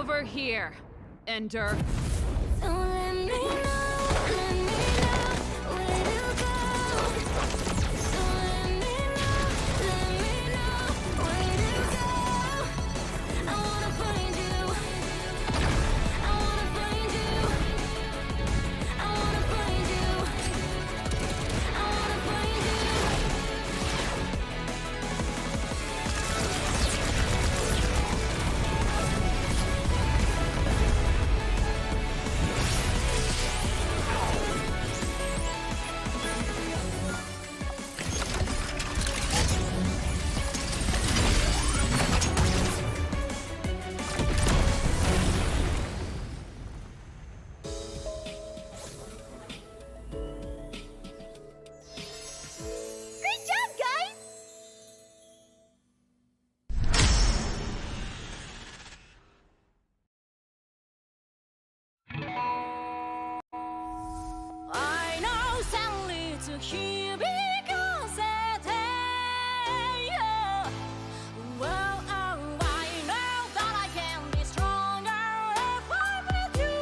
over here, Ender. So let me know where to go. So let me know where to go. I wanna find you. I wanna find you. I wanna find you. I wanna find you. Great job, guys! I know sadly to hear because well, oh, I know that I can be stronger if I'm with you.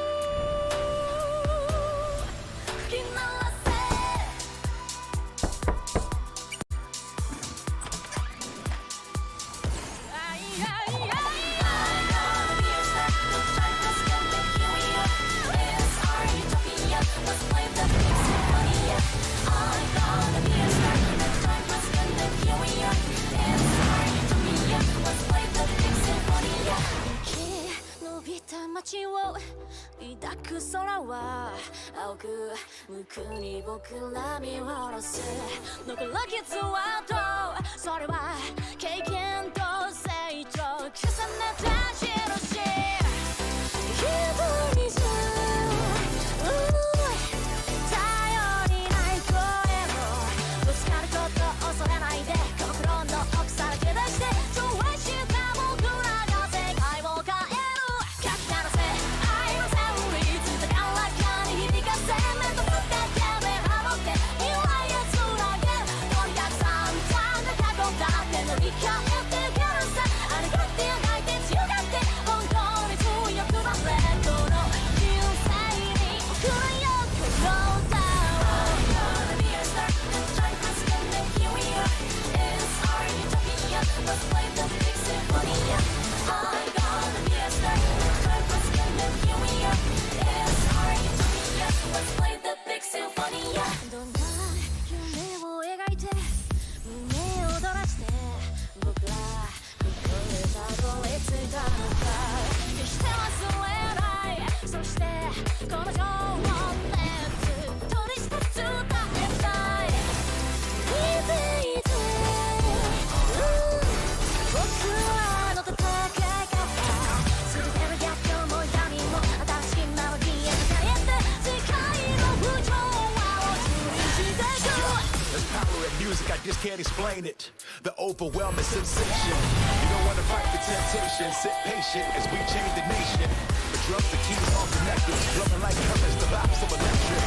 Music, I just can't explain it. The overwhelming sensation. You don't wanna fight the temptation. Sit patient as we change the nation. The drugs, the keys, all connected. Flowing like currents, the vibes so electric.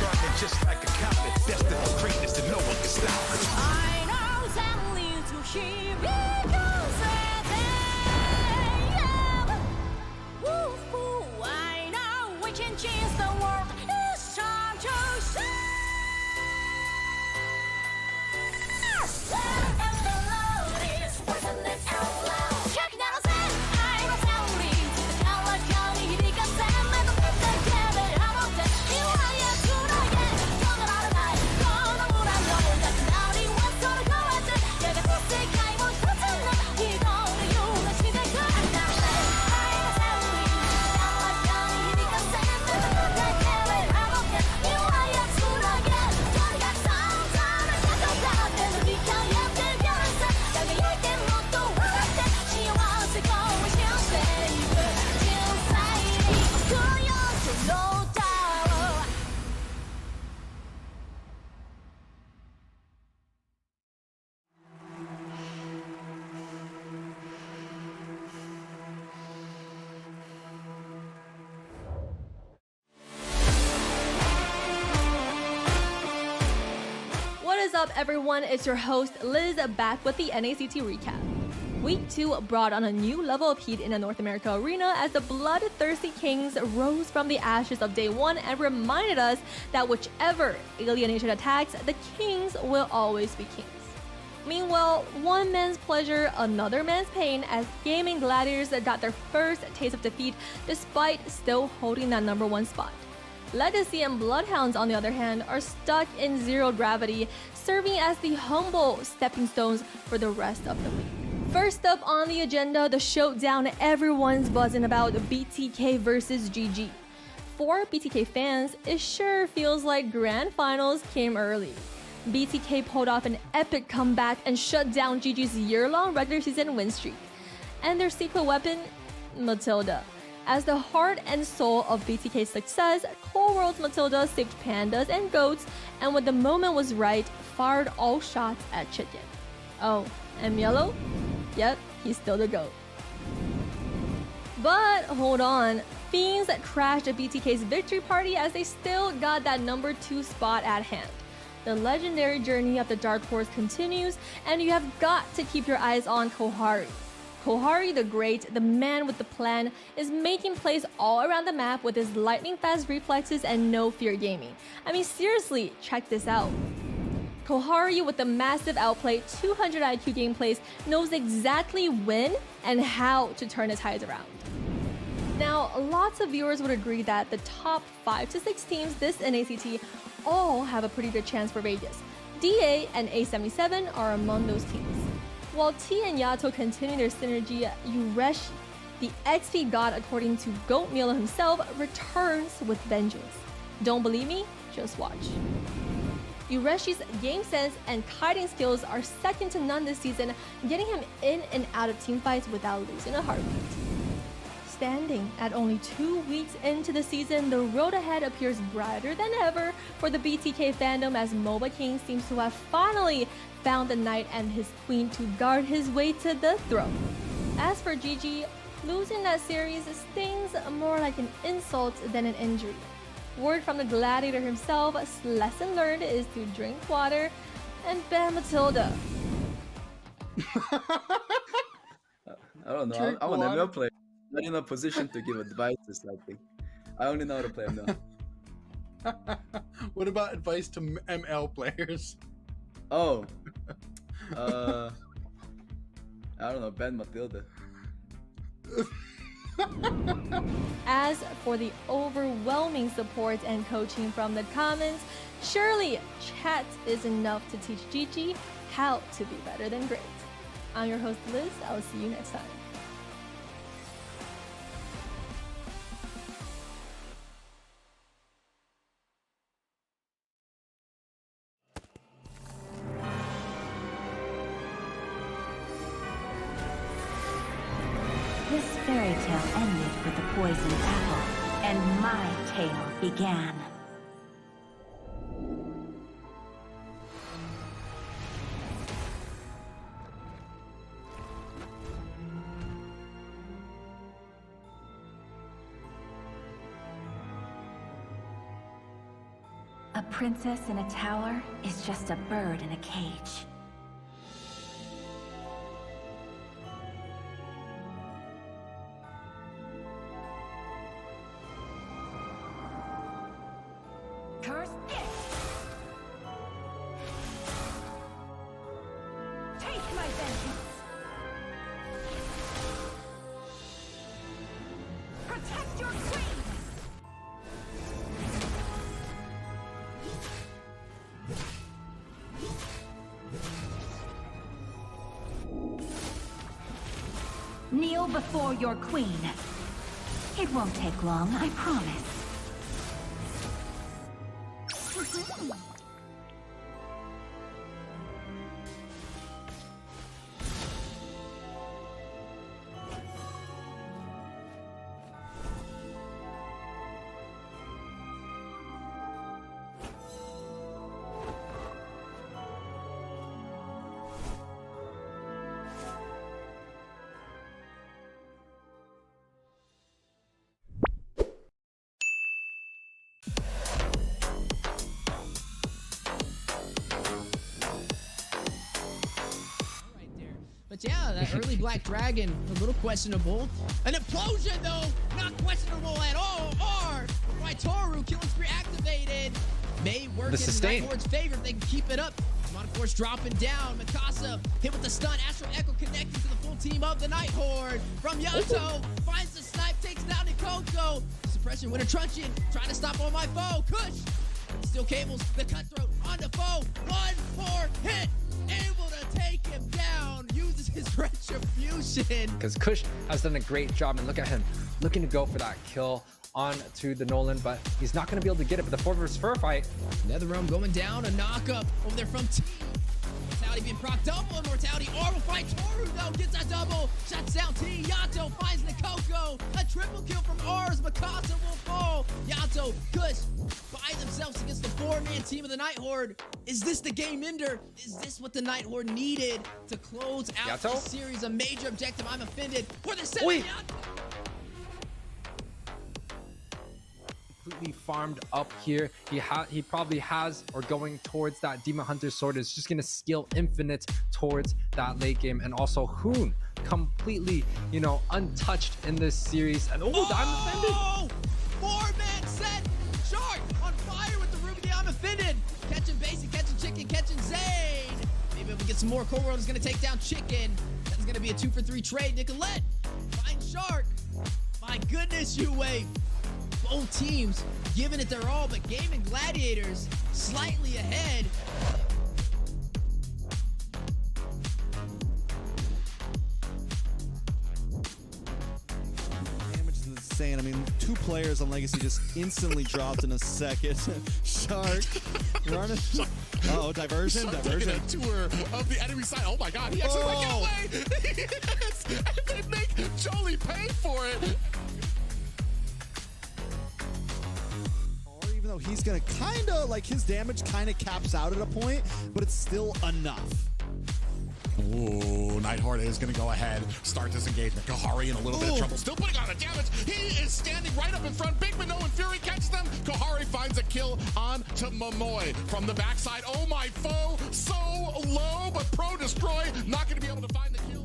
Burning just like a comet. Destined for greatness and no one can stop us. I know sadly to hear because I know we can change the world. It's time to shine. What is up, everyone? It's your host Liz back with the NACT recap. Week 2 brought on a new level of heat in the North America arena as the BloodThirstyKings rose from the ashes of day 1 and reminded us that whichever alien nation attacks, the Kings will always be kings. Meanwhile, one man's pleasure, another man's pain, as Gaimin Gladiators got their first taste of defeat despite still holding that #1 spot. LEGACi and BloodHounds, on the other hand, are stuck in zero gravity, serving as the humble stepping stones for the rest of the week. First up on the agenda, the showdown everyone's buzzing about, BTK versus GG. For BTK fans, it sure feels like grand finals came early. BTK pulled off an epic comeback and shut down GG's year-long regular season win streak. And their secret weapon? Matilda. As the heart and soul of BTK's success, Cold World's Matilda saved pandas and goats, and when the moment was right, fired all shots at chicken. Oh, and Yellow? Yep, he's still the GOAT. But hold on, FIENDS crashed BTK's victory party as they still got that #2 spot at hand. The legendary journey of the Dark Horse continues, and you have got to keep your eyes on Kohari. Kohari the Great, the man with the plan, is making plays all around the map with his lightning-fast reflexes and no-fear gaming. I mean, seriously, check this out. Kohari with the massive outplay, 200 IQ gameplays, knows exactly when and how to turn the tides around. Now, lots of viewers would agree that the top 5 to 6 teams this NACT all have a pretty good chance for Vegas. DA and A77 are among those teams. While T and Yato continue their synergy, Yureshi, the XP god according to Goat Milo himself, returns with vengeance. Don't believe me? Just watch. Yureshi's game sense and kiting skills are second to none this season, getting him in and out of teamfights without losing a heartbeat. Standing at only 2 weeks into the season, the road ahead appears brighter than ever for the BTK fandom as MOBA King seems to have finally found the knight and his queen to guard his way to the throne. As for GG, losing that series stings more like an insult than an injury. Word from the Gladiator himself, lesson learned is to drink water and ban Matilda. I don't know. I'm an ML player. Not in a position to give advice, I think. I only know how to play ML. What about advice to ML players? Oh. I don't know, ban Matilda. As for the overwhelming support and coaching from the comments, surely chat is enough to teach GG how to be better than great. I'm your host Liz, I'll see you next time. This fairy tale ended with the poisoned apple, and my tale began. A princess in a tower is just a bird in a cage. Curse it! Take my vengeance! Protect your queen! Kneel before your queen. It won't take long, I promise. But yeah, that early Black Dragon, a little questionable. An implosion, though, not questionable at all. Or by Toru, killing spree activated. May work in Night Horde's favor if they can keep it up. Of course, dropping down. Mikasa hit with the stun. Astral Echo connecting to the full team of the Night Horde. From Yato, finds the snipe, takes down Nikoko. Suppression, Winter Truncheon, trying to stop on my foe. Kush still cables the cutthroat on the foe. One more hit, able to take him down. Uses his retribution. Because Kush has done a great job, and look at him looking to go for that kill on to the Nolan, but he's not going to be able to get it. But the 4 vs 4 fight. NetherRealm going down, a knock-up over there from T. Mortality being proc double, and Mortality R will fight Toru, though, gets that double. Shuts down T. Yato finds Nikoko. A triple kill from R's. Mikasa will fall. Yato, Kush by themselves against the 4-man team of the Night Horde. Is this the game ender? Is this what the Night Horde needed to close out the series? A major objective. I'm offended. For the 7 Yato. Completely farmed up here. He probably has, or going towards that Demon Hunter sword, is just gonna skill infinite towards that late game. And also Hoon completely, you know, untouched in this series. And I'm offended. 4-man set. Shark on fire with the Ruby. I'm offended. Catching Basic, catching Chicken, catching Zane. Maybe if we get some more, Cold World is gonna take down Chicken. That's gonna be a 2-for-3 trade. Nicolette finds Shark. My goodness, Yue. Both teams giving it their all, but Gaimin Gladiators slightly ahead. Damage is insane. I mean, 2 players on Legacy just instantly dropped in a second. Shark running. Uh-oh, diversion. Taking a tour of the enemy side. Oh my God, he actually went away. Yes, and they make Jolie pay for it. Even though he's gonna kinda, like, his damage kinda caps out at a point, but it's still enough. Ooh, Night Horde is gonna go ahead, start this engagement. Kohari in a little bit of trouble, still putting on the damage. He is standing right up in front. Big Minnow and Fury catch them. Kohari finds a kill on to Momoy from the backside. Oh my foe, so low, but Pro Destroy not gonna be able to find the kill.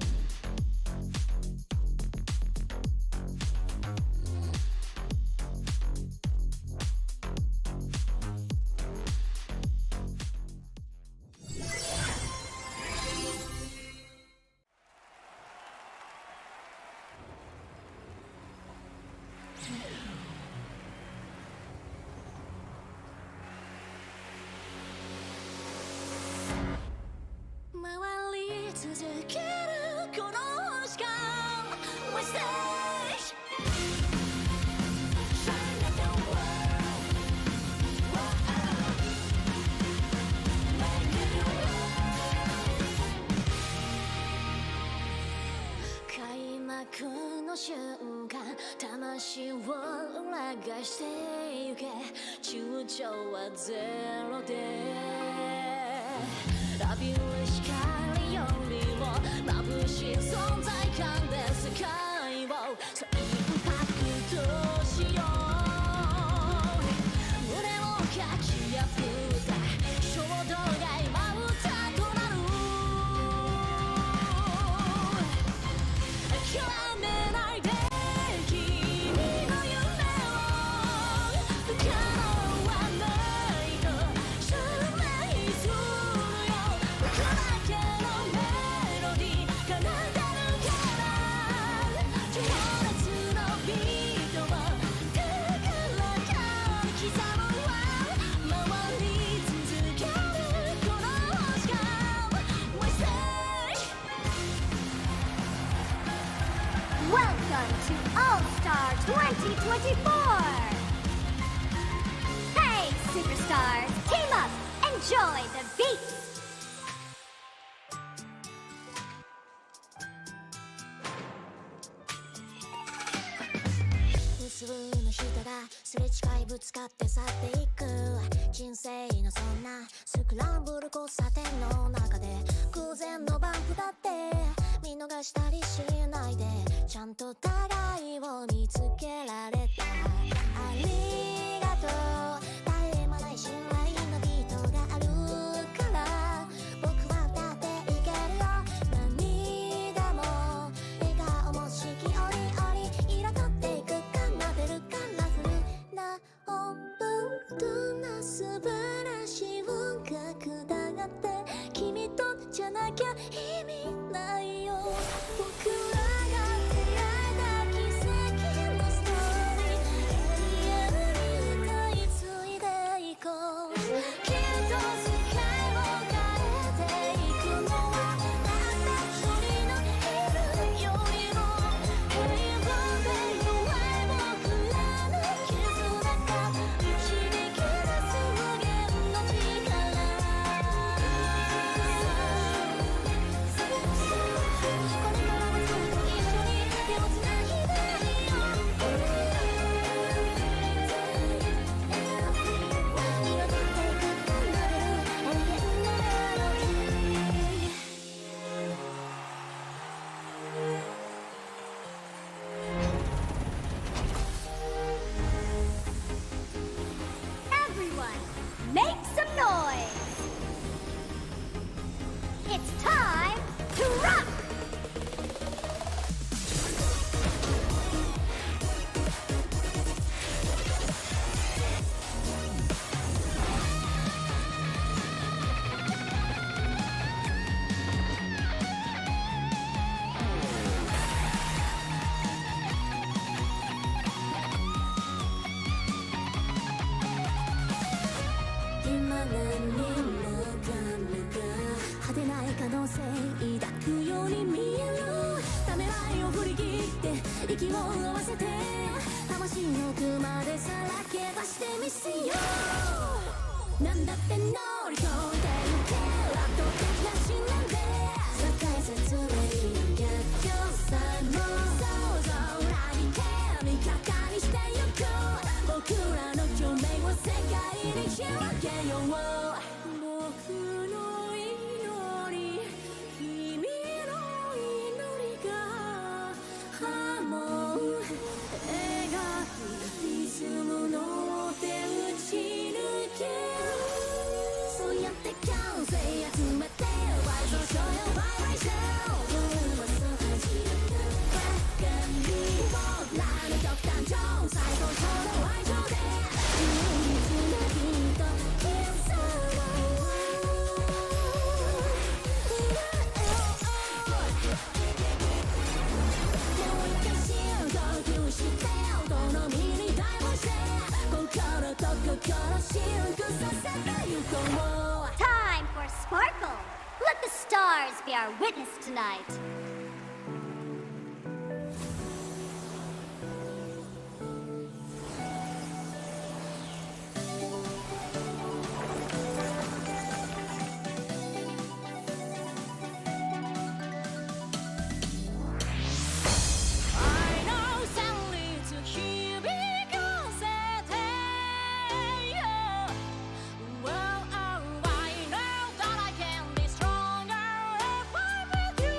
Welcome to All-Star 2024! Hey, superstars! Team up! Enjoy the beats! 無数の人がすれ違いぶつかって去っていく人生のそんなスクランブル交差点の中で偶然のバンプだって見逃したりしないでちゃんと互いを見つけられたありがとう絶え間ない信頼のビートがあるから僕はだっていけるよ何息を合わせて魂の奥までさらけ出してみせようなんだって乗り越えてゆけ圧倒的な信念で世界説明の逆境さえも想像らに手味方にしてゆく僕らの共鳴を世界に広げよう僕の祈り君の祈りが波紋描くリズムの手打ち抜けるそうやって感性集めてワイドショーやバイブレーション夜はそう始まるバカに僕らの極端上最高潮の愛情で唯一の君とキスTime for sparkle! Let the stars be our witness tonight. I know sadly to hear because well, I know that I can be stronger if I'm with you.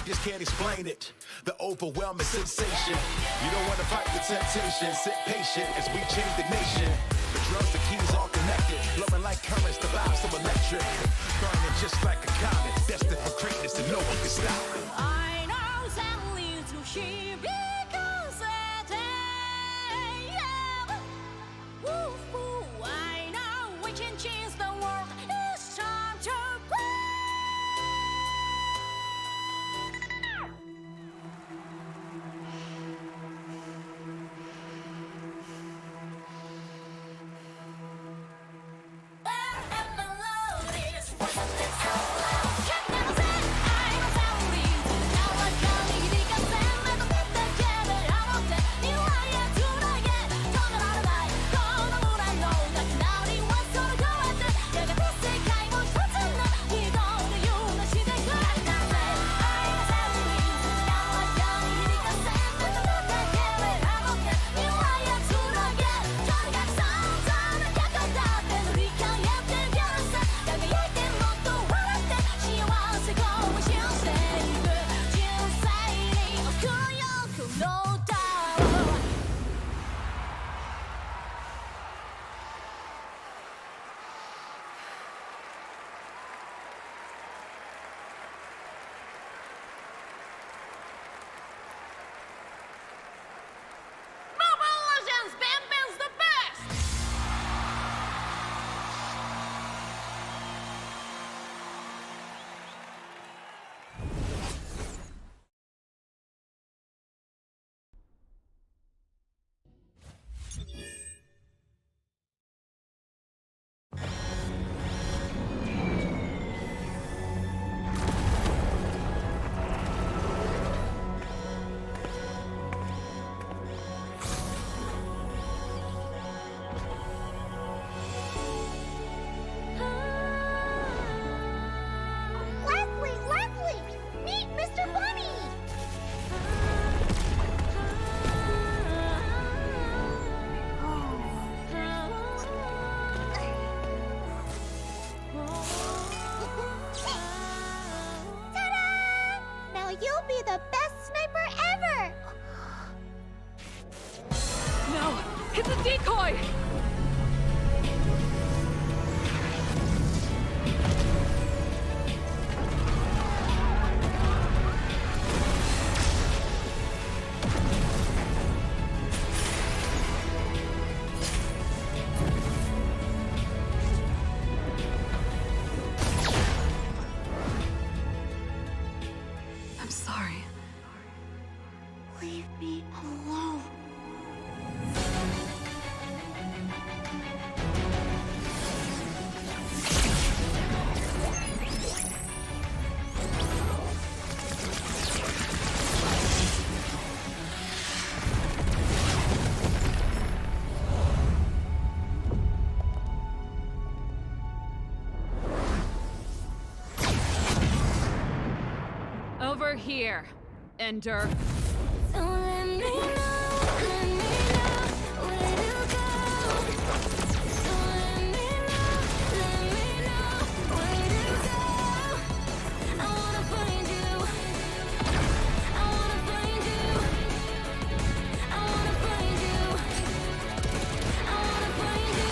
just can't explain it. The overwhelming sensation. You don't want to fight the temptation. Sit patient as we change the nation. The drums, the keys all connected. Blowing like currents, the vibes so electric. Burning just like a comet. Destined for greatness and no one can stop it. I know sadly to hear because I know we can change the world. It's time to play. a decoy! I'm sorry. Leave me alone. Over here, Ender. Don't let me know where to go. Don't let me know where to go. I wanna find you. I wanna find you. I wanna find you. I wanna find you.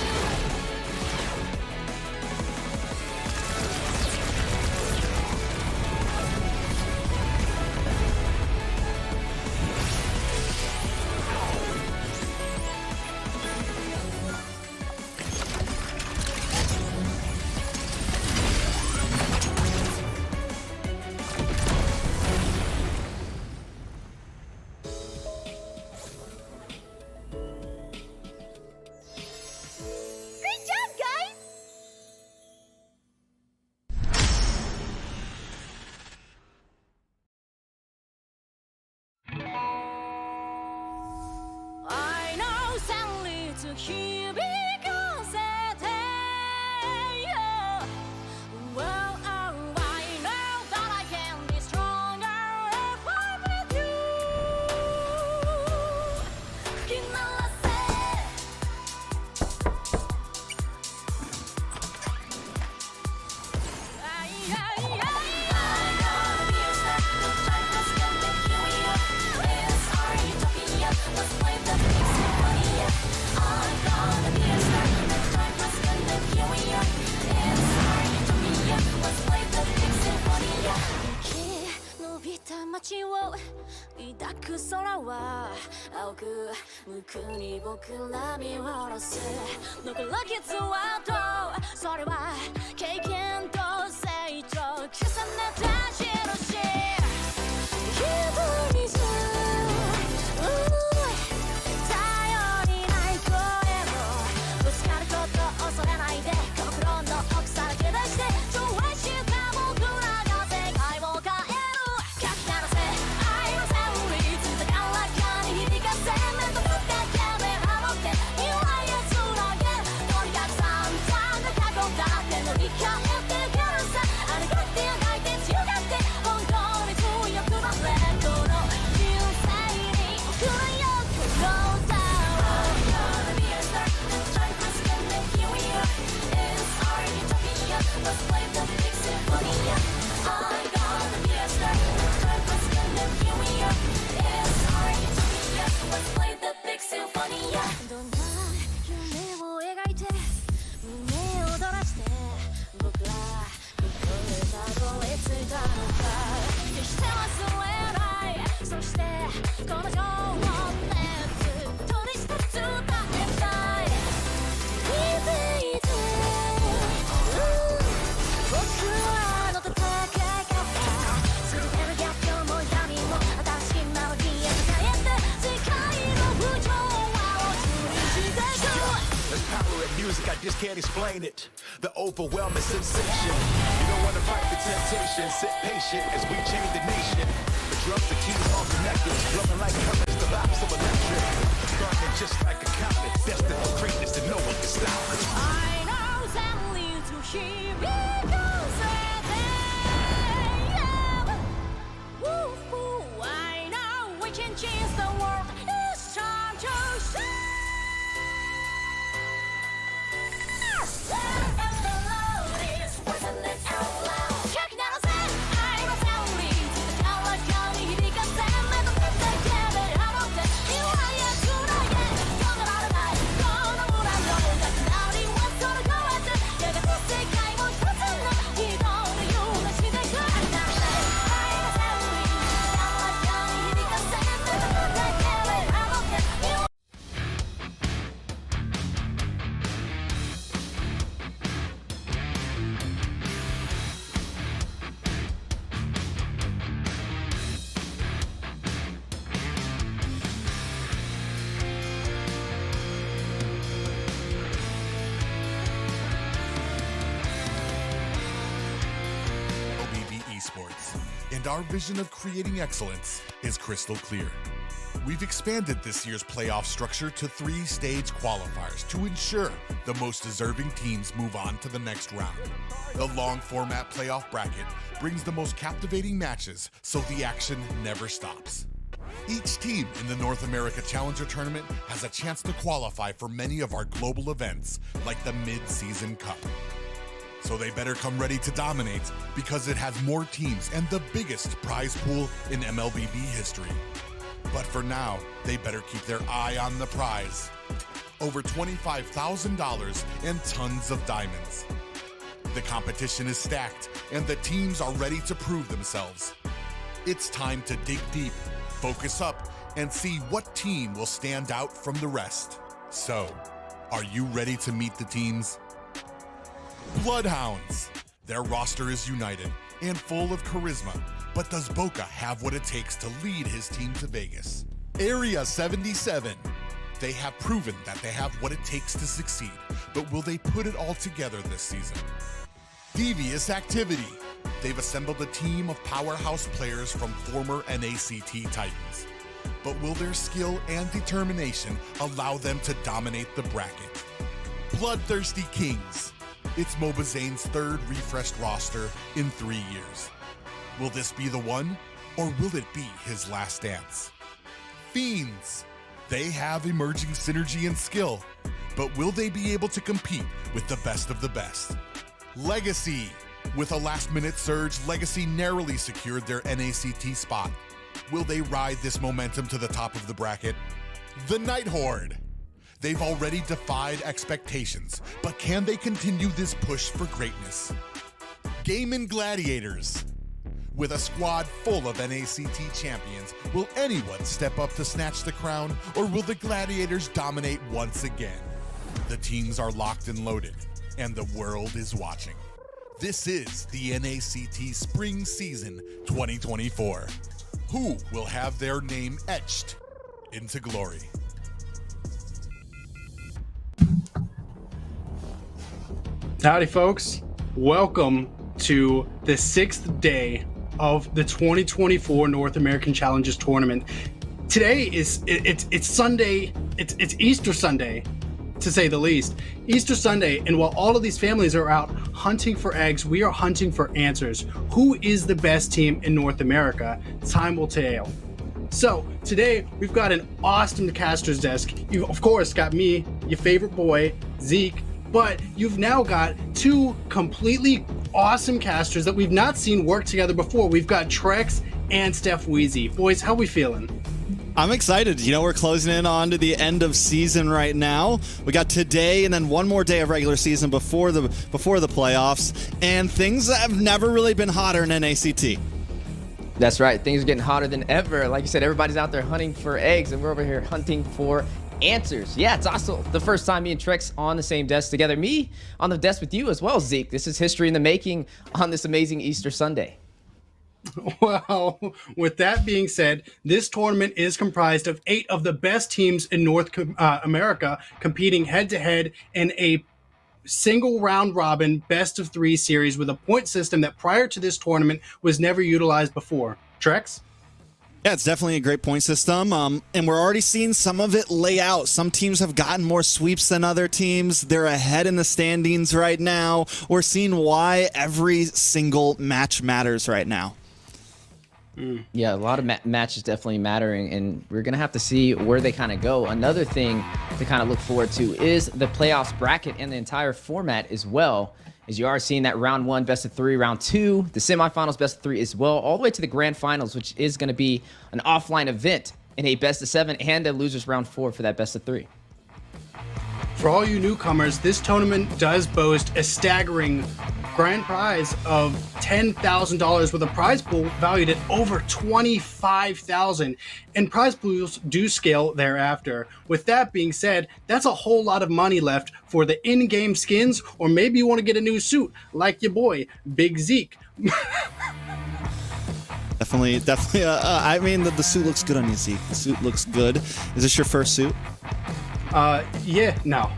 Great job, guys! I know sadly to hear because well, oh, I know that I can be stronger if I'm with you. Music, I just can't explain it. The overwhelming sensation. You don't want to fight the temptation. Sit patient as we change the nation. The drums, the keys, all connected. Blowing like currents, the vibes so electric. Burning just like a comet. Destined for greatness and no one can stop it. I know sadly to hear because I know we can change the world. It's time to shine. esports, and our vision of creating excellence is crystal clear. We've expanded this year's playoff structure to 3-stage qualifiers to ensure the most deserving teams move on to the next round. The long format playoff bracket brings the most captivating matches, so the action never stops. Each team in the North America Challenger Tournament has a chance to qualify for many of our global events, like the Mid-Season Cup. So they better come ready to dominate, because it has more teams and the biggest prize pool in MLBB history. But for now, they better keep their eye on the prize. Over $25,000 and tons of diamonds. The competition is stacked, and the teams are ready to prove themselves. It's time to dig deep, focus up, and see what team will stand out from the rest. So, are you ready to meet the teams? BloodHounds. Their roster is united and full of charisma, but does Boca have what it takes to lead his team to Vegas? Area 77. They have proven that they have what it takes to succeed, but will they put it all together this season? Devious Activity. They've assembled a team of powerhouse players from former NACT Titans. But will their skill and determination allow them to dominate the bracket? BloodThirstyKings. It's Mobazane's third refreshed roster in 3 years. Will this be the one, or will it be his last dance? FIENDS. They have emerging synergy and skill, but will they be able to compete with the best of the best? LEGACi. With a last-minute surge, LEGACi narrowly secured their NACT spot. Will they ride this momentum to the top of the bracket? The Night Horde. They've already defied expectations, but can they continue this push for greatness? Gaimin Gladiators. With a squad full of NACT champions, will anyone step up to snatch the crown, or will the Gladiators dominate once again? The teams are locked and loaded, and the world is watching. This is the NACT Spring Season 2024. Who will have their name etched into glory? Howdy, folks. Welcome to the 6th day of the 2024 North American Challenges Tournament. Today is it's Sunday. It's Easter Sunday, to say the least. Easter Sunday, and while all of these families are out hunting for eggs, we are hunting for answers. Who is the best team in North America? Time will tell. So today we've got an awesome caster's desk. You've of course got me, your favorite boy, Zeke, but you've now got two completely awesome casters that we've not seen work together before. We've got Trex and Stephweezy. Boys, how we feeling? I'm excited. You know, we're closing in on to the end of season right now. We got today and then one more day of regular season before the playoffs, and things have never really been hotter in NACT. That's right. Things are getting hotter than ever. Like you said, everybody's out there hunting for eggs, and we're over here hunting for answers. Yeah, it's also the first time me and Trex on the same desk together. Me on the desk with you as well, Zeke. This is history in the making on this amazing Easter Sunday. Well, with that being said, this tournament is comprised of 8 of the best teams in North America competing head-to-head in a single round robin best of 3 series with a point system that prior to this tournament was never utilized before. Trex? Yeah, it's definitely a great point system, and we're already seeing some of it lay out. Some teams have gotten more sweeps than other teams. They're ahead in the standings right now. We're seeing why every single match matters right now. Yeah, a lot of matches definitely mattering, and we're going to have to see where they kind of go. Another thing to kind of look forward to is the playoffs bracket and the entire format as well, as you are seeing that round 1, best of 3, round 2, the semifinals, best of 3 as well, all the way to the grand finals, which is going to be an offline event in a best of 7 and a losers round 4 for that best of 3. For all you newcomers, this tournament does boast a staggering grand prize of $10,000 with a prize pool valued at over $25,000, and prize pools do scale thereafter. With that being said, that's a whole lot of money left for the in-game skins, or maybe you want to get a new suit like your boy, Big Zeke. Definitely. I mean, the suit looks good on you, Zeke. The suit looks good. Is this your first suit? Yeah, no.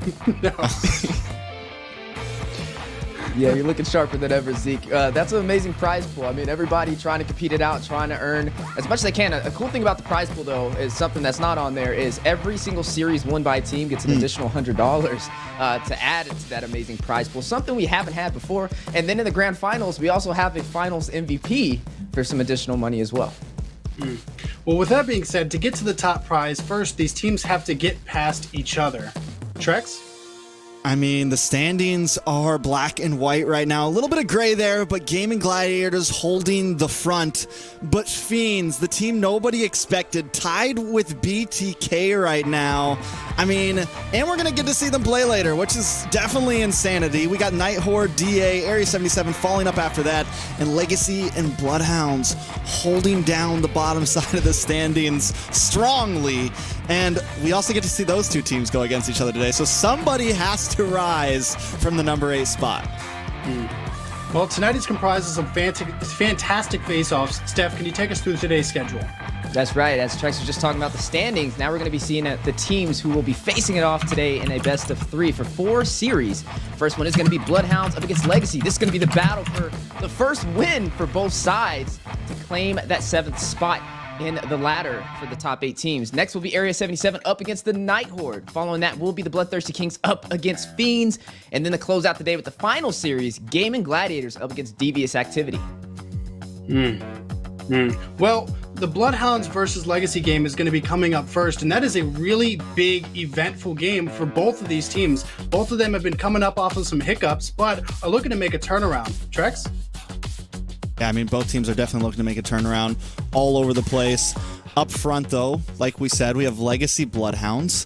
Yeah, you're looking sharper than ever, Zeke. That's an amazing prize pool. I mean, everybody trying to compete it out, trying to earn as much as they can. A cool thing about the prize pool, though, is something that's not on there, is every single series won by a team gets an additional $100 to add to that amazing prize pool. Something we haven't had before. And then in the grand finals, we also have a finals MVP for some additional money as well. Well, with that being said, to get to the top prize, first, these teams have to get past each other. Trex? I mean, the standings are black and white right now. A little bit of gray there, but Gaimin Gladiators holding the front. But Fiends, the team nobody expected, tied with BTK right now. I mean, and we're going to get to see them play later, which is definitely insanity. We got Night Horde, DA, Area 77 falling up after that, and LEGACi and BloodHounds holding down the bottom side of the standings strongly. And we also get to see those two teams go against each other today. So somebody has to rise from the number 8 spot. Well, tonight is comprised of some fantastic face-offs. Steph, can you take us through today's schedule? That's right. As Trex was just talking about the standings, now we're going to be seeing the teams who will be facing it off today in a best of 3 for 4 series. First one is going to be BloodHounds up against LEGACi. This is going to be the battle for the first win for both sides to claim that 7th spot in the ladder for the top 8 teams. Next will be Area 77 up against the Night Horde. Following that will be the BloodThirstyKings up against Fiends. And then to close out the day with the final series, Gaimin Gladiators up against Devious Activity. Well, the BloodHounds versus LEGACi game is going to be coming up first, and that is a really big, eventful game for both of these teams. Both of them have been coming up off of some hiccups, but are looking to make a turnaround. Trex? Yeah, I mean, both teams are definitely looking to make a turnaround all over the place. Up front, though, like we said, we have LEGACi BloodHounds.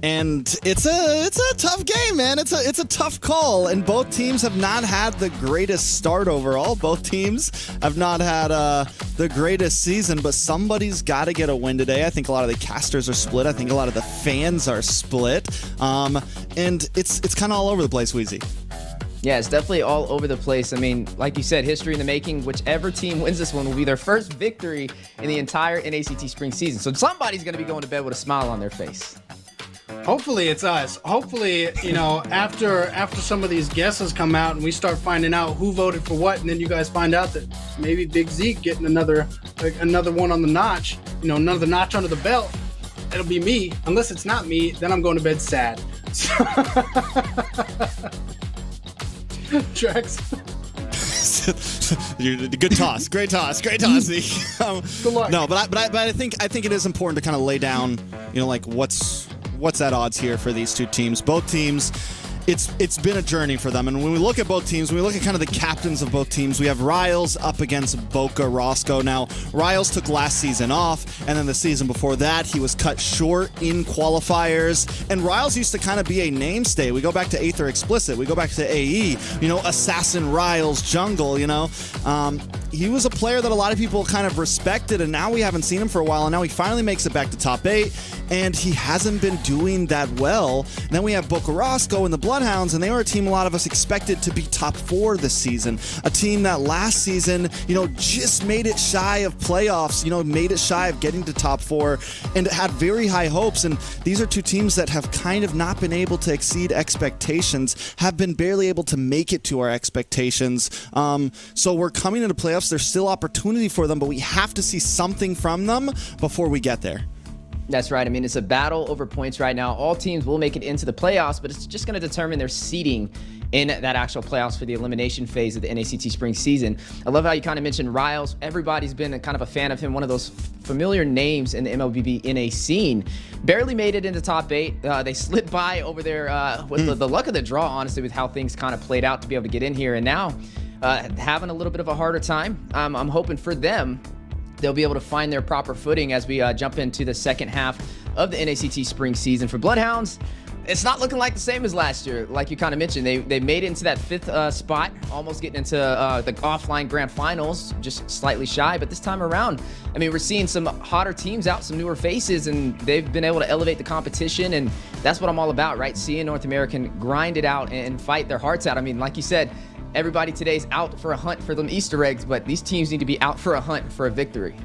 And it's a tough game, man. It's a tough call, and both teams have not had the greatest start overall. Both teams have not had the greatest season, but somebody's got to get a win today. I think a lot of the casters are split. I think a lot of the fans are split. And it's kind of all over the place, Weezy. Yeah, it's definitely all over the place. I mean, like you said, history in the making. Whichever team wins this one will be their first victory in the entire NACT spring season. So somebody's going to be going to bed with a smile on their face. Hopefully it's us. Hopefully, you know, after some of these guesses come out and we start finding out who voted for what, and then you guys find out that maybe Big Zeke getting another one on the notch, you know, another notch under the belt, it'll be me. Unless it's not me, then I'm going to bed sad. Trex. Good toss, great toss. Good luck. No, but I think it is important to kind of lay down, you know, like what's at odds here for these two teams. Both teams, it's been a journey for them. And when we look at both teams, when we look at kind of the captains of both teams, we have Riles up against Boca Roscoe. Now, Riles took last season off, and then the season before that, he was cut short in qualifiers. And Riles used to kind of be a mainstay. We go back to Aether Explicit. We go back to AE, you know, Assassin Riles, Jungle, you know. He was a player that a lot of people kind of respected, and now we haven't seen him for a while, and now he finally makes it back to top 8, and he hasn't been doing that well. And then we have Boca Roscoe and the BloodHounds, and they were a team a lot of us expected to be top 4 this season. A team that last season, you know, just made it shy of playoffs, you know, made it shy of getting to top 4, and had very high hopes. And these are two teams that have kind of not been able to exceed expectations, have been barely able to make it to our expectations. So we're coming into playoffs. There's still opportunity for them, but we have to see something from them before we get there. That's right. I mean, it's a battle over points right now. All teams will make it into the playoffs, but it's just going to determine their seeding in that actual playoffs for the elimination phase of the NACT spring season. I love how you kind of mentioned Riles. Everybody's been kind of a fan of him, one of those familiar names in the MLBB NA scene. Barely made it into top 8. They slipped by over there with the luck of the draw, honestly, with how things kind of played out to be able to get in here. And now having a little bit of a harder time. I'm hoping for them they'll be able to find their proper footing as we jump into the second half of the NACT spring season. For BloodHounds, it's not looking like the same as last year. Like you kind of mentioned, they made it into that 5th spot, almost getting into the offline grand finals, just slightly shy. But this time around, I mean, we're seeing some hotter teams out, some newer faces, and they've been able to elevate the competition. And that's what I'm all about, right? Seeing North American grind it out and fight their hearts out. I mean, like you said, everybody today's out for a hunt for them Easter eggs, but these teams need to be out for a hunt for a victory.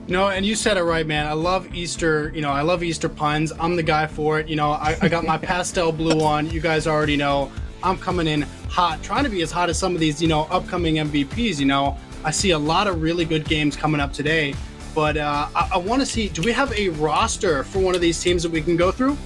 No, and you said it right, man. I love Easter, you know, I love Easter puns. I'm the guy for it. You know, I got my pastel blue on. You guys already know I'm coming in hot, trying to be as hot as some of these, upcoming MVPs. I see a lot of really good games coming up today, but I want to see, do we have a roster for one of these teams that we can go through?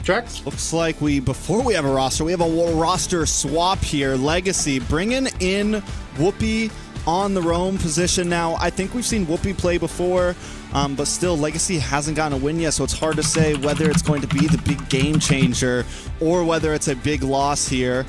Trex? Looks like before we have a roster, we have a roster swap here. LEGACi bringing in Whoopi on the roam position now. I think we've seen Whoopi play before, but still LEGACi hasn't gotten a win yet, so it's hard to say whether it's going to be the big game changer or whether it's a big loss here.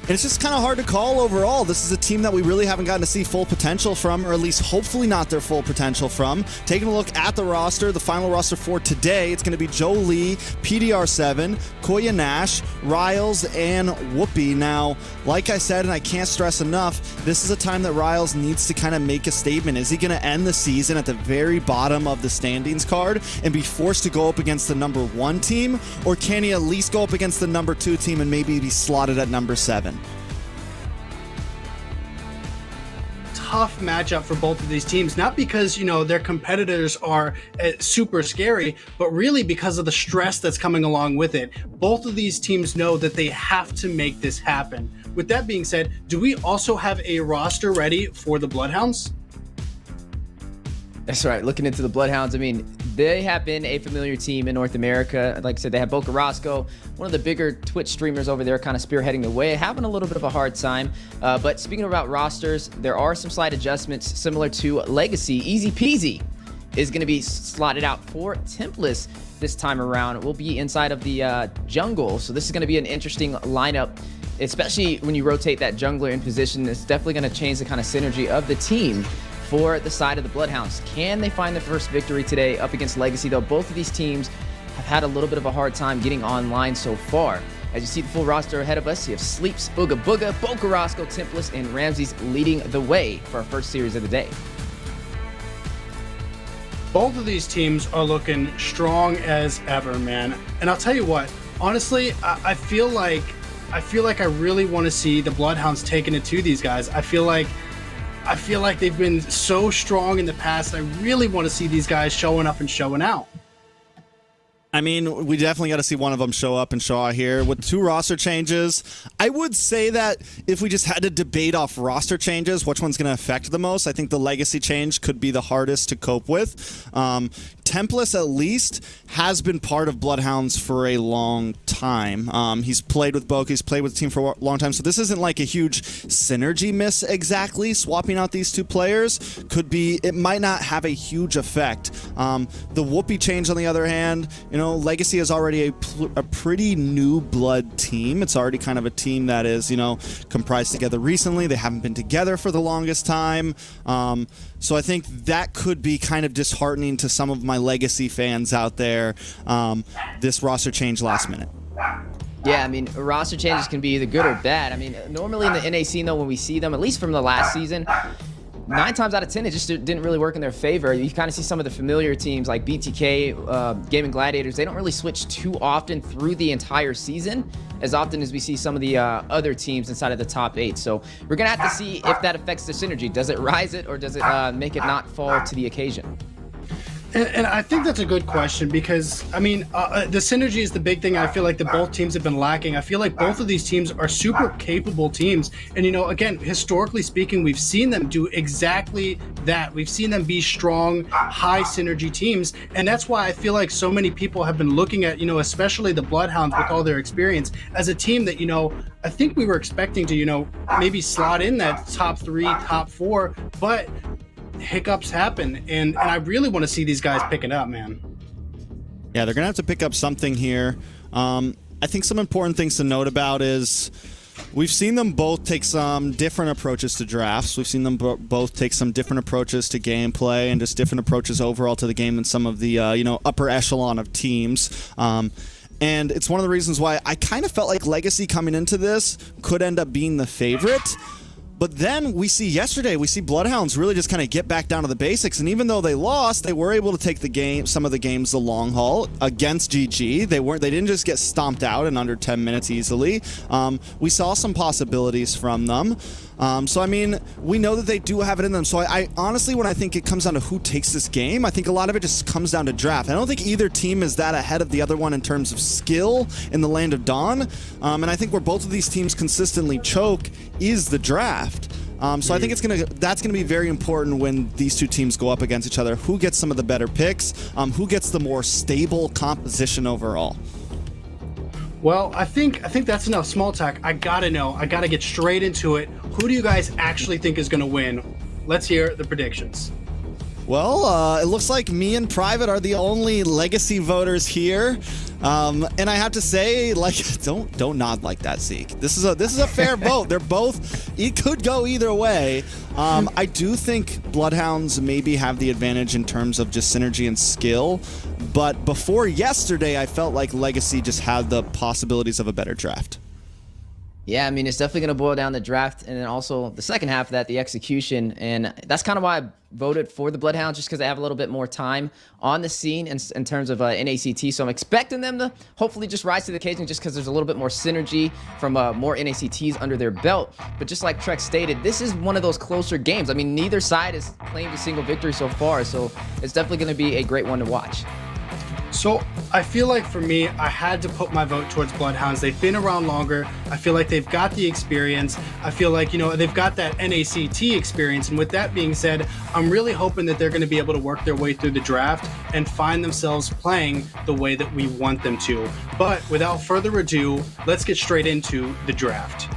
And it's just kind of hard to call overall. This is a team that we really haven't gotten to see full potential from, or at least hopefully not their full potential from. Taking a look at the roster, the final roster for today, it's going to be Joe Lee, PDR7, Koya Nash, Riles, and Whoopi. Now, like I said, and I can't stress enough, this is a time that Riles needs to kind of make a statement. Is he going to end the season at the very bottom of the standings card and be forced to go up against the number 1 team, or can he at least go up against the number 2 team and maybe be slotted at number 7? Tough matchup for both of these teams, not because their competitors are super scary, but really because of the stress that's coming along with it. Both of these teams know that they have to make this happen. With that being said, do we also have a roster ready for the BloodHounds? That's right. Looking into the BloodHounds, I mean, they have been a familiar team in North America. Like I said, they have Boca Roscoe, one of the bigger Twitch streamers over there, kind of spearheading the way, having a little bit of a hard time. But speaking about rosters, there are some slight adjustments similar to LEGACi. Easy Peasy is going to be slotted out for Templess this time around. It will be inside of the jungle, so this is going to be an interesting lineup, especially when you rotate that jungler in position. It's definitely going to change the kind of synergy of the team. For the side of the BloodHounds, can they find the first victory today up against LEGACi? Though both of these teams have had a little bit of a hard time getting online so far. As you see the full roster ahead of us, you have Sleeps, Booga Booga, Boca Roscoe, Templess, and Ramses leading the way for our first series of the day. Both of these teams are looking strong as ever, man. And I'll tell you what, honestly, I feel like I really want to see the BloodHounds taking it to these guys. I feel like they've been so strong in the past. I really want to see these guys showing up and showing out. I mean, we definitely got to see one of them show up and show out here. With 2 roster changes, I would say that if we just had to debate off roster changes, which one's going to affect the most, I think the LEGACi change could be the hardest to cope with. Templess, at least, has been part of BloodHounds for a long time. He's played with Boca, he's played with the team for a long time, so this isn't like a huge synergy miss exactly. Swapping out these 2 players it might not have a huge effect. The Whoopi change, on the other hand, LEGACi is already a pretty new blood team. It's already kind of a team that is, comprised together recently. They haven't been together for the longest time. So I think that could be kind of disheartening to some of my LEGACi fans out there, this roster change last minute. Yeah, I mean, roster changes can be either good or bad. I mean, normally in the NA scene, though, when we see them, at least from the last season, 9 times out of 10, it just didn't really work in their favor. You kind of see some of the familiar teams like BTK, Gaimin Gladiators. They don't really switch too often through the entire season, as often as we see some of the other teams inside of the top 8. So we're going to have to see if that affects the synergy. Does it rise it, or does it make it not fall to the occasion? And I think that's a good question because, I mean, the synergy is the big thing I feel like that both teams have been lacking. I feel like both of these teams are super capable teams. And, again, historically speaking, we've seen them do exactly that. We've seen them be strong, high synergy teams. And that's why I feel like so many people have been looking at, especially the BloodHounds with all their experience as a team that, I think we were expecting to, maybe slot in that top 3, top 4, but hiccups happen, and I really want to see these guys pick it up, man. Yeah, they're gonna have to pick up something here. I think some important things to note about is we've seen them both take some different approaches to drafts. We've seen them both take some different approaches to gameplay and just different approaches overall to the game than some of the upper echelon of teams. And it's one of the reasons why I kind of felt like LEGACi coming into this could end up being the favorite. But then we see yesterday, we see BloodHounds really just kind of get back down to the basics. And even though they lost, they were able to take the game, some of the games the long haul against GG. They didn't just get stomped out in under 10 minutes easily. We saw some possibilities from them. So, I mean, we know that they do have it in them. So, I honestly, when I think it comes down to who takes this game, I think a lot of it just comes down to draft. I don't think either team is that ahead of the other one in terms of skill in the Land of Dawn. And I think where both of these teams consistently choke is the draft. So I think that's gonna be very important when these two teams go up against each other. Who gets some of the better picks? Who gets the more stable composition overall? Well, I think that's enough small talk. I gotta know. I gotta get straight into it. Who do you guys actually think is gonna win? Let's hear the predictions. Well, it looks like me and Private are the only LEGACi voters here, and I have to say, like, don't nod like that, Zeke. This is a fair vote. They're both. It could go either way. I do think BloodHounds maybe have the advantage in terms of just synergy and skill, but before yesterday, I felt like LEGACi just had the possibilities of a better draft. Yeah, I mean, it's definitely going to boil down the draft and then also the second half of that, the execution. And that's kind of why I voted for the BloodHounds, just because they have a little bit more time on the scene in terms of NACT. So I'm expecting them to hopefully just rise to the occasion just because there's a little bit more synergy from more NACTs under their belt. But just like Trex stated, this is one of those closer games. I mean, neither side has claimed a single victory so far. So it's definitely going to be a great one to watch. So I feel like for me, I had to put my vote towards BloodHounds. They've been around longer. I feel like they've got the experience. I feel like, you know, they've got that NACT experience. And with that being said, I'm really hoping that they're going to be able to work their way through the draft and find themselves playing the way that we want them to. But without further ado, let's get straight into the draft.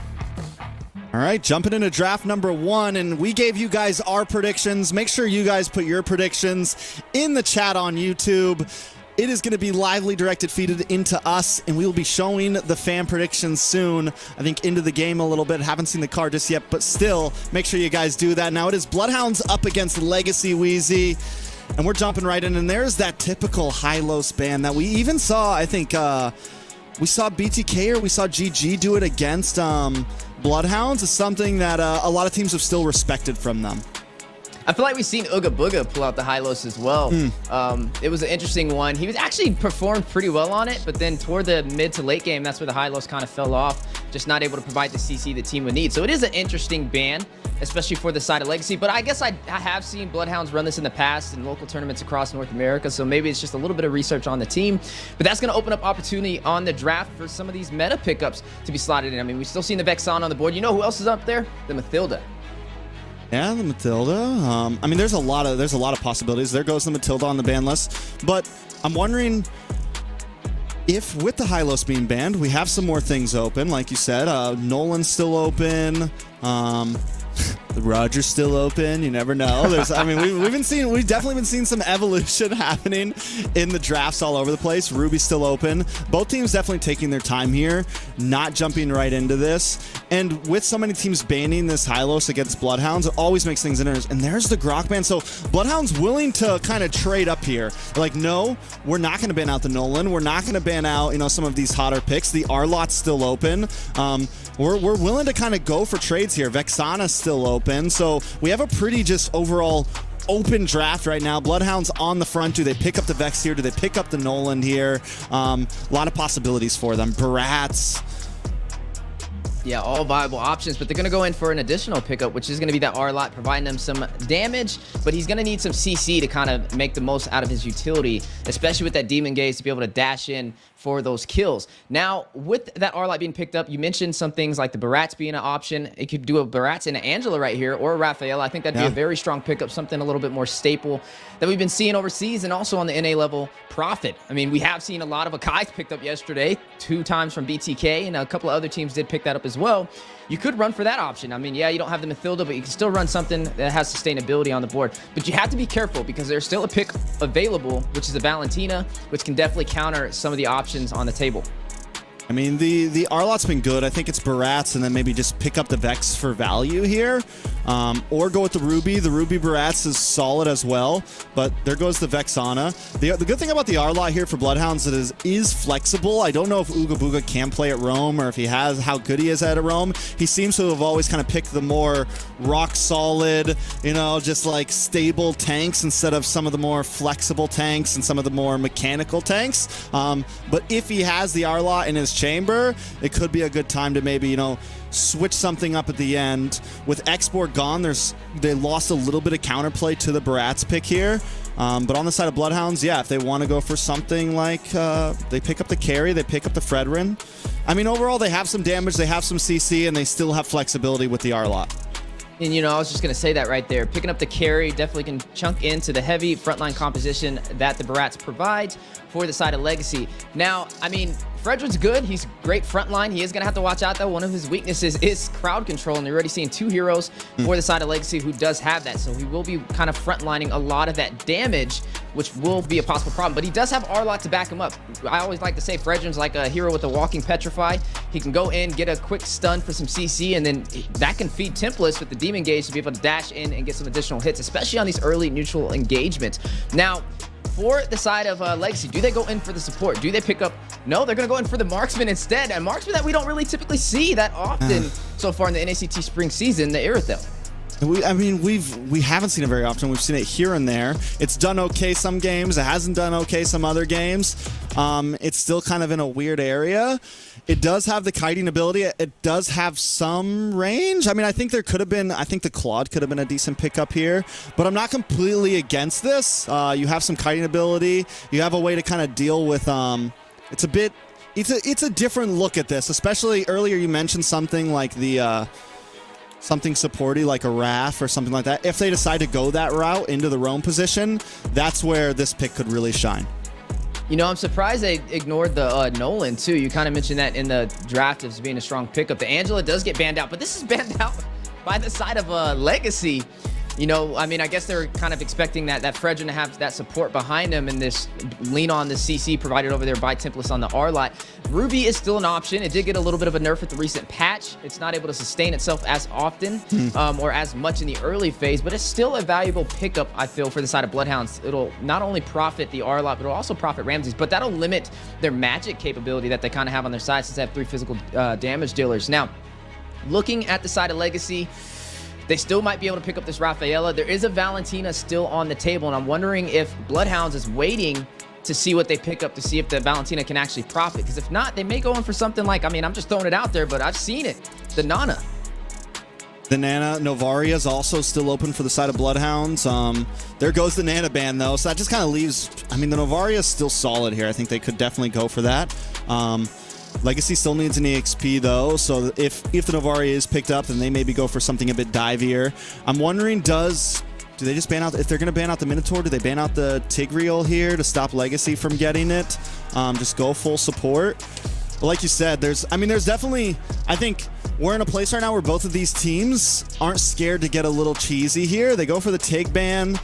All right, jumping into draft number 1, and we gave you guys our predictions. Make sure you guys put your predictions in the chat on YouTube. It is going to be lively directed feeded into us, and we will be showing the fan predictions soon. I think into the game a little bit. Haven't seen the card just yet, but still, make sure you guys do that. Now it is BloodHounds up against LEGACi Weezy, and we're jumping right in. And there's that typical high-low span that we even saw, I think, we saw BTK or we saw GG do it against BloodHounds. It's something that a lot of teams have still respected from them. I feel like we've seen Ooga Booga pull out the high-lows as well. It was an interesting one. He was actually performed pretty well on it, but then toward the mid to late game, that's where the high-lows kind of fell off, just not able to provide the CC the team would need. So it is an interesting ban, especially for the side of LEGACi. But I guess I have seen BloodHounds run this in the past in local tournaments across North America, so maybe it's just a little bit of research on the team. But that's going to open up opportunity on the draft for some of these meta pickups to be slotted in. I mean, we've still seen the Vexana on the board. You know who else is up there? The Mathilda. Yeah, the Matilda. I mean, there's a lot of possibilities. There goes the Matilda on the ban list. But I'm wondering if with the Hylos being banned, we have some more things open. Like you said, Nolan's still open. The Roger's still open. You never know. We've definitely been seeing some evolution happening in the drafts all over the place. Ruby's still open. Both teams definitely taking their time here, not jumping right into this. And with so many teams banning this Hylos against BloodHounds, it always makes things interesting. And there's the Grok ban. So BloodHounds willing to kind of trade up here. They're like, no, we're not going to ban out the Nolan. We're not going to ban out, you know, some of these hotter picks. The R-Lot's still open. We're willing to kind of go for trades here. Vexana's still open. So we have a pretty just overall open draft right now. BloodHounds on the front. Do they pick up the Vex here? Do they pick up the Nolan here? A lot of possibilities for them. Barats. Yeah, all viable options, but they're going to go in for an additional pickup, which is going to be that R-Lot, providing them some damage, but he's going to need some CC to kind of make the most out of his utility, especially with that Demon Gaze to be able to dash in for those kills. Now, with that R-Lot being picked up, you mentioned some things like the Barats being an option. It could do a Barats and an Angela right here, or a Raphael. I think that'd be a very strong pickup, something a little bit more staple that we've been seeing overseas and also on the NA level. Prophet. I mean, we have seen a lot of Akai's picked up yesterday, 2 times from BTK, and a couple of other teams did pick that up as well. You could run for that option. I mean, yeah, you don't have the Mathilda, but you can still run something that has sustainability on the board. But you have to be careful because there's still a pick available, which is a Valentina, which can definitely counter some of the options on the table. I mean, the R-Lot's been good. I think it's Barats and then maybe just pick up the Vex for value here. or go with the Ruby. The Ruby Barats is solid as well, but there goes the Vexana. The good thing about the R-Lot here for BloodHounds is flexible. I don't know if Ooga Booga can play at roam or if he has how good he is at a roam. He seems to have always kind of picked the more rock solid, you know, just like stable tanks instead of some of the more flexible tanks and some of the more mechanical tanks. But if he has the R-Lot in his chamber, it could be a good time to maybe, you know, switch something up at the end. With Export gone, they lost a little bit of counterplay to the Barats pick here. But on the side of BloodHounds, yeah, if they want to go for something like they pick up the carry, they pick up the Fredrin. I mean, overall, they have some damage, they have some CC, and they still have flexibility with the R-Lot. And, you know, I was just going to say that right there. Picking up the carry definitely can chunk into the heavy frontline composition that the Barats provides for the side of LEGACi. Now, I mean, Fredrin's good. He's great frontline. He is going to have to watch out, though. One of his weaknesses is crowd control, and you're already seeing 2 heroes for the side of LEGACi who does have that. So he will be kind of frontlining a lot of that damage, which will be a possible problem. But he does have R-Lot to back him up. I always like to say Fredrin's like a hero with a walking Petrify. He can go in, get a quick stun for some CC, and then that can feed Templars with the Demon Gauge to be able to dash in and get some additional hits, especially on these early neutral engagements. Now, for the side of LEGACi, do they go in for the support? Do they pick up? No, they're going to go in for the marksman instead. A marksman that we don't really typically see that often so far in the NACT Spring season, the Irithel. I mean, we haven't seen it very often. We've seen it here and there. It's done okay some games. It hasn't done okay some other games. It's still kind of in a weird area. It does have the kiting ability. It does have some range. I mean, I think there could have been, I think the Claude could have been a decent pickup here, but I'm not completely against this. You have some kiting ability. You have a way to kind of deal with, it's a different look at this, especially earlier you mentioned something like the, something supporty like a RAF or something like that. If they decide to go that route into the roam position, that's where this pick could really shine. You know, I'm surprised they ignored the Nolan, too. You kind of mentioned that in the draft as being a strong pickup. The Angela does get banned out, but this is banned out by the side of LEGACi. You know, I mean, I guess they're kind of expecting that Fredrin to have that support behind him and this lean on the CC provided over there by Templars on the R-Lot. Ruby is still an option. It did get a little bit of a nerf with the recent patch. It's not able to sustain itself as often or as much in the early phase, but it's still a valuable pickup, I feel, for the side of BloodHounds. It'll not only profit the R-Lot, but it'll also profit Ramses, but that'll limit their magic capability that they kind of have on their side since they have 3 physical damage dealers. Now, looking at the side of LEGACi, they still might be able to pick up this Rafaela. There is a Valentina still on the table, and I'm wondering if BloodHounds is waiting to see what they pick up to see if the Valentina can actually profit. Because if not, they may go in for something like, I mean, I'm just throwing it out there, but I've seen it. The Nana. The Nana. Novaria is also still open for the side of BloodHounds. There goes the Nana ban, though. So that just kind of leaves, I mean, the Novaria is still solid here. I think they could definitely go for that. LEGACi still needs an EXP, though, so if the Novaria is picked up, then they maybe go for something a bit divier. I'm wondering, do they just ban out, if they're going to ban out the Minotaur, do they ban out the Tigreal here to stop LEGACi from getting it? Just go full support? But like you said, there's definitely, I think we're in a place right now where both of these teams aren't scared to get a little cheesy here. They go for the Tig ban.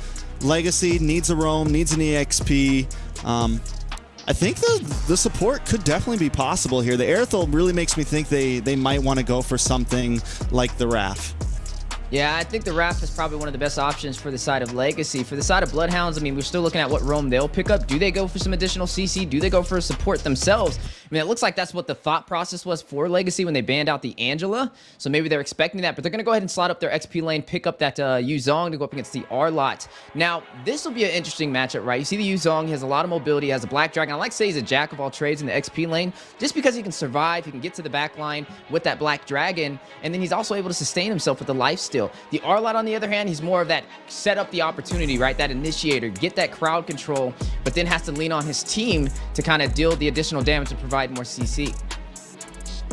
LEGACi needs a roam, needs an EXP. I think the support could definitely be possible here. The Aerithal really makes me think they might want to go for something like the RAF. Yeah, I think the RAF is probably one of the best options for the side of LEGACi. For the side of BloodHounds, I mean, we're still looking at what roam they'll pick up. Do they go for some additional CC? Do they go for support themselves? I mean, it looks like that's what the thought process was for LEGACi when they banned out the Angela. So maybe they're expecting that, but they're going to go ahead and slot up their XP lane, pick up that Yuzong to go up against the R-Lot. Now, this will be an interesting matchup, right? You see the Yuzong, he has a lot of mobility, he has a Black Dragon. I like to say he's a jack of all trades in the XP lane, just because he can survive, he can get to the back line with that Black Dragon, and then he's also able to sustain himself with the lifesteal. The R-Lot, on the other hand, he's more of that set up the opportunity, right? That initiator, get that crowd control, but then has to lean on his team to kind of deal the additional damage and provide more CC.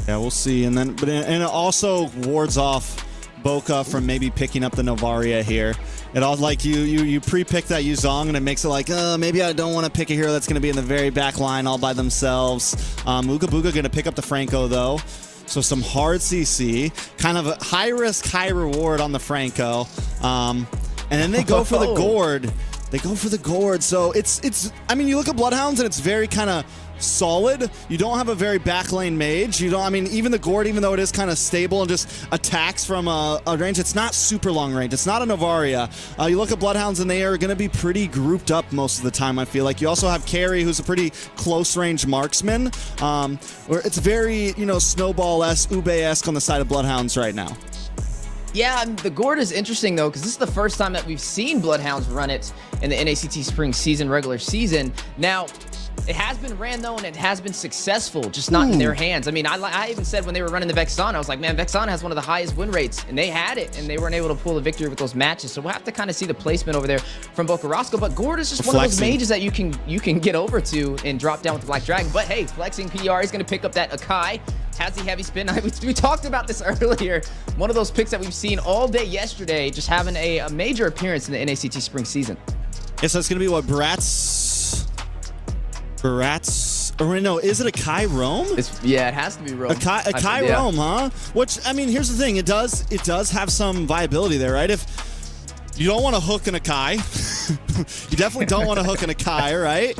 Yeah, we'll see. And it also wards off Boca from maybe picking up the Novaria here. It all like you pre-pick that Yuzong, and it makes it like, maybe I don't want to pick a hero that's going to be in the very back line all by themselves. Ooga Booga going to pick up the Franco, though. So some hard CC, kind of a high risk, high reward on the Franco. And then they go for the Gourd. They go for the Gourd. So it's I mean, you look at BloodHounds and it's very kind of solid. You don't have a very backlane mage. You don't, I mean, even the Gord, even though it is kind of stable and just attacks from a range, it's not super long range. It's not a Novaria. You look at BloodHounds and they are going to be pretty grouped up most of the time, I feel like. You also have Carry, who's a pretty close range marksman. Where it's very, you know, Snowball-esque, Ube-esque on the side of BloodHounds right now. Yeah, the Gord is interesting, though, because this is the first time that we've seen BloodHounds run it in the NACT Spring regular season. Now, it has been ran, though, and it has been successful, just not in their hands. I mean, I even said when they were running the Vexana, I was like, man, Vexana has one of the highest win rates, and they had it, and they weren't able to pull a victory with those matches. So we'll have to kind of see the placement over there from Bocarasco. But Gord is just one of those mages that you can get over to and drop down with the Black Dragon. But hey, flexing PR, he's going to pick up that Akai. Has the heavy spin. We talked about this earlier. One of those picks that we've seen all day yesterday, just having a major appearance in the NACT Spring season. Yeah, so it's going to be what, Barats, or no, is it Akai Rome? Yeah, it has to be Rome. Akai Rome, huh? Which, I mean, here's the thing. It does have some viability there, right? If you don't want to hook an Akai, you definitely don't want to hook an Akai, right?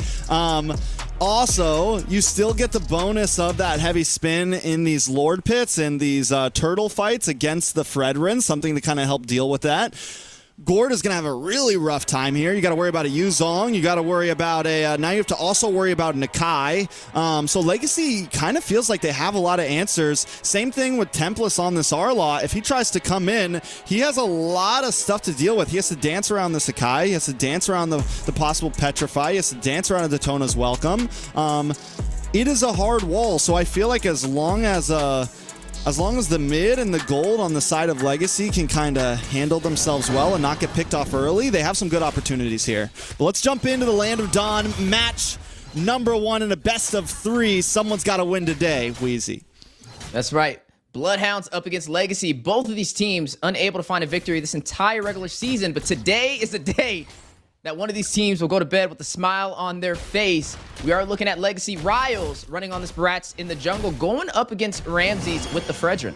Also, you still get the bonus of that heavy spin in these Lord Pits and these turtle fights against the Fredrin, something to kind of help deal with that. Gord is going to have a really rough time here. You got to worry about a Yuzong. You got to worry about now you have to also worry about Nakai. So LEGACi kind of feels like they have a lot of answers. Same thing with Tempest on this Arlaw. If he tries to come in, he has a lot of stuff to deal with. He has to dance around the Sakai. He has to dance around the possible Petrify. He has to dance around a Daytona's Welcome. It is a hard wall. So I feel like as long as the mid and the gold on the side of LEGACi can kind of handle themselves well and not get picked off early, they have some good opportunities here. But let's jump into the Land of Dawn. Match number 1 in a best of 3. Someone's got to win today, Wheezy. That's right. BloodHounds up against LEGACi. Both of these teams unable to find a victory this entire regular season, but today is the day that one of these teams will go to bed with a smile on their face. We are looking at LEGACi Riles running on this Barats in the jungle, going up against Ramses with the Fredrin.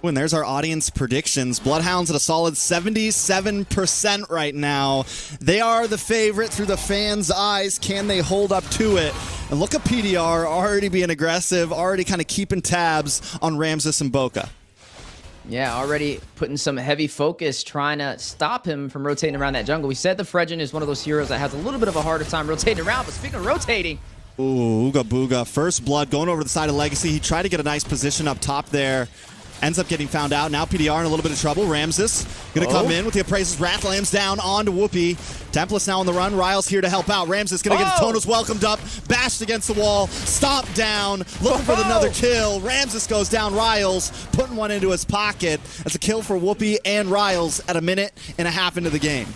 And there's our audience predictions. BloodHounds at a solid 77% right now. They are the favorite through the fans' eyes. Can they hold up to it? And look at PDR already being aggressive, already kind of keeping tabs on Ramses and Boca. Yeah, already putting some heavy focus, trying to stop him from rotating around that jungle. We said the Fredrin is one of those heroes that has a little bit of a harder time rotating around, but speaking of rotating... Ooh, Ooga Booga. First blood going over to the side of LEGACi. He tried to get a nice position up top there. Ends up getting found out. Now PDR in a little bit of trouble. Ramses going to come in with the Appraiser's Wrath. Lambs down onto Whoopi. Tempest now on the run. Riles here to help out. Ramses going to get his Tonos welcomed up. Bashed against the wall. Stopped down. Looking for another kill. Ramses goes down. Riles putting one into his pocket. That's a kill for Whoopi and Riles at 1.5 minutes into the game.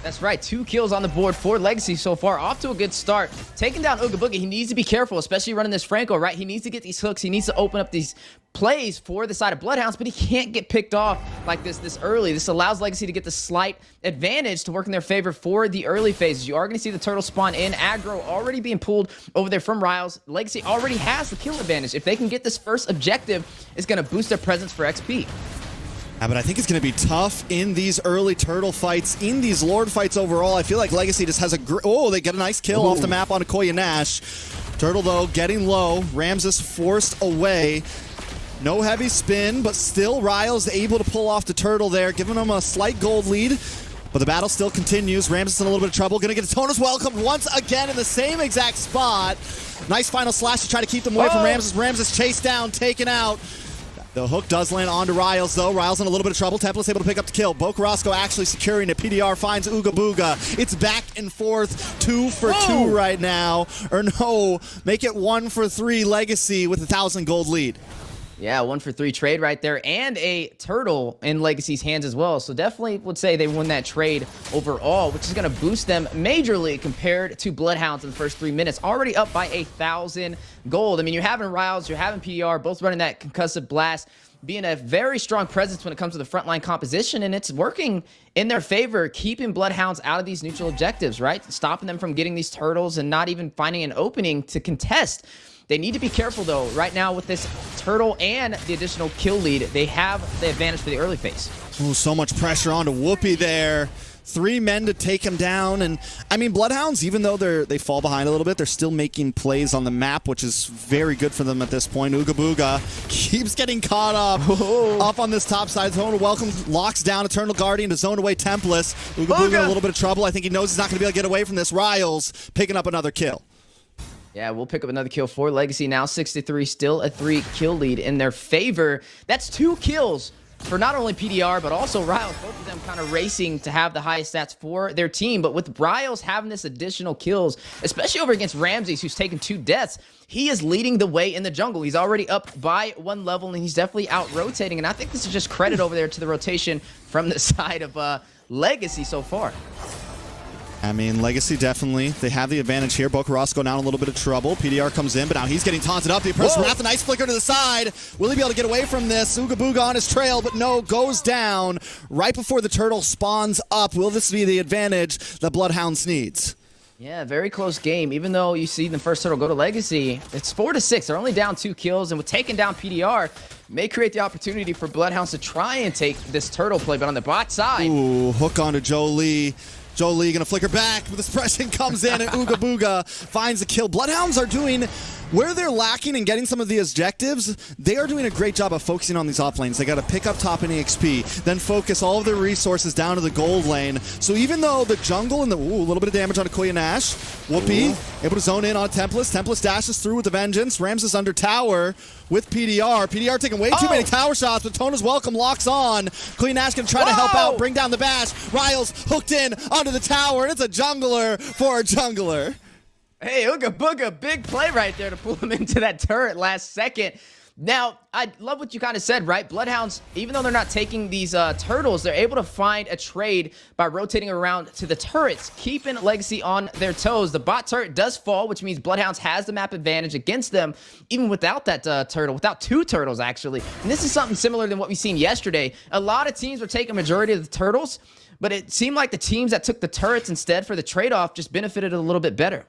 That's right, 2 kills on the board for LEGACi so far. Off to a good start. Taking down Ooga Booga, he needs to be careful, especially running this Franco, right? He needs to get these hooks. He needs to open up these plays for the side of BloodHounds, but he can't get picked off like this early. This allows LEGACi to get the slight advantage to work in their favor for the early phases. You are going to see the turtle spawn in. Aggro already being pulled over there from Riles. LEGACi already has the kill advantage. If they can get this first objective, it's going to boost their presence for XP. Yeah, but I think it's going to be tough in these early turtle fights, in these Lord fights overall. I feel like LEGACi just has a... Oh, they get a nice kill off the map on Koya Nash. Turtle, though, getting low. Ramses forced away. No heavy spin, but still Riles able to pull off the turtle there, giving him a slight gold lead. But the battle still continues. Ramses in a little bit of trouble. Going to get a Tonos welcomed once again in the same exact spot. Nice final slash to try to keep them away from Ramses. Ramses chased down, taken out. The hook does land onto Riles, though. Riles in a little bit of trouble. Tempest able to pick up the kill. Bocarasco actually securing it. PDR finds Ooga Booga. It's back and forth. 2 for 2 right now. Or no, make it 1 for 3 LEGACi with 1,000 gold lead. Yeah, 1 for 3 trade right there, and a turtle in LEGACi's hands as well. So definitely would say they won that trade overall, which is going to boost them majorly compared to BloodHounds in the first 3 minutes. Already up by 1,000 gold. I mean, you're having Riles, you're having PDR, both running that concussive blast, being a very strong presence when it comes to the frontline composition, and it's working in their favor, keeping BloodHounds out of these neutral objectives, right? Stopping them from getting these turtles and not even finding an opening to contest. They need to be careful, though. Right now, with this turtle and the additional kill lead, they have the advantage for the early phase. Oh, so much pressure onto Whoopi there. 3 men to take him down. And I mean, BloodHounds, even though they fall behind a little bit, they're still making plays on the map, which is very good for them at this point. Ooga Booga keeps getting caught up on this top side. Zone welcome, locks down Eternal Guardian to zone away Templess. Ooga Booga in a little bit of trouble. I think he knows he's not going to be able to get away from this. Riles picking up another kill. Yeah, we'll pick up another kill for LEGACi now. 63, still a 3-kill lead in their favor. That's 2 kills for not only PDR, but also Riles. Both of them kind of racing to have the highest stats for their team. But with Riles having this additional kills, especially over against Ramses, who's taken 2 deaths, he is leading the way in the jungle. He's already up by 1 level, and he's definitely out-rotating. And I think this is just credit over there to the rotation from the side of LEGACi so far. I mean, LEGACi definitely, they have the advantage here. Bokarosco now in a little bit of trouble. PDR comes in, but now he's getting taunted up. The approach from Wrath, a nice flicker to the side. Will he be able to get away from this? Ooga Booga on his trail, but no, goes down right before the turtle spawns up. Will this be the advantage that BloodHounds needs? Yeah, very close game. Even though you see the first turtle go to LEGACi, it's 4-6. They're only down 2 kills, and with taking down PDR, may create the opportunity for BloodHounds to try and take this turtle play, but on the bot side. Ooh, hook onto Jolie. Jolie gonna flicker back, but the suppression comes in, and Ooga Booga finds the kill. BloodHounds are doing, where they're lacking in getting some of the objectives, they are doing a great job of focusing on these off lanes. They gotta pick up top in EXP, then focus all of their resources down to the gold lane. So even though the jungle and the, a little bit of damage on Koya Nash, Whoopi able to zone in on Templess. Templess dashes through with the Vengeance. Ramses under tower with PDR. PDR taking way too many tower shots, but Tona's welcome locks on. Koya Nash gonna try to help out, bring down the bash. Riles hooked in onto the tower, and it's a jungler for a jungler. Hey, Ooga Booga, big play right there to pull him into that turret last second. Now, I love what you kind of said, right? BloodHounds, even though they're not taking these turtles, they're able to find a trade by rotating around to the turrets, keeping LEGACi on their toes. The bot turret does fall, which means BloodHounds has the map advantage against them, even without that turtle, without 2 turtles, actually. And this is something similar than what we've seen yesterday. A lot of teams were taking a majority of the turtles, but it seemed like the teams that took the turrets instead for the trade-off just benefited a little bit better.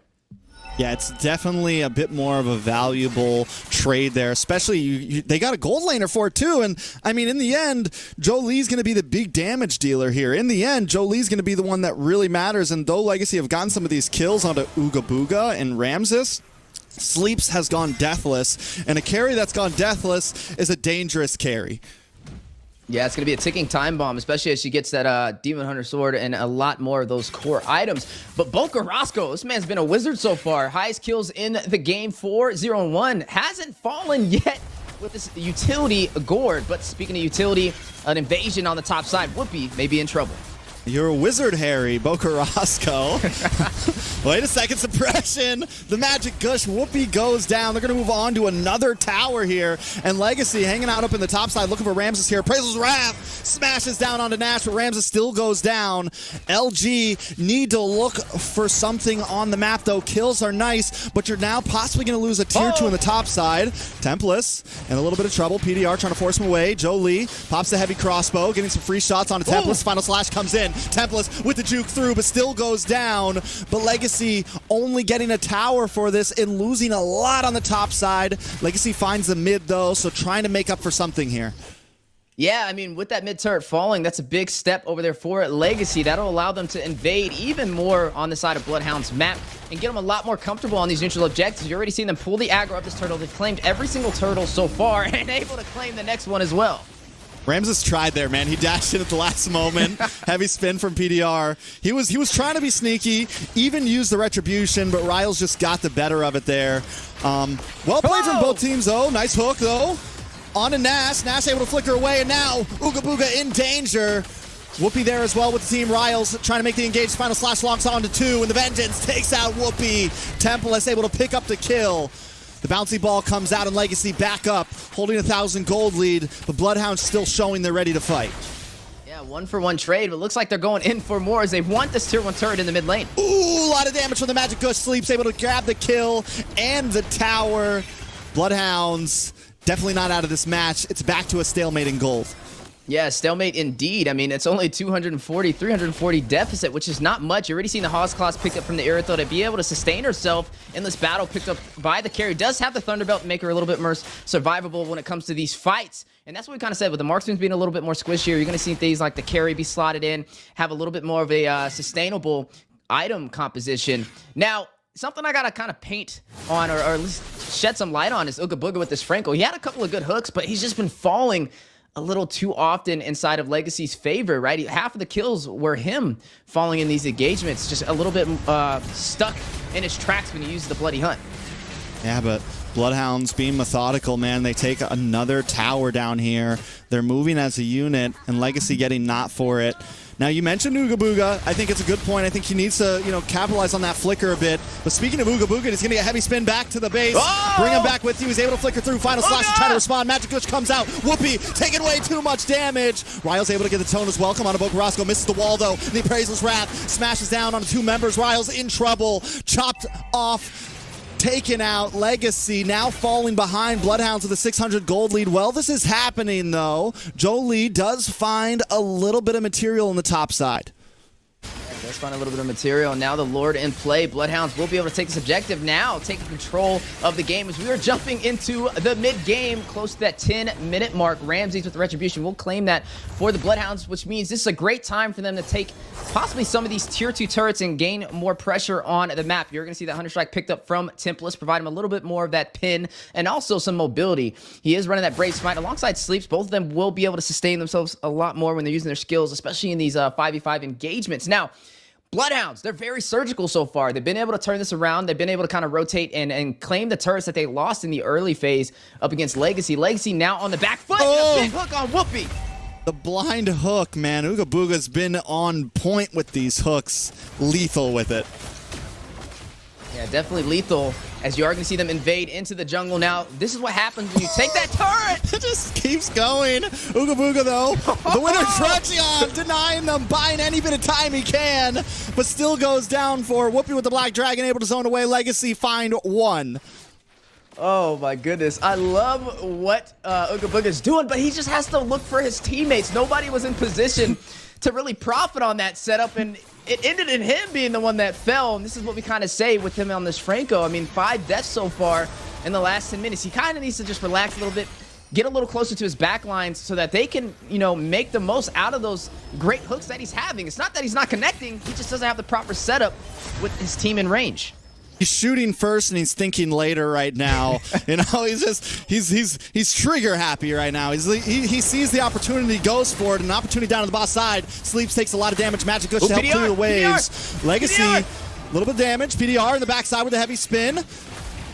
Yeah, it's definitely a bit more of a valuable trade there, especially they got a gold laner for it too. And I mean, in the end, Jolie's going to be the big damage dealer here. In the end, Jolie's going to be the one that really matters. And though LEGACi have gotten some of these kills onto Ooga Booga and Ramses, Sleeps has gone deathless. And a carry that's gone deathless is a dangerous carry. Yeah, it's going to be a ticking time bomb, especially as she gets that Demon Hunter sword and a lot more of those core items. But Bokarosco, this man's been a wizard so far. Highest kills in the game, 4-0-1. Hasn't fallen yet with this utility Gord. But speaking of utility, an invasion on the top side. Whoopi may be in trouble. You're a wizard, Harry. Bokarosco. Wait a second, suppression. The magic gush. Whoopi goes down. They're going to move on to another tower here. And LEGACi hanging out up in the top side, looking for Ramses here. Appraisal's Wrath smashes down onto Nash, but Ramses still goes down. LG need to look for something on the map, though. Kills are nice, but you're now possibly going to lose a tier 2 on the top side. Templess in a little bit of trouble. PDR trying to force him away. Jolie pops the heavy crossbow, getting some free shots onto Templess. Final slash comes in. Templess with the juke through, but still goes down. But LEGACi only getting a tower for this and losing a lot on the top side. LEGACi finds the mid, though, so trying to make up for something here. Yeah, I mean, with that mid turret falling, that's a big step over there for LEGACi. That'll allow them to invade even more on the side of BloodHounds map and get them a lot more comfortable on these neutral objectives. You've already seen them pull the aggro up this turtle. They've claimed every single turtle so far and able to claim the next one as well. Ramses tried there, man. He dashed in at the last moment. Heavy spin from PDR. He was trying to be sneaky, even used the retribution, but Riles just got the better of it there. Well played from both teams, though. Nice hook, though. On to Nash. Nash able to flicker away, and now Ooga Booga in danger. Whoopi there as well with the team. Riles trying to make the engage. Final slash locks on to 2, and the Vengeance takes out Whoopi. Templess able to pick up the kill. The bouncy ball comes out and LEGACi back up, holding 1,000 gold lead, but BloodHounds still showing they're ready to fight. Yeah, 1-for-1 trade, but looks like they're going in for more as they want this tier 1 turret in the mid lane. Ooh, a lot of damage from the Magic Gush. Sleeps able to grab the kill and the tower. BloodHounds definitely not out of this match. It's back to a stalemate in gold. Yeah, stalemate indeed. I mean, it's only 240, 340 deficit, which is not much. You're already seeing the Hawes Claws picked up from the Irithyll to be able to sustain herself in this battle, picked up by the carry. Does have the Thunderbelt to make her a little bit more survivable when it comes to these fights. And that's what we kind of said, with the marksmans being a little bit more squishier, you're going to see things like the carry be slotted in, have a little bit more of a sustainable item composition. Now, something I got to kind of paint on, or at least shed some light on, is Ooga Booga with this Franco. He had a couple of good hooks, but he's just been falling a little too often inside of LEGACi's favor, right? Half of the kills were him falling in these engagements, just a little bit stuck in his tracks when he uses the Bloody Hunt. Yeah, but BloodHounds being methodical, man. They take another tower down here. They're moving as a unit, and LEGACi getting not for it. Now, you mentioned Ooga Booga. I think it's a good point. I think he needs to, capitalize on that flicker a bit. But speaking of Ooga Booga, he's going to get a heavy spin back to the base. Oh! Bring him back with you. He's able to flicker through. Final slash to try to respond. Magic Glitch comes out. Whoopee taking way too much damage. Ryle's able to get the Tonus welcome on a Boca Roscoe. Misses the wall, though. The Appraiser's Wrath smashes down on 2 members. Ryle's in trouble. Chopped off. Taken out. LEGACi now falling behind BloodHounds with a 600 gold lead. Well, this is happening, though. Jolie does find a little bit of material on the top side. Let's find a little bit of material. Now the Lord in play. BloodHounds will be able to take this objective now, taking control of the game as we are jumping into the mid-game, close to that 10-minute mark. Ramses with the Retribution will claim that for the BloodHounds, which means this is a great time for them to take possibly some of these tier 2 turrets and gain more pressure on the map. You're going to see that Hunter Strike picked up from Templus, provide him a little bit more of that pin and also some mobility. He is running that Brave Smite alongside Sleeps. Both of them will be able to sustain themselves a lot more when they're using their skills, especially in these 5v5 engagements. Now, BloodHounds, they're very surgical so far. They've been able to turn this around. They've been able to kind of rotate and claim the turrets that they lost in the early phase up against LEGACi. LEGACi now on the back foot. Oh. Big hook on Whoopi. The blind hook, man. Ooga Booga's been on point with these hooks. Lethal with it. Yeah, definitely lethal, as you are going to see them invade into the jungle now. This is what happens when you take that turret. It just keeps going. Ooga Booga, though, the winner Trexion, denying them, buying any bit of time he can, but still goes down for Whoopi with the Black Dragon, able to zone away. LEGACi find 1. Oh my goodness. I love what Ooga Booga's doing, but he just has to look for his teammates. Nobody was in position to really profit on that setup, and it ended in him being the one that fell. And this is what we kind of say with him on this Franco. I mean, 5 deaths so far in the last 10 minutes. He kind of needs to just relax a little bit, get a little closer to his back lines so that they can, make the most out of those great hooks that he's having. It's not that he's not connecting. He just doesn't have the proper setup with his team in range. He's shooting first and he's thinking later right now. He's trigger happy right now. He sees the opportunity, goes for it, an opportunity down on the boss side. Sleeps, takes a lot of damage. Magic Glitch to help clear the waves. LEGACi, a little bit of damage. PDR in the backside with a heavy spin.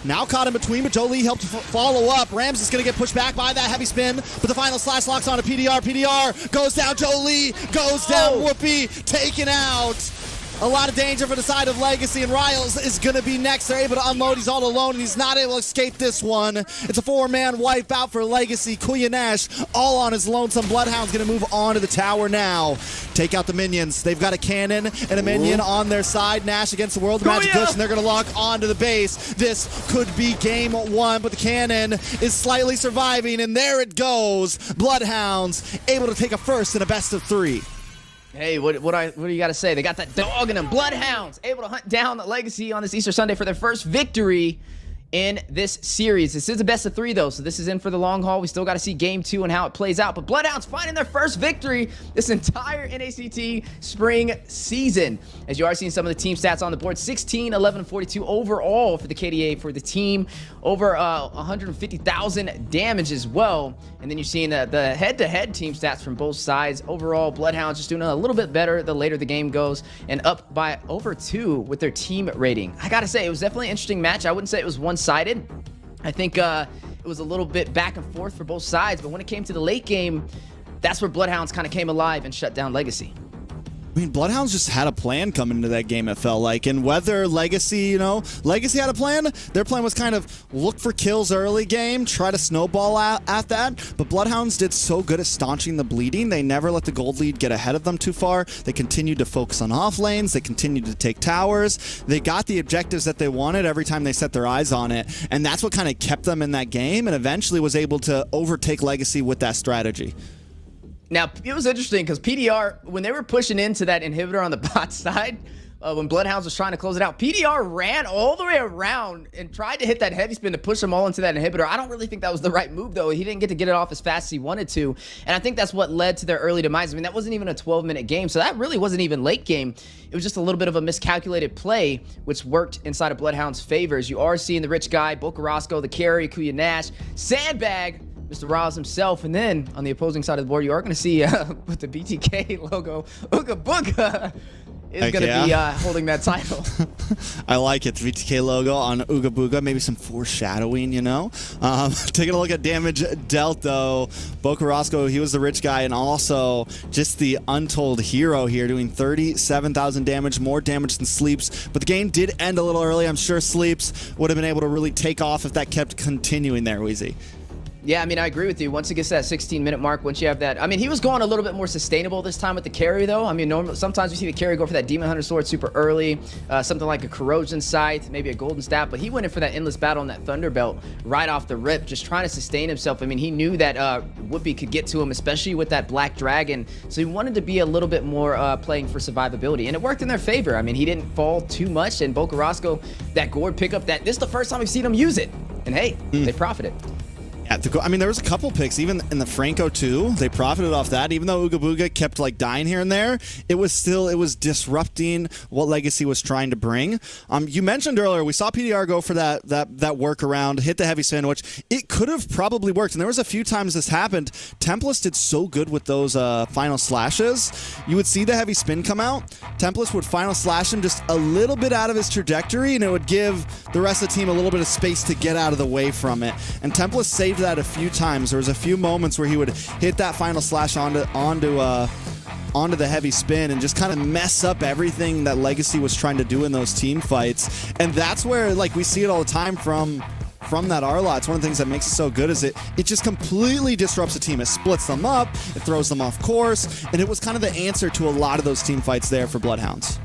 Now caught in between, but Jolie helped follow up. Rams is going to get pushed back by that heavy spin, but the final slash locks on a PDR. PDR goes down. Jolie goes down. Whoopi taken out. A lot of danger for the side of LEGACi, and Riles is going to be next. They're able to unload. He's all alone, and he's not able to escape this one. It's a 4-man wipe out for LEGACi. Kuya Nash all on his lonesome. BloodHound's going to move on to the tower now. Take out the minions. They've got a cannon and a minion on their side. Nash against the world of Magic Glitch, and they're going to lock onto the base. This could be game 1, but the cannon is slightly surviving, and there it goes. BloodHounds able to take a first in a best of 3. Hey, what do you got to say? They got that dog in them. BloodHounds able to hunt down the LEGACi on this Easter Sunday for their first victory in this series. This is a best of 3, though, so this is in for the long haul. We still got to see game 2 and how it plays out. But BloodHounds finding their first victory this entire NACT spring season. As you are seeing some of the team stats on the board, 16, 11, and 42 overall for the KDA for the team. Over 150,000 damage as well. And then you're seeing the head-to-head team stats from both sides. Overall, BloodHounds just doing a little bit better the later the game goes, and up by over 2 with their team rating. I gotta say, it was definitely an interesting match. I wouldn't say it was one-sided. I think it was a little bit back and forth for both sides, but when it came to the late game, that's where BloodHounds kind of came alive and shut down LEGACi. I mean, BloodHounds just had a plan coming into that game, it felt like. And whether LEGACi, LEGACi had a plan, their plan was kind of look for kills early game, try to snowball at that. But BloodHounds did so good at staunching the bleeding. They never let the gold lead get ahead of them too far. They continued to focus on off lanes. They continued to take towers. They got the objectives that they wanted every time they set their eyes on it. And that's what kind of kept them in that game and eventually was able to overtake LEGACi with that strategy. Now, it was interesting because PDR, when they were pushing into that inhibitor on the bot side, when BloodHounds was trying to close it out, PDR ran all the way around and tried to hit that heavy spin to push them all into that inhibitor. I don't really think that was the right move, though. He didn't get to get it off as fast as he wanted to, and I think that's what led to their early demise. I mean, that wasn't even a 12-minute game, so that really wasn't even late game. It was just a little bit of a miscalculated play, which worked inside of BloodHounds' favors. You are seeing the rich guy, Bocarasco, the carry, Kuya Nash, Sandbag, Mr. Roz himself, and then on the opposing side of the board, you are going to see with the BTK logo, Ooga Booga is going to be holding that title. I like it. The VTK logo on Ooga Booga. Maybe some foreshadowing, you know? Taking a look at damage dealt, though. Bocarasco, he was the rich guy, and also just the untold hero here, doing 37,000 damage, more damage than Sleeps. But the game did end a little early. I'm sure Sleeps would have been able to really take off if that kept continuing there, Weezy. Yeah, I mean, I agree with you. Once it gets to that 16-minute mark, once you have that... I mean, he was going a little bit more sustainable this time with the carry, though. I mean, normally, sometimes we see the carry go for that Demon Hunter Sword super early, something like a Corrosion Scythe, maybe a Golden Staff, but he went in for that Endless Battle on that Thunder Belt right off the rip, just trying to sustain himself. I mean, he knew that Whoopi could get to him, especially with that Black Dragon, so he wanted to be a little bit more playing for survivability, and it worked in their favor. I mean, he didn't fall too much, and Bocarasco, that Gourd pickup, this is the first time we've seen him use it, and hey, they profited. I mean, there was a couple picks, even in the Franco too. They profited off that. Even though Ooga Booga kept like dying here and there, it was disrupting what LEGACi was trying to bring. You mentioned earlier, we saw PDR go for that workaround, hit the heavy spin, which it could have probably worked. And there was a few times this happened. Templest did so good with those final slashes. You would see the heavy spin come out. Templest would final slash him just a little bit out of his trajectory, and it would give the rest of the team a little bit of space to get out of the way from it. And Templest saved that a few times. There was a few moments where he would hit that final slash onto the heavy spin and just kind of mess up everything that LEGACi was trying to do in those team fights. And that's where, like, we see it all the time from that Arlot. It's one of the things that makes it so good is it just completely disrupts a team. It splits them up, it throws them off course, and it was kind of the answer to a lot of those team fights there for BloodHounds.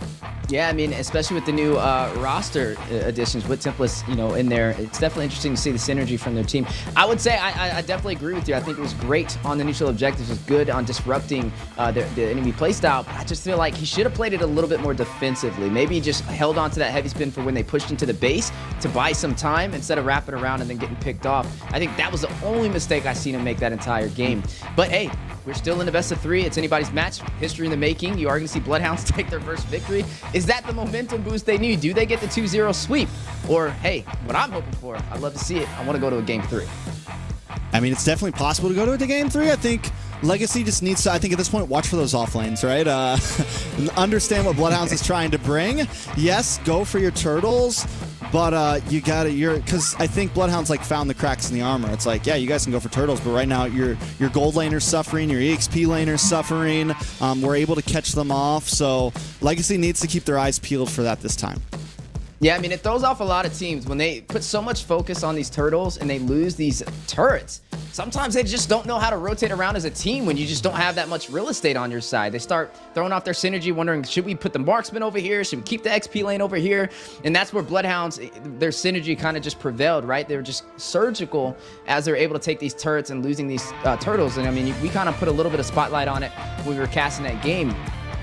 Yeah, I mean, especially with the new roster additions with Templest, you know, in there, it's definitely interesting to see the synergy from their team. I would say I definitely agree with you. I think it was great on the neutral objectives. It was good on disrupting the enemy playstyle. But I just feel like he should have played it a little bit more defensively. Maybe he just held on to that heavy spin for when they pushed into the base to buy some time instead of wrapping around and then getting picked off. I think that was the only mistake I seen him make that entire game. But hey, we're still in the best of 3. It's anybody's match. History in the making. You are going to see BloodHounds take their first victory. Is that the momentum boost they need? Do they get the 2-0 sweep? Or, hey, what I'm hoping for, I'd love to see it. I want to go to a game 3. I mean, it's definitely possible to go to a game 3. I think LEGACi just needs to, I think at this point, watch for those off lanes, right? Understand what BloodHounds is trying to bring. Yes, go for your turtles, but you gotta, because I think BloodHounds like found the cracks in the armor. It's like, yeah, you guys can go for turtles, but right now your gold laner's suffering, your EXP laner's suffering. We're able to catch them off, so LEGACi needs to keep their eyes peeled for that this time. Yeah, I mean, it throws off a lot of teams when they put so much focus on these turtles and they lose these turrets. Sometimes they just don't know how to rotate around as a team when you just don't have that much real estate on your side. They start throwing off their synergy, wondering, should we put the marksman over here? Should we keep the XP lane over here? And that's where BloodHounds, their synergy kind of just prevailed, right? They were just surgical as they're able to take these turrets and losing these turtles. And I mean, we kind of put a little bit of spotlight on it when we were casting that game.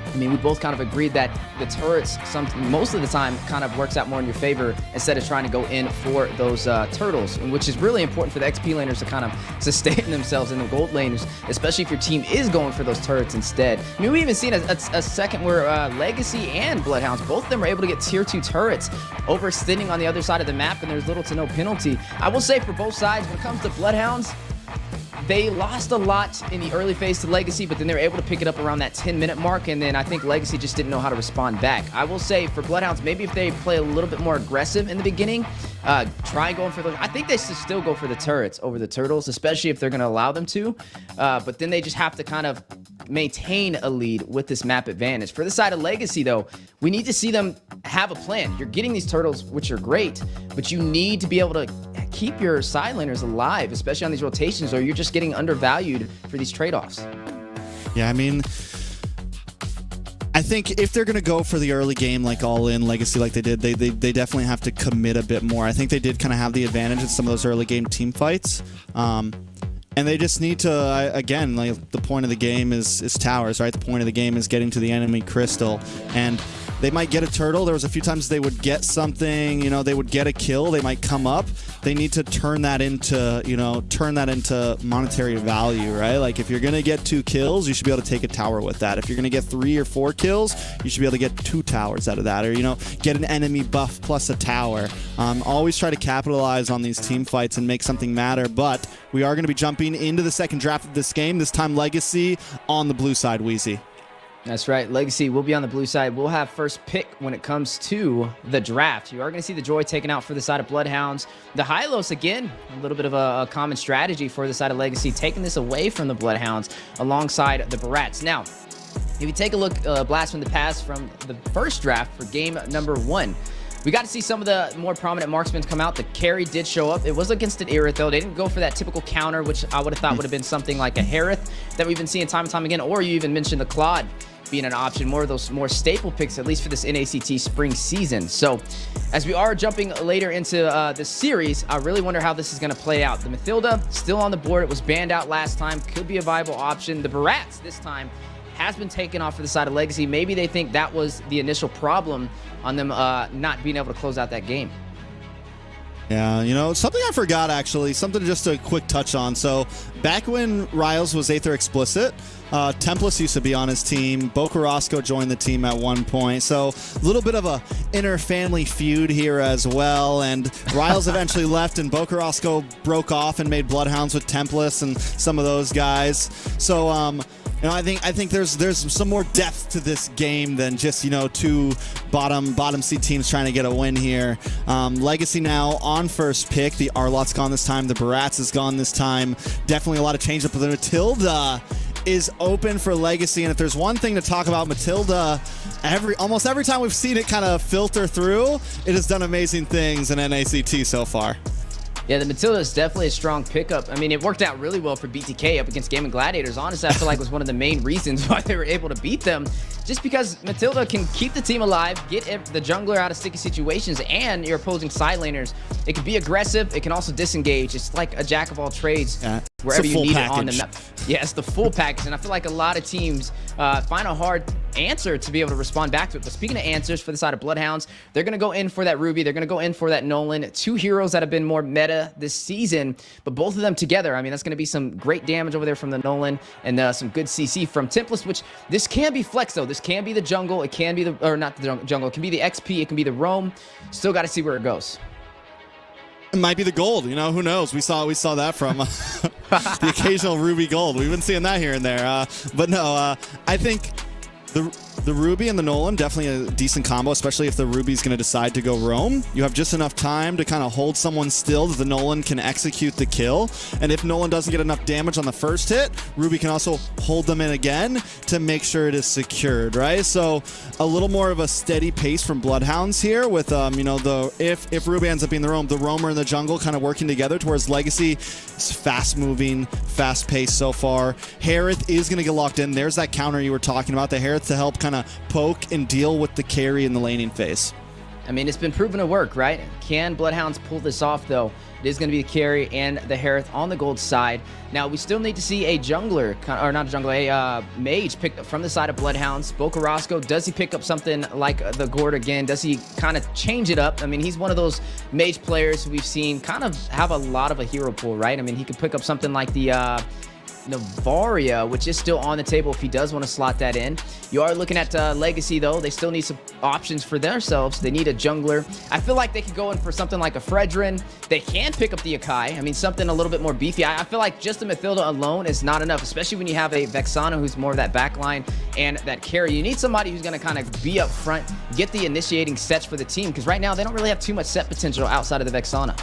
I mean, we both kind of agreed that the turrets, most of the time, kind of works out more in your favor instead of trying to go in for those turtles, which is really important for the XP laners to kind of sustain themselves in the gold laners, especially if your team is going for those turrets instead. I mean, we even seen a second where LEGACi and BloodHounds, both of them were able to get tier 2 turrets overextending on the other side of the map, and there's little to no penalty. I will say for both sides, when it comes to BloodHounds, they lost a lot in the early phase to LEGACi, but then they were able to pick it up around that 10-minute mark, and then I think LEGACi just didn't know how to respond back. I will say for BloodHounds, maybe if they play a little bit more aggressive in the beginning, try going for the... I think they should still go for the turrets over the turtles, especially if they're going to allow them to, but then they just have to kind of maintain a lead with this map advantage. For the side of LEGACi, though, we need to see them have a plan. You're getting these turtles, which are great, but you need to be able to keep your side laners alive, especially on these rotations, or you're just getting undervalued for these trade-offs. Yeah, I mean, I think if they're going to go for the early game, like all in LEGACi like they did, they definitely have to commit a bit more. I think they did kind of have the advantage in some of those early game team fights. and they just need to, again, like the point of the game is towers, right? The point of the game is getting to the enemy crystal, and they might get a turtle. There was a few times they would get something, you know, they would get a kill, they might come up. They need to turn that into, you know, monetary value, right? Like if you're going to get 2 kills, you should be able to take a tower with that. If you're going to get 3 or 4 kills, you should be able to get 2 towers out of that, or, you know, get an enemy buff plus a tower. Always try to capitalize on these team fights and make something matter, but we are going to be jumping into the second draft of this game, this time LEGACi on the blue side, Weezy. That's right. LEGACi will be on the blue side. We'll have first pick when it comes to the draft. You are going to see the Joy taken out for the side of BloodHounds. The Hylos, again, a little bit of a common strategy for the side of LEGACi, taking this away from the BloodHounds alongside the Barats. Now, if you take a look, blast from the past from the first draft for game number 1, we got to see some of the more prominent marksmen come out. The carry did show up. It was against an Irith, though. They didn't go for that typical counter, which I would have thought would have been something like a Harith that we've been seeing time and time again, or you even mentioned the Claude being an option, more of those more staple picks, at least for this NACT spring season. So as we are jumping later into the series, I really wonder how this is going to play out. The Mathilda still on the board. It was banned out last time. Could be a viable option. The Barats this time has been taken off for the side of LEGACi. Maybe they think that was the initial problem on them not being able to close out that game. Yeah, you know, something I forgot, actually, something just a quick touch on. So back when Riles was Aether Explicit, Tempest used to be on his team. Bocarosco joined the team at one point. So a little bit of a inner family feud here as well. And Riles eventually left, and Bocarosco broke off and made BloodHounds with Tempest and some of those guys. So, you know, I think there's some more depth to this game than just, you know, 2 bottom seed teams trying to get a win here. LEGACi now on first pick. The Arlot's gone this time. The Barats is gone this time. Definitely a lot of change up. The Matilda is open for LEGACi, and if there's one thing to talk about Matilda, almost every time we've seen it kind of filter through, it has done amazing things in NACT so far. Yeah, the Matilda is definitely a strong pickup. I mean, it worked out really well for BTK up against Gaimin Gladiators. Honestly, I feel like was one of the main reasons why they were able to beat them. Just because Matilda can keep the team alive, get the jungler out of sticky situations, and your opposing side laners. It can be aggressive. It can also disengage. It's like a jack of all trades wherever you need it on the map. Yeah, it's the full package, and I feel like a lot of teams find a hard answer to be able to respond back to it. But speaking of answers for the side of BloodHounds, they're going to go in for that Ruby. They're going to go in for that Nolan. 2 heroes that have been more meta this season, but both of them together, I mean, that's going to be some great damage over there from the Nolan and some good CC from Tempest, which this can be flex, though. This can be the jungle. It can be the, or not the jungle. It can be the XP. It can be the roam. Still got to see where it goes. It might be the gold, you know, who knows? We saw that from the occasional Ruby gold. We've been seeing that here and there. But no, I think the Ruby and the Nolan, definitely a decent combo, especially if the Ruby's going to decide to go roam. You have just enough time to kind of hold someone still that the Nolan can execute the kill. And if Nolan doesn't get enough damage on the first hit, Ruby can also hold them in again to make sure it is secured, right? So a little more of a steady pace from BloodHounds here with, you know, if Ruby ends up being the roamer and the jungle kind of working together, towards LEGACi is fast-moving, fast-paced so far. Harith is going to get locked in. There's that counter you were talking about, the Harith to help kind of poke and deal with the carry in the laning phase. I mean, it's been proven to work, right? Can BloodHounds pull this off, though? It is going to be the carry and the Harith on the gold side. Now, we still need to see a jungler, or not a jungler, a mage picked up from the side of BloodHounds. Bocarosco, does he pick up something like the Gord again? Does he kind of change it up? I mean, he's one of those mage players who we've seen kind of have a lot of a hero pool, right? I mean, he could pick up something like the Navaria, which is still on the table if he does want to slot that in. You are looking at LEGACi, though. They still need some options for themselves. They need a jungler. I feel like they could go in for something like a Fredrin. They can pick up the Akai. I mean, something a little bit more beefy. I feel like just the Mathilda alone is not enough, especially when you have a Vexana who's more of that backline and that carry. You need somebody who's going to kind of be up front, get the initiating sets for the team, because right now they don't really have too much set potential outside of the Vexana.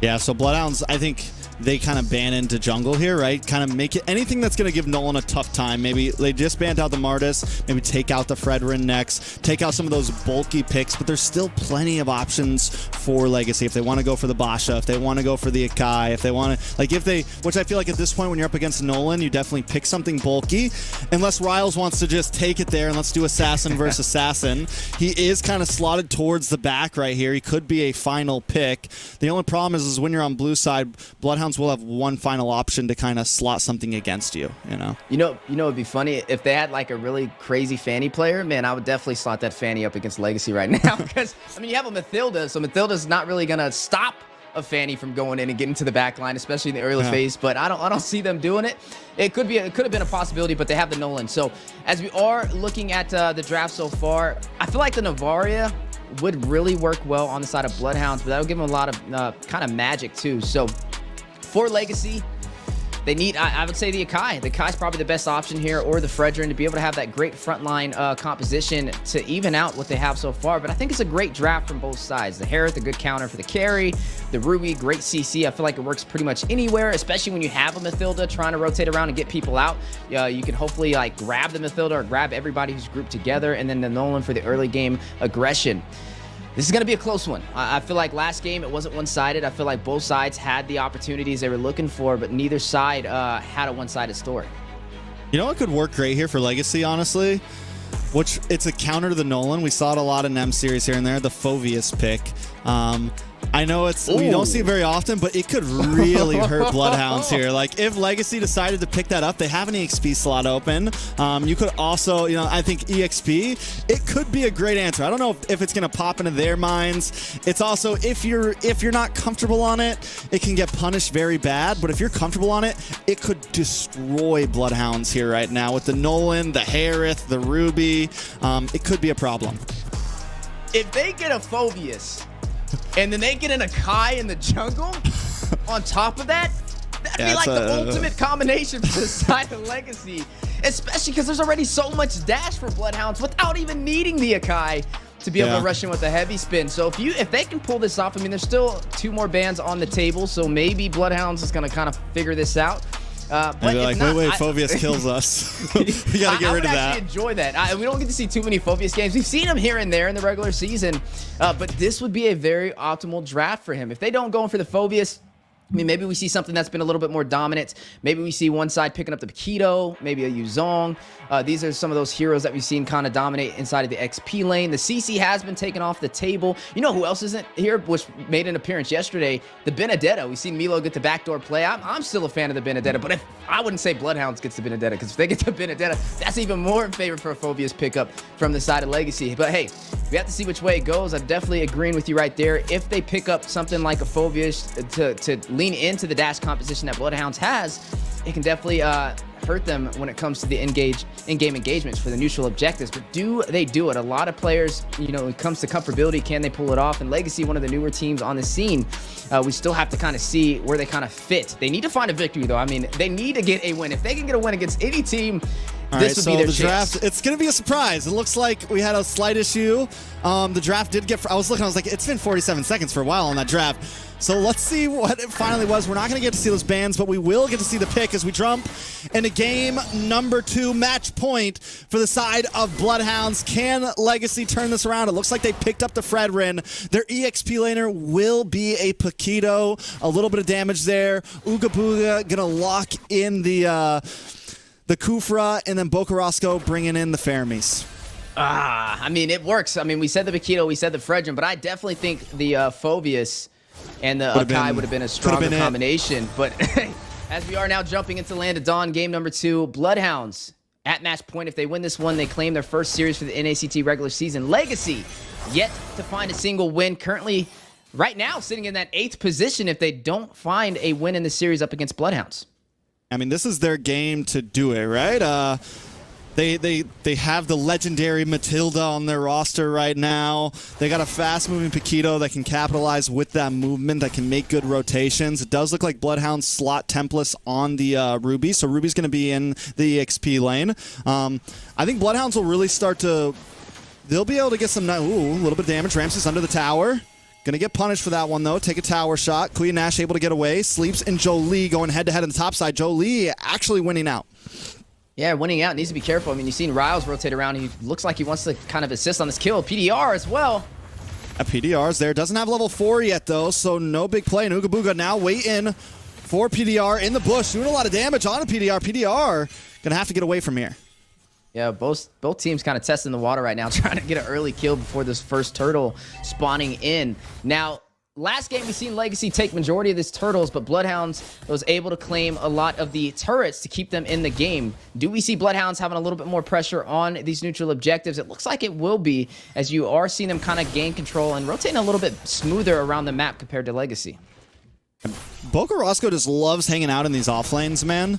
Yeah, so BloodHounds, I think they kind of ban into jungle here, right? Kind of make it anything that's going to give Nolan a tough time. Maybe they just banned out the Martis, maybe take out the Fredrin next, take out some of those bulky picks, but there's still plenty of options for LEGACi. If they want to go for the Basha, if they want to go for the Akai, if they want to, like which I feel like at this point when you're up against Nolan, you definitely pick something bulky, unless Riles wants to just take it there and let's do Assassin versus Assassin. He is kind of slotted towards the back right here. He could be a final pick. The only problem is when you're on blue side, BloodHounds BloodHounds will have one final option to kind of slot something against you, you know? You know, it'd be funny if they had like a really crazy Fanny player. Man, I would definitely slot that Fanny up against LEGACi right now because, I mean, you have a Mathilda, so Mathilda's not really going to stop a Fanny from going in and getting to the back line, especially in the early phase, but I don't see them doing it. It could have been a possibility, but they have the Nolan. So as we are looking at the draft so far, I feel like the Navaria would really work well on the side of BloodHounds, but that'll give them a lot of kind of magic too. So for LEGACi, they need, I would say, the Akai. The Akai's probably the best option here, or the Fredrin, to be able to have that great frontline composition to even out what they have so far. But I think it's a great draft from both sides. The Harith, a good counter for the carry. The Ruby, great CC. I feel like it works pretty much anywhere, especially when you have a Mathilda trying to rotate around and get people out. You can hopefully like grab the Mathilda or grab everybody who's grouped together, and then the Nolan for the early game aggression. This is going to be a close one. I feel like last game it wasn't one-sided. I feel like both sides had the opportunities they were looking for, but neither side had a one-sided story. You know what could work great here for LEGACi, honestly? Which it's a counter to the Nolan. We saw it a lot in M series here and there. The Phoveus pick. I know we don't see it very often, but it could really hurt BloodHounds here. Like if LEGACi decided to pick that up, they have an EXP slot open. You could also, you know, I think EXP, it could be a great answer. I don't know if it's going to pop into their minds. It's also if you're not comfortable on it, it can get punished very bad. But if you're comfortable on it, it could destroy BloodHounds here right now with the Nolan, the Harith, the Ruby. It could be a problem. If they get a Phoveus and then they get an Akai in the jungle on top of that, that'd be like the ultimate combination for the side of LEGACi, especially because there's already so much dash for BloodHounds without even needing the Akai to be able to rush in with a heavy spin. So if they can pull this off, I mean, there's still 2 more bans on the table, so maybe BloodHounds is going to kind of figure this out. But like, not, wait, Phoveus kills us. We gotta get rid of that. I would actually enjoy that. We don't get to see too many Phoveus games. We've seen him here and there in the regular season, but this would be a very optimal draft for him. If they don't go in for the Phoveus, I mean, maybe we see something that's been a little bit more dominant. Maybe we see one side picking up the Paquito, maybe a Yuzong. These are some of those heroes that we've seen kind of dominate inside of the XP lane. The CC has been taken off the table. You know who else isn't here, which made an appearance yesterday? The Benedetta. We've seen Milo get the backdoor play. I'm still a fan of the Benedetta, but I wouldn't say BloodHounds gets the Benedetta, because if they get the Benedetta, that's even more in favor for a Phoveus pickup from the side of LEGACi. But hey, we have to see which way it goes. I'm definitely agreeing with you right there. If they pick up something like a Phoveus to lean into the dash composition that BloodHounds has, it can definitely hurt them when it comes to the in-game engagements for the neutral objectives. But do they do it? A lot of players, you know, when it comes to comfortability, can they pull it off? And LEGACi, one of the newer teams on the scene, we still have to kind of see where they kind of fit. They need to find a victory, though. I mean, they need to get a win. If they can get a win against any team, this would be their chance. Draft, it's going to be a surprise. It looks like we had a slight issue. The draft did get... I was like, it's been 47 seconds for a while on that draft. So let's see what it finally was. We're not going to get to see those bans, but we will get to see the pick as we jump into game number 2, match point for the side of BloodHounds. Can LEGACi turn this around? It looks like they picked up the Fredrin. Their EXP laner will be a Paquito. A little bit of damage there. Ooga Booga going to lock in the Kufra, and then Bokarosco bringing in the Fermis. I mean, it works. I mean, we said the Paquito, we said the Fredrin, but I definitely think the Phoveus and the Akai would have been a stronger combination. But as we are now jumping into Land of Dawn, game number 2, BloodHounds at match point. If they win this one, they claim their first series for the NACT regular season. LEGACi yet to find a single win. Currently, right now, sitting in that 8th position if they don't find a win in the series up against BloodHounds. I mean, this is their game to do it, right? They have the legendary Matilda on their roster right now. They got a fast-moving Paquito that can capitalize with that movement, that can make good rotations. It does look like BloodHounds slot templates on the Ruby, so Ruby's going to be in the EXP lane. I think BloodHounds will really start to... They'll be able to get some... Ooh, a little bit of damage. Ramses under the tower. Gonna get punished for that one, though. Take a tower shot. Kuya Nash able to get away. Sleeps, and Jolie going head-to-head on the top side. Jolie actually winning out. Yeah, winning out. Needs to be careful. I mean, you've seen Riles rotate around. He looks like he wants to kind of assist on this kill. PDR as well. PDR's there. Doesn't have level 4 yet, though, so no big play. And Ooga Booga now waiting for PDR in the bush. Doing a lot of damage on a PDR. PDR gonna have to get away from here. Yeah, both teams kind of testing the water right now, trying to get an early kill before this first turtle spawning in. Now, last game, we've seen LEGACi take majority of these turtles, but BloodHounds was able to claim a lot of the turrets to keep them in the game. Do we see BloodHounds having a little bit more pressure on these neutral objectives? It looks like it will be, as you are seeing them kind of gain control and rotating a little bit smoother around the map compared to LEGACi. Boca Roscoe just loves hanging out in these off lanes, man.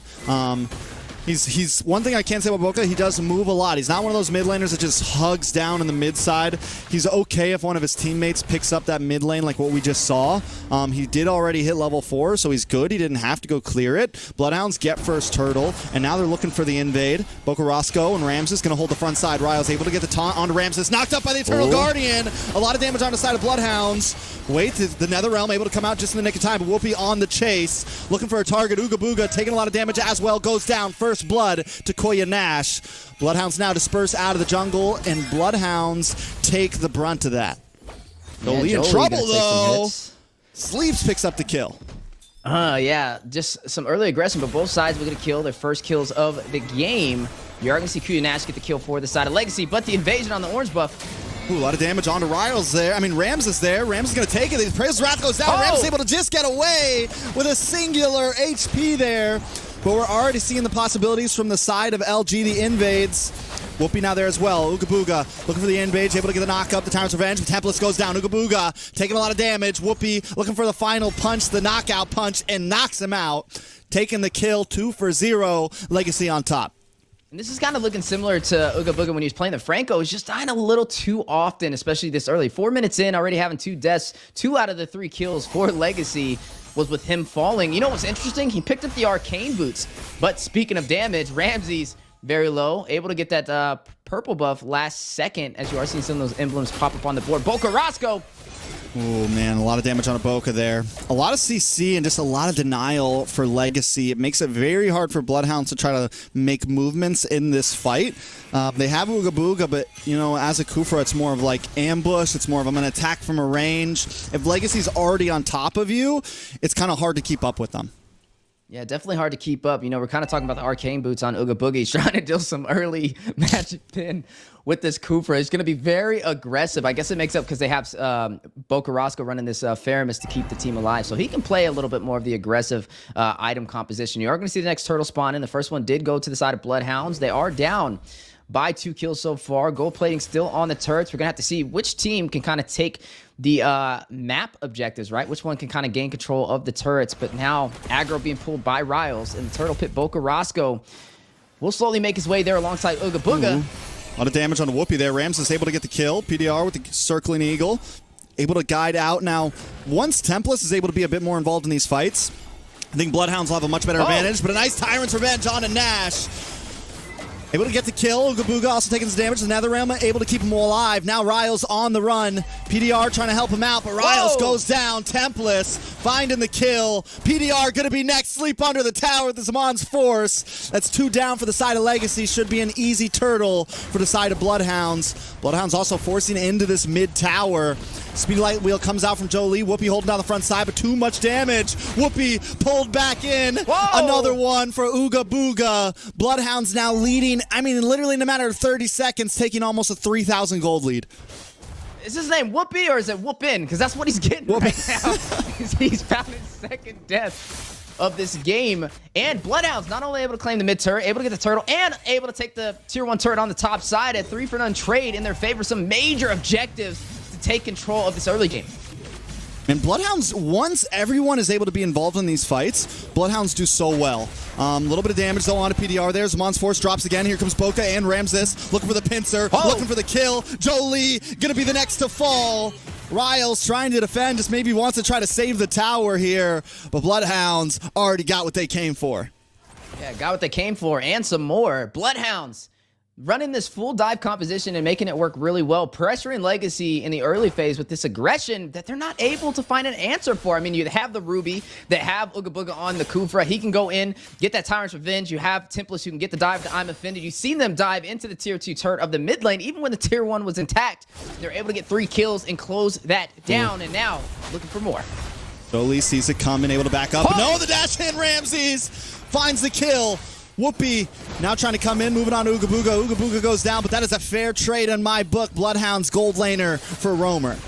He's one thing I can't say about Boca, he does move a lot. He's not one of those mid laners that just hugs down in the mid side. He's okay if one of his teammates picks up that mid lane like what we just saw. He did already hit level 4, so he's good. He didn't have to go clear it. BloodHounds get first turtle, and now they're looking for the invade. Boca Roscoe and Ramses gonna hold the front side. Ryle's able to get the taunt onto Ramses. Knocked up by the Eternal Guardian. A lot of damage on the side of BloodHounds. Wait, the Netherrealm able to come out just in the nick of time, but Whoopi on the chase. Looking for a target. Ooga Booga taking a lot of damage as well. Goes down. First blood to Koya Nash. BloodHounds now disperse out of the jungle, and BloodHounds take the brunt of that. Jolie in trouble, though. Sleeps picks up the kill. Yeah, just some early aggression, but both sides were going to kill their first kills of the game. You are going to see Koya Nash get the kill for the side of LEGACi, but the invasion on the orange buff. Ooh, a lot of damage onto Riles there. I mean, Rams is there. Rams is going to take it. Praise Wrath goes down. Rams is able to just get away with a singular HP there. But we're already seeing the possibilities from the side of LG, the invades. Whoopi now there as well. Ooga Booga looking for the invades, able to get the knock up. The Tyrant's Revenge. Templest goes down. Ooga Booga taking a lot of damage. Whoopi looking for the final punch, the knockout punch, and knocks him out. Taking the kill, 2-for-0. LEGACi on top. And this is kind of looking similar to Ooga Booga when he was playing the Franco. He's just dying a little too often, especially this early. 4 minutes in, already having 2 deaths. 2 out of the 3 kills for LEGACi was with him falling. You know what's interesting? He picked up the arcane boots. But speaking of damage, Ramses very low, able to get that purple buff last second, as you are seeing some of those emblems pop up on the board. Boca Roscoe. Oh man, a lot of damage on a Boca there. A lot of CC and just a lot of denial for LEGACi. It makes it very hard for BloodHounds to try to make movements in this fight. They have Ooga Booga, but you know, as a Kufra, it's more of like ambush. It's more of I'm gonna attack from a range. If LEGACi's already on top of you, it's kind of hard to keep up with them. Yeah, definitely hard to keep up. You know, we're kind of talking about the arcane boots on Ooga Booga. He's trying to deal some early magic pin with this Kufra. It's going to be very aggressive. I guess it makes up because they have Boca Roscoe running this Faramis to keep the team alive. So he can play a little bit more of the aggressive item composition. You are going to see the next turtle spawn in. The first one did go to the side of BloodHounds. They are down by 2 kills so far. Gold plating still on the turrets. We're going to have to see which team can kind of take the map objectives, right? Which one can kind of gain control of the turrets. But now aggro being pulled by Riles, and the turtle pit Boca Roscoe will slowly make his way there alongside Ooga Booga. A lot of damage on Whoopi there. Rams is able to get the kill. PDR with the circling eagle. Able to guide out. Now, once Templest is able to be a bit more involved in these fights, I think BloodHounds will have a much better advantage. But a nice Tyrant's Revenge on a Nash. Able to get the kill. Ooga Booga also taking some damage. The Netherrealm able to keep him alive. Now Riles on the run. PDR trying to help him out, but Riles goes down. Templest finding the kill. PDR going to be next. Sleep under the tower with the Zaman's Force. That's 2 down for the side of LEGACi. Should be an easy turtle for the side of BloodHounds. BloodHounds also forcing into this mid tower. Speed Light Wheel comes out from Jolie. Whoopi holding down the front side, but too much damage. Whoopi pulled back in. Another one for Ooga Booga. BloodHounds now leading, I mean, literally in a matter of 30 seconds, taking almost a 3,000 gold lead. Is his name Whoopi or is it Whoopin? Because that's what he's getting right now. He's found his second death of this game. And BloodHounds not only able to claim the mid turret, able to get the turtle, and able to take the tier 1 turret on the top side. A 3-for-none trade in their favor. Some major objectives to take control of this early game. And BloodHounds, once everyone is able to be involved in these fights, BloodHounds do so well. A little bit of damage though on a PDR there. Zaman's Force drops again. Here comes Boca and Ramses looking for the pincer, looking for the kill. Jolie gonna be the next to fall. Riles trying to defend, just maybe wants to try to save the tower here, but BloodHounds already got what they came for. Yeah, got what they came for and some more. BloodHounds running this full dive composition and making it work really well, pressuring LEGACi in the early phase with this aggression that they're not able to find an answer for. I mean, you have the Ruby, they have Ooga Booga on the Kufra. He can go in, get that Tyrant's Revenge. You have Templest who can get the dive to I'm Offended. You've seen them dive into the tier 2 turret of the mid lane. Even when the tier 1 was intact, they're able to get 3 kills and close that down. And now, looking for more. Jolie sees it coming, able to back up. No, the dash in Ramses finds the kill. Whoopi now trying to come in, moving on to Ooga Booga. Ooga Booga goes down, but that is a fair trade in my book. BloodHounds gold laner for Roamer.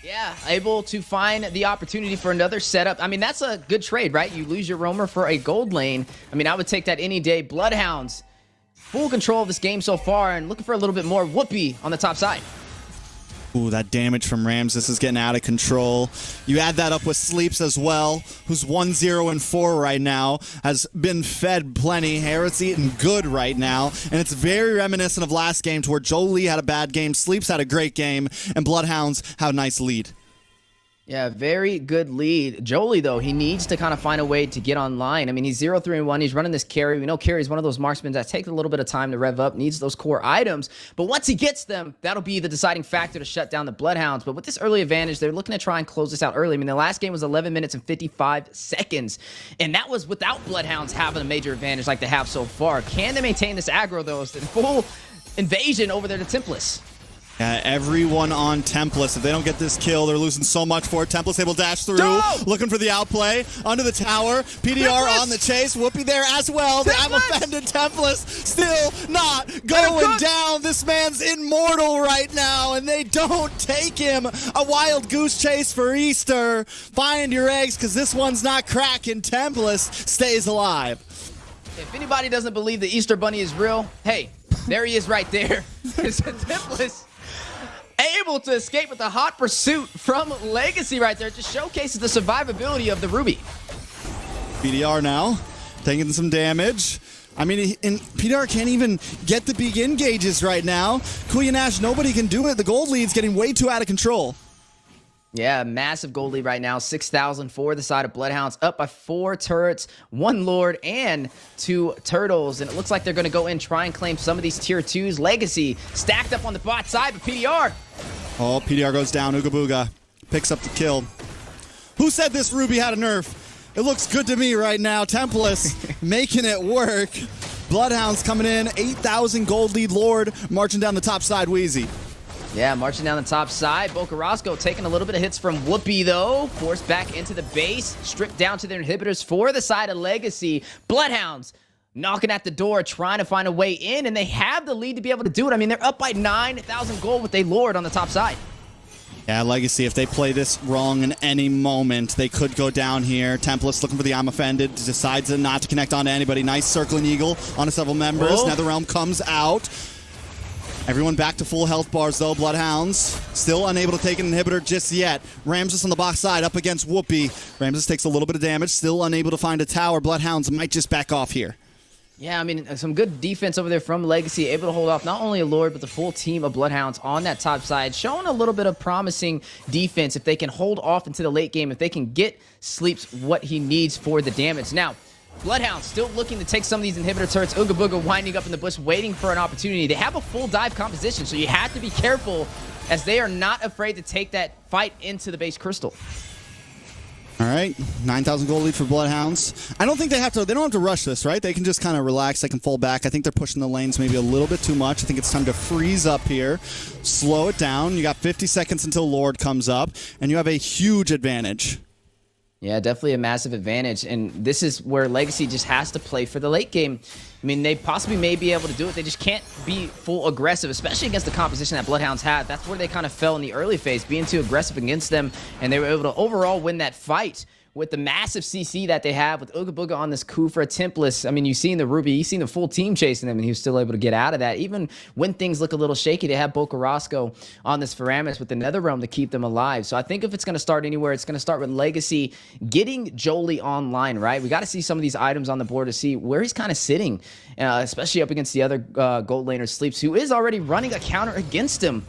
Yeah, Yeah, able to find the opportunity for another setup. I mean, that's a good trade, right? You lose your roamer for a gold lane. I mean, I would take that any day. BloodHounds, full control of this game so far and looking for a little bit more whoopee on the top side. Ooh, that damage from Ramses is getting out of control. You add that up with Sleeps as well, who's 1-0-4 right now, has been fed plenty. Harris eating good right now, and it's very reminiscent of last game to where Jolie had a bad game, Sleeps had a great game, and BloodHounds have a nice lead. Yeah, very good lead. Jolie, though, he needs to kind of find a way to get online. I mean, he's 0-3-1. He's running this carry. We know carry is one of those marksmen that takes a little bit of time to rev up, needs those core items. But once he gets them, that'll be the deciding factor to shut down the BloodHounds. But with this early advantage, they're looking to try and close this out early. I mean, the last game was 11 minutes and 55 seconds. And that was without BloodHounds having a major advantage like they have so far. Can they maintain this aggro, though? It's the full invasion over there to Templess. Yeah, everyone on Templess. If they don't get this kill, they're losing so much for it. Templess able to dash through, looking for the outplay. Under the tower, PDR on the chase. Whoopi there as well. I'm offended. Templess still not going down. This man's immortal right now, and they don't take him. A wild goose chase for Easter. Find your eggs, because this one's not cracking. Templess stays alive. If anybody doesn't believe the Easter Bunny is real, hey, there he is right there. It's Templess. Able to escape with a hot pursuit from LEGACi right there. Just showcases the survivability of the Ruby. PDR now taking some damage. I mean, PDR can't even get the begin gauges right now. Kuyanash, nobody can do it. The gold lead's getting way too out of control. Yeah, massive gold lead right now. 6,000 for the side of BloodHounds. Up by 4 turrets, 1 Lord, and 2 turtles. And it looks like they're going to go in, try and claim some of these tier 2s. LEGACi stacked up on the bot side, but PDR. Oh, PDR goes down. Ooga Booga picks up the kill. Who said this Ruby had a nerf? It looks good to me right now. Templess making it work. BloodHounds coming in. 8,000 gold lead Lord marching down the top side. Wheezy. Yeah, marching down the top side. Boca Roscoe taking a little bit of hits from Whoopi, though. Forced back into the base. Stripped down to their inhibitors for the side of LEGACi. BloodHounds knocking at the door, trying to find a way in, and they have the lead to be able to do it. I mean, they're up by 9,000 gold with a Lord on the top side. Yeah, LEGACi, if they play this wrong in any moment, they could go down here. Templess looking for the I'm offended, decides not to connect on to anybody. Nice circling eagle onto several members. Oh. NetherRealm comes out. Everyone back to full health bars, though. BloodHounds still unable to take an inhibitor just yet. Ramses on the box side up against Whoopi. Ramses takes a little bit of damage, still unable to find a tower. BloodHounds might just back off here. Yeah, I mean, some good defense over there from LEGACi, able to hold off not only a Lord, but the full team of BloodHounds on that top side, showing a little bit of promising defense if they can hold off into the late game, if they can get Sleeps what he needs for the damage. Now, BloodHounds still looking to take some of these inhibitor turrets. Ooga Booga winding up in the bush, waiting for an opportunity. They have a full dive composition, so you have to be careful as they are not afraid to take that fight into the base crystal. All right, 9,000 gold lead for BloodHounds. I don't think they don't have to rush this, right? They can just kind of relax, they can fall back. I think they're pushing the lanes maybe a little bit too much. I think it's time to freeze up here, slow it down. You got 50 seconds until Lord comes up, and you have a huge advantage. Yeah, definitely a massive advantage, and this is where LEGACi just has to play for the late game. I mean, they possibly may be able to do it. They just can't be full aggressive, especially against the composition that BloodHounds had. That's where they kind of fell in the early phase, being too aggressive against them, and they were able to overall win that fight with the massive CC that they have with Ooga Booga on this coup for a Templess. I mean, you've seen the Ruby, you've seen the full team chasing them, and he was still able to get out of that. Even when things look a little shaky, they have Boca Roscoe on this Faramis with the NetherRealm to keep them alive. So I think if it's going to start anywhere, it's going to start with LEGACi getting Jolie online, right? We got to see some of these items on the board to see where he's kind of sitting, especially up against the other gold laner Sleeps, who is already running a counter against him,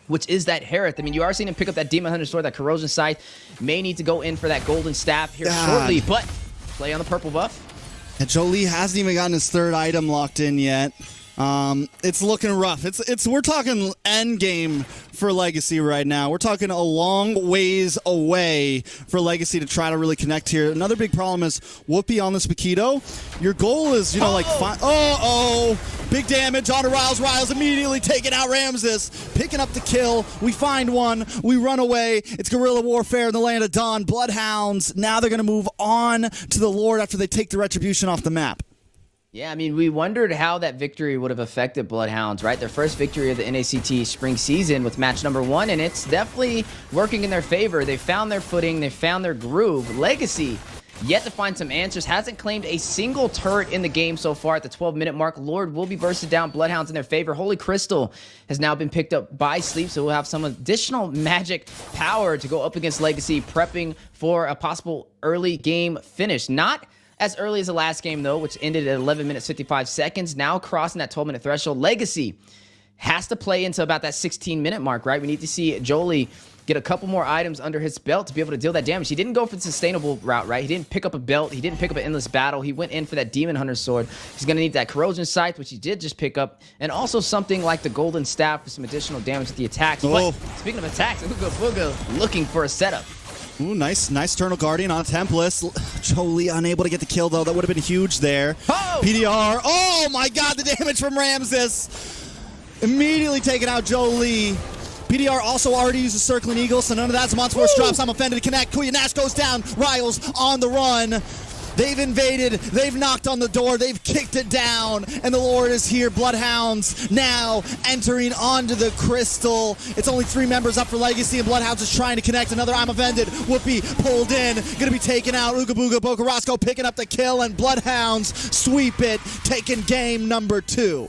which is that Harith. I mean, you are seeing him pick up that Demon Hunter sword, that Corrosion Scythe. May need to go in for that Golden Staff here shortly, but play on the purple buff. And Jolie hasn't even gotten his 3rd item locked in yet. It's looking rough. We're talking end game for LEGACi right now. We're talking a long ways away for LEGACi to try to really connect here. Another big problem is Whoopi on this Paquito. Your goal is, big damage onto Riles. Riles immediately taking out Ramses, picking up the kill. We find one. We run away. It's guerrilla warfare in the land of Dawn. BloodHounds. Now they're going to move on to the Lord after they take the Retribution off the map. Yeah, I mean, we wondered how that victory would have affected BloodHounds, right? Their first victory of the NACT spring season with match number 1, and it's definitely working in their favor. They found their footing, they found their groove. LEGACi, yet to find some answers, hasn't claimed a single turret in the game so far at the 12-minute mark. Lord will be bursted down, BloodHounds in their favor. Holy Crystal has now been picked up by Sleep, so we'll have some additional magic power to go up against LEGACi, prepping for a possible early game finish. Not as early as the last game, though, which ended at 11 minutes 55 seconds. Now crossing that 12-minute threshold. LEGACi has to play into about that 16-minute mark, right? We need to see Jolie get a couple more items under his belt to be able to deal that damage. He didn't go for the sustainable route, right? He didn't pick up a belt. He didn't pick up an endless battle. He went in for that Demon Hunter sword. He's going to need that corrosion scythe, which he did just pick up, and also something like the golden staff for some additional damage with the attacks. But speaking of attacks, Ooga Booga looking for a setup. Ooh, nice Eternal Guardian on Tempest. Jolie unable to get the kill, though. That would have been huge there. Oh! PDR. Oh, my God, the damage from Ramses. Immediately taking out Jolie. PDR also already uses Circling Eagle, so none of that's Monster Force drops. I'm offended to connect. Kuya Nash goes down. Riles on the run. They've invaded. They've knocked on the door. They've kicked it down. And the Lord is here. BloodHounds now entering onto the Crystal. It's only 3 members up for LEGACi, and BloodHounds is trying to connect. Another I'm offended. Whoopi pulled in. Going to be taken out. Ooga Booga Boca Roscoe picking up the kill, and BloodHounds sweep it, taking game number 2.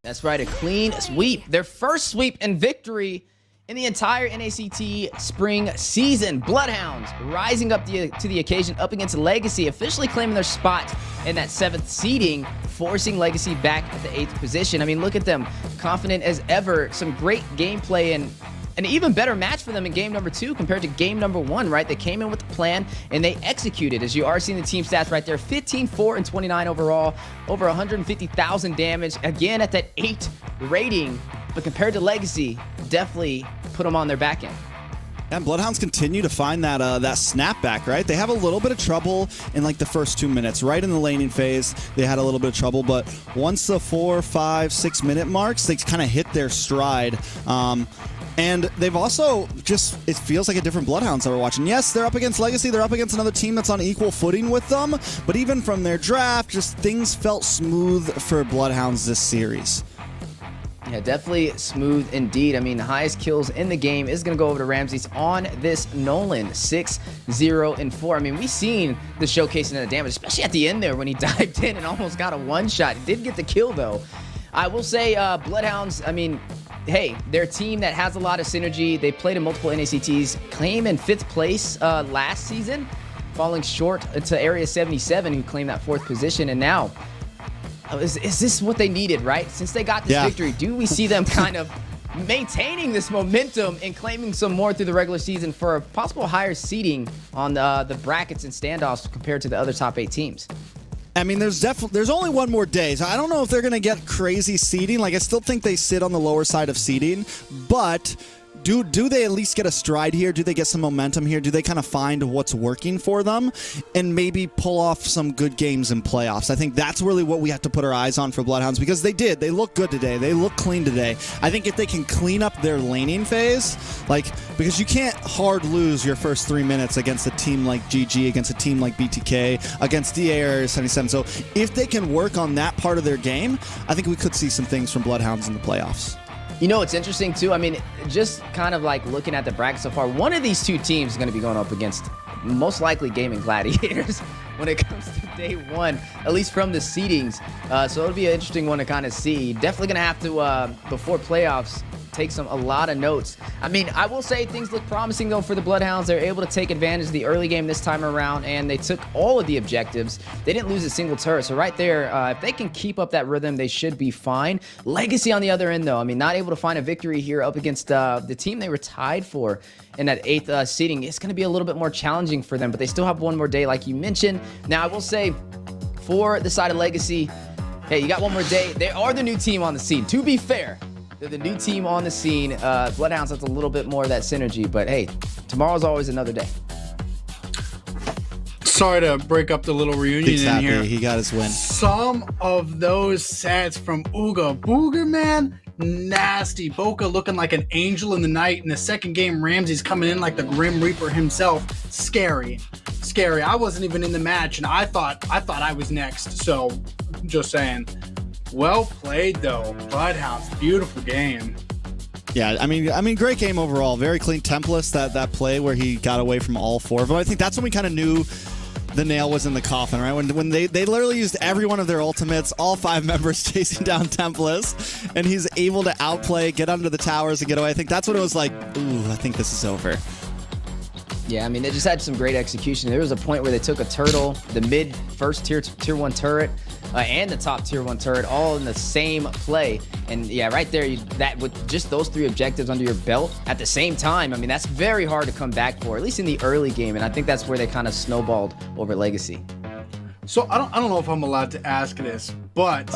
That's right, a clean sweep. Their first sweep and victory in the entire NACT spring season. BloodHounds rising up to the occasion up against LEGACi, officially claiming their spot in that 7th seeding, forcing LEGACi back at the 8th position. I mean, look at them, confident as ever. Some great gameplay and an even better match for them in game number 2 compared to game number 1, right? They came in with the plan and they executed. As you are seeing the team stats right there, 15, 4, and 29 overall, over 150,000 damage, again at that 8 rating. But compared to LEGACi, definitely put them on their back end. And BloodHounds continue to find that snapback, right? They have a little bit of trouble in like the first 2 minutes. Right in the laning phase, they had a little bit of trouble, but once the 4, 5, 6 minute marks, they kind of hit their stride. And they've also just, it feels like a different BloodHounds that we're watching. Yes, they're up against LEGACi. They're up against another team that's on equal footing with them. But even from their draft, just things felt smooth for BloodHounds this series. Yeah, definitely smooth indeed. I mean, the highest kills in the game is going to go over to Ramses on this Nolan, 6, 0, and 4. I mean, we've seen the showcasing of the damage, especially at the end there when he dived in and almost got a one-shot. He did get the kill, though. I will say, BloodHounds, I mean, hey, they're a team that has a lot of synergy. They played in multiple NACTs, claim in 5th place last season, falling short to Area 77, who claimed that 4th position. And now, is this what they needed, right? Since they got this victory, do we see them kind of maintaining this momentum and claiming some more through the regular season for a possible higher seeding on the brackets and standoffs compared to the other top 8 teams? I mean, there's only one more day, so I don't know if they're going to get crazy seeding. Like, I still think they sit on the lower side of seeding, but do they at least get a stride here? Do they get some momentum here? Do they kind of find what's working for them and maybe pull off some good games in playoffs? I think that's really what we have to put our eyes on for BloodHounds, because they did. They look good today. They look clean today. I think if they can clean up their laning phase, like, because you can't hard lose your first 3 minutes against a team like GG, against a team like BTK, against DA Area 77. So if they can work on that part of their game, I think we could see some things from BloodHounds in the playoffs. You know, it's interesting, too. I mean, just kind of like looking at the bracket so far, one of these 2 teams is going to be going up against most likely Gaimin Gladiators when it comes to day 1, at least from the seedings. So it'll be an interesting one to kind of see. Definitely going to have to, before playoffs, take a lot of notes. I mean, I will say things look promising, though, for the BloodHounds. They're able to take advantage of the early game this time around, and they took all of the objectives. They didn't lose a single turret. So right there, if they can keep up that rhythm, they should be fine. LEGACi on the other end, though, I mean, not able to find a victory here up against the team they were tied for in that 8th seeding. It's going to be a little bit more challenging for them, but they still have one more day, like you mentioned. Now, I will say, for the side of LEGACi, hey, you got one more day. They are the new team on the scene, to be fair. They're the new team on the scene. BloodHounds has a little bit more of that synergy, but hey, tomorrow's always another day. Sorry to break up the little reunion in here. He got his win. Some of those sets from Ooga Booga, man, nasty. Boca looking like an angel in the night. In the second game, Ramses coming in like the Grim Reaper himself. Scary. I wasn't even in the match, and I thought I was next. So Just saying. Well played though, BloodHounds. Beautiful game. Yeah, I mean, great game overall. Very clean templates. That play where he got away from all 4 of them. I think that's when we kind of knew the nail was in the coffin, right? When they literally used every one of their ultimates, all 5 members chasing down Templars, and he's able to outplay, get under the towers, and get away. I think that's when it was like, ooh, I think this is over. Yeah, I mean, they just had some great execution. There was a point where they took a turtle, the mid first tier 1 turret, and the top tier 1 turret, all in the same play. And yeah, right there, that with just those 3 objectives under your belt at the same time, I mean, that's very hard to come back for, at least in the early game. And I think that's where they kind of snowballed over LEGACi. So I don't know if I'm allowed to ask this, but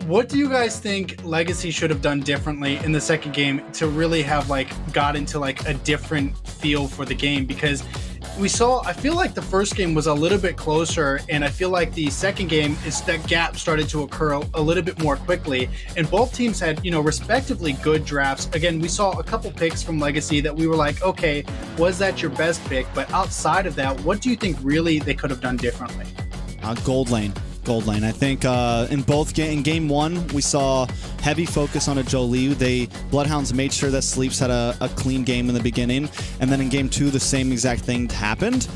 what do you guys think LEGACi should have done differently in the second game to really have like got into like a different feel for the game? Because I feel like the first game was a little bit closer, and I feel like the second game is that gap started to occur a little bit more quickly, and both teams had, respectively good drafts. Again, we saw a couple picks from LEGACi that we were like, okay, was that your best pick? But outside of that, what do you think really they could have done differently? Gold lane. I think in game 1 we saw heavy focus on a Jolie. BloodHounds made sure that Sleeps had a clean game in the beginning, and then in game 2 the same exact thing happened.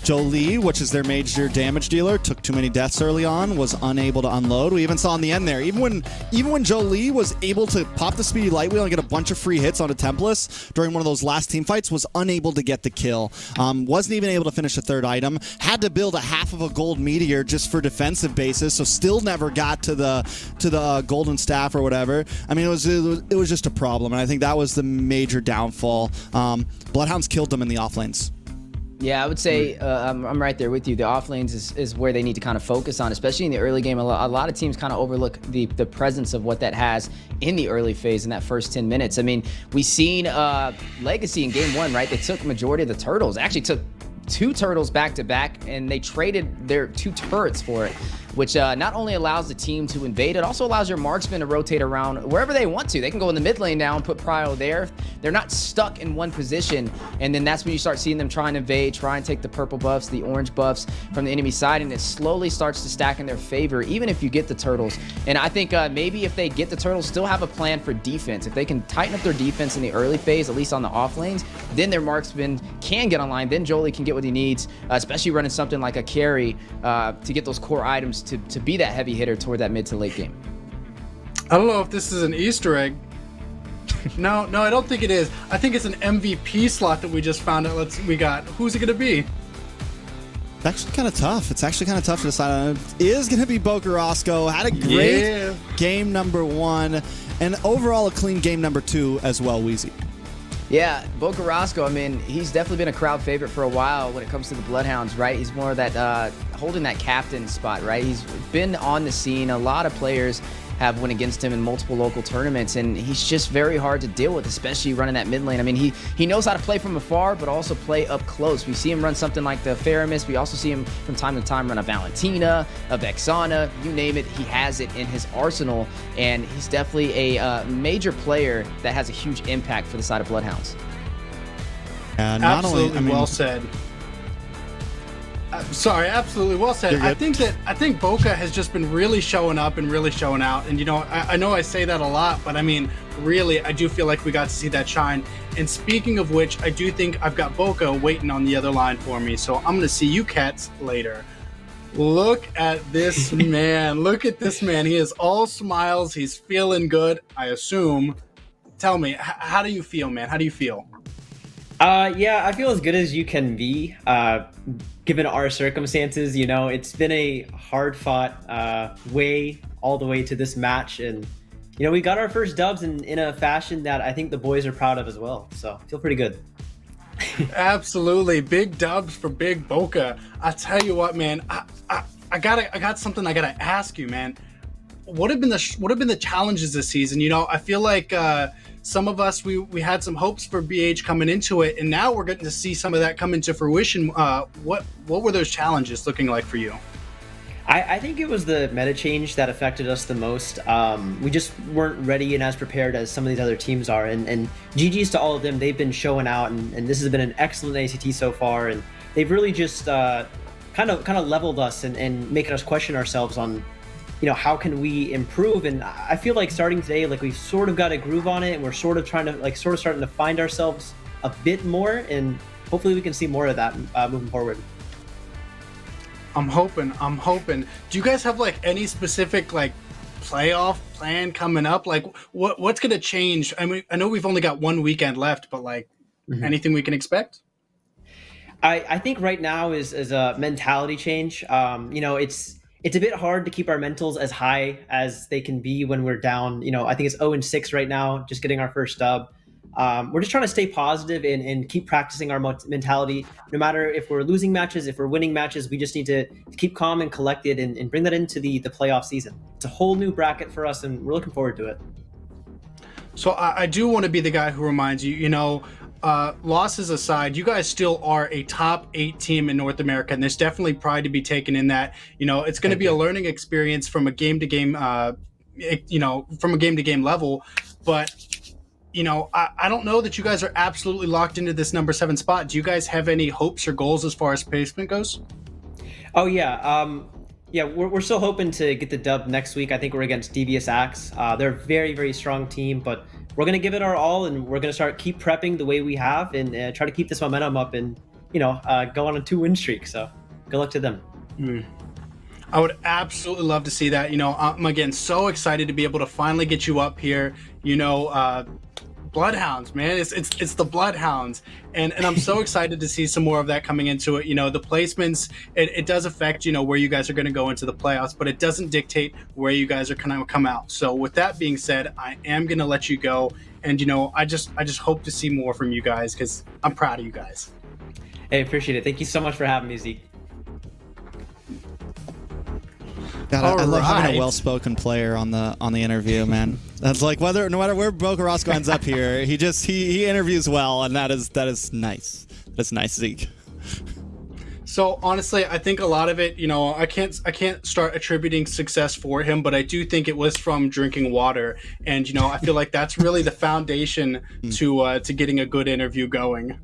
Jolie, which is their major damage dealer, took too many deaths early on, was unable to unload. We even saw in the end there, even when Jolie was able to pop the speedy light wheel and get a bunch of free hits on a Templars during one of those last team fights, was unable to get the kill. Wasn't even able to finish a 3rd item. Had to build a half of a gold meteor just for defensive basis, so still never got to the golden staff or whatever. I mean, it was just a problem, and I think that was the major downfall. BloodHounds killed them in the off lanes. Yeah, I would say I'm right there with you. The off lanes is where they need to kind of focus on, especially in the early game. A lot of teams kind of overlook the presence of what that has in the early phase in that first 10 minutes. I mean, we seen LEGACi in game 1, right? They took majority of the turtles. They actually took 2 turtles back to back, and they traded their 2 turrets for it, which not only allows the team to invade, it also allows your marksman to rotate around wherever they want to. They can go in the mid lane now and put prio there. They're not stuck in one position, and then that's when you start seeing them try and invade, try and take the purple buffs, the orange buffs from the enemy side, and it slowly starts to stack in their favor, even if you get the turtles. And I think maybe if they get the turtles, still have a plan for defense. If they can tighten up their defense in the early phase, at least on the off lanes, then their marksman can get online, then Jolie can get what he needs, especially running something like a carry to get those core items to be that heavy hitter toward that mid to late game. I don't know if this is an Easter egg. No, I don't think it is. I think it's an MVP slot that we just found out. We got. Who's it going to be? It's actually kind of tough. It's actually kind of tough to decide on. It is going to be Boca Roscoe. Had a great game number 1, and overall a clean game number 2 as well, Weezy. Yeah, Boca Roscoe, I mean, he's definitely been a crowd favorite for a while when it comes to the BloodHounds, right? He's more of that holding that captain spot, right? He's been on the scene. A lot of players have went against him in multiple local tournaments, and he's just very hard to deal with, especially running that mid lane. I mean, he knows how to play from afar, but also play up close. We see him run something like the Faramis. We also see him from time to time run a Valentina, a Vexana, you name it, he has it in his arsenal, and he's definitely a major player that has a huge impact for the side of BloodHounds. Absolutely, well said. Sorry, absolutely well said. I think Boca has just been really showing up and really showing out. And I know I say that a lot, but I mean, really, I do feel like we got to see that shine. And speaking of which, I do think I've got Boca waiting on the other line for me. So I'm going to see you cats later. Look at this man. Look at this man. He is all smiles. He's feeling good, I assume. Tell me, how do you feel, man? How do you feel? Yeah, I feel as good as you can be, given our circumstances. It's been a hard-fought way all the way to this match, and we got our first dubs in a fashion that I think the boys are proud of as well. So I feel pretty good. Absolutely, big dubs for Big Boca. I tell you what, man, I got something I gotta ask you, man. What have been the challenges this season? I feel like some of us we had some hopes for BH coming into it, and now we're getting to see some of that come into fruition. What were those challenges looking like for you? I think it was the meta change that affected us the most. We just weren't ready and as prepared as some of these other teams are, and GG's to all of them. They've been showing out, and this has been an excellent ACT so far, and they've really just kind of leveled us and making us question ourselves on, how can we improve? And I feel like starting today, like we've sort of got a groove on it, and we're sort of starting to find ourselves a bit more, and hopefully we can see more of that moving forward. I'm hoping. Do you guys have like any specific like playoff plan coming up? Like what's going to change? I mean, I know we've only got one weekend left, but like anything we can expect? I think right now is a mentality change. It's a bit hard to keep our mentals as high as they can be when we're down. I think it's 0-6 right now, just getting our first dub. We're just trying to stay positive and keep practicing our mentality. No matter if we're losing matches, if we're winning matches, we just need to keep calm and collected and bring that into the playoff season. It's a whole new bracket for us, and we're looking forward to it. So I do want to be the guy who reminds you, losses aside, you guys still are a top 8 team in North America, and there's definitely pride to be taken in that. It's going to be a learning experience from a game to game, level. But, I don't know that you guys are absolutely locked into this number 7 spot. Do you guys have any hopes or goals as far as placement goes? Oh, yeah. We're still hoping to get the dub next week. I think we're against Devious Axe. They're a very, very strong team, but we're going to give it our all, and we're going to keep prepping the way we have and try to keep this momentum up and, go on a 2-win streak. So good luck to them. I would absolutely love to see that. I'm again so excited to be able to finally get you up here. BloodHounds, man, it's the BloodHounds, and I'm so excited to see some more of that coming into it. The placements, it does affect where you guys are going to go into the playoffs, but it doesn't dictate where you guys are going to come out. So with that being said, I am going to let you go, and I just hope to see more from you guys because I'm proud of you guys. Hey, appreciate it. Thank you so much for having me, Zeke. God, I love having a well-spoken player on the interview, man. That's like no matter where Bo Carrasco ends up here, he interviews well, and that is nice. That's nice, Zeke. So honestly, I think a lot of it, I can't start attributing success for him, but I do think it was from drinking water, and I feel like that's really the foundation to getting a good interview going.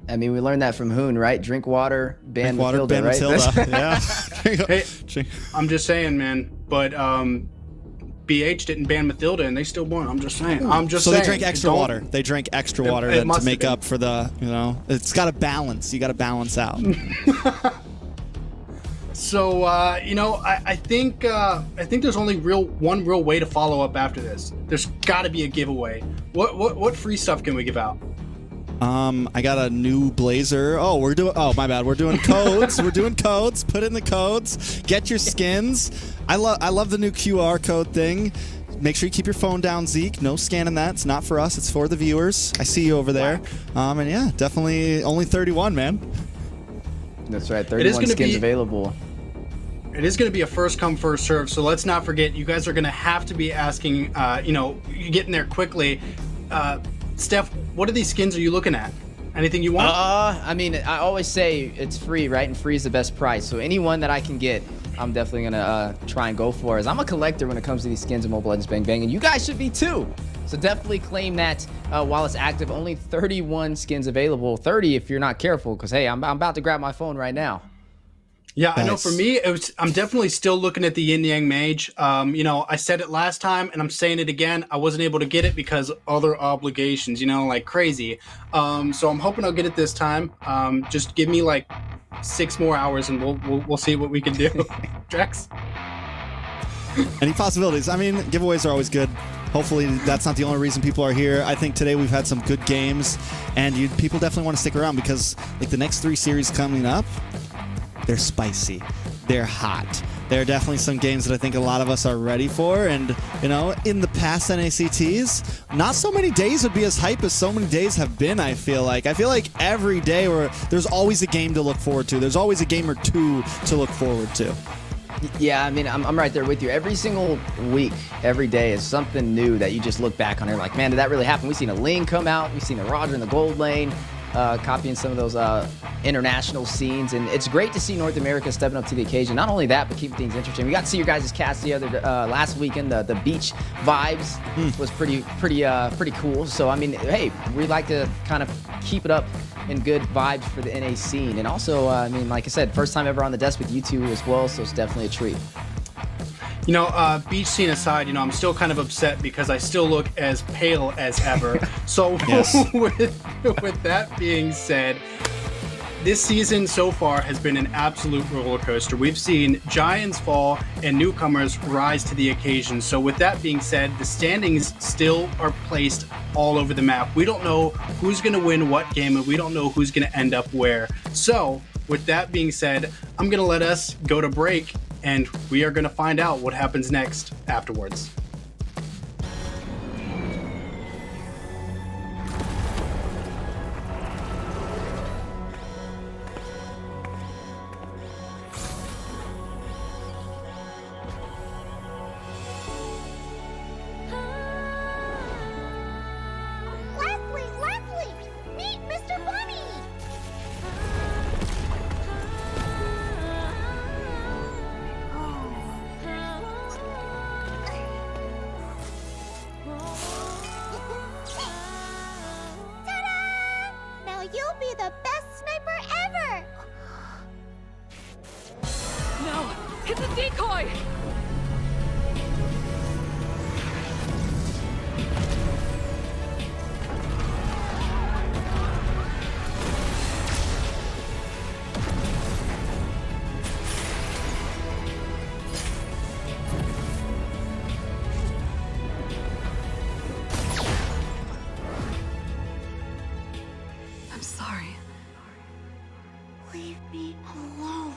I mean, we learned that from Hoon, right? Drink water, ban Matilda, ban right? Matilda. Yeah. Hey, I'm just saying, man. But BH didn't ban Matilda, and they still won. I'm just saying. So they drank extra water. They drank extra water to make up for the. It's got to balance. You got to balance out. So I think there's only one real way to follow up after this. There's got to be a giveaway. What free stuff can we give out? I got a new blazer. Oh, my bad. We're doing codes. We're doing codes. Put in the codes. Get your skins. I love the new QR code thing. Make sure you keep your phone down, Zeke. No scanning that. It's not for us. It's for the viewers. I see you over there. And yeah, definitely only 31, man. That's right. 31 skins available. It is going to be a first come, first serve. So let's not forget, you guys are going to have to be asking, getting there quickly. Steph, what of these skins are you looking at? Anything you want? I mean, I always say it's free, right? And free is the best price. So anyone that I can get, I'm definitely going to try and go for. As I'm a collector when it comes to these skins in Mobile Legends Bang Bang, and you guys should be too. So definitely claim that while it's active. Only 31 skins available. 30 if you're not careful, because, hey, I'm about to grab my phone right now. Yeah, nice. I know for me, I'm definitely still looking at the Yin Yang Mage. I said it last time, and I'm saying it again. I wasn't able to get it because other obligations, like crazy. So I'm hoping I'll get it this time. Just give me like 6 more hours, and we'll see what we can do. Trex? Any possibilities? I mean, giveaways are always good. Hopefully that's not the only reason people are here. I think today we've had some good games, and people definitely want to stick around because like the next 3 series coming up, they're spicy. They're hot. There are definitely some games that I think a lot of us are ready for. And, in the past NACTs, not so many days would be as hype as so many days have been, I feel like. I feel like every day there's always a game to look forward to. There's always a game or 2 to look forward to. Yeah, I mean, I'm right there with you. Every single week, every day is something new that you just look back on and you're like, man, did that really happen? We've seen a Ling come out. We've seen a Roger in the gold lane. Copying some of those international scenes, and it's great to see North America stepping up to the occasion. Not only that, but keeping things interesting. We got to see your guys' cast the other last weekend. The beach vibes was pretty cool. So I mean, hey, we like to kind of keep it up and good vibes for the NA scene. And also, I mean, like I said, first time ever on the desk with you two as well, so it's definitely a treat. You know, beach scene aside, you know, I'm still kind of upset because I still look as pale as ever. So with that being said, this season so far has been an absolute roller coaster. We've seen giants fall and newcomers rise to the occasion. So with that being said, the standings still are placed all over the map. We don't know who's going to win what game, and we don't know who's going to end up where. So with that being said, I'm going to let us go to break, and we are going to find out what happens next afterwards. Leslie! Meet Mr. Bunny! Ta-da! Now you'll be the best sniper ever! No! It's a decoy! I'm sorry. Leave me alone.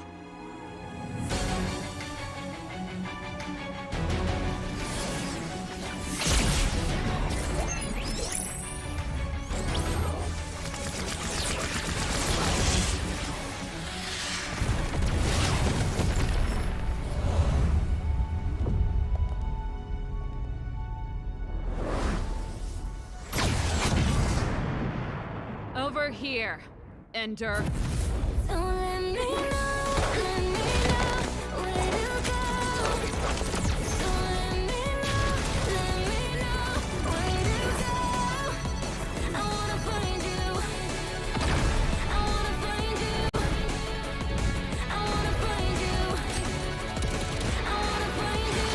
Over here, Ender. So let me know where to go. So let me know where to go. I wanna find you. I wanna find you. I wanna find you. I wanna find you.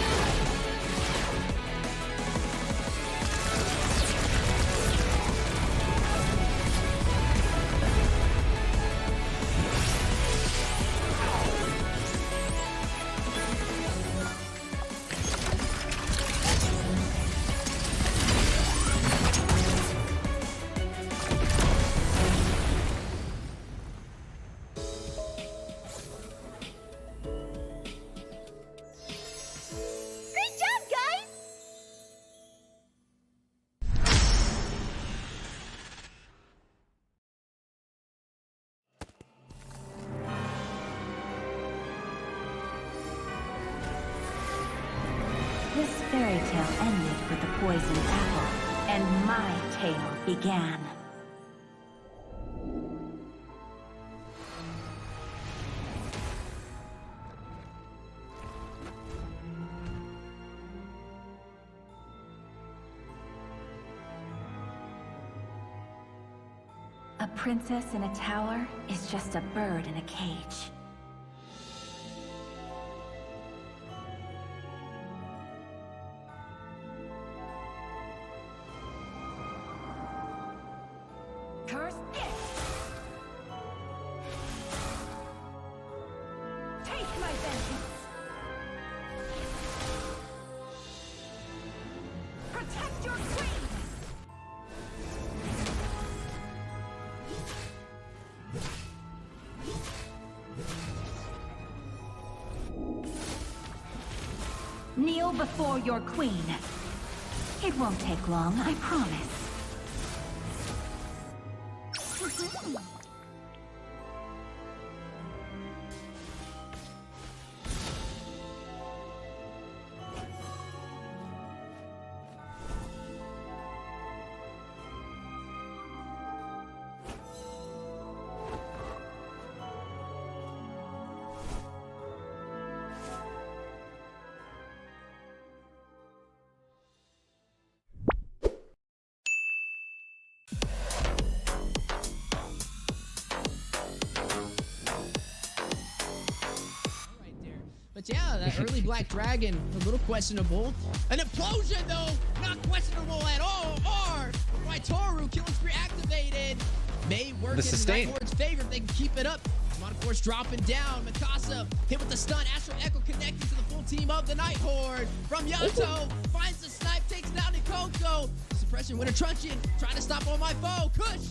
Great job, guys! This fairy tale ended with the poisoned apple, and my tale began. A princess in a tower is just a bird in a cage. Curse it! Take my vengeance! Protect your queen! Kneel before your queen. It won't take long, I promise. early Black Dragon, a little questionable. An implosion, though, not questionable at all. R by Toru, killing spree activated. May work in Night Horde's favor if they can keep it up. Of course, dropping down. Mikasa hit with the stun. Astral Echo connecting to the full team of the Night Horde. From Yato, finds the snipe, takes down Nikoko. Suppression, winner truncheon, trying to stop on my foe. Kush,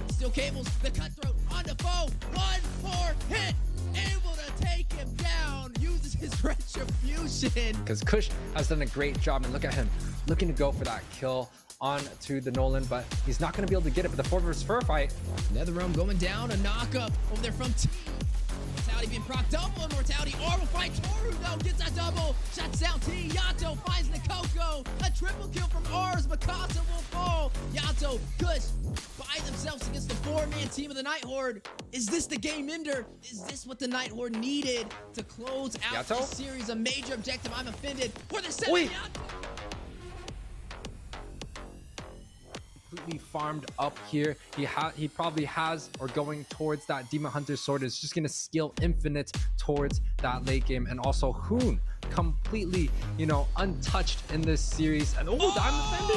still cables, the cutthroat on the foe. One more hit, able to take him down. Uses his retribution. Because Kush has done a great job, and look at him, looking to go for that kill on to the Nolan, but he's not going to be able to get it. But the 4 vs 4 fight. NetherRealm going down, a knock-up over there from T. Mortality being proc double, and Mortality R will fight Toru, though, gets a double. Shuts down T, Yato finds Nikoko. A triple kill from R's, Mikasa will fall. Yato, Kush, by themselves against the 4-man team of the Night Horde. Is this the game ender? Is this what the Night Horde needed to close out this series? A major objective, I'm offended. For the 7 Yato. Completely farmed up here. He probably has, or going towards that Demon Hunter sword, is just gonna skill infinite towards that late game. And also Hoon completely, you know, untouched in this series. And I'm offended.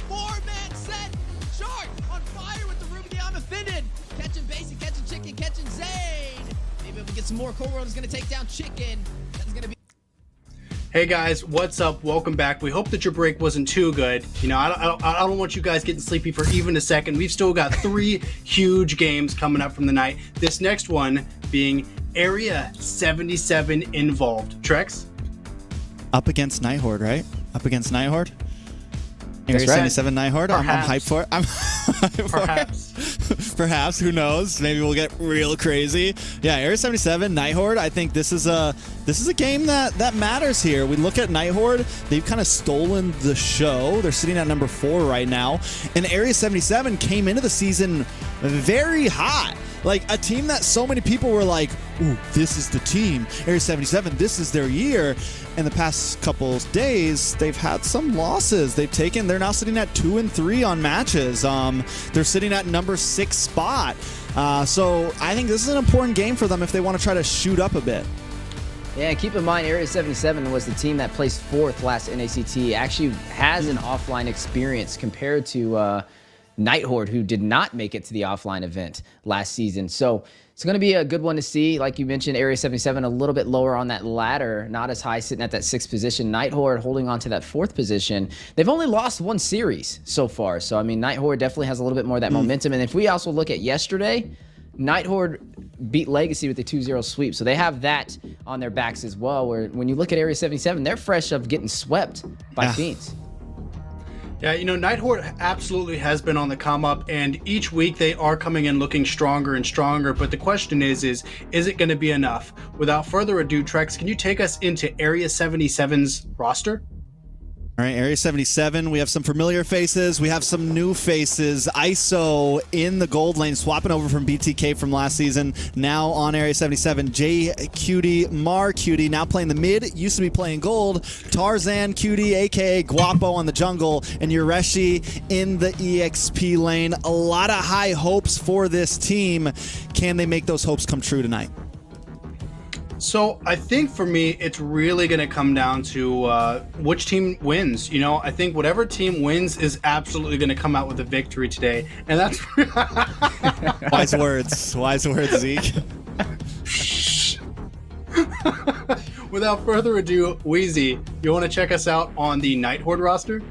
4-man set. Shark on fire with the Ruby. I'm offended. Catching Basic, catching Chicken, catching Zane. Maybe if we get some more, Core World is gonna take down Chicken. That's gonna be. Hey guys, what's up? Welcome back. We hope that your break wasn't too good. You know, I don't want you guys getting sleepy for even a second. We've still got 3 huge games coming up from the night. This next one being Area 77 involved. Trex? Up against Night Horde, right? Up against Night Horde? Area 77 Night Horde? I'm hyped for it. I'm hyped Perhaps. for it. Perhaps. Who knows? Maybe we'll get real crazy. Yeah, Area 77 Night Horde. I think this is a game that matters here. We look at Night Horde. They've kind of stolen the show. They're sitting at number 4 right now. And Area 77 came into the season very hot. Like a team that so many people were like, ooh, this is the team. Area 77, this is their year. In the past couple days, they've had some losses. They're now sitting at 2-3 on matches. They're sitting at number 6 spot. So I think this is an important game for them if they want to try to shoot up a bit. Yeah, and keep in mind, Area 77 was the team that placed 4th last NACT. Actually has an offline experience compared to Night Horde, who did not make it to the offline event last season. So it's going to be a good one to see. Like you mentioned, Area 77 a little bit lower on that ladder, not as high, sitting at that 6th position. Night Horde holding on to that 4th position. They've only lost 1 series so far. So, I mean, Night Horde definitely has a little bit more of that momentum. And if we also look at yesterday, Night Horde beat LEGACi with a 2-0 sweep. So they have that on their backs as well, where when you look at Area 77, they're fresh of getting swept by Fiends. Yeah, you know, Night Horde absolutely has been on the come up, and each week they are coming in looking stronger and stronger. But the question is it going to be enough? Without further ado, Trex, can you take us into Area 77's roster? All right, Area 77, we have some familiar faces. We have some new faces. ISO in the gold lane, swapping over from BTK from last season. Now on Area 77, J Cutie, Mar Cutie, now playing the mid. Used to be playing gold. Tarzan Cutie, a.k.a. Guapo on the jungle. And Yureshi in the EXP lane. A lot of high hopes for this team. Can they make those hopes come true tonight? So I think for me, it's really going to come down to which team wins. You know, I think whatever team wins is absolutely going to come out with a victory today. And that's wise words. Wise words, Zeke. Without further ado, Wheezy, you want to check us out on the Night Horde roster?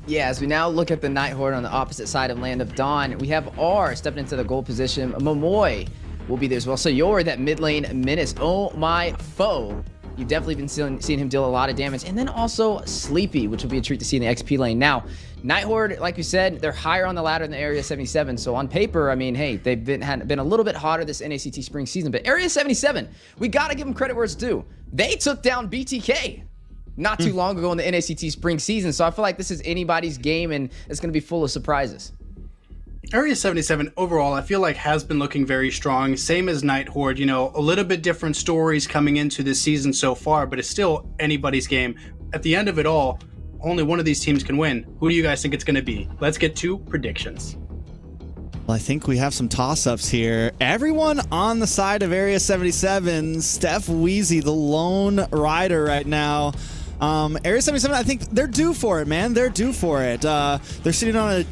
Yeah, as we now look at the Night Horde on the opposite side of Land of Dawn, we have R stepping into the gold position. Momoy will be there as well. So you're that mid lane menace. Oh my foe. You've definitely been seeing him deal a lot of damage. And then also Sleepy, which will be a treat to see in the XP lane. Now, Night Horde, like you said, they're higher on the ladder than Area 77. So on paper, I mean, hey, they've been a little bit hotter this NACT spring season. But Area 77, we got to give them credit where it's due. They took down BTK not too long ago in the NACT spring season. So I feel like this is anybody's game, and it's going to be full of surprises. Area 77 overall, I feel like has been looking very strong. Same as Night Horde, you know, a little bit different stories coming into this season so far, but it's still anybody's game. At the end of it all, only one of these teams can win. Who do you guys think it's going to be? Let's get to predictions. Well, I think we have some toss-ups here. Everyone on the side of Area 77. Stephweezy, the lone rider right now. Area 77, I think they're due for it, man. They're due for it. They're sitting on a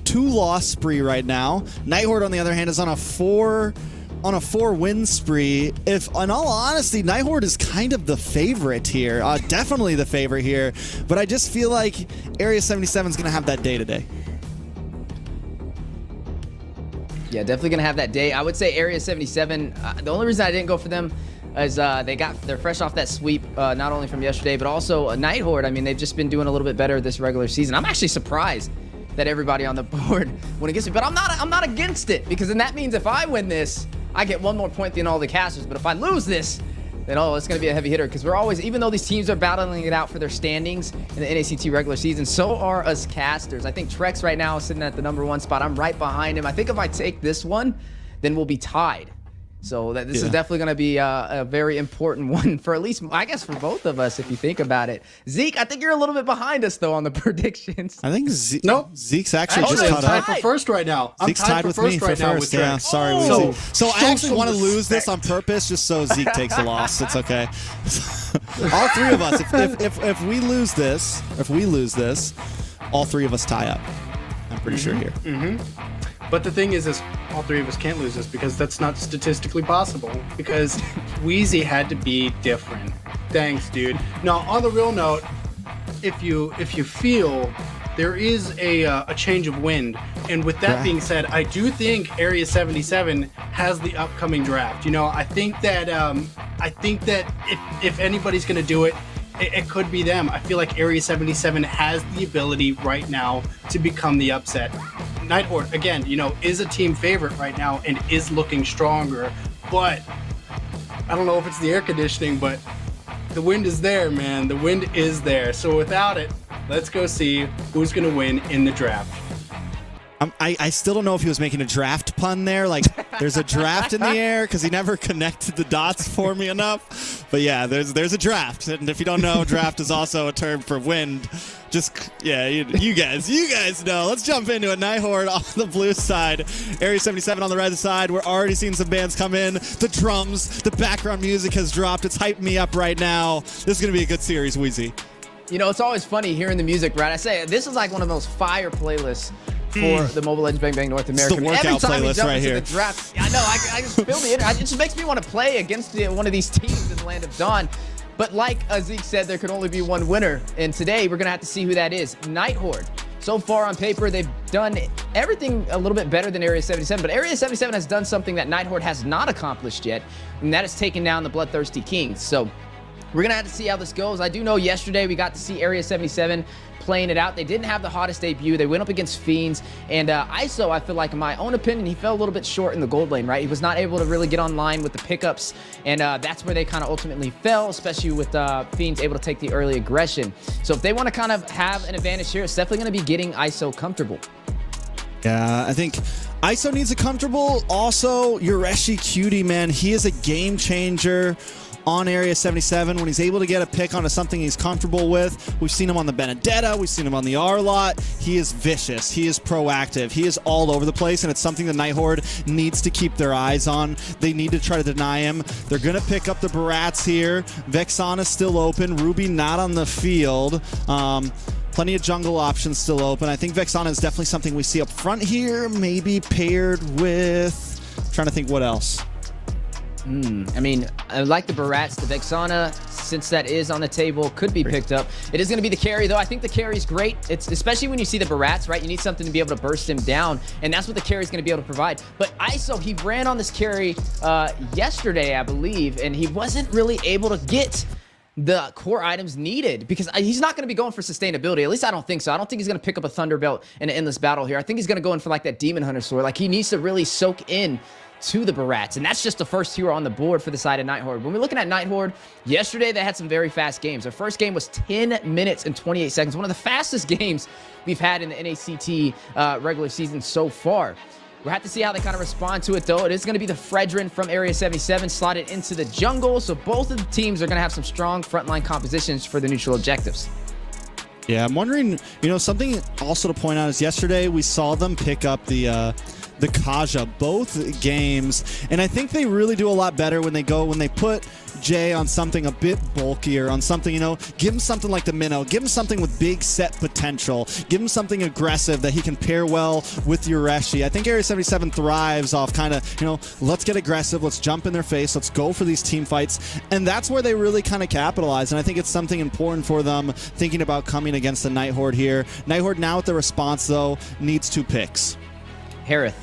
two-loss spree right now. Night Horde, on the other hand, is on a four-win spree. If, in all honesty, Night Horde is kind of the favorite here. Definitely the favorite here. But I just feel like Area 77 is going to have that day today. Yeah, definitely gonna have that day. I would say Area 77. The only reason I didn't go for them is they're fresh off that sweep, not only from yesterday, but also Night Horde. I mean, they've just been doing a little bit better this regular season. I'm actually surprised that everybody on the board went against me, but I'm not against it, because then that means if I win this, I get one more point than all the casters. But if I lose this, then it's going to be a heavy hitter, because we're always, even though these teams are battling it out for their standings in the NACT regular season, so are us casters. I think Trex right now is sitting at the #1 spot. I'm right behind him. I think if I take this one, then we'll be tied. So this is definitely going to be a very important one for, at least, I guess, for both of us, if you think about it. Zeke, I think you're a little bit behind us, though, on the predictions. I think Zeke's actually just I'm caught tied up. for first right now. Zeke's tied with me for first. Yeah, sorry, Weezy. So I actually want to lose this on purpose, just so Zeke takes a loss. It's okay. All three of us. If we lose this, all three of us tie up. I'm pretty sure here. But the thing is all three of us can't lose this, because that's not statistically possible, because Weezy had to be different. Thanks, dude. Now, on the real note, if you feel there is a change of wind, and with that being said, I do think Area 77 has the upcoming draft. You know, I think that if anybody's going to do it, it could be them. I feel like Area 77 has the ability right now to become the upset. Night Horde, again, you know, is a team favorite right now and is looking stronger, but I don't know if it's the air conditioning, but the wind is there, man. The wind is there. So without it, let's go see who's going to win in the draft. I still don't know if he was making a draft pun there. Like, there's a draft in the air, because he never connected the dots for me enough. But yeah, there's a draft. And if you don't know, draft is also a term for wind. Just, yeah, you guys know. Let's jump into it. Night Horde on the blue side. Area 77 on the red side. We're already seeing some bands come in. The drums, the background music has dropped. It's hyping me up right now. This is going to be a good series, Weezy. You know, it's always funny hearing the music, Brad. I say, this is like one of those fire playlists for the Mobile Legends Bang Bang North America. It's the workout playlist right here. The draft, I know, I just feel the energy. It just makes me want to play against one of these teams in the Land of Dawn. But like Zeke said, there could only be one winner. And today, we're going to have to see who that is. Night Horde. So far on paper, they've done everything a little bit better than Area 77. But Area 77 has done something that Night Horde has not accomplished yet. And that is taking down the BloodThirstyKings. So we're going to have to see how this goes. I do know yesterday we got to see Area 77 playing it out. They didn't have the hottest debut. They went up against Fiends. And ISO, I feel like, in my own opinion, he fell a little bit short in the gold lane, right? He was not able to really get online with the pickups. And that's where they kind of ultimately fell, especially with Fiends able to take the early aggression. So if they want to kind of have an advantage here, it's definitely going to be getting ISO comfortable. Yeah, I think ISO needs a comfortable. Also, Yureshi Cutie, man, he is a game changer on Area 77 when he's able to get a pick onto something he's comfortable with. We've seen him on the Benedetta. We've seen him on the R-Lot. He is vicious. He is proactive. He is all over the place, and it's something the Night Horde needs to keep their eyes on. They need to try to deny him. They're going to pick up the Barats here. Vexana's still open. Ruby not on the field. Plenty of jungle options still open. I think Vexana is definitely something we see up front here, maybe paired with... I'm trying to think what else. I mean, I like the Barats. The Vexana, since that is on the table, could be picked up. It is going to be the carry, though. I think the carry is great. It's especially when you see the Barats, right? You need something to be able to burst him down, and that's what the carry is going to be able to provide. But ISO, he ran on this carry yesterday, I believe, and he wasn't really able to get the core items needed, because he's not going to be going for sustainability. At least I don't think so. I don't think he's going to pick up a Thunder Belt in an endless battle here. I think he's going to go in for like that Demon Hunter sword. Like, he needs to really soak in to the Barats, and that's just the first hero on the board for the side of Night Horde. When we're looking at Night Horde, yesterday they had some very fast games. Their first game was 10 minutes and 28 seconds, one of the fastest games we've had in the NACT regular season so far. We'll have to see how they kind of respond to it, though. It is going to be the Fredrin from Area 77 slotted into the jungle, so both of the teams are going to have some strong frontline compositions for the neutral objectives. Yeah, I'm wondering, something also to point out is yesterday we saw them pick up the Kaja both games, and I think they really do a lot better when they put Jay on something a bit bulkier, on something, give him something like the Minnow, give him something with big set potential, give him something aggressive that he can pair well with Yureshi. I think Area 77 thrives off kind of, let's get aggressive, let's jump in their face, let's go for these team fights, and that's where they really kind of capitalize, and I think it's something important for them thinking about coming against the Night Horde here. Night Horde now with the response, though, needs 2 picks. Harith.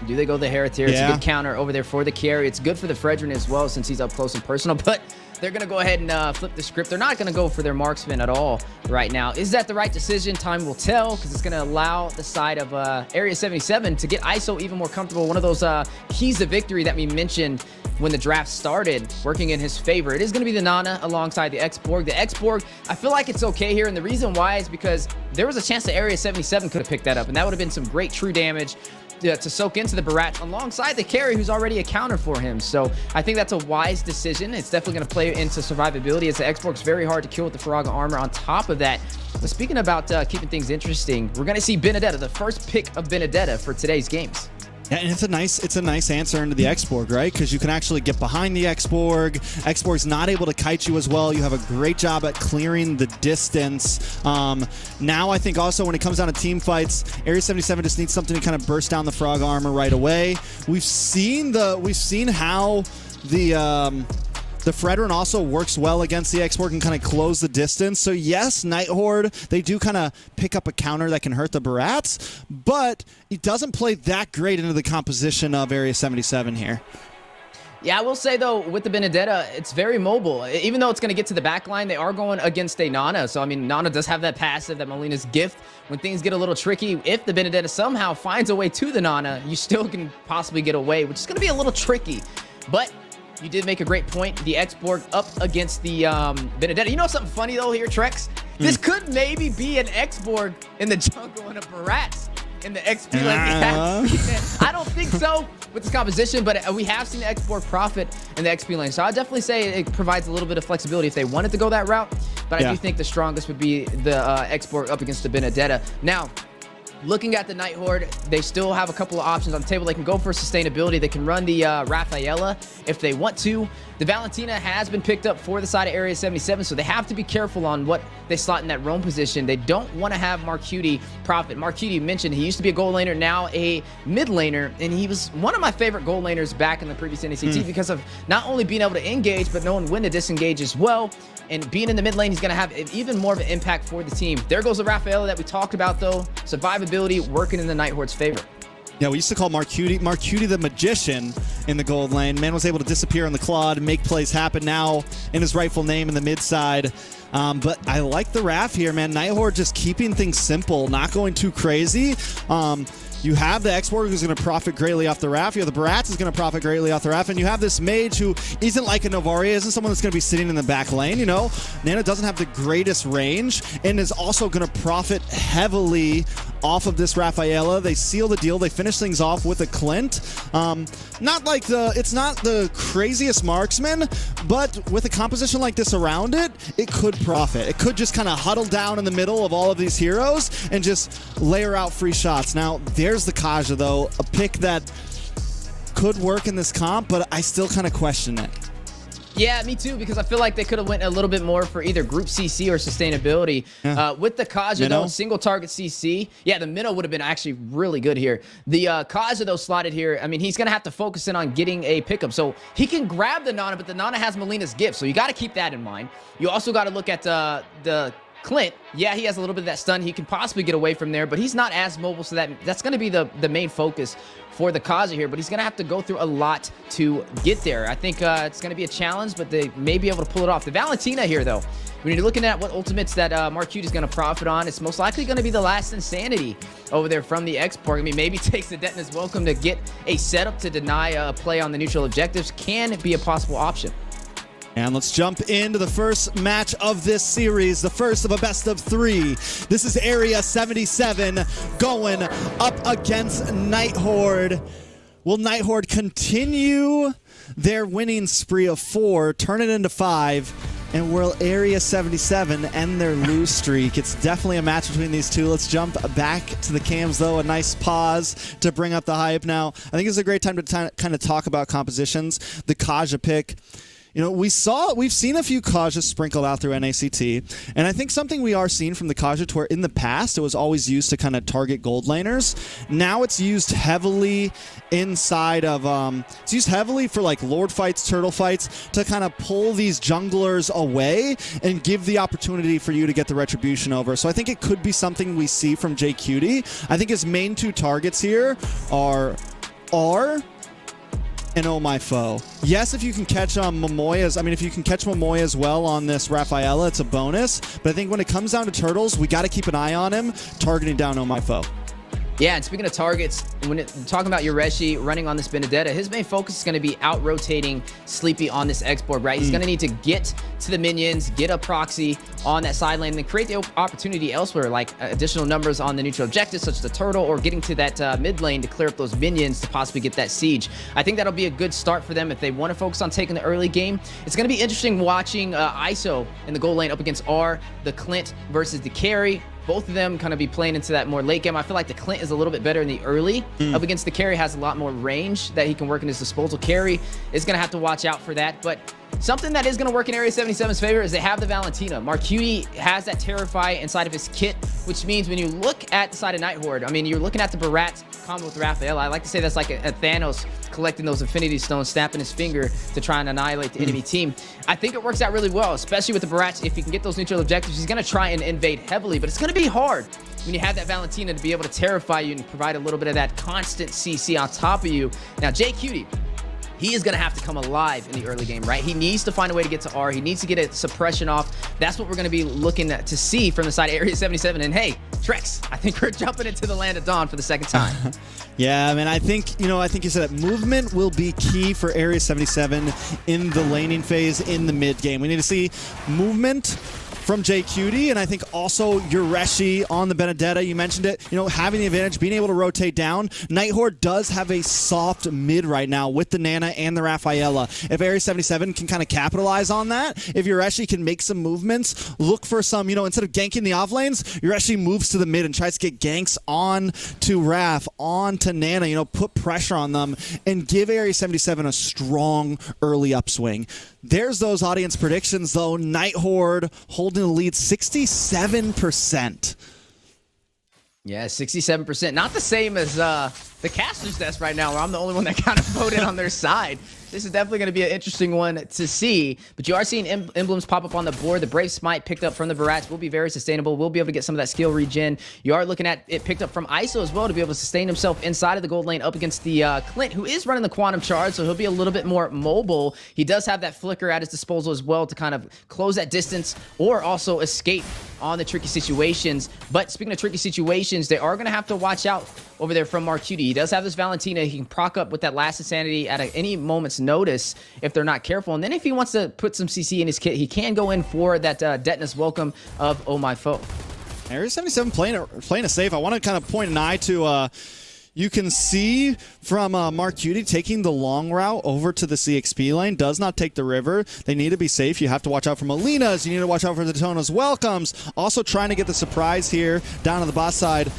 Do they go the Harith here? Yeah. It's a good counter over there for the carry. It's good for the Fredrin as well since he's up close and personal, but they're going to go ahead and flip the script. They're not going to go for their marksman at all right now. Is that the right decision? Time will tell, because it's going to allow the side of Area 77 to get ISO even more comfortable. One of those keys to victory that we mentioned when the draft started working in his favor. It is going to be the Nana alongside the X-Borg. The X-Borg, I feel like it's okay here, and the reason why is because there was a chance that Area 77 could have picked that up, and that would have been some great true damage to soak into the Barat alongside the carry who's already a counter for him. So I think that's a wise decision. It's definitely going to play into survivability, as the X-Borg's very hard to kill with the Faraga armor on top of that. But speaking about keeping things interesting, we're going to see Benedetta, the first pick of Benedetta for today's games. Yeah, and it's a nice answer into the X-Borg, right? Because you can actually get behind the X-Borg. X-Borg's not able to kite you as well. You have a great job at clearing the distance. Now I think also when it comes down to team fights, Area 77 just needs something to kind of burst down the frog armor right away. We've seen how the Fredrin also works well against the X-Borg and kind of close the distance. So yes, Night Horde, they do kind of pick up a counter that can hurt the Barats, but it doesn't play that great into the composition of Area 77 here. Yeah, I will say, though, with the Benedetta, it's very mobile. Even though it's going to get to the back line, they are going against a Nana. So, I mean, Nana does have that passive, that Molina's gift. When things get a little tricky, if the Benedetta somehow finds a way to the Nana, you still can possibly get away, which is going to be a little tricky. But you did make a great point. The X-Borg up against the Benedetta. You know something funny, though, here, Trex? This could maybe be an X-Borg in the jungle and a Barats in the XP lane. I don't think so with this composition, but we have seen the X-Borg profit in the XP lane. So I'd definitely say it provides a little bit of flexibility if they wanted to go that route. But I do think the strongest would be the X-Borg up against the Benedetta. Now, looking at the Night Horde, they still have a couple of options on the table. They can go for sustainability. They can run the Rafaela if they want to. The Valentina has been picked up for the side of Area 77, so they have to be careful on what they slot in that roam position. They don't want to have Marcuti profit. Marcuti mentioned he used to be a gold laner, now a mid laner, and he was one of my favorite gold laners back in the previous NACT because of not only being able to engage, but knowing when to disengage as well. And being in the mid lane, he's going to have even more of an impact for the team. There goes the Rafaela that we talked about, though. Survivability working in the Night Horde's favor. Yeah, we used to call Marcuti the magician in the gold lane. Man was able to disappear on the Claude and make plays happen now in his rightful name in the mid side. But I like the Raf here, man. Night Horde just keeping things simple, not going too crazy. You have the X-Borg who's going to profit greatly off the Raf. You have the Barats who's going to profit greatly off the Raf. And you have this Mage who isn't like a Novaria, isn't someone that's going to be sitting in the back lane, you know? Nana doesn't have the greatest range and is also going to profit heavily off of this Rafaela. They seal the deal. They finish things off with a Clint. It's not the craziest marksman, but with a composition like this around it, it could profit. It could just kind of huddle down in the middle of all of these heroes and just layer out free shots. Now, there's the Kaja, though, a pick that could work in this comp, but I still kind of question it. Yeah, me too, because I feel like they could have went a little bit more for either group CC or sustainability. Yeah. With the Kaja, though, single target CC, yeah, the Minnow would have been actually really good here. The Kaja, though, slotted here, I mean, he's going to have to focus in on getting a pickup. So he can grab the Nana, but the Nana has Molina's gift, so you got to keep that in mind. You also got to look at the Clint. Yeah, he has a little bit of that stun. He can possibly get away from there, but he's not as mobile, so that's going to be the main focus for the Kaja here, but he's going to have to go through a lot to get there. I think it's going to be a challenge, but they may be able to pull it off. The Valentina here, though, when you're looking at what ultimates that Marcuti is going to profit on, it's most likely going to be the last Insanity over there from the X-Borg. I mean, maybe takes the Detonus Welcome to get a setup to deny a play on the neutral objectives can be a possible option. And let's jump into the first match of this series, the first of a best of 3. This is Area 77 going up against Night Horde. Will Night Horde continue their winning spree of 4, turn it into 5, And will Area 77 end their lose streak? It's definitely a match between these two. Let's jump back to the cams, though. A nice pause to bring up the hype. Now, I think it's a great time to kind of talk about compositions. The Kaja pick. You know, we've seen a few Kajas sprinkled out through NACT, and I think something we are seeing from the Kaja to where in the past it was always used to kind of target gold laners. Now it's used heavily inside of, it's used heavily for like Lord fights, turtle fights, to kind of pull these junglers away and give the opportunity for you to get the retribution over. So I think it could be something we see from JQT. I think his main two targets here are and Oh My Foe. Yes, if you can catch Momoya, if you can catch Momoya as well on this Rafaela, it's a bonus. But I think when it comes down to turtles, we got to keep an eye on him, targeting down Oh My Foe. Yeah, and speaking of targets, when talking about Yureshi running on this Benedetta, his main focus is going to be out-rotating Sleepy on this X-Board, right? He's going to need to get to the minions, get a proxy on that side lane, and then create the opportunity elsewhere, like additional numbers on the neutral objectives, such as the turtle, or getting to that mid lane to clear up those minions to possibly get that siege. I think that'll be a good start for them if they want to focus on taking the early game. It's going to be interesting watching ISO in the goal lane up against R, the Clint versus the carry. Both of them kind of be playing into that more late game. I feel like the Clint is a little bit better in the early. Up against the carry, has a lot more range that he can work in his disposal. Carry is going to have to watch out for that. But something that is going to work in Area 77's favor is they have the Valentina. Marcuti has that Terrify inside of his kit, which means when you look at the side of Night Horde, I mean, you're looking at the Barat combo with Rafaela. I like to say that's like a Thanos collecting those Infinity Stones, snapping his finger to try and annihilate the enemy team. I think it works out really well, especially with the Barat. If he can get those neutral objectives, he's going to try and invade heavily, but it's going to be hard when you have that Valentina to be able to terrify you and provide a little bit of that constant CC on top of you. Now, JQT, he is going to have to come alive in the early game, right? He needs to find a way to get to R. He needs to get a suppression off. That's what we're going to be looking to see from the side of Area 77. And hey, Trex, I think we're jumping into the land of Dawn for the second time. Yeah, I mean, I think you said that movement will be key for Area 77 in the laning phase in the mid game. We need to see movement from JQT, and I think also Yureshi on the Benedetta. You mentioned it, having the advantage, being able to rotate down. Night Horde does have a soft mid right now with the Nana and the Rafaela. If Area 77 can kind of capitalize on that, if Yureshi can make some movements, look for some, instead of ganking the off lanes, Yureshi moves to the mid and tries to get ganks on to Raf, on to Nana, put pressure on them and give Area 77 a strong early upswing. There's those audience predictions, though. Night Horde holding the lead 67%. Yeah, 67%. Not the same as the caster's desk right now, where I'm the only one that kind of voted on their side. This is definitely going to be an interesting one to see. But you are seeing emblems pop up on the board. The Brave Smite picked up from the Barats will be very sustainable. We'll be able to get some of that skill regen. You are looking at it picked up from ISO as well to be able to sustain himself inside of the gold lane up against the Clint, who is running the Quantum Charge, so he'll be a little bit more mobile. He does have that flicker at his disposal as well to kind of close that distance or also escape on the tricky situations. But speaking of tricky situations, they are going to have to watch out over there from Marcuti. He does have this Valentina. He can proc up with that last insanity at any moment's notice if they're not careful. And then if he wants to put some CC in his kit, he can go in for that Detonus welcome of Oh My Foe. Area 77 playing it safe. I want to kind of point an eye to... you can see from Marcuti taking the long route over to the CXP lane. Does not take the river. They need to be safe. You have to watch out for Molina's. You need to watch out for the Detona's welcomes. Also trying to get the surprise here down on the bot side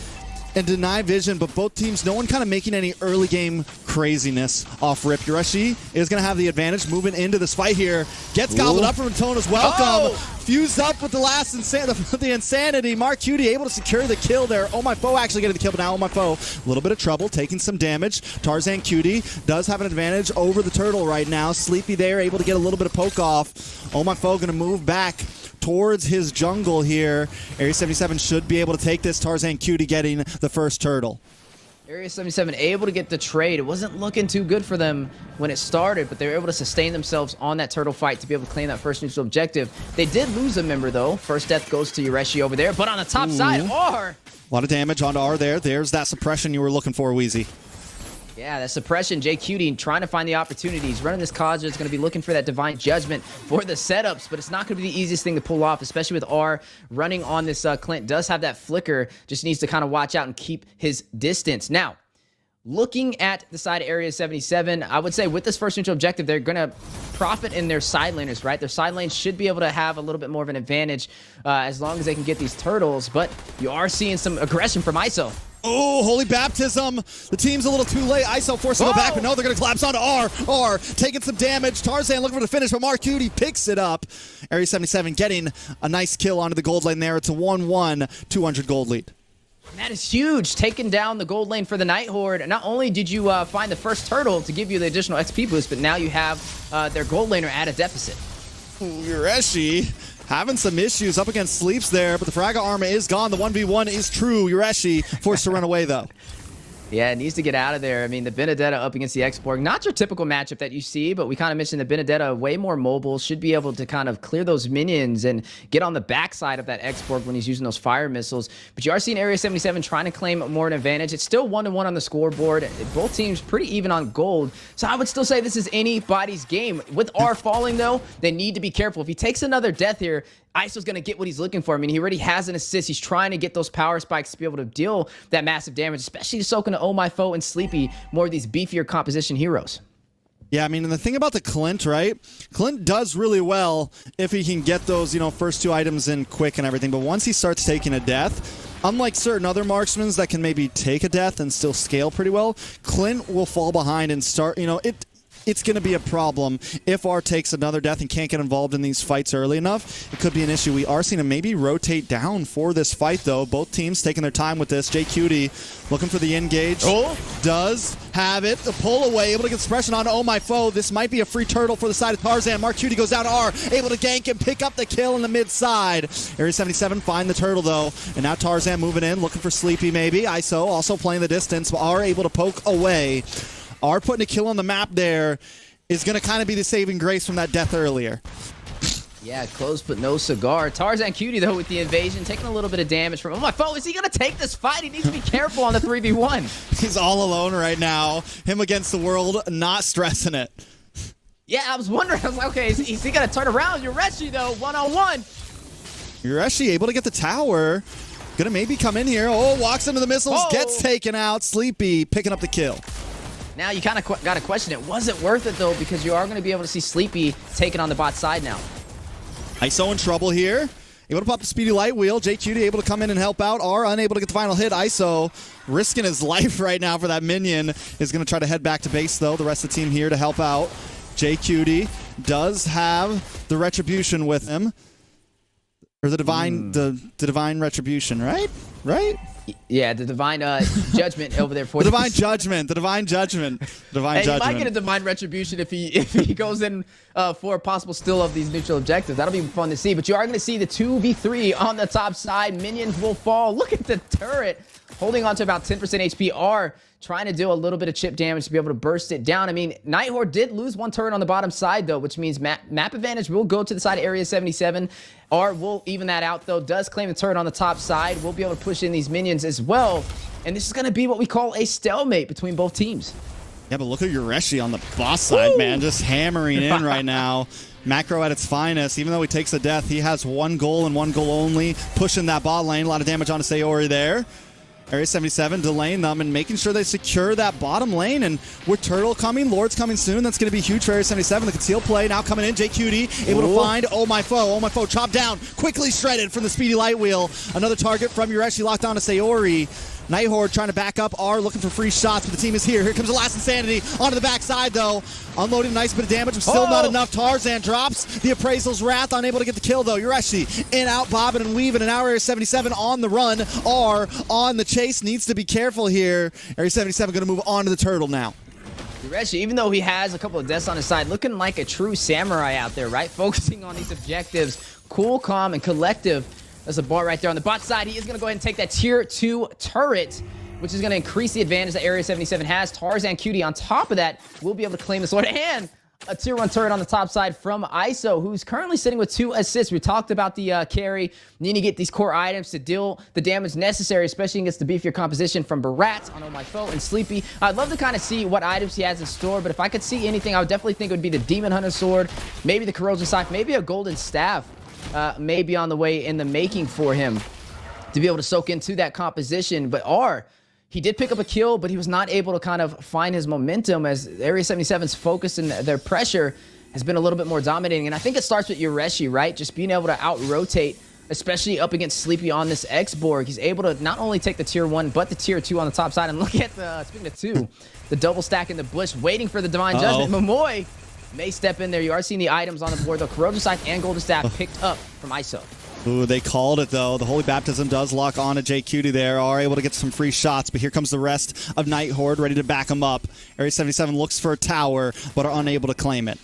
and deny vision, but both teams, no one kind of making any early game craziness off rip. Yureshi is going to have the advantage moving into this fight here. Gets gobbled up from Detona's welcome. Fused up with the last the insanity. Marcuti able to secure the kill there. Oh My Foe actually getting the kill, but now Oh My Foe, a little bit of trouble, taking some damage. Tarzan Cutie does have an advantage over the turtle right now. Sleepy there, able to get a little bit of poke off. Oh My Foe going to move back towards his jungle here. Area 77 should be able to take this. Tarzan Cutie getting the first turtle. Area 77 able to get the trade. It wasn't looking too good for them when it started, but they were able to sustain themselves on that turtle fight to be able to claim that first neutral objective. They did lose a member, though. First death goes to Yureshi over there, but on the top side, R. A lot of damage onto R there. There's that suppression you were looking for, Wheezy. Yeah, that suppression, JQT trying to find the opportunities. Running this Kaja is going to be looking for that Divine Judgment for the setups, but it's not going to be the easiest thing to pull off, especially with R running on this Clint. Does have that flicker, just needs to kind of watch out and keep his distance. Now, Looking at the side of Area 77, I would say with this first neutral objective, they're going to profit in their side laners, right? Their side lanes should be able to have a little bit more of an advantage as long as they can get these turtles, but you are seeing some aggression from ISO. Oh, holy baptism. The team's a little too late. ISO forced to go back, but no, they're going to collapse onto R. R taking some damage. Tarzan looking for the finish, but Mark Cutie picks it up. Area 77 getting a nice kill onto the gold lane there. It's a 1-1, 200 gold lead. That is huge, taking down the gold lane for the Night Horde. Not only did you find the first turtle to give you the additional XP boost, but now you have their gold laner at a deficit. Yureshi having some issues up against Sleeps there, but the Fragga armor is gone. The 1v1 is true. Yureshi forced to run away, though. Yeah, it needs to get out of there. I mean, the Benedetta up against the X-Borg, not your typical matchup that you see, but we kind of mentioned the Benedetta way more mobile, should be able to kind of clear those minions and get on the backside of that X-Borg when he's using those fire missiles. But you are seeing Area 77 trying to claim more an advantage. It's still 1-1 on the scoreboard. Both teams pretty even on gold. So I would still say this is anybody's game. With R falling, though, they need to be careful. If he takes another death here, ISO's going to get what he's looking for. I mean, he already has an assist. He's trying to get those power spikes to be able to deal that massive damage, especially soaking to Oh My Foe and Sleepy, more of these beefier composition heroes. Yeah, I mean, and the thing about the Clint, right? Clint does really well if he can get those, first two items in quick and everything. But once he starts taking a death, unlike certain other marksmen that can maybe take a death and still scale pretty well, Clint will fall behind and start, it's going to be a problem if R takes another death and can't get involved in these fights early enough. It could be an issue. We are seeing him maybe rotate down for this fight, though. Both teams taking their time with this. JQT looking for the engage. Oh, does have it. The pull away, able to get suppression on Oh My Foe. This might be a free turtle for the side of Tarzan. Mark Cutie goes down to R, able to gank and pick up the kill in the mid side. Area 77 find the turtle, though. And now Tarzan moving in, looking for Sleepy maybe. ISO also playing the distance, but R able to poke away. R putting a kill on the map there is going to kind of be the saving grace from that death earlier. Yeah, close but no cigar. Tarzan Cutie, though, with the invasion, taking a little bit of damage from... Oh, my foe, is he going to take this fight? He needs to be careful on the 3v1. He's all alone right now. Him against the world, not stressing it. Yeah, I was wondering. I was like, okay, is he going to turn around? Yureshi, though, one-on-one. Yureshi able to get the tower. Going to maybe come in here. Oh, walks into the missiles, gets taken out. Sleepy picking up the kill. Now you kind of got to question it. Was it worth it, though? Because you are going to be able to see Sleepy taking on the bot side now. ISO in trouble here. Able to pop the speedy light wheel. JQT able to come in and help out. R unable to get the final hit. ISO risking his life right now for that minion. Is going to try to head back to base, though. The rest of the team here to help out. JQT does have the Retribution with him. Or the Divine, the Divine Retribution, right? Right? Yeah, the Divine Judgment over there for the Divine Judgment. The Divine Judgment. Divine Judgment. He might get a Divine Retribution if he goes in for a possible steal of these neutral objectives. That'll be fun to see. But you are going to see the 2v3 on the top side. Minions will fall. Look at the turret holding on to about 10% HP. R trying to do a little bit of chip damage to be able to burst it down. I mean, Night Horde did lose one turret on the bottom side, though, which means map advantage will go to the side of Area 77. R will even that out, though. Does claim the turret on the top side. We'll be able to push in these minions as well. And this is going to be what we call a stalemate between both teams. Yeah, but look at Yureshi on the boss side, man. Just hammering in right now. Macro at its finest. Even though he takes a death, he has one goal and one goal only. Pushing that bot lane. A lot of damage on Sayori there. Area 77 delaying them and making sure they secure that bottom lane. And with Turtle coming, Lord's coming soon. That's going to be huge for Area 77. The conceal play now coming in. JQT able to find Oh My Foe. Oh My Foe chopped down. Quickly shredded from the speedy light wheel. Another target from Yureshi locked on to Sayori. Night Horde trying to back up. R looking for free shots, but the team is here. Here comes the last Insanity. Onto the backside, though. Unloading a nice bit of damage, but still not enough. Tarzan drops the Appraisal's Wrath, unable to get the kill, though. Yureshi in, out, bobbing and weaving, and now Area 77 on the run. R on the chase, needs to be careful here. Area 77 going to move on to the turtle now. Yureshi, even though he has a couple of deaths on his side, looking like a true samurai out there, right? Focusing on these objectives. Cool, calm, and collective. There's a bot right there on the bot side. He is going to go ahead and take that tier 2 turret, which is going to increase the advantage that Area 77 has. Tarzan Cutie on top of that will be able to claim the sword. And a tier 1 turret on the top side from ISO, who's currently sitting with 2 assists. We talked about the carry, needing to get these core items to deal the damage necessary, especially against the beefier composition from Barat on Oh My Foe and Sleepy. I'd love to kind of see what items he has in store, but if I could see anything, I would definitely think it would be the Demon Hunter sword, maybe the Corrosion Scythe, maybe a Golden Staff. May be on the way in the making for him to be able to soak into that composition. But R, He did pick up a kill, but he was not able to kind of find his momentum as Area 77's focus and their pressure has been a little bit more dominating. And I think it starts with URESHI, right? Just being able to out-rotate, especially up against Sleepy on this X-Borg. He's able to not only take the tier 1, but the tier 2 on the top side. And look at the, speaking of 2, the double stack in the bush, waiting for the Divine Judgment. Momoy may step in there. You are seeing the items on the board, though. Corrosion Scythe and Golden Staff picked up from ISO. Ooh, they called it, though. The Holy Baptism does lock on to JQT there, are able to get some free shots, but here comes the rest of Night Horde ready to back them up. Area 77 looks for a tower, but are unable to claim it.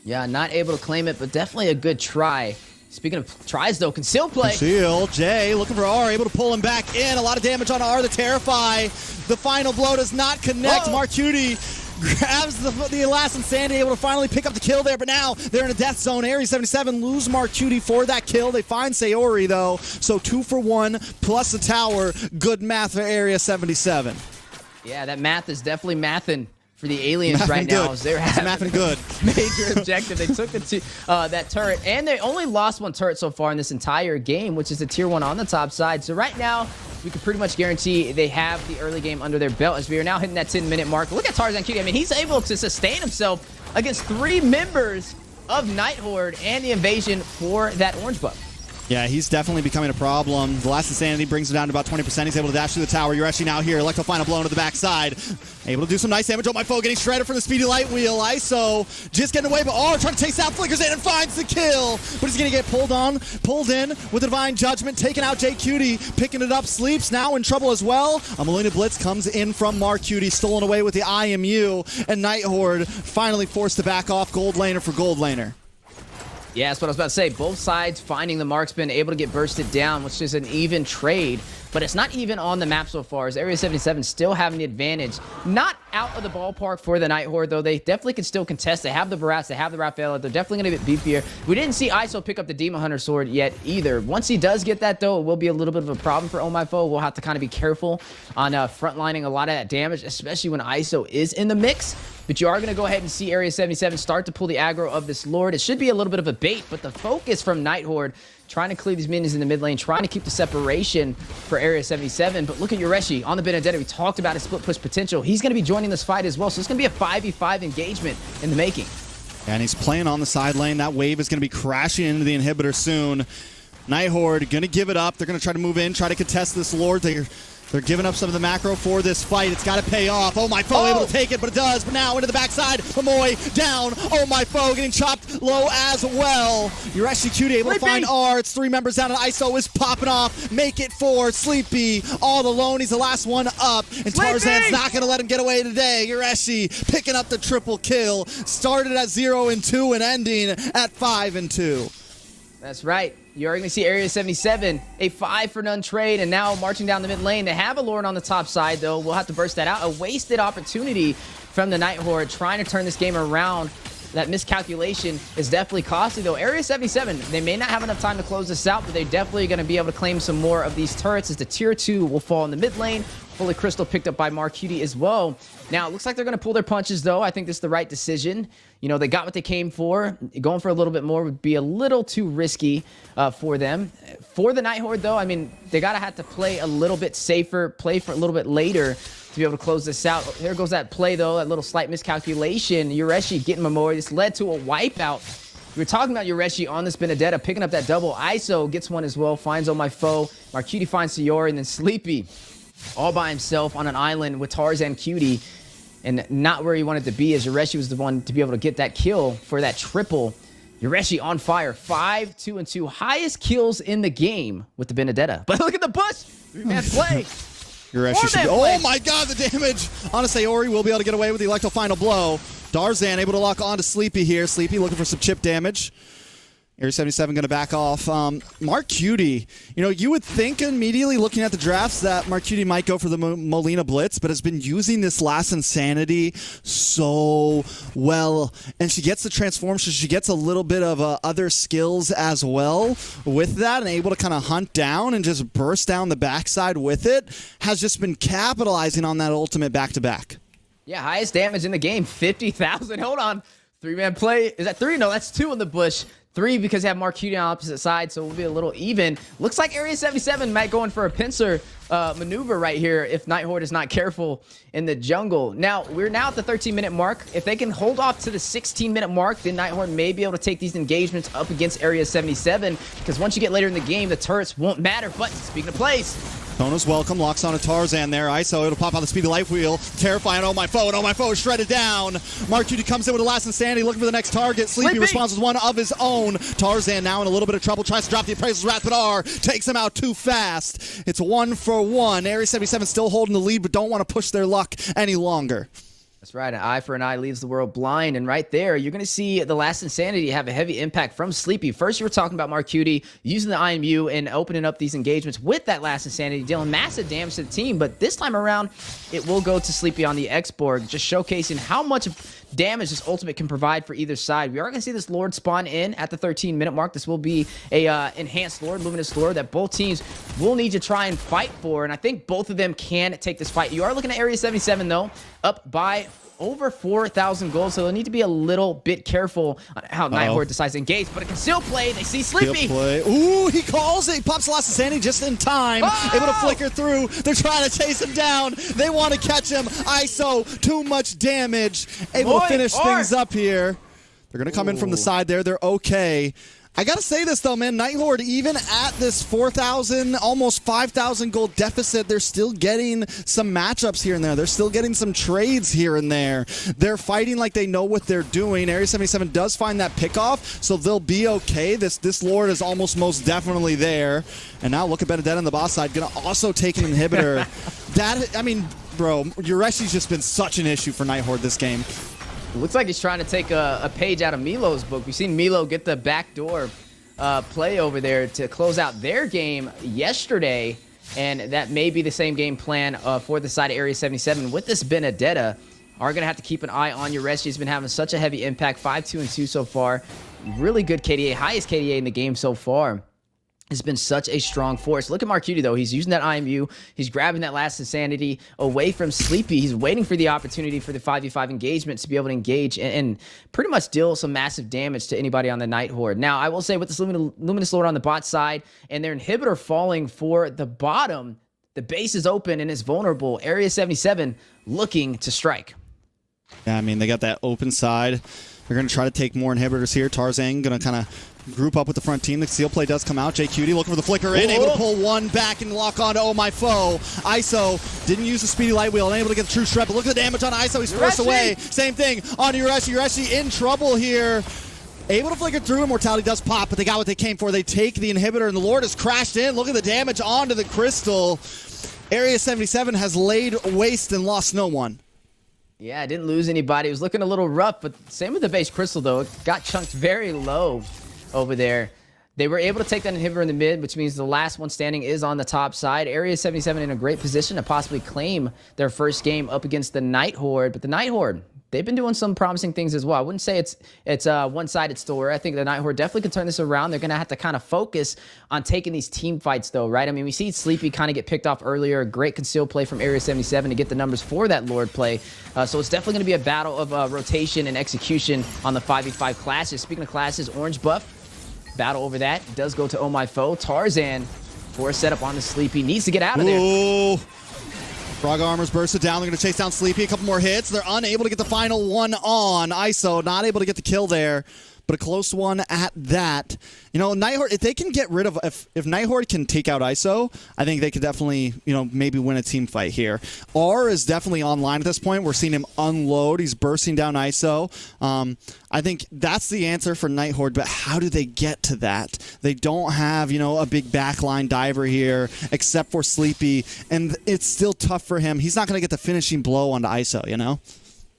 Yeah, not able to claim it, but definitely a good try. Speaking of tries, though, conceal play. Conceal, Jay looking for R, able to pull him back in. A lot of damage on R, the Terrify. The final blow does not connect. MarQt grabs the last Insanity, able to finally pick up the kill there, but now they're in a death zone. Area 77 lose MarQt for that kill. They find Sayori, though, so 2 for 1 plus the tower. Good math for Area 77. Yeah, that math is definitely mathin' for the aliens right now. As they're having good. Major objective. They took that turret, and they only lost 1 turret so far in this entire game, which is the tier 1 on the top side. So right now, we can pretty much guarantee they have the early game under their belt as we are now hitting that 10-minute mark. Look at Tarzan QT. I mean, he's able to sustain himself against 3 members of Night Horde and the invasion for that orange buff. Yeah, he's definitely becoming a problem. The last Insanity brings him down to about 20%. He's able to dash through the tower. URESHI now here. Electro final blow into the backside. Able to do some nice damage. Oh, my foe getting shredded from the speedy light wheel. ISO just getting away, but trying to chase out, flickers in and finds the kill. But he's going to get pulled in with the Divine Judgment, taking out JQT, picking it up. Sleeps now in trouble as well. A Melina Blitz comes in from MarQt, stolen away with the IMU, and Night Horde finally forced to back off gold laner for gold laner. Yeah, that's what I was about to say. Both sides finding the marksman, able to get bursted down, which is an even trade. But it's not even on the map so far, as Area 77 still having the advantage. Not out of the ballpark for the Night Horde, though. They definitely can still contest. They have the Barats, they have the Raphael. They're definitely going to get beefier. We didn't see ISO pick up the Demon Hunter sword yet either. Once he does get that, though, it will be a little bit of a problem for Oh My Foe. We'll have to kind of be careful on frontlining a lot of that damage, especially when ISO is in the mix. But you are going to go ahead and see Area 77 start to pull the aggro of this Lord. It should be a little bit of a bait, but the focus from Night Horde, trying to clear these minions in the mid lane, trying to keep the separation for Area 77. But look at URESHI on the Benedetta. We talked about his split push potential. He's going to be joining this fight as well. So it's going to be a 5v5 engagement in the making. And he's playing on the side lane. That wave is going to be crashing into the inhibitor soon. Night Horde going to give it up. They're going to try to move in, try to contest this Lord. They're giving up some of the macro for this fight. It's got to pay off. Oh, my foe able to take it, but it does. But now into the backside. Momoy down. Oh, my foe getting chopped low as well. URESHI QT able to find R. It's 3 members down, and ISO is popping off. Make it for Sleepy. All alone. He's the last one up. And Tarzan's not going to let him get away today. URESHI picking up the triple kill. Started at 0-2 and ending at 5-2. That's right. You're going to see Area 77, a 5-for-none trade, and now marching down the mid lane. They have a Lord on the top side, though. We'll have to burst that out. A wasted opportunity from the Night Horde trying to turn this game around. That miscalculation is definitely costly, though. Area 77, they may not have enough time to close this out, but they're definitely going to be able to claim some more of these turrets as the tier 2 will fall in the mid lane. Holy Crystal picked up by MarQt as well. Now, it looks like they're going to pull their punches, though. I think this is the right decision. You know, they got what they came for. Going for a little bit more would be a little too risky for them. For the Night Horde, though, I mean, they got to have to play a little bit safer, play for a little bit later to be able to close this out. Here goes that play, though, that little slight miscalculation. URESHI getting Memorial. This led to a wipeout. We were talking about URESHI on this Benedetta, picking up that double. ISO gets one as well, finds Oh My Foe. MarQt finds Sayori, and then Sleepy all by himself on an island with Tarzan QT, and not where he wanted to be, as URESHI was the one to be able to get that kill for that triple. URESHI on fire, 5-2-2, highest kills in the game with the Benedetta. But look at the bush, 3-man play. URESHI should be, oh my god, the damage on a Sayori will be able to get away with the Electro final blow. Tarzan able to lock on to Sleepy here. Sleepy looking for some chip damage. Area 77 going to back off. MarQt, you know, you would think immediately looking at the drafts that MarQt might go for the Molina Blitz, but has been using this last Insanity so well. And she gets the transform, so she gets a little bit of other skills as well with that, and able to kind of hunt down and just burst down the backside with it. Has just been capitalizing on that ultimate back-to-back. Yeah, highest damage in the game, 50,000. Hold on. 3-man play. Is that 3? No, that's 2 in the bush. 3 because they have Marcuti on opposite side, so it will be a little even. Looks like Area 77 might go in for a pincer maneuver right here if Night Horde is not careful in the jungle. Now, we're now at the 13-minute mark. If they can hold off to the 16-minute mark, then Night Horde may be able to take these engagements up against Area 77, because once you get later in the game, the turrets won't matter. But speaking of plays, Kona's welcome, locks on a Tarzan there. ISO, it'll pop out the speedy life wheel. Terrifying, oh my foe, and oh my foe is shredded down. Marcuti comes in with a last insanity, looking for the next target. Sleepy responds with one of his own. Tarzan now in a little bit of trouble, tries to drop the Appraiser's Wrath, but R takes him out too fast. It's 1-for-1. Area 77 still holding the lead, but don't want to push their luck any longer. That's right, an eye for an eye leaves the world blind, and right there, you're going to see the last insanity have a heavy impact from Sleepy. First, you were talking about Marcuti using the IMU and opening up these engagements with that last insanity, dealing massive damage to the team, but this time around, it will go to Sleepy on the X-Borg, just showcasing how much damage this ultimate can provide for either side. We are going to see this Lord spawn in at the 13-minute mark. This will be a enhanced Lord, Luminous Lord, that both teams will need to try and fight for, and I think both of them can take this fight. You are looking at Area 77, though, up by over 4,000 gold, so they'll need to be a little bit careful on how Night Horde decides to engage, but it can still play. They see Sleepy. Ooh, he calls it. He pops the last insanity just in time. Able to flicker through. They're trying to chase him down. They want to catch him. ISO, too much damage. Able to finish things up here. They're going to come in from the side there. They're okay. I gotta say this though, man, Night Horde, even at this 4,000, almost 5,000 gold deficit, they're still getting some matchups here and there. They're still getting some trades here and there. They're fighting like they know what they're doing. Area 77 does find that pickoff, so they'll be okay. This Lord is almost most definitely there. And now look at Benedetta on the boss side, gonna also take an inhibitor. I mean, bro, Yureshi's just been such an issue for Night Horde this game. Looks like he's trying to take a page out of Milo's book. We've seen Milo get the backdoor play over there to close out their game yesterday, and that may be the same game plan for the side of Area 77. With this Benedetta, are going to have to keep an eye on Yureshi. He's been having such a heavy impact, 5-2-2 so far. Really good KDA, highest KDA in the game so far. Has been such a strong force. Look at Marcuti, though. He's using that IMU. He's grabbing that last insanity away from Sleepy. He's waiting for the opportunity for the 5v5 engagement to be able to engage and pretty much deal some massive damage to anybody on the Night Horde. Now, I will say with this Luminous Lord on the bot side and their inhibitor falling for the bottom, the base is open and is vulnerable. Area 77 looking to strike. Yeah, I mean, they got that open side. They're going to try to take more inhibitors here. Tarzan going to kind of group up with the front team. The seal play does come out. JQT looking for the flicker in, able to pull one back and lock on to Oh My Foe. ISO didn't use the speedy light wheel, unable to get the true shred, but look at the damage on ISO. He's forced away. Same thing on Yureshi. Yureshi in trouble here. Able to flicker through. Immortality does pop, but they got what they came for. They take the inhibitor, and the Lord has crashed in. Look at the damage onto the crystal. Area 77 has laid waste and lost no one. Yeah, didn't lose anybody. It was looking a little rough, but same with the base crystal, though. It got chunked very low over there. They were able to take that inhibitor in the mid, which means the last one standing is on the top side. Area 77 in a great position to possibly claim their first game up against the Night Horde. But the Night Horde, they've been doing some promising things as well. I wouldn't say it's a one-sided story. I think the Night Horde definitely can turn this around. They're going to have to kind of focus on taking these team fights, though, right? I mean, we see Sleepy kind of get picked off earlier. A great concealed play from Area 77 to get the numbers for that Lord play. So it's definitely going to be a battle of rotation and execution on the 5v5 classes. Speaking of classes, orange buff. Battle over that does go to Oh My Foe. Tarzan for a setup on the Sleepy. Needs to get out of there. Ooh. Frog Armor's bursted down. They're going to chase down Sleepy. A couple more hits. They're unable to get the final one on. ISO not able to get the kill there, but a close one at that. You know, Night Horde, if they can get rid of, if Night Horde can take out ISO, I think they could definitely, you know, maybe win a team fight here. R is definitely online at this point. We're seeing him unload. He's bursting down ISO. I think that's the answer for Night Horde, but how do they get to that? They don't have, you know, a big backline diver here, except for Sleepy, and it's still tough for him. He's not going to get the finishing blow onto ISO, you know?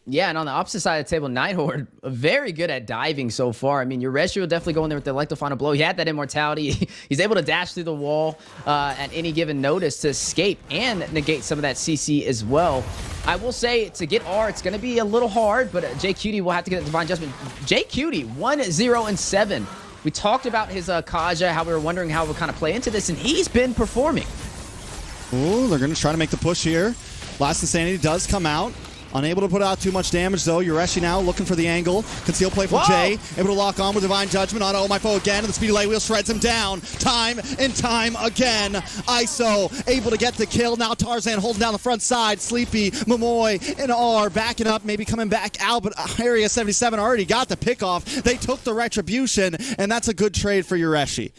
Yeah, and on the opposite side of the table, Night Horde, very good at diving so far. I mean, Yureshi will definitely go in there with the like to find a blow. He had that immortality. He's able to dash through the wall at any given notice to escape and negate some of that CC as well. I will say, to get R, it's going to be a little hard, but JQT will have to get a Divine Judgment. JQT, 1-0-7. We talked about his Kaja, how we were wondering how it would kind of play into this, and he's been performing. Ooh, they're going to try to make the push here. Last Insanity does come out. Unable to put out too much damage, though. Yureshi now looking for the angle. Conceal play from Jay. Able to lock on with Divine Judgment on my foe again. And the speedy light wheel shreds him down. Time and time again. ISO able to get the kill. Now Tarzan holding down the front side. Sleepy, Momoy, and R backing up. Maybe coming back out. But Area 77 already got the pick off. They took the retribution. And that's a good trade for Yureshi.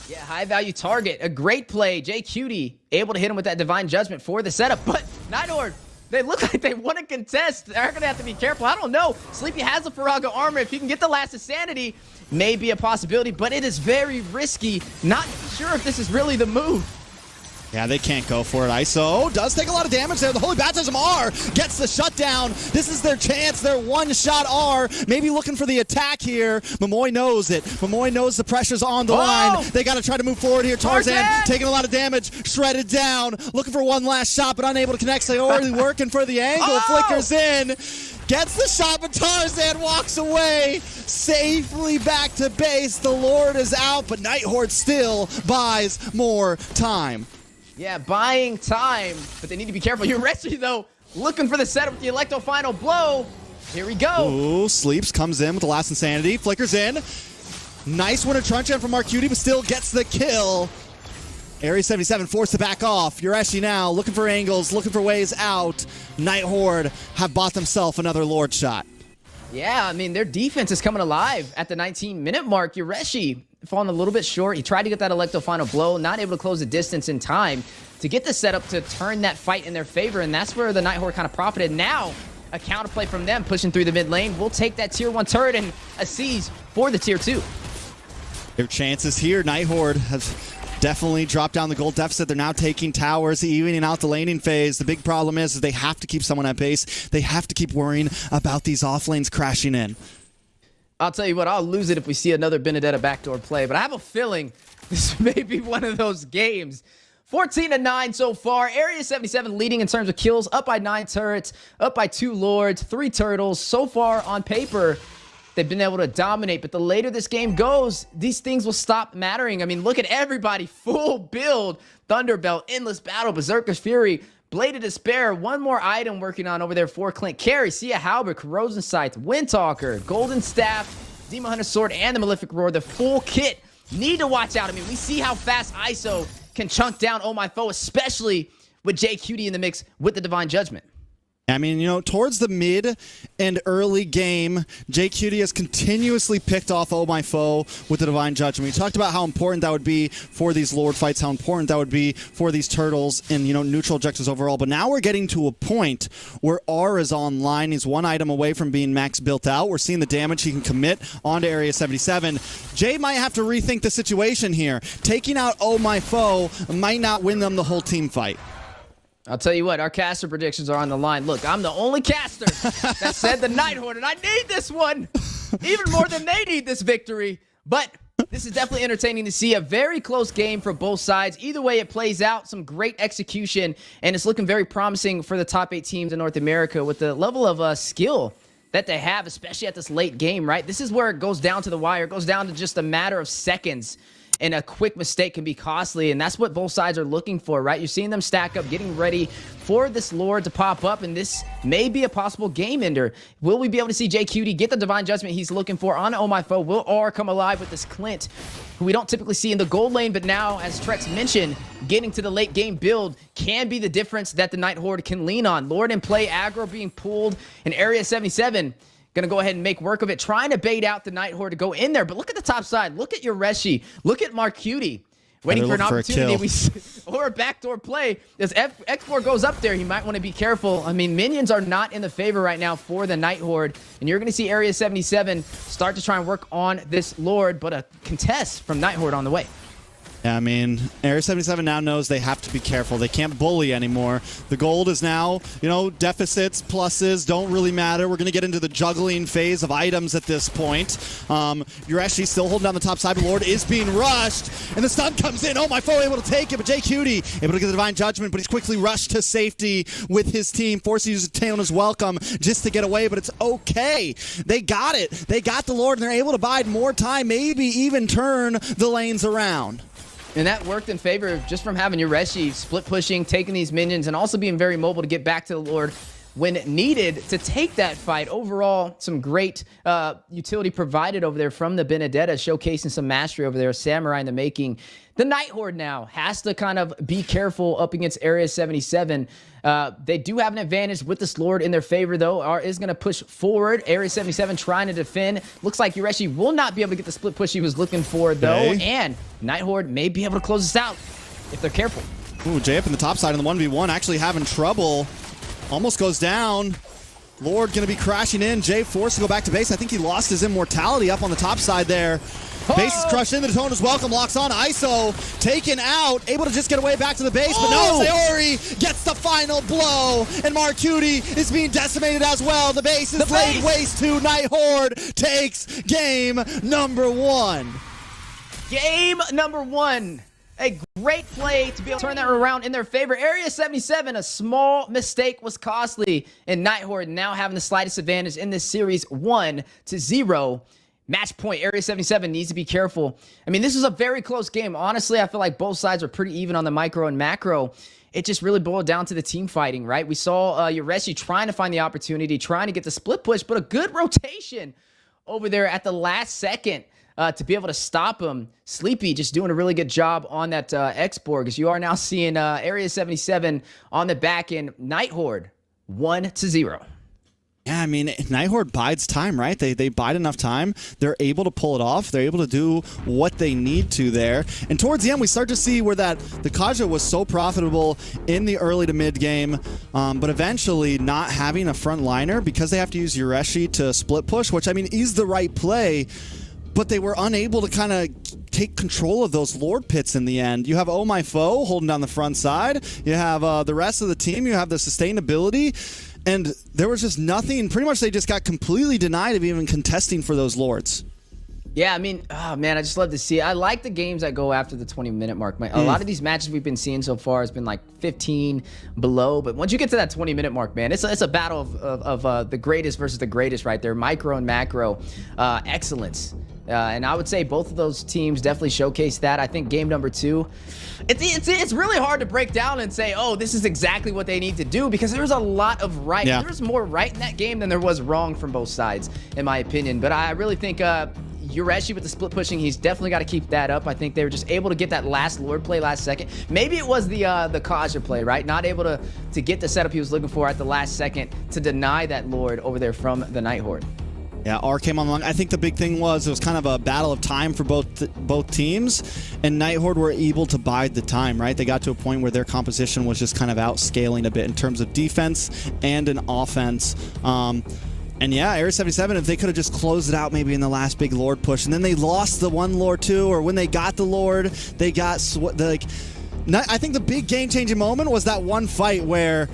Yeah, high value target. A great play. Jay Cutie able to hit him with that Divine Judgment for the setup. But Night Horde, they look like they want to contest. They're going to have to be careful. I don't know. Sleepy has the Faraga armor. If he can get the last of sanity, may be a possibility, but it is very risky. Not sure if this is really the move. Yeah, they can't go for it. ISO does take a lot of damage there. The Holy Baptism R gets the shutdown. This is their chance. Their one-shot R. Maybe looking for the attack here. Momoy knows it. Momoy knows the pressure's on the line. They got to try to move forward here. Tarzan taking a lot of damage. Shredded down. Looking for one last shot, but unable to connect. Sayori working for the angle. Flickers in. Gets the shot, but Tarzan walks away. Safely back to base. The Lord is out, but Night Horde still buys more time. Yeah, buying time, but they need to be careful. Yureshi, though, looking for the setup with the Electro Final Blow. Here we go. Ooh, Sleeps comes in with the last Insanity. Flickers in. Nice winter truncheon from Marcuti, but still gets the kill. Area 77 forced to back off. Yureshi now looking for angles, looking for ways out. Night Horde have bought themselves another Lord shot. Yeah, I mean, their defense is coming alive at the 19-minute mark. Yureshi falling a little bit short. He tried to get that Electro Final Blow, not able to close the distance in time to get the setup to turn that fight in their favor, and that's where the Night Horde kind of profited. Now, a counterplay from them pushing through the mid lane. We'll take that tier 1 turret and a siege for the tier 2. Their chances here. Night Horde have definitely dropped down the gold deficit. They're now taking towers, evening out the laning phase. The big problem is they have to keep someone at base. They have to keep worrying about these off lanes crashing in. I'll tell you what, I'll lose it if we see another Benedetta backdoor play, but I have a feeling this may be one of those games. 14-9 so far. Area 77 leading in terms of kills, up by 9 turrets, up by 2 lords, 3 turtles. So far on paper, they've been able to dominate, but the later this game goes, these things will stop mattering. I mean, look at everybody, full build. Thunderbelt, Endless Battle, Berserker's Fury, Blade of Despair, one more item working on over there for Clint. Carry, Sia Halberd, Corrosion Scythe, Windtalker, Golden Staff, Demon Hunter Sword, and the Malefic Roar. The full kit. Need to watch out. I mean, we see how fast ISO can chunk down Oh My Foe, especially with Jay Cutie in the mix with the Divine Judgment. I mean, you know, towards the mid and early game, Jay Cutie has continuously picked off Oh My Foe with the Divine Judgment. We talked about how important that would be for these Lord fights, how important that would be for these turtles and, you know, neutral objectives overall. But now we're getting to a point where R is online. He's one item away from being max built out. We're seeing the damage he can commit onto Area 77. Jay might have to rethink the situation here. Taking out Oh My Foe might not win them the whole team fight. I'll tell you what, our caster predictions are on the line. Look, I'm the only caster that said the Night Horde, and I need this one even more than they need this victory. But this is definitely entertaining to see. A very close game for both sides. Either way it plays out, some great execution, and it's looking very promising for the top 8 teams in North America with the level of skill that they have, especially at this late game, right? This is where it goes down to the wire. It goes down to just a matter of seconds. And a quick mistake can be costly, and that's what both sides are looking for, right? You're seeing them stack up, getting ready for this Lord to pop up, and this may be a possible game ender. Will we be able to see Jay Cutie get the Divine Judgment he's looking for on Oh My Foe? Will R come alive with this Clint, who we don't typically see in the gold lane, but now, as Trex mentioned, getting to the late game build can be the difference that the Night Horde can lean on. Lord in play, aggro being pulled in Area 77. Gonna go ahead and make work of it, trying to bait out the Night Horde to go in there. But look at the top side. Look at Yureshi. Look at Marcuti. Waiting for an opportunity. Or a backdoor play. As X4 goes up there, he might want to be careful. I mean, minions are not in the favor right now for the Night Horde. And you're going to see Area 77 start to try and work on this Lord, but a contest from Night Horde on the way. Yeah, I mean, Area 77 now knows they have to be careful. They can't bully anymore. The gold is now, you know, deficits, pluses don't really matter. We're going to get into the juggling phase of items at this point. You're actually still holding down the top side, but Lord is being rushed, and the stun comes in. Oh My Foe able to take it, but Jay Cutie able to get the Divine Judgment, but he's quickly rushed to safety with his team, forced to use Taona's Welcome just to get away, but it's okay. They got it. They got the Lord, and they're able to bide more time, maybe even turn the lanes around. And that worked in favor just from having Yureshi split pushing, taking these minions, and also being very mobile to get back to the Lord. when needed to take that fight. Overall, some great utility provided over there from the Benedetta, showcasing some mastery over there. Samurai in the making. The Night Horde now has to kind of be careful up against Area 77. They do have an advantage with this Lord in their favor, though. Is going to push forward. Area 77 trying to defend. Looks like Yureshi will not be able to get the split push he was looking for, though. Okay. And Night Horde may be able to close this out if they're careful. Ooh, Jay up in the top side in the 1v1, actually having trouble. Almost goes down. Lord going to be crashing in. Jay forced to go back to base. I think he lost his immortality up on the top side there. Base is crushed in. The Detona's welcome. Locks on. ISO taken out. Able to just get away back to the base. But no, Sayori gets the final blow. And Marcuti is being decimated as well. The base is laid waste to. Night Horde takes game number 1. Game number 1. A great play to be able to turn that around in their favor. Area 77, a small mistake was costly. And Night Horde now having the slightest advantage in this series, 1-0. Match point. Area 77 needs to be careful. I mean, this was a very close game. Honestly, I feel like both sides were pretty even on the micro and macro. It just really boiled down to the team fighting, right? We saw Yureshi trying to find the opportunity, trying to get the split push, but a good rotation over there at the last second to be able to stop him. Sleepy just doing a really good job on that X-Borg, as you are now seeing Area 77 on the back end. Night Horde, 1-0. Yeah, I mean, Night Horde bides time, right? They bide enough time. They're able to pull it off. They're able to do what they need to there. And towards the end, we start to see where the Kaja was so profitable in the early to mid game, but eventually not having a front liner because they have to use Yureshi to split push, which, I mean, is the right play, but they were unable to kind of take control of those Lord pits in the end. You have Oh My Foe holding down the front side. You have the rest of the team. You have the sustainability. And there was just nothing. Pretty much they just got completely denied of even contesting for those Lords. Yeah, I mean, oh man, I just love to see it. I like the games that go after the 20-minute mark. A lot of these matches we've been seeing so far has been like 15 below. But once you get to that 20-minute mark, man, it's a battle of the greatest versus the greatest right there. Micro and macro excellence. And I would say both of those teams definitely showcased that. I think game number 2, it's really hard to break down and say, oh, this is exactly what they need to do, because there's a lot of right. Yeah. There's more right in that game than there was wrong from both sides, in my opinion. But I really think Yureshi with the split pushing, he's definitely got to keep that up. I think they were just able to get that last Lord play last second. Maybe it was the Kaja play, right? Not able to get the setup he was looking for at the last second to deny that Lord over there from the Night Horde. Yeah, R came on along. I think the big thing was it was kind of a battle of time for both teams, and Night Horde were able to bide the time, right? They got to a point where their composition was just kind of outscaling a bit in terms of defense and an offense. And yeah, Area 77, if they could have just closed it out maybe in the last big Lord push, and then they lost the one Lord too, or when they got the Lord, they got I think the big game-changing moment was that one fight where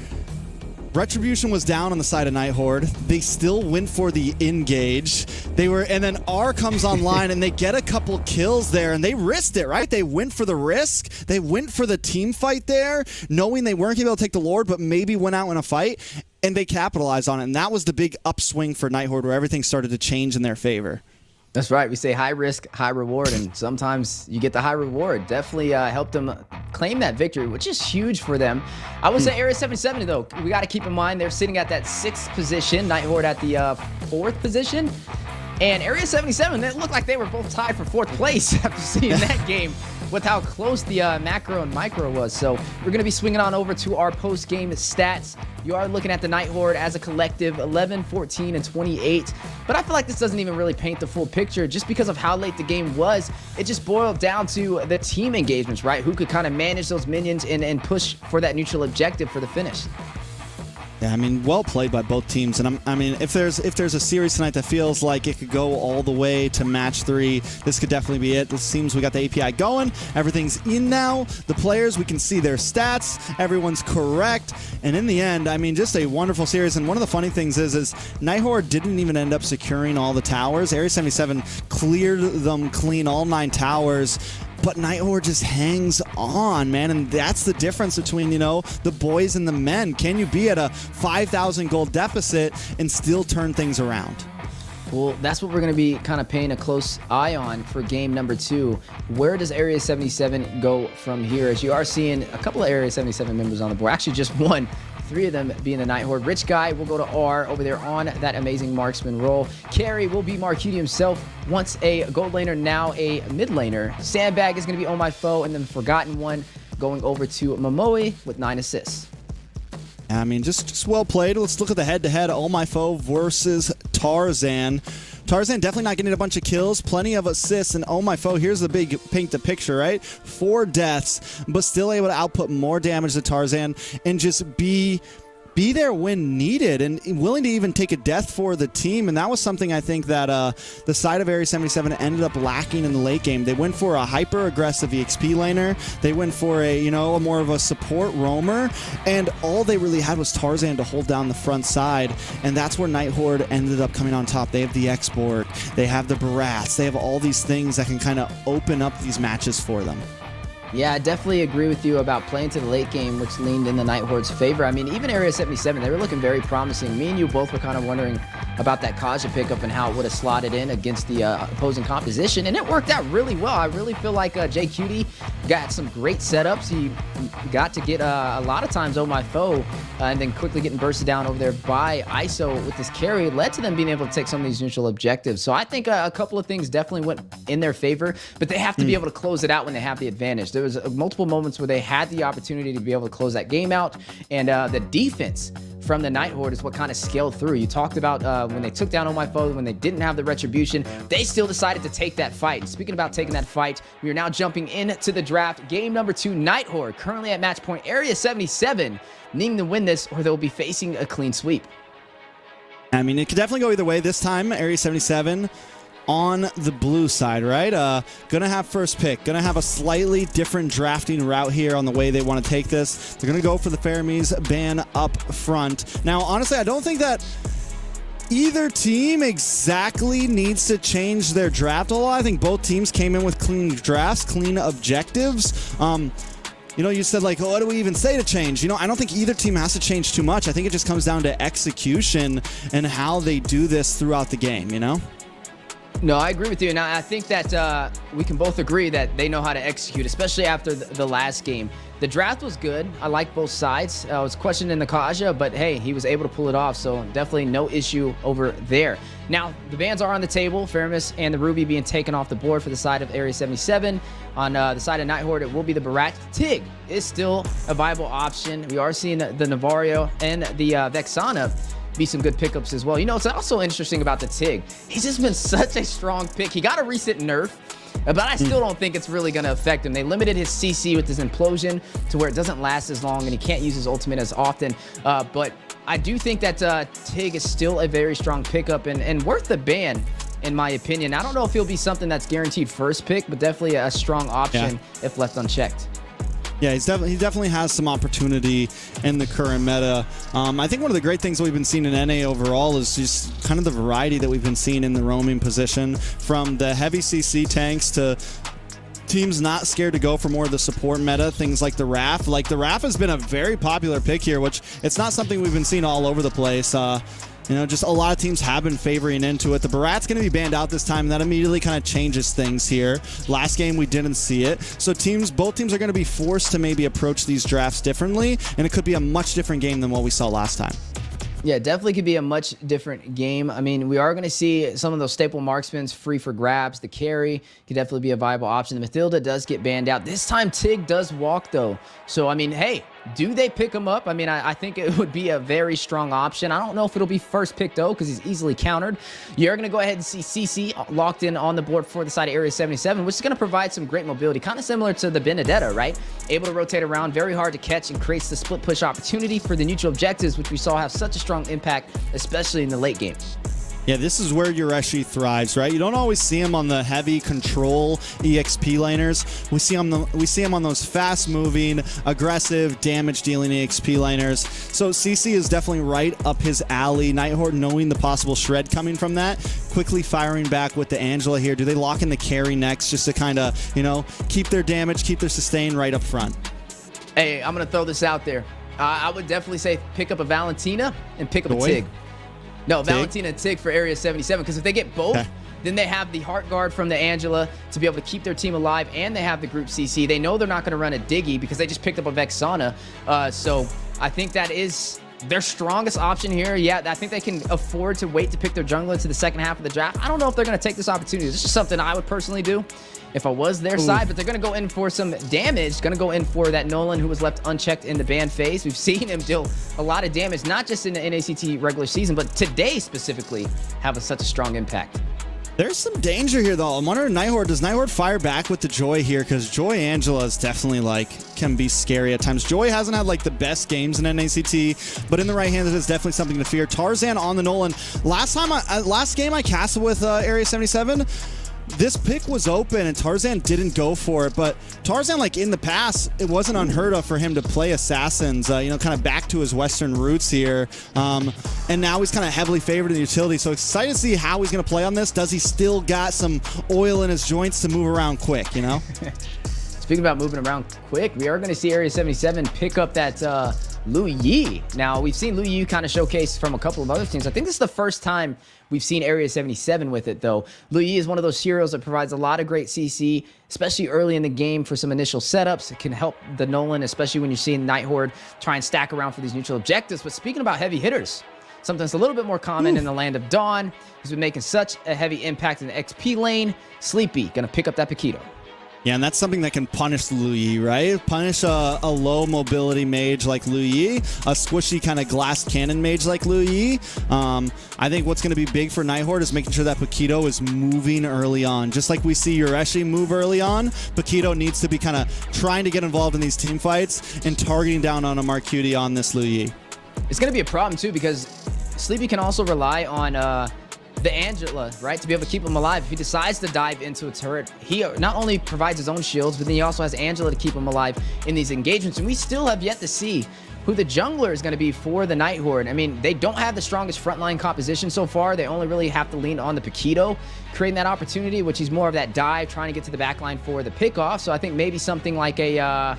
Retribution was down on the side of Night Horde. They still went for the engage. And then R comes online and they get a couple kills there, and they risked it, right? They went for the risk. They went for the team fight there, knowing they weren't able to take the Lord, but maybe went out in a fight, and they capitalized on it. And that was the big upswing for Night Horde, where everything started to change in their favor. That's right. We say high risk, high reward, and sometimes you get the high reward. Definitely helped them claim that victory, which is huge for them. I would say Area 77, though, we got to keep in mind they're sitting at that 6th position, Night Horde at the 4th position. And Area 77, it looked like they were both tied for 4th place after seeing that game with how close the macro and micro was. So we're going to be swinging on over to our post-game stats. You are looking at the Night Horde as a collective, 11, 14, and 28. But I feel like this doesn't even really paint the full picture just because of how late the game was. It just boiled down to the team engagements, right? Who could kind of manage those minions and push for that neutral objective for the finish. Yeah, I mean, well played by both teams, and I mean, if there's a series tonight that feels like it could go all the way to match 3, this could definitely be it. It seems we got the API going, everything's in now. The players, we can see their stats, everyone's correct, and in the end, I mean, just a wonderful series. And one of the funny things is Night Horde didn't even end up securing all the towers. Area 77 cleared them clean, all 9 towers. But Night Horde just hangs on, man, and that's the difference between, you know, the boys and the men. Can you be at a 5,000 gold deficit and still turn things around? Well, that's what we're going to be kind of paying a close eye on for game number 2. Where does Area 77 go from here? As you are seeing a couple of Area 77 members on the board, actually just one. three of them being the Night Horde. Rich Guy will go to R over there on that amazing marksman role. Carry will be Marcuti himself, once a gold laner, now a mid laner. Sandbag is going to be Oh My Foe, and then the Forgotten One going over to Momoe with 9 assists. I mean, just well played. Let's look at the head-to-head. Oh My Foe versus Tarzan. Tarzan definitely not getting a bunch of kills, plenty of assists, and Oh My Foe, here's the big paint the picture, right? 4 deaths, but still able to output more damage to Tarzan and just be there when needed and willing to even take a death for the team. And that was something I think that the side of Area 77 ended up lacking in the late game. They went for a hyper-aggressive EXP laner. They went for a more of a support roamer, and all they really had was Tarzan to hold down the front side, and that's where Night Horde ended up coming on top. They have the export, they have the Barats, they have all these things that can kind of open up these matches for them. Yeah, I definitely agree with you about playing to the late game, which leaned in the Night Horde's favor. I mean, even Area 77, they were looking very promising. Me and you both were kind of wondering about that Kaja pickup and how it would have slotted in against the opposing composition, and it worked out really well. I really feel like JQT got some great setups. He got to get a lot of times Oh My Foe, and then quickly getting bursted down over there by ISO with this carry led to them being able to take some of these neutral objectives. So I think a couple of things definitely went in their favor, but they have to be able to close it out when they have the advantage. There was multiple moments where they had the opportunity to be able to close that game out, and the defense from the Night Horde is what kind of scaled through. You talked about when they took down Oh My Foe, when they didn't have the retribution, they still decided to take that fight. And speaking about taking that fight, we are now jumping into the draft. Game number 2, Night Horde, currently at match point Area 77, needing to win this or they'll be facing a clean sweep. I mean, it could definitely go either way. This time, Area 77 on the blue side, right? Gonna have first pick. Gonna have a slightly different drafting route here on the way they want to take this. They're gonna go for the Fermis ban up front. Now, honestly, I don't think that either team exactly needs to change their draft a lot. I think both teams came in with clean drafts, clean objectives. You said, like, what do we even say to change? I don't think either team has to change too much. I think it just comes down to execution and how they do this throughout the game, No, I agree with you. Now, I think that we can both agree that they know how to execute, especially after the last game. The draft was good. I like both sides. I was questioning the Kaja, but hey, he was able to pull it off, so definitely no issue over there. Now, the bans are on the table. Fermis and the Ruby being taken off the board for the side of Area 77. On the side of Night Horde, it will be the Barat. Tig is still a viable option. We are seeing the Navario and the Vexana be some good pickups as well. It's also interesting about the Tig. He's just been such a strong pick. He got a recent nerf, but I still don't think it's really going to affect him. They limited his CC with his implosion to where it doesn't last as long, and he can't use his ultimate as often. But I do think that Tig is still a very strong pickup and worth the ban, in my opinion. I don't know if he'll be something that's guaranteed first pick, but definitely a strong option if left unchecked. Yeah, he definitely has some opportunity in the current meta. I think one of the great things that we've been seeing in NA overall is just kind of the variety that we've been seeing in the roaming position, from the heavy CC tanks to teams not scared to go for more of the support meta, things like the Raph. Like, the Raph has been a very popular pick here, which it's not something we've been seeing all over the place. Just a lot of teams have been favoring into it. The Barat's going to be banned out this time, and that immediately kind of changes things here. Last game, we didn't see it. So both teams are going to be forced to maybe approach these drafts differently, and it could be a much different game than what we saw last time. Yeah, definitely could be a much different game. I mean, we are going to see some of those staple marksmans free for grabs. The carry could definitely be a viable option. The Mathilda does get banned out. This time, Tig does walk, though. So, I mean, hey, do they pick him up? I mean, I think it would be a very strong option. I don't know if it'll be first pick, though, because he's easily countered. You're going to go ahead and see CC locked in on the board for the side of Area 77, which is going to provide some great mobility, kind of similar to the Benedetta, right? Able to rotate around, very hard to catch, and creates the split push opportunity for the neutral objectives, which we saw have such a strong impact, especially in the late game. Yeah, this is where Yureshi thrives, right? You don't always see him on the heavy control EXP laners. We see him on those fast-moving, aggressive, damage-dealing EXP laners. So CC is definitely right up his alley. Night Horde, knowing the possible shred coming from that, quickly firing back with the Angela here. Do they lock in the carry next just to kind of, keep their damage, keep their sustain right up front? Hey, I'm going to throw this out there. I would definitely say pick up a Valentina and pick up a Tig. No, Tig? Valentina and Tig for Area 77, because if they get both, then they have the Heart Guard from the Angela to be able to keep their team alive, and they have the group CC. They know they're not going to run a Diggy because they just picked up a Vexana. So I think that is their strongest option here. Yeah, I think they can afford to wait to pick their jungler to the second half of the draft. I don't know if they're going to take this opportunity. This is something I would personally do if I was their side, but they're going to go in for some damage, going to go in for that Nolan who was left unchecked in the ban phase. We've seen him deal a lot of damage, not just in the NACT regular season, but today specifically have such a strong impact. There's some danger here, though. I'm wondering, Nighthorde, does Nighthorde fire back with the Joy here? Because Joy Angela is definitely, like, can be scary at times. Joy hasn't had, like, the best games in NACT, but in the right hands, it is definitely something to fear. Tarzan on the Nolan. Last game I casted with Area 77, this pick was open and Tarzan didn't go for it, but Tarzan, like in the past, it wasn't unheard of for him to play assassins, you know, kind of back to his Western roots here. And now he's kind of heavily favored in the utility. So excited to see how he's going to play on this. Does he still got some oil in his joints to move around quick, you know? Speaking about moving around quick, we are going to see Area 77 pick up that Lu Yi. Now, we've seen Lu Yi kind of showcase from a couple of other teams. I think this is the first time we've seen Area 77 with it, though. Lu Yi is one of those heroes that provides a lot of great CC, especially early in the game for some initial setups. It can help the Nolan, especially when you're seeing Nighthorde try and stack around for these neutral objectives. But speaking about heavy hitters, something that's a little bit more common in the Land of Dawn, who's been making such a heavy impact in the XP lane. Sleepy, going to pick up that Paquito. Yeah, and that's something that can punish Lu Yi, right? Punish a low mobility mage like Lu Yi, a squishy kind of glass cannon mage like Lu Yi. I think what's going to be big for Nighthorde is making sure that Paquito is moving early on. Just like we see Yureshi move early on, Paquito needs to be kind of trying to get involved in these team fights and targeting down on a Marcuti on this Lu Yi. It's going to be a problem, too, because Sleepy can also rely on the Angela, right, to be able to keep him alive. If he decides to dive into a turret, he not only provides his own shields, but then he also has Angela to keep him alive in these engagements. And we still have yet to see who the jungler is going to be for the Nighthorde. I mean, they don't have the strongest frontline composition so far. They only really have to lean on the Paquito, creating that opportunity, which is more of that dive, trying to get to the backline for the pickoff. So I think maybe something like a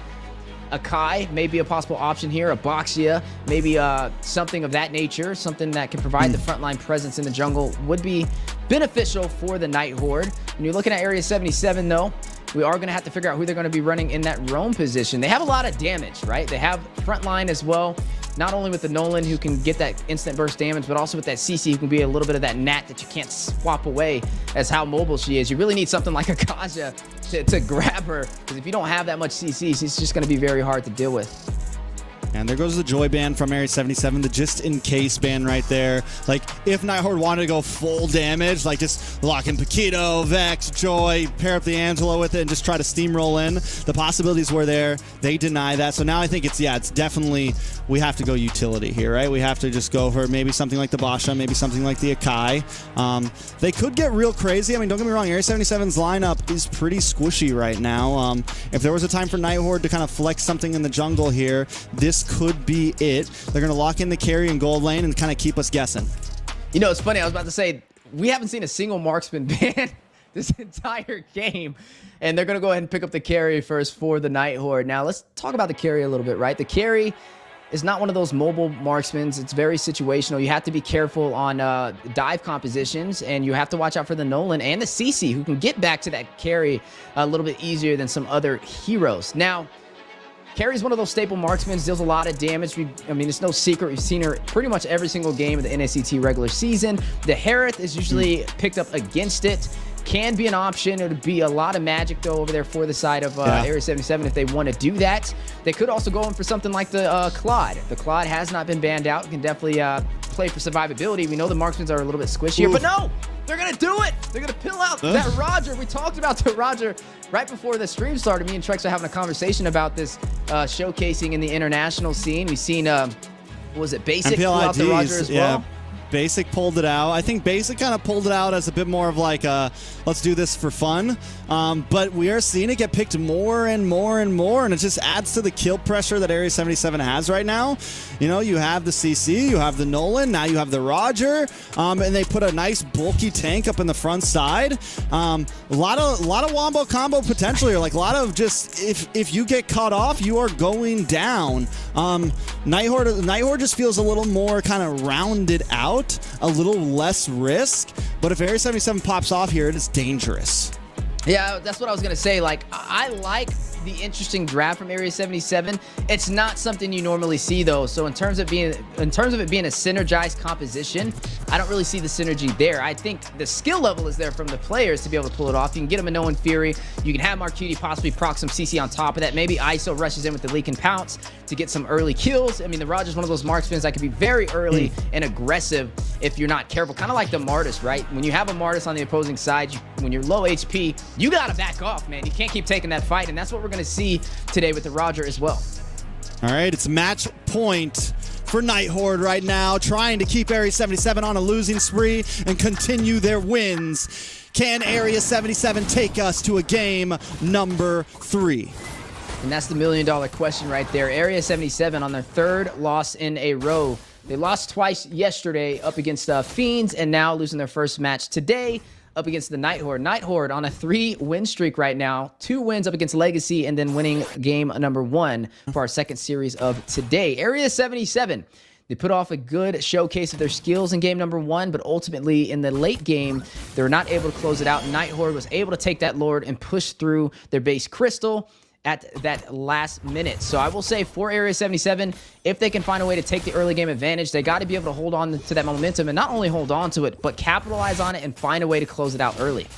Kai may be a possible option here, a Boxia, maybe something of that nature, something that can provide the frontline presence in the jungle would be beneficial for the Nighthorde. When you're looking at Area 77, though, we are going to have to figure out who they're going to be running in that roam position. They have a lot of damage, right? They have frontline as well, not only with the Nolan who can get that instant burst damage, but also with that CC who can be a little bit of that gnat that you can't swap away as how mobile she is. You really need something like a Kaja to grab her, because if you don't have that much CC, she's just going to be very hard to deal with. And there goes the Joy ban from Area 77, the just in case ban right there. Like, if Nighthorde wanted to go full damage, like just lock in Paquito, Vex, Joy, pair up the Angela with it, and just try to steamroll in, the possibilities were there. They deny that. So now I think it's definitely, we have to go utility here, right? We have to just go for maybe something like the Basha, maybe something like the Akai. They could get real crazy. I mean, don't get me wrong, Area 77's lineup is pretty squishy right now. If there was a time for Nighthorde to kind of flex something in the jungle here, this could be it. They're going to lock in the carry in gold lane and kind of keep us guessing. You know, it's funny. I was about to say, we haven't seen a single marksman ban this entire game. And they're going to go ahead and pick up the carry first for the Nighthorde. Now, let's talk about the carry a little bit, right? The carry is not one of those mobile marksmans. It's very situational. You have to be careful on dive compositions, and you have to watch out for the Nolan and the CC, who can get back to that carry a little bit easier than some other heroes. Now, Carrie is one of those staple marksmen, deals a lot of damage. I mean, it's no secret. We've seen her pretty much every single game of the NACT regular season. The Harith is usually picked up against it. Can be an option. It would be a lot of magic, though, over there for the side of Area 77 if they want to do that. They could also go in for something like the Claude. The Claude has not been banned out. Can definitely play for survivability. We know the marksmen are a little bit squishier, but no! They're going to do it! They're going to pill out that Roger. We talked about the Roger right before the stream started. Me and Trex are having a conversation about this showcasing in the international scene. We've seen, what was it, Basic pull out the Roger as well? Basic pulled it out. I think Basic kind of pulled it out as a bit more of like a, let's do this for fun. But we are seeing it get picked more and more and more, and it just adds to the kill pressure that Area 77 has right now. You know, you have the CC, you have the Nolan, now you have the Roger, and they put a nice bulky tank up in the front side. A lot of wombo combo potential here. Like a lot of just, if you get caught off, you are going down. Nighthorde just feels a little more kind of rounded out, a little less risk. But if Area 77 pops off here, it is dangerous. Yeah, that's what I was going to say. Like, I like the interesting grab from Area 77. It's not something you normally see though. So in terms of it being a synergized composition, I don't really see the synergy there. I think the skill level is there from the players to be able to pull it off. You can get a Minoan and Fury. You can have Marcuti possibly proc some CC on top of that. Maybe ISO rushes in with the leak and pounce to get some early kills. I mean, the Roger's one of those marksmans that can be very early and aggressive if you're not careful. Kind of like the Martis, right? When you have a Martis on the opposing side, when you're low HP, you gotta back off, man. You can't keep taking that fight, and that's what we're gonna see today with the Roger as well. All right, it's match point for Night Horde right now, trying to keep Area 77 on a losing spree and continue their wins. Can Area 77 take us to a game number 3? And that's the million-dollar question right there. Area 77 on their 3rd loss in a row. They lost twice yesterday up against FIENDS, and now losing their first match today up against the Night Horde. Night Horde on a 3-win streak right now. 2 wins up against LEGACi, and then winning game number 1 for our second series of today. Area 77, they put off a good showcase of their skills in game number 1, but ultimately in the late game, they were not able to close it out. Night Horde was able to take that Lord and push through their base crystal at that last minute. So I will say for Area 77, if they can find a way to take the early game advantage, they got to be able to hold on to that momentum, and not only hold on to it, but capitalize on it and find a way to close it out early.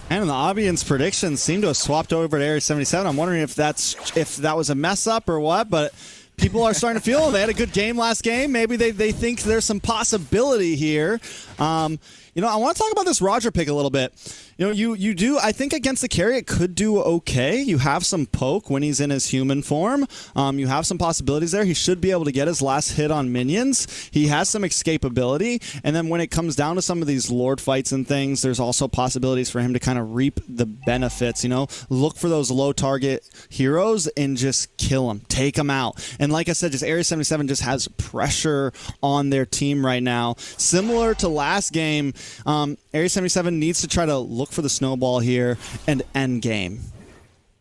And the audience predictions seem to have swapped over to Area 77. I'm wondering if that was a mess up or what, but people are starting to feel they had a good game last game. Maybe they think there's some possibility here. You know, I want to talk about this Roger pick a little bit. You know, you do, I think against the carry it could do okay. You have some poke when he's in his human form. You have some possibilities there. He should be able to get his last hit on minions. He has some escapability. And then when it comes down to some of these Lord fights and things, there's also possibilities for him to kind of reap the benefits, you know. Look for those low target heroes and just kill them. Take them out. And like I said, just Area 77 just has pressure on their team right now. Similar to last game, Area 77 needs to try to look for the snowball here and end game.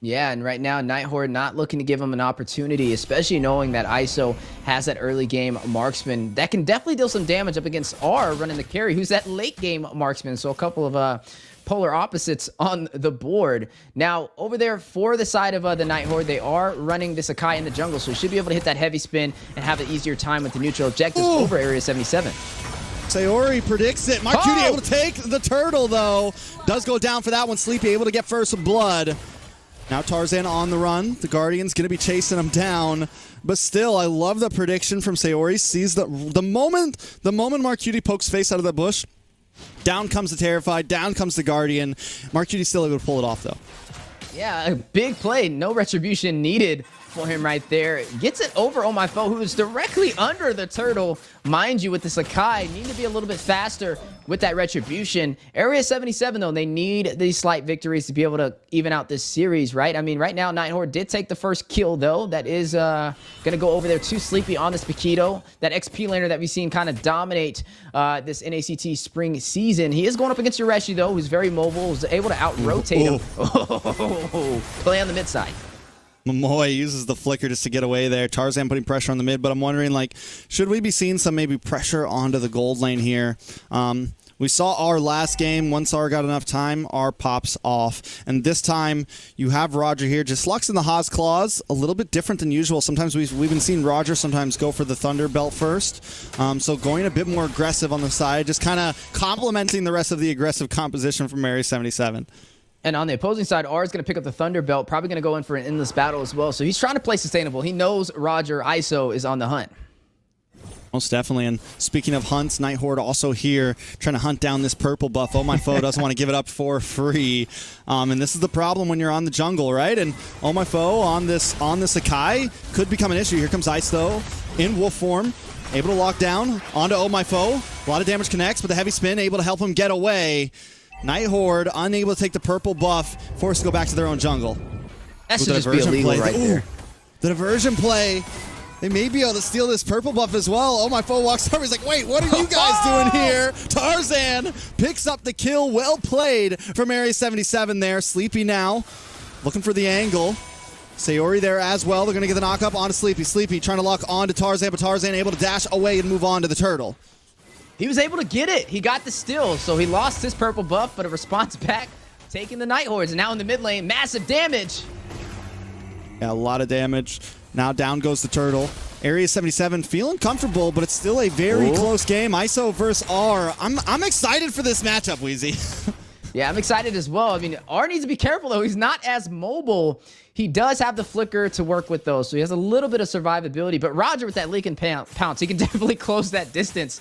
Yeah, and right now, Night Horde not looking to give him an opportunity, especially knowing that ISO has that early game marksman that can definitely deal some damage up against R running the carry, who's that late game marksman. So a couple of polar opposites on the board. Now, over there for the side of the Night Horde, they are running this Akai in the jungle, so he should be able to hit that heavy spin and have an easier time with the neutral objectives over Area 77. Sayori predicts it. Marcuti able to take the turtle, though. Does go down for that one. Sleepy able to get first blood. Now Tarzan on the run. The Guardian's going to be chasing him down. But still, I love the prediction from Sayori. Sees the moment Marcuti pokes face out of the bush, down comes the Terrified, down comes the Guardian. Marcuti's still able to pull it off, though. Yeah, a big play. No retribution needed for him right there. Gets it over Oh My Foe, who is directly under the turtle. Mind you, with the Sakai, need to be a little bit faster with that retribution. Area 77, though, they need these slight victories to be able to even out this series, right? I mean, right now, Night Horde did take the first kill, though. That is going to go over there too Sleepy on this Paquito. That XP laner that we've seen kind of dominate this NACT spring season. He is going up against Ureshi, though, who's very mobile, who's able to out-rotate him. Play on the mid side. Momoy uses the flicker just to get away there. Tarzan putting pressure on the mid, but I'm wondering, like, should we be seeing some maybe pressure onto the gold lane here? We saw our last game. Once R got enough time, R pops off. And this time, you have Roger here. Just Lux in the Haas Claws, a little bit different than usual. Sometimes we've been seeing Roger sometimes go for the Thunder Belt first. So going a bit more aggressive on the side, just kind of complementing the rest of the aggressive composition from Area 77. And on the opposing side, R is going to pick up the Thunder Belt, probably going to go in for an endless battle as well. So he's trying to play sustainable. He knows Roger ISO is on the hunt. Most definitely. And speaking of hunts, Night Horde also here trying to hunt down this purple buff. Oh My Foe doesn't want to give it up for free. And this is the problem when you're on the jungle, right? And Oh My Foe on this Akai could become an issue. Here comes Ice, though, in wolf form. Able to lock down onto Oh My Foe. A lot of damage connects, but the heavy spin able to help him get away. Night Horde unable to take the purple buff, forced to go back to their own jungle. That should just be illegal right there. The diversion play. They may be able to steal this purple buff as well. Oh My Foe walks over. He's like, wait, what are you guys doing here? Tarzan picks up the kill. Well played from Area 77 there. Sleepy now, looking for the angle. Sayori there as well. They're going to get the knock up onto Sleepy. Sleepy trying to lock onto Tarzan, but Tarzan able to dash away and move on to the turtle. He was able to get it. He got the steal, so he lost his purple buff, but a response back, taking the Night Hordes. And now in the mid lane, massive damage. Yeah, a lot of damage. Now down goes the turtle. Area 77 feeling comfortable, but it's still a very close game. ISO versus R. I'm excited for this matchup, Weezy. Yeah, I'm excited as well. I mean, R needs to be careful, though. He's not as mobile. He does have the flicker to work with, though, so he has a little bit of survivability. But Roger with that leak and pounce, he can definitely close that distance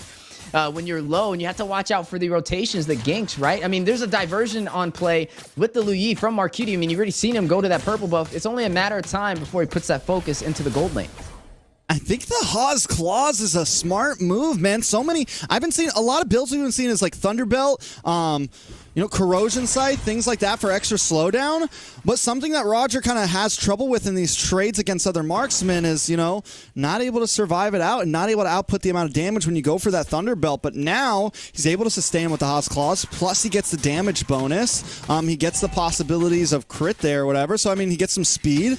when you're low, and you have to watch out for the rotations, the ganks, right? I mean, there's a diversion on play with the Lu Yi from Marcuti. I mean, you've already seen him go to that purple buff. It's only a matter of time before he puts that focus into the gold lane. I think the Hawes Claws is a smart move, man. So many, I've been seeing a lot of builds we've been seeing is like Thunderbelt, you know, Corrosion Sight, things like that for extra slowdown. But something that Roger kind of has trouble with in these trades against other marksmen is, you know, not able to survive it out and not able to output the amount of damage when you go for that Thunderbelt. But now he's able to sustain with the Hawes Claws, plus he gets the damage bonus. He gets the possibilities of crit there or whatever. So, I mean, he gets some speed.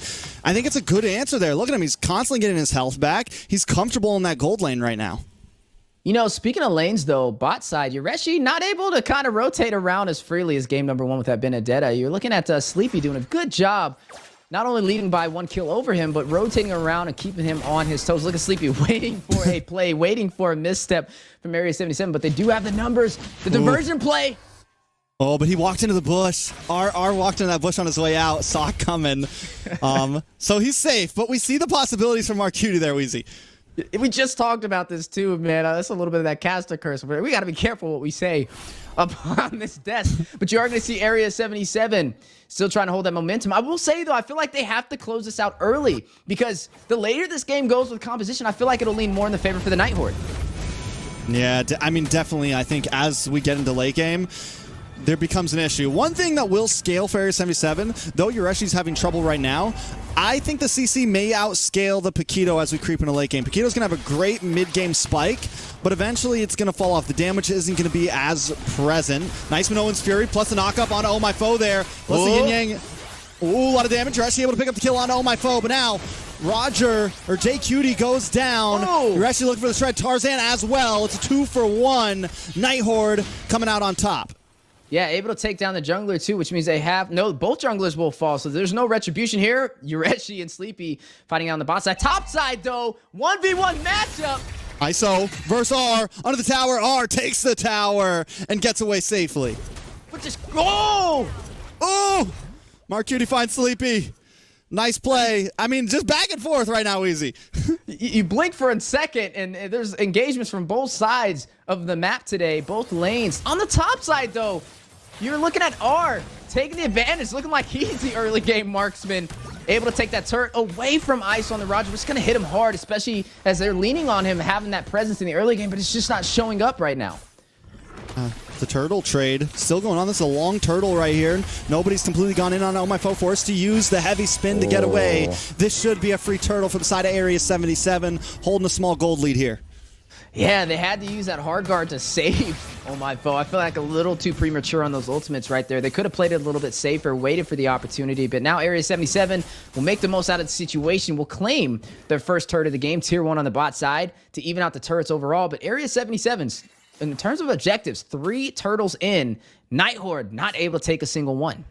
I think it's a good answer there. Look at him. He's constantly getting his health back. He's comfortable in that gold lane right now. You know, speaking of lanes, though, bot side, Yureshi not able to kind of rotate around as freely as game number 1 with that Benedetta. You're looking at Sleepy doing a good job, not only leading by 1 kill over him, but rotating around and keeping him on his toes. Look at Sleepy waiting for a play, waiting for a misstep from Area 77, but they do have the numbers. The diversion play. Oh, but he walked into the bush. R walked into that bush on his way out, saw it coming. So he's safe, but we see the possibilities from Marcuti there, Weezy. We just talked about this too, man. That's a little bit of that caster curse. We got to be careful what we say up on this desk. But you are going to see Area 77 still trying to hold that momentum. I will say, though, I feel like they have to close this out early because the later this game goes with composition, I feel like it'll lean more in the favor for the Night Horde. Yeah, I mean, definitely. I think as we get into late game, there becomes an issue. One thing that will scale for Area 77, though Yureshi's having trouble right now, I think the CC may outscale the Paquito as we creep into late game. Paquito's going to have a great mid-game spike, but eventually it's going to fall off. The damage isn't going to be as present. Nice Minoan's Fury, plus the knock-up on Oh My Foe there. Plus the yin-yang. Ooh, a lot of damage. Yureshi able to pick up the kill on Oh My Foe, but now Roger, or J Cutie, goes down. Yureshi looking for the shred. Tarzan as well. It's a 2-for-1. Night Horde coming out on top. Yeah, able to take down the jungler too, which means they have both junglers will fall, so there's no retribution here. Yureshi and Sleepy fighting on the bot side. Top side though, 1v1 matchup. ISO versus R under the tower. R takes the tower and gets away safely. But just oh, Marcuti finds Sleepy. Nice play. I mean, just back and forth right now, Easy. You blink for a second, and there's engagements from both sides of the map today, both lanes. On the top side, though, you're looking at R taking the advantage, looking like he's the early game marksman, able to take that turret away from Ice on the Roger. It's going to hit him hard, especially as they're leaning on him, having that presence in the early game, but it's just not showing up right now. The turtle trade still going on. This is a long turtle right here. Nobody's completely gone in on Oh My Foe, forced to use the heavy spin to get away. This should be a free turtle for the side of Area 77, holding a small gold lead here. Yeah, they had to use that hard guard to save Oh My Foe. I feel like a little too premature on those ultimates right there. They could have played it a little bit safer, waited for the opportunity, but now Area 77 will make the most out of the situation, will claim their first turret of the game, tier 1 on the bot side, to even out the turrets overall. But Area 77's, in terms of objectives, 3 turtles in. Night Horde not able to take a single one.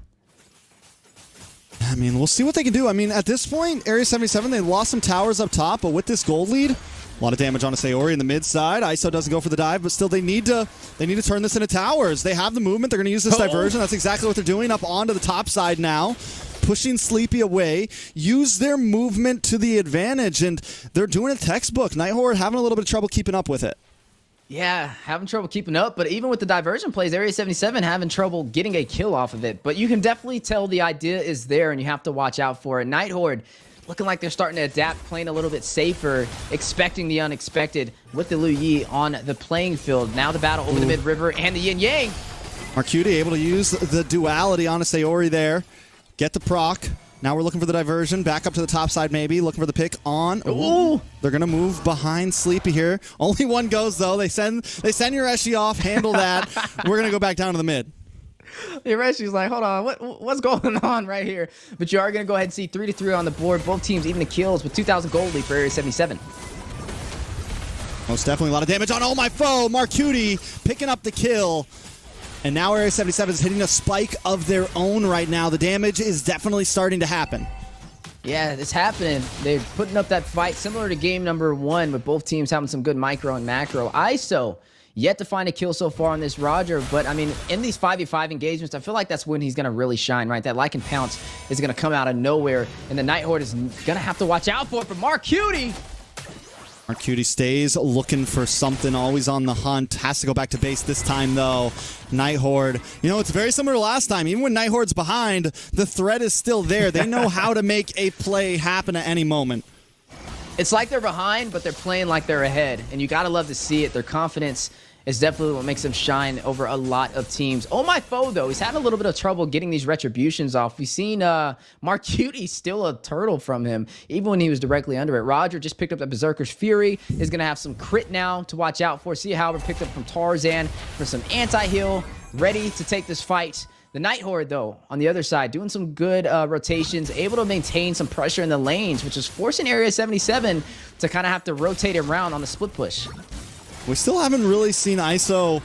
I mean, we'll see what they can do. I mean, at this point, Area 77, they lost some towers up top, but with this gold lead, a lot of damage on a Sayori in the mid side. ISO doesn't go for the dive, but still they need to turn this into towers. They have the movement. They're going to use this diversion. That's exactly what they're doing up onto the top side now. Pushing Sleepy away, use their movement to the advantage, and they're doing a textbook. Night Horde having a little bit of trouble keeping up with it. Yeah, having trouble keeping up, but even with the diversion plays, Area 77 having trouble getting a kill off of it. But you can definitely tell the idea is there, and you have to watch out for it. Night Horde looking like they're starting to adapt, playing a little bit safer, expecting the unexpected with the Lu Yi on the playing field. Now the battle over the mid-river and the yin-yang. Marcuti able to use the duality on a Sayori there. Get the proc. Now we're looking for the diversion. Back up to the top side maybe. Looking for the pick on. Ooh. They're going to move behind Sleepy here. Only one goes, though. They send Yureshi off. Handle that. We're going to go back down to the mid. Yureshi's like, hold on. What's going on right here? But you are going to go ahead and see 3-3 on the board. Both teams even the kills with 2,000 gold lead for Area 77. Most definitely a lot of damage on Oh My Foe. Marcuti picking up the kill. And now Area 77 is hitting a spike of their own right now. The damage is definitely starting to happen. Yeah, it's happening. They're putting up that fight similar to game number 1 with both teams having some good micro and macro. ISO yet to find a kill so far on this Roger, but I mean, in these 5v5 engagements, I feel like that's when he's going to really shine, right? That Lycan Pounce is going to come out of nowhere, and the Night Horde is going to have to watch out for it. But Mark Cutie, Mark Cutie stays looking for something, always on the hunt. Has to go back to base this time, though. Night Horde, you know, it's very similar to last time. Even when Night Horde's behind, the threat is still there. They know how to make a play happen at any moment. it's like they're behind, but they're playing like they're ahead, and you gotta love to see it. Their confidence is definitely what makes them shine over a lot of teams. Oh My Foe, though, he's had a little bit of trouble getting these retributions off. We've seen Mark Cutie steal a turtle from him, even when he was directly under it. Roger just picked up the Berserker's Fury, is going to have some crit now to watch out for. See how we're picked up from Tarzan for some anti-heal, ready to take this fight. The Night Horde, though, on the other side, doing some good rotations, able to maintain some pressure in the lanes, which is forcing Area 77 to kind of have to rotate around on the split push. We still haven't really seen ISO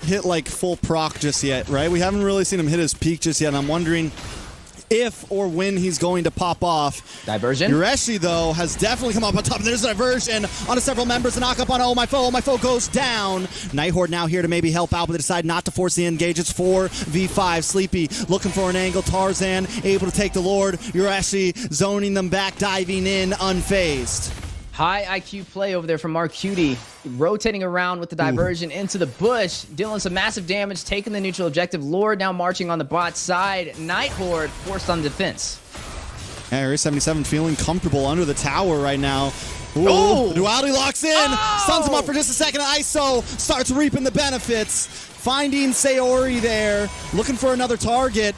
hit like full proc just yet, right? We haven't really seen him hit his peak just yet, and I'm wondering if or when he's going to pop off. Diversion. Yureshi, though, has definitely come up on top. There's a diversion onto several members. The knock up on Oh My Foe. Oh My Foe goes down. Night Horde now here to maybe help out, but they decide not to force the engage. It's 4v5. Sleepy looking for an angle. Tarzan able to take the Lord. Yureshi zoning them back, diving in unfazed. High IQ play over there from Mark Cutie, rotating around with the diversion into the bush, dealing some massive damage, taking the neutral objective. Lord now marching on the bot side. Night Horde forced on defense. Yeah, Area 77 feeling comfortable under the tower right now. Ooh, the duality locks in, stuns him up for just a second. ISO starts reaping the benefits, finding Sayori there, looking for another target.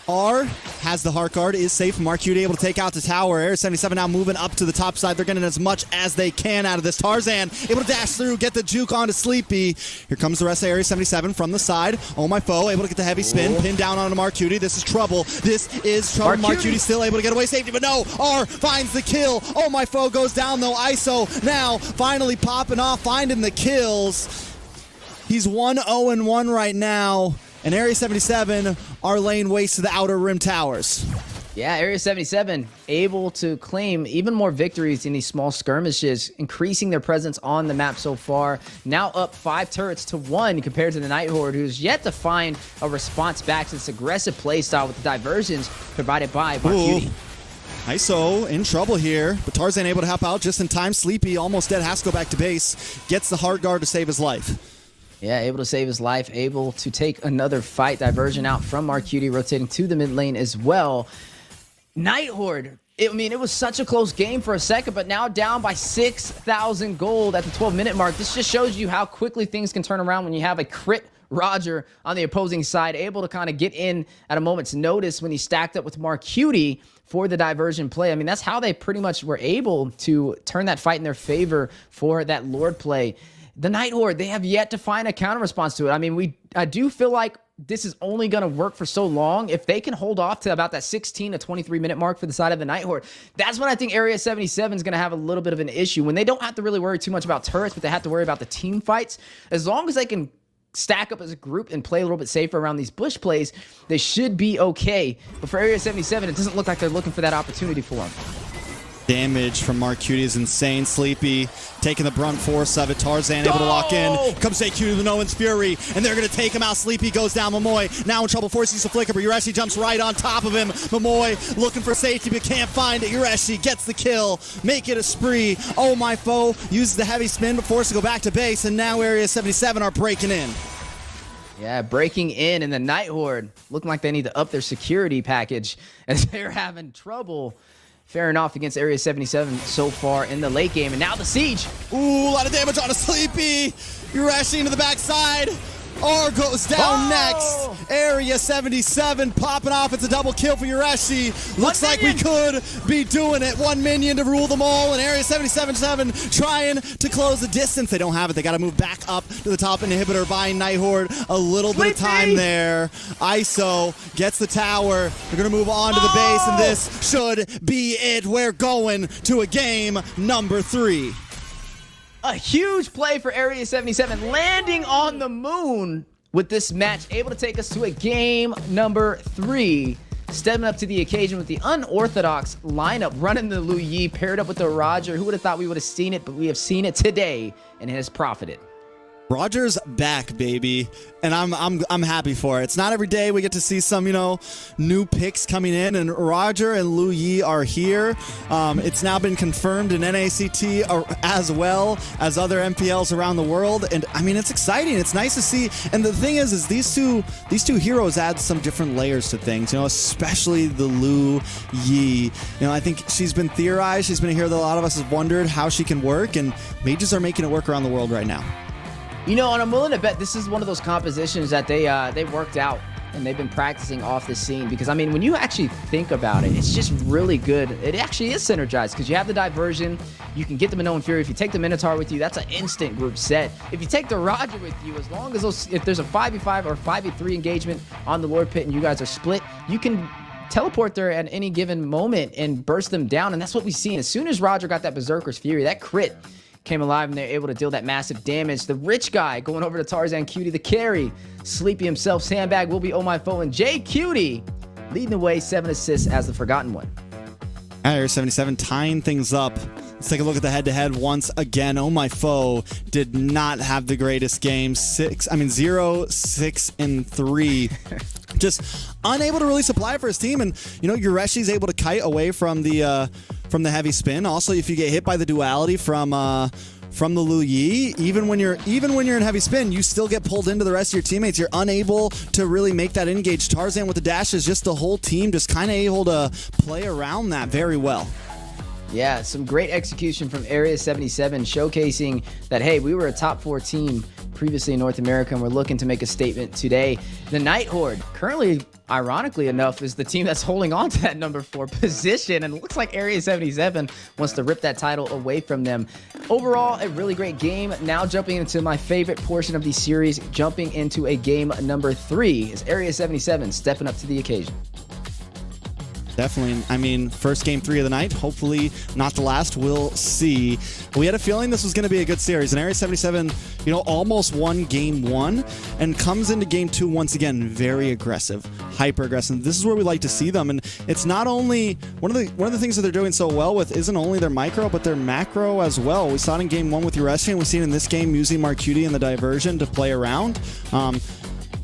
R has the heart guard, is safe. Mark Cutie able to take out the tower. Area 77 now moving up to the top side. They're getting as much as they can out of this. Tarzan able to dash through, get the juke onto Sleepy. Here comes the rest of Area 77 from the side. Oh My Foe able to get the heavy spin, pinned down onto Mark Cutie. This is trouble. This is trouble. Mark Cutie still able to get away safety, but no. R finds the kill. Oh My Foe goes down though. ISO now finally popping off, finding the kills. He's 1-0-1 right now. And Area 77 are laying waste to the outer rim towers. Yeah, Area 77 able to claim even more victories in these small skirmishes, increasing their presence on the map so far. Now up 5 turrets to 1 compared to the Night Horde, who's yet to find a response back to this aggressive playstyle with the diversions provided by Mark Cutie. ISO in trouble here, but Tarzan able to help out just in time. Sleepy almost dead, has to go back to base. Gets the hard guard to save his life. Yeah, able to save his life, able to take another fight. Diversion out from Mark Cutie, rotating to the mid lane as well. Night Horde, it was such a close game for a second, but now down by 6,000 gold at the 12-minute mark. This just shows you how quickly things can turn around when you have a crit Roger on the opposing side, able to kind of get in at a moment's notice when he stacked up with Mark Cutie for the diversion play. I mean, that's how they pretty much were able to turn that fight in their favor for that Lord play. The Night Horde, they have yet to find a counter response to it. I mean, I do feel like this is only going to work for so long. If they can hold off to about that 16 to 23 minute mark for the side of the Night Horde, that's when I think Area 77 is going to have a little bit of an issue. When they don't have to really worry too much about turrets, but they have to worry about the team fights. As long as they can stack up as a group and play a little bit safer around these bush plays, they should be okay. But for Area 77, it doesn't look like they're looking for that opportunity for them. Damage from Mark Cutie is insane. Sleepy taking the brunt force of it. Tarzan able to lock in. Comes Say Cutie with Nolan's Fury, and they're going to take him out. Sleepy goes down. Momoy now in trouble, forces a flicker, but Yureshi jumps right on top of him. Momoy looking for safety, but can't find it. Yureshi gets the kill. Make it a spree. Oh My Foe uses the heavy spin, but forced to go back to base, and now Area 77 are breaking in. Yeah, breaking in, and the Night Horde looking like they need to up their security package as they're having trouble faring off against Area 77 so far in the late game. And now the siege. Ooh, a lot of damage on a Sleepy. Yureshi into the backside. R goes down next. Area 77 popping off. It's a double kill for Yureshi. Looks like we could be doing it. 1 minion to rule them all. And Area 77 trying to close the distance. They don't have it. They got to move back up to the top inhibitor, buying Night Horde a little bit of time there. ISO gets the tower. They're going to move on to the base, and this should be it. We're going to a game number 3. A huge play for Area 77, landing on the moon with this match, able to take us to a game number 3. stepping up to the occasion with the unorthodox lineup, running the Lu Yi, paired up with the Roger. Who would have thought we would have seen it, but we have seen it today, and it has profited. Roger's back, baby, and I'm happy for it. It's not every day we get to see some, new picks coming in, and Roger and Lu Yi are here. It's now been confirmed in NACT as well as other MPLs around the world, and I mean, it's exciting. It's nice to see, and the thing is these two heroes add some different layers to things, especially the Lu Yi. I think she's been theorized. She's been a hero that a lot of us have wondered how she can work, and mages are making it work around the world right now. And I'm willing to bet this is one of those compositions that they worked out and they've been practicing off the scene, because I mean, when you actually think about it, it's just really good. It actually is synergized because you have the diversion, you can get the Minoan Fury. If you take the Minotaur with you, that's an instant group set. If you take the Roger with you, as long as if there's a 5v5 or 5v3 engagement on the Lord Pit and you guys are split, you can teleport there at any given moment and burst them down. And that's what we've seen. As soon as Roger got that Berserker's Fury, that crit came alive and they're able to deal that massive damage. The rich guy going over to Tarzan Cutie, the carry. Sleepy himself, Sandbag will be Oh My Foe, and Jay Cutie leading the way, 7 assists as the Forgotten One. Area 77 tying things up. Let's take a look at the head-to-head once again. Oh My Foe did not have the greatest game. 0, 6, and 3. Just unable to really supply for his team, and Yureshi's able to kite away from the heavy spin. Also, if you get hit by the duality from the Lu Yi, even when you're in heavy spin, you still get pulled into the rest of your teammates. You're unable to really make that engage. Tarzan with the dashes, just the whole team just kind of able to play around that very well. Yeah, some great execution from Area 77, showcasing that, hey, we were a top 4 team previously in North America, and we're looking to make a statement today. The Night Horde, currently, ironically enough, is the team that's holding on to that number 4 position, and it looks like Area 77 wants to rip that title away from them. Overall, a really great game. Now jumping into my favorite portion of the series, jumping into a game number 3, is Area 77 stepping up to the occasion. Definitely. I mean, first game 3 of the night. Hopefully not the last. We'll see. We had a feeling this was going to be a good series. And Area 77, almost won game 1 and comes into game 2 once again very aggressive, hyper aggressive. This is where we like to see them. And it's not only one of the things that they're doing so well with isn't only their micro, but their macro as well. We saw it in game 1 with Yureshi, and we see it in this game using Marcuti and the diversion to play around.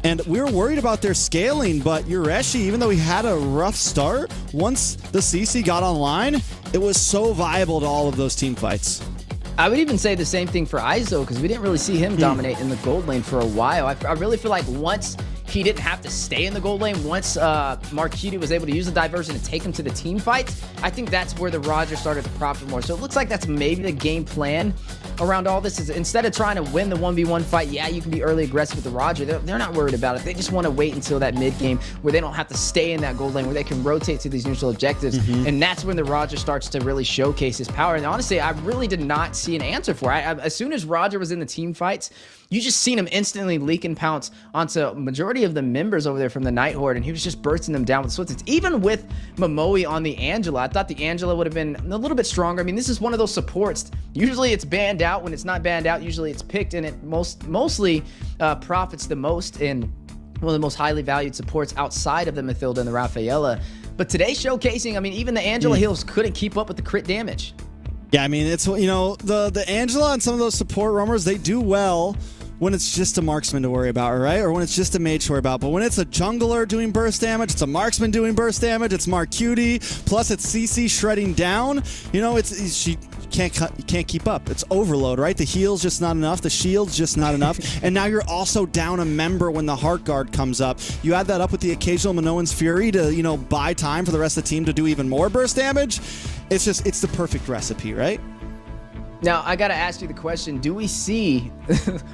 And we were worried about their scaling, but Yureshi, even though he had a rough start, once the CC got online, it was so viable to all of those team fights. I would even say the same thing for Izo, because we didn't really see him dominate in the gold lane for a while. I really feel like once he didn't have to stay in the gold lane, once Marcuti was able to use the diversion and take him to the team fights, I think that's where the Roger started to profit more. So it looks like that's maybe the game plan around all this, is instead of trying to win the 1v1 fight, yeah, you can be early aggressive with the Roger. They're not worried about it. They just want to wait until that mid game where they don't have to stay in that gold lane, where they can rotate to these neutral objectives. And that's when the Roger starts to really showcase his power. And honestly, I really did not see an answer for it. As soon as Roger was in the team fights, you just seen him instantly leak and pounce onto majority of the members over there from the Night Horde, and he was just bursting them down with swiftness. Even with Momoe on the Angela, I thought the Angela would have been a little bit stronger. I mean, this is one of those supports. Usually it's banned out. When it's not banned out, usually it's picked, and it mostly profits the most in one of the most highly valued supports outside of the Mathilda and the Rafaela. But today showcasing, I mean, even the Angela heals couldn't keep up with the crit damage. Yeah, I mean, it's, the Angela and some of those support roamers, they do well when it's just a marksman to worry about, right? Or when it's just a mage to worry about. But when it's a jungler doing burst damage, it's a marksman doing burst damage, it's Marcuti, plus it's CC shredding down, she can't keep up. It's overload, right? The heal's just not enough, the shield's just not enough, and now you're also down a member when the Heart Guard comes up. You add that up with the occasional Minoan's Fury to, buy time for the rest of the team to do even more burst damage. It's the perfect recipe, right? Now, I got to ask you the question, do we see...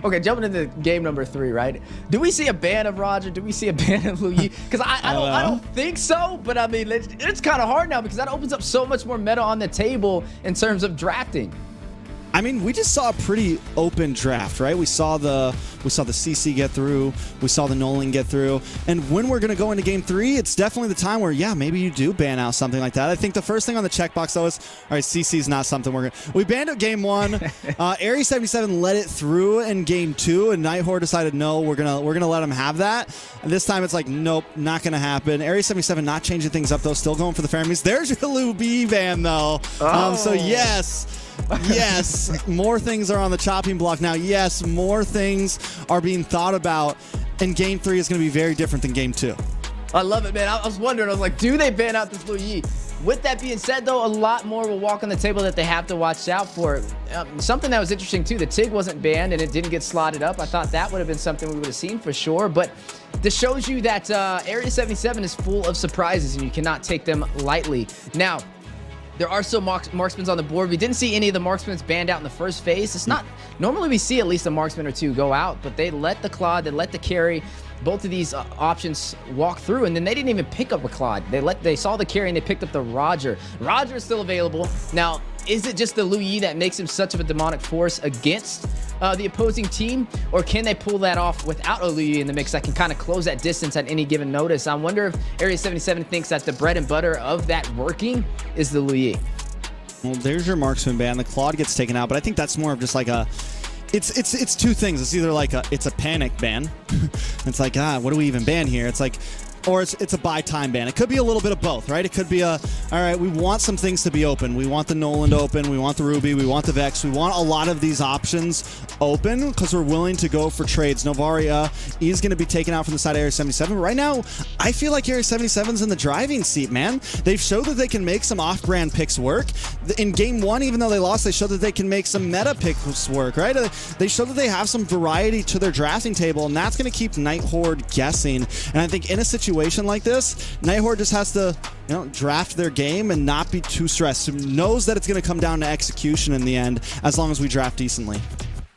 okay, jumping into game number 3, right? Do we see a ban of Roger? Do we see a ban of Lu Yi? Because I don't think so, but I mean, it's kind of hard now because that opens up so much more meta on the table in terms of drafting. I mean, we just saw a pretty open draft, right? We saw the CC get through, we saw the Nolan get through, and when we're gonna go into game 3, it's definitely the time where, yeah, maybe you do ban out something like that. I think the first thing on the checkbox though is, all right, CC is not something we banned out game 1. Area 77 let it through in game 2, and Night Horde decided no, we're gonna let them have that. And this time it's like, nope, not gonna happen. Area 77 not changing things up though, still going for the Faramis. There's your Lou B ban though. So yes. Yes, more things are on the chopping block now. Yes, more things are being thought about, and game 3 is going to be very different than game 2. I love it, man. I was wondering, I was like, do they ban out this Lu Yi? With that being said, though, a lot more will walk on the table that they have to watch out for. Something that was interesting, too, the TIG wasn't banned and it didn't get slotted up. I thought that would have been something we would have seen for sure, but this shows you that Area 77 is full of surprises and you cannot take them lightly. Now, there are still marksmen on the board. We didn't see any of the marksmen banned out in the first phase. It's not normally we see at least a marksman or two go out, but they let the Claude, they let the carry, both of these options walk through, and then they didn't even pick up a Claude. They saw the carry and they picked up the Roger. Roger is still available. Now, is it just the Lu Yi that makes him such of a demonic force against the opposing team, or can they pull that off without a Lu Yi in the mix that can kind of close that distance at any given notice? I wonder if Area 77 thinks that the bread and butter of that working is the Lu Yi. Well, there's your marksman ban. The Claude gets taken out, but I think that's more of just like a... It's two things. It's either like it's a panic ban. It's like, what do we even ban here? It's like, or it's a buy time ban. It could be a little bit of both, right? It could be all right, we want some things to be open. We want the Nolan to open. We want the Ruby. We want the Vex. We want a lot of these options open because we're willing to go for trades. Novaria is going to be taken out from the side of Area 77. But right now, I feel like Area 77's in the driving seat, man. They've showed that they can make some off-brand picks work. In game 1, even though they lost, they showed that they can make some meta picks work, right? They showed that they have some variety to their drafting table, and that's going to keep Night Horde guessing. And I think in a situation like this, Night Horde just has to, draft their game and not be too stressed. Knows that it's going to come down to execution in the end, as long as we draft decently.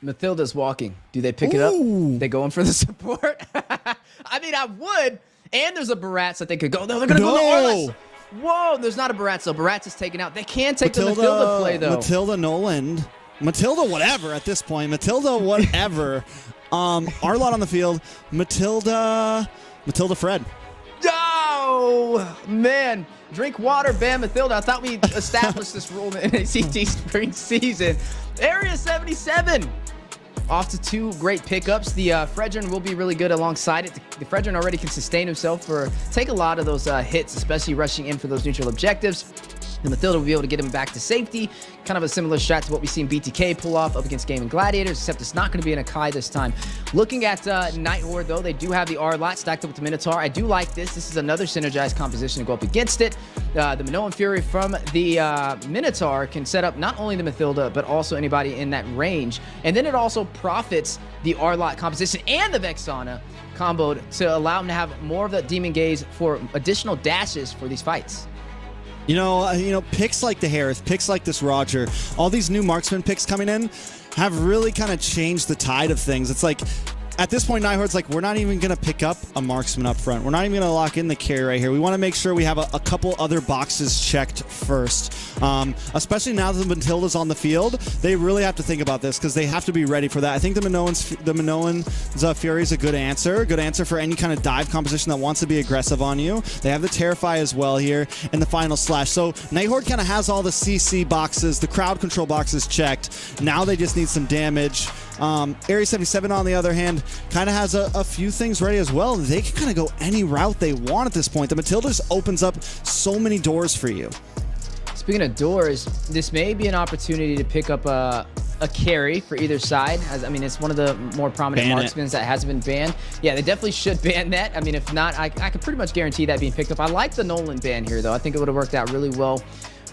Mathilda's walking. Do they pick it up? They going for the support? I mean, I would. And there's a Barats that they could go. No, they're going to go to Orlis. Whoa, there's not a Barats, though. Barats is taken out. They can take the Mathilda play, though. Mathilda Nolan. Mathilda whatever at this point. Mathilda whatever. Arlott on the field. Mathilda Fred. Oh, man. Drink water, ban Mathilda. I thought we established this rule in the NACT Spring season. Area 77. Off to 2 great pickups. The Fredrin will be really good alongside it. The Fredrin already can sustain himself take a lot of those hits, especially rushing in for those neutral objectives. The Mathilda will be able to get him back to safety. Kind of a similar strat to what we've seen BTK pull off up against Gaimin Gladiators, except it's not going to be an Akai this time. Looking at Night Horde, though, they do have the Arlott stacked up with the Minotaur. I do like this. This is another synergized composition to go up against it. The Minoan Fury from the Minotaur can set up not only the Mathilda, but also anybody in that range. And then it also profits the Arlott composition and the Vexana comboed to allow him to have more of that Demon Gaze for additional dashes for these fights. Picks like the Harris, picks like this Roger, all these new marksman picks coming in have really kind of changed the tide of things. It's like, at this point, Night Horde's like, we're not even going to pick up a marksman up front. We're not even going to lock in the carry right here. We want to make sure we have a couple other boxes checked first. Especially now that the Matilda's on the field, they really have to think about this because they have to be ready for that. I think the Minoan's Fury is a good answer for any kind of dive composition that wants to be aggressive on you. They have the Terrify as well here and the Final Slash. So Night Horde kind of has all the CC boxes, the crowd control boxes checked. Now they just need some damage. Area 77, on the other hand, kind of has a few things ready as well. They can kind of go any route they want at this point. The Matilda just opens up so many doors for you. Speaking of doors, this may be an opportunity to pick up a carry for either side. It's one of the more prominent marksmen that hasn't been banned. Yeah, they definitely should ban that. I mean, if not, I could pretty much guarantee that being picked up. I like the Nolan ban here, though. I think it would have worked out really well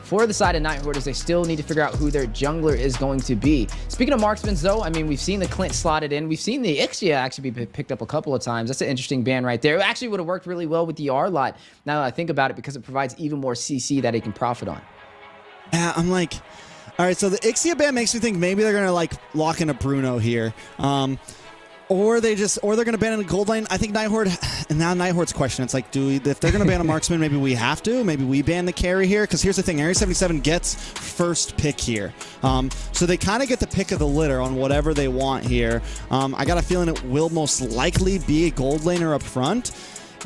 for the side of Night Horde, as they still need to figure out who their jungler is going to be. Speaking of marksmen, though, we've seen the Clint slotted in. We've seen the Ixia actually be picked up a couple of times. That's an interesting ban right there. It actually would have worked really well with the Arlott, now that I think about it, because it provides even more CC that he can profit on. Yeah, I'm like, all right, so the Ixia ban makes me think maybe they're going to lock in a Bruno here. Or they're gonna ban in the gold lane. I think Nighthorde, and now Nighthorde's question. It's like, if they're gonna ban a marksman, maybe we have to. Maybe we ban the carry here. Because here's the thing: Area 77 gets first pick here, so they kind of get the pick of the litter on whatever they want here. I got a feeling it will most likely be a gold laner up front.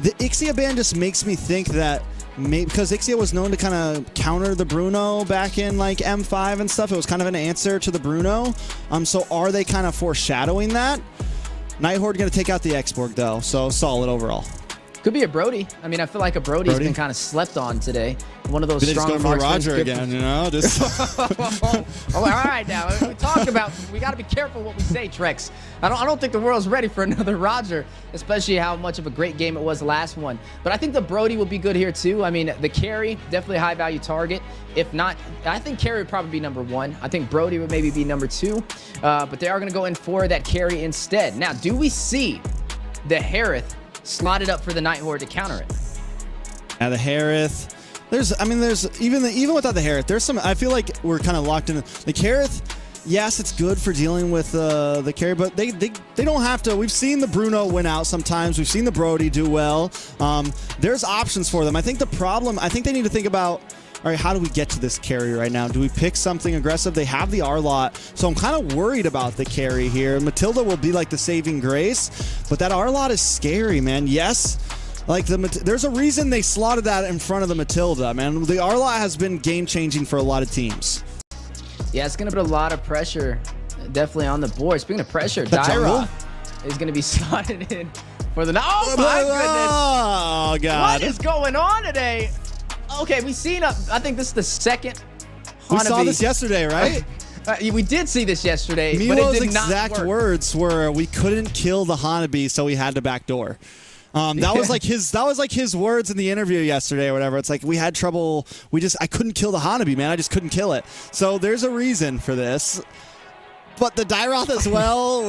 The Ixia ban just makes me think that. Because Ixia was known to kind of counter the Bruno back in like M5 and stuff. It was kind of an answer to the Bruno. So are they kind of foreshadowing that? Nighthorde going to take out the X-Borg though, so solid overall. Could be a Brody. I mean, I feel like a Brody's been kind of slept on today. One of those stronger marksmen. marksmen. Roger again, you know? Just oh, all right, now we talk about. We got to be careful what we say, Trex. I don't think the world's ready for another Roger, especially how much of a great game it was the last one. But I think the Brody will be good here too. I mean, the carry definitely a high value target. If not, I think carry would probably be number 1. I think Brody would maybe be number 2. But they are going to go in for that carry instead. Now, do we see the Harith slotted up for the Nighthorde to counter it? Now the Harith. There's even without the Harith, there's some. I feel like we're kind of locked in. The Harith, yes, it's good for dealing with the carry, but they don't have to. We've seen the Bruno win out sometimes. We've seen the Brody do well. There's options for them. I think the problem. I think they need to think about. All right, how do we get to this carry right now? Do we pick something aggressive? They have the R-Lot, so I'm kind of worried about the carry here. Matilda will be like the saving grace, but that R-Lot is scary, man. Yes. Like there's a reason they slotted that in front of the Matilda, man. The R-Lot has been game-changing for a lot of teams. Yeah, it's going to put a lot of pressure definitely on the board. Speaking of pressure, Dyra is going to be slotted in for the... Oh, my goodness. Oh, God. What is going on today? Okay, we've seen... I think this is the second Hanabi. We saw this yesterday, right? We did see this yesterday, Milo's but it did exact not work. words were, we couldn't kill the Hanabi, so we had to backdoor. That was like his words in the interview yesterday or whatever. It's like we had trouble. I couldn't kill the Hanabi, man. I just couldn't kill it. So there's a reason for this. But the Dyroth as well.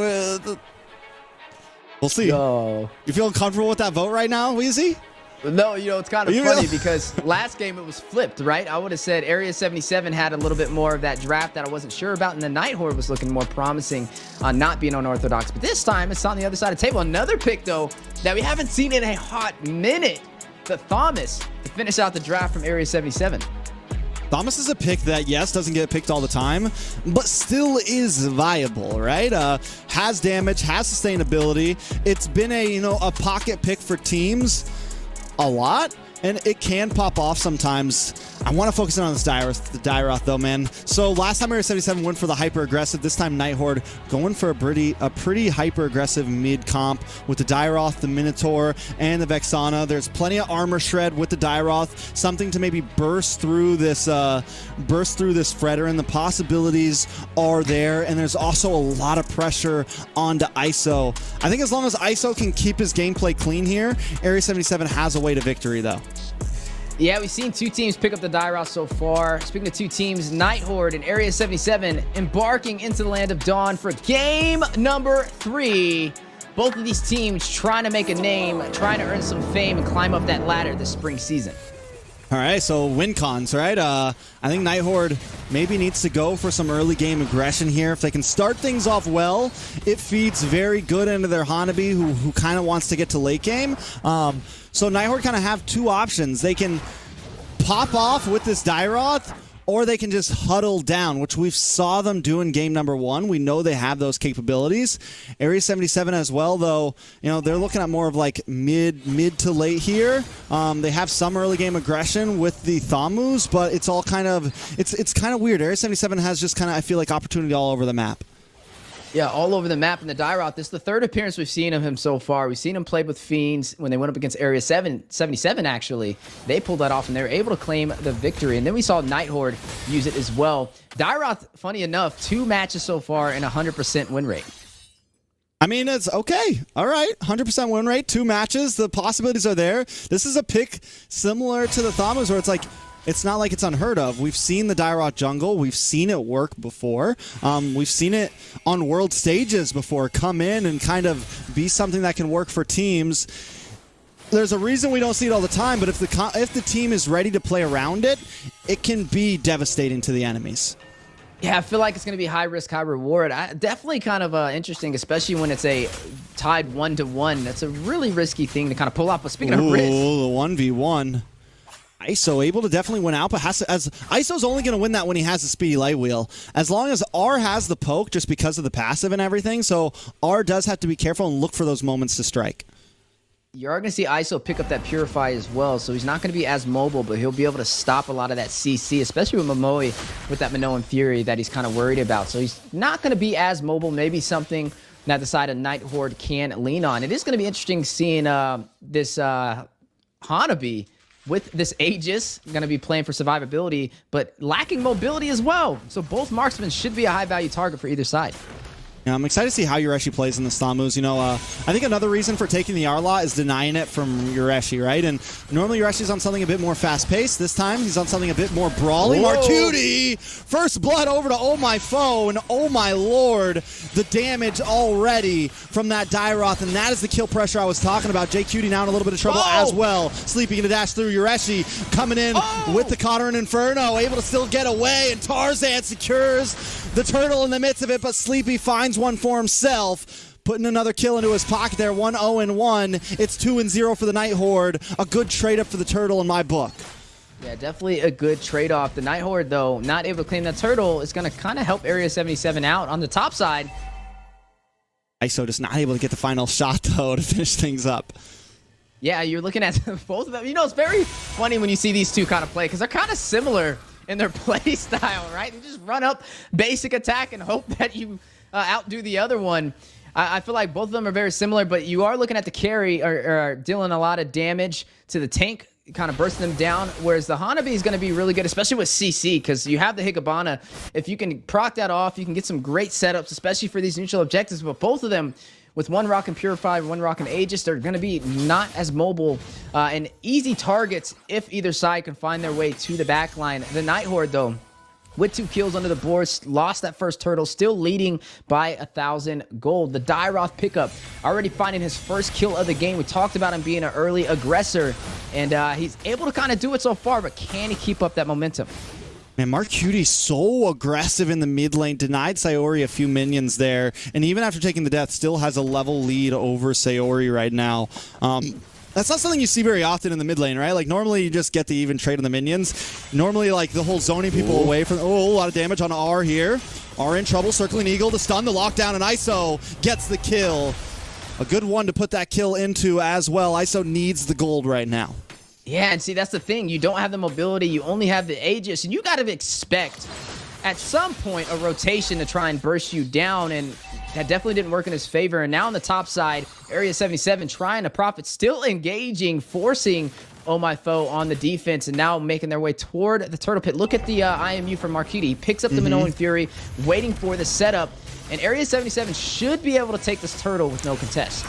We'll see. No. You feeling comfortable with that vote right now, Weezy? No, it's kind of funny because last game it was flipped, right? I would have said Area 77 had a little bit more of that draft that I wasn't sure about, and the Nighthorde was looking more promising on not being unorthodox. But this time, it's on the other side of the table. Another pick, though, that we haven't seen in a hot minute. The Thomas to finish out the draft from Area 77. Thomas is a pick that, yes, doesn't get picked all the time, but still is viable, right? Has damage, has sustainability. It's been a pocket pick for teams a lot, and it can pop off sometimes. I want to focus in on this Dyroth though, man. So last time Area 77 went for the hyper aggressive. This time Nighthorde going for a pretty hyper aggressive mid comp with the Dyroth, the Minotaur, and the Vexana. There's plenty of armor shred with the Dyroth, something to maybe burst through this Fredder, and the possibilities are there. And there's also a lot of pressure onto ISO. I think as long as ISO can keep his gameplay clean here, Area 77 has a way to victory though. Yeah, we've seen 2 teams pick up the Dyroth so far. Speaking of 2 teams, Nighthorde and Area 77 embarking into the Land of Dawn for game number 3. Both of these teams trying to make a name, trying to earn some fame and climb up that ladder this spring season. All right, so win cons, right? I think Nighthorde maybe needs to go for some early game aggression here. If they can start things off well, it feeds very good into their Hanabi, who kind of wants to get to late game. So Nighthorde kind of have 2 options. They can pop off with this Dyroth, or they can just huddle down, which we've saw them do in game number 1. We know they have those capabilities. Area 77 as well, though, they're looking at more of like mid to late here. They have some early game aggression with the Thamus, but it's all kind of it's kind of weird. Area 77 has just kind of, I feel like, opportunity all over the map. Yeah, all over the map in the Dyroth. This is the 3rd appearance we've seen of him so far. We've seen him play with Fiends when they went up against Area 77, actually. They pulled that off, and they were able to claim the victory. And then we saw Nighthorde use it as well. Dyroth, funny enough, 2 matches so far and 100% win rate. I mean, it's okay. All right, 100% win rate, 2 matches. The possibilities are there. This is a pick similar to the Thamus, where it's like, it's not like it's unheard of. We've seen the Dyroth jungle. We've seen it work before. We've seen it on world stages before come in and kind of be something that can work for teams. There's a reason we don't see it all the time, but if the team is ready to play around it, it can be devastating to the enemies. Yeah, I feel like it's going to be high risk, high reward. Definitely kind of interesting, especially when it's a tied 1-1. That's a really risky thing to kind of pull out. But speaking of risk, the 1v1. ISO able to definitely win out, but ISO's only going to win that when he has a speedy light wheel. As long as R has the poke, just because of the passive and everything, so R does have to be careful and look for those moments to strike. you are going to see ISO pick up that Purify as well, so he's not going to be as mobile, but he'll be able to stop a lot of that CC, especially with Momoe with that Minoan Fury that he's kind of worried about. So he's not going to be as mobile, maybe something that the side of Night Horde can lean on. It is going to be interesting seeing this Hanabi with this Aegis, going to be playing for survivability, but lacking mobility as well. So both marksmen should be a high-value target for either side. Yeah, I'm excited to see how Yureshi plays in the stun moves. You know, I think another reason for taking the R-Law is denying it from Yureshi, right? And normally Yureshi's on something a bit more fast-paced. This time, he's on something a bit more brawly. Marcuti! First blood over to Oh My Foe, and oh my lord, the damage already from that Dairoth, and that is the kill pressure I was talking about. JQT now in a little bit of trouble as well. Sleepy gonna dash through. Yureshi coming in with the Cotter and Inferno, able to still get away, and Tarzan secures the turtle in the midst of it, but Sleepy finds one for himself, putting another kill into his pocket there. 1-0-1. It's 2-0 for the Night Horde. A good trade-up for the turtle in my book. Yeah, definitely a good trade-off. The Night Horde, though, not able to claim that turtle is going to kind of help Area 77 out on the top side. ISO just not able to get the final shot, though, to finish things up. Yeah, you're looking at both of them. You know, it's very funny when you see these two kind of play, because they're kind of similar in their play style, right? You just run up, basic attack, and hope that you outdo the other one. I feel like both of them are very similar, but you are looking at the carry or dealing a lot of damage to the tank, kind of bursting them down, whereas the Hanabi is going to be really good, especially with CC, because you have the Higabana. If you can proc that off, you can get some great setups, especially for these neutral objectives, but both of them, with one Rock and Purify, one Rock and Aegis, they're going to be not as mobile and easy targets if either side can find their way to the back line. The Night Horde, though, with 2 kills under the board, lost that first turtle, still leading by 1,000 gold. The Dairoth pickup, already finding his first kill of the game. We talked about him being an early aggressor, and he's able to kind of do it so far, but can he keep up that momentum? Man, Marcuti so aggressive in the mid lane, denied Sayori a few minions there, and even after taking the death, still has a level lead over Sayori right now. That's not something you see very often in the mid lane, right? Like, normally you just get the even trade on the minions. Normally, like, the whole zoning people away from... Oh, a lot of damage on R here. R in trouble, circling Eagle to stun the lockdown, and ISO gets the kill. A good one to put that kill into as well. ISO needs the gold right now. Yeah, and see, that's the thing. You don't have the mobility. You only have the Aegis, and you got to expect at some point a rotation to try and burst you down, and that definitely didn't work in his favor. And now on the top side, Area 77 trying to profit, still engaging, forcing Oh My Foe on the defense, and now making their way toward the Turtle Pit. Look at the IMU from Marcuti. He picks up the Minoan Fury, waiting for the setup, and Area 77 should be able to take this turtle with no contest.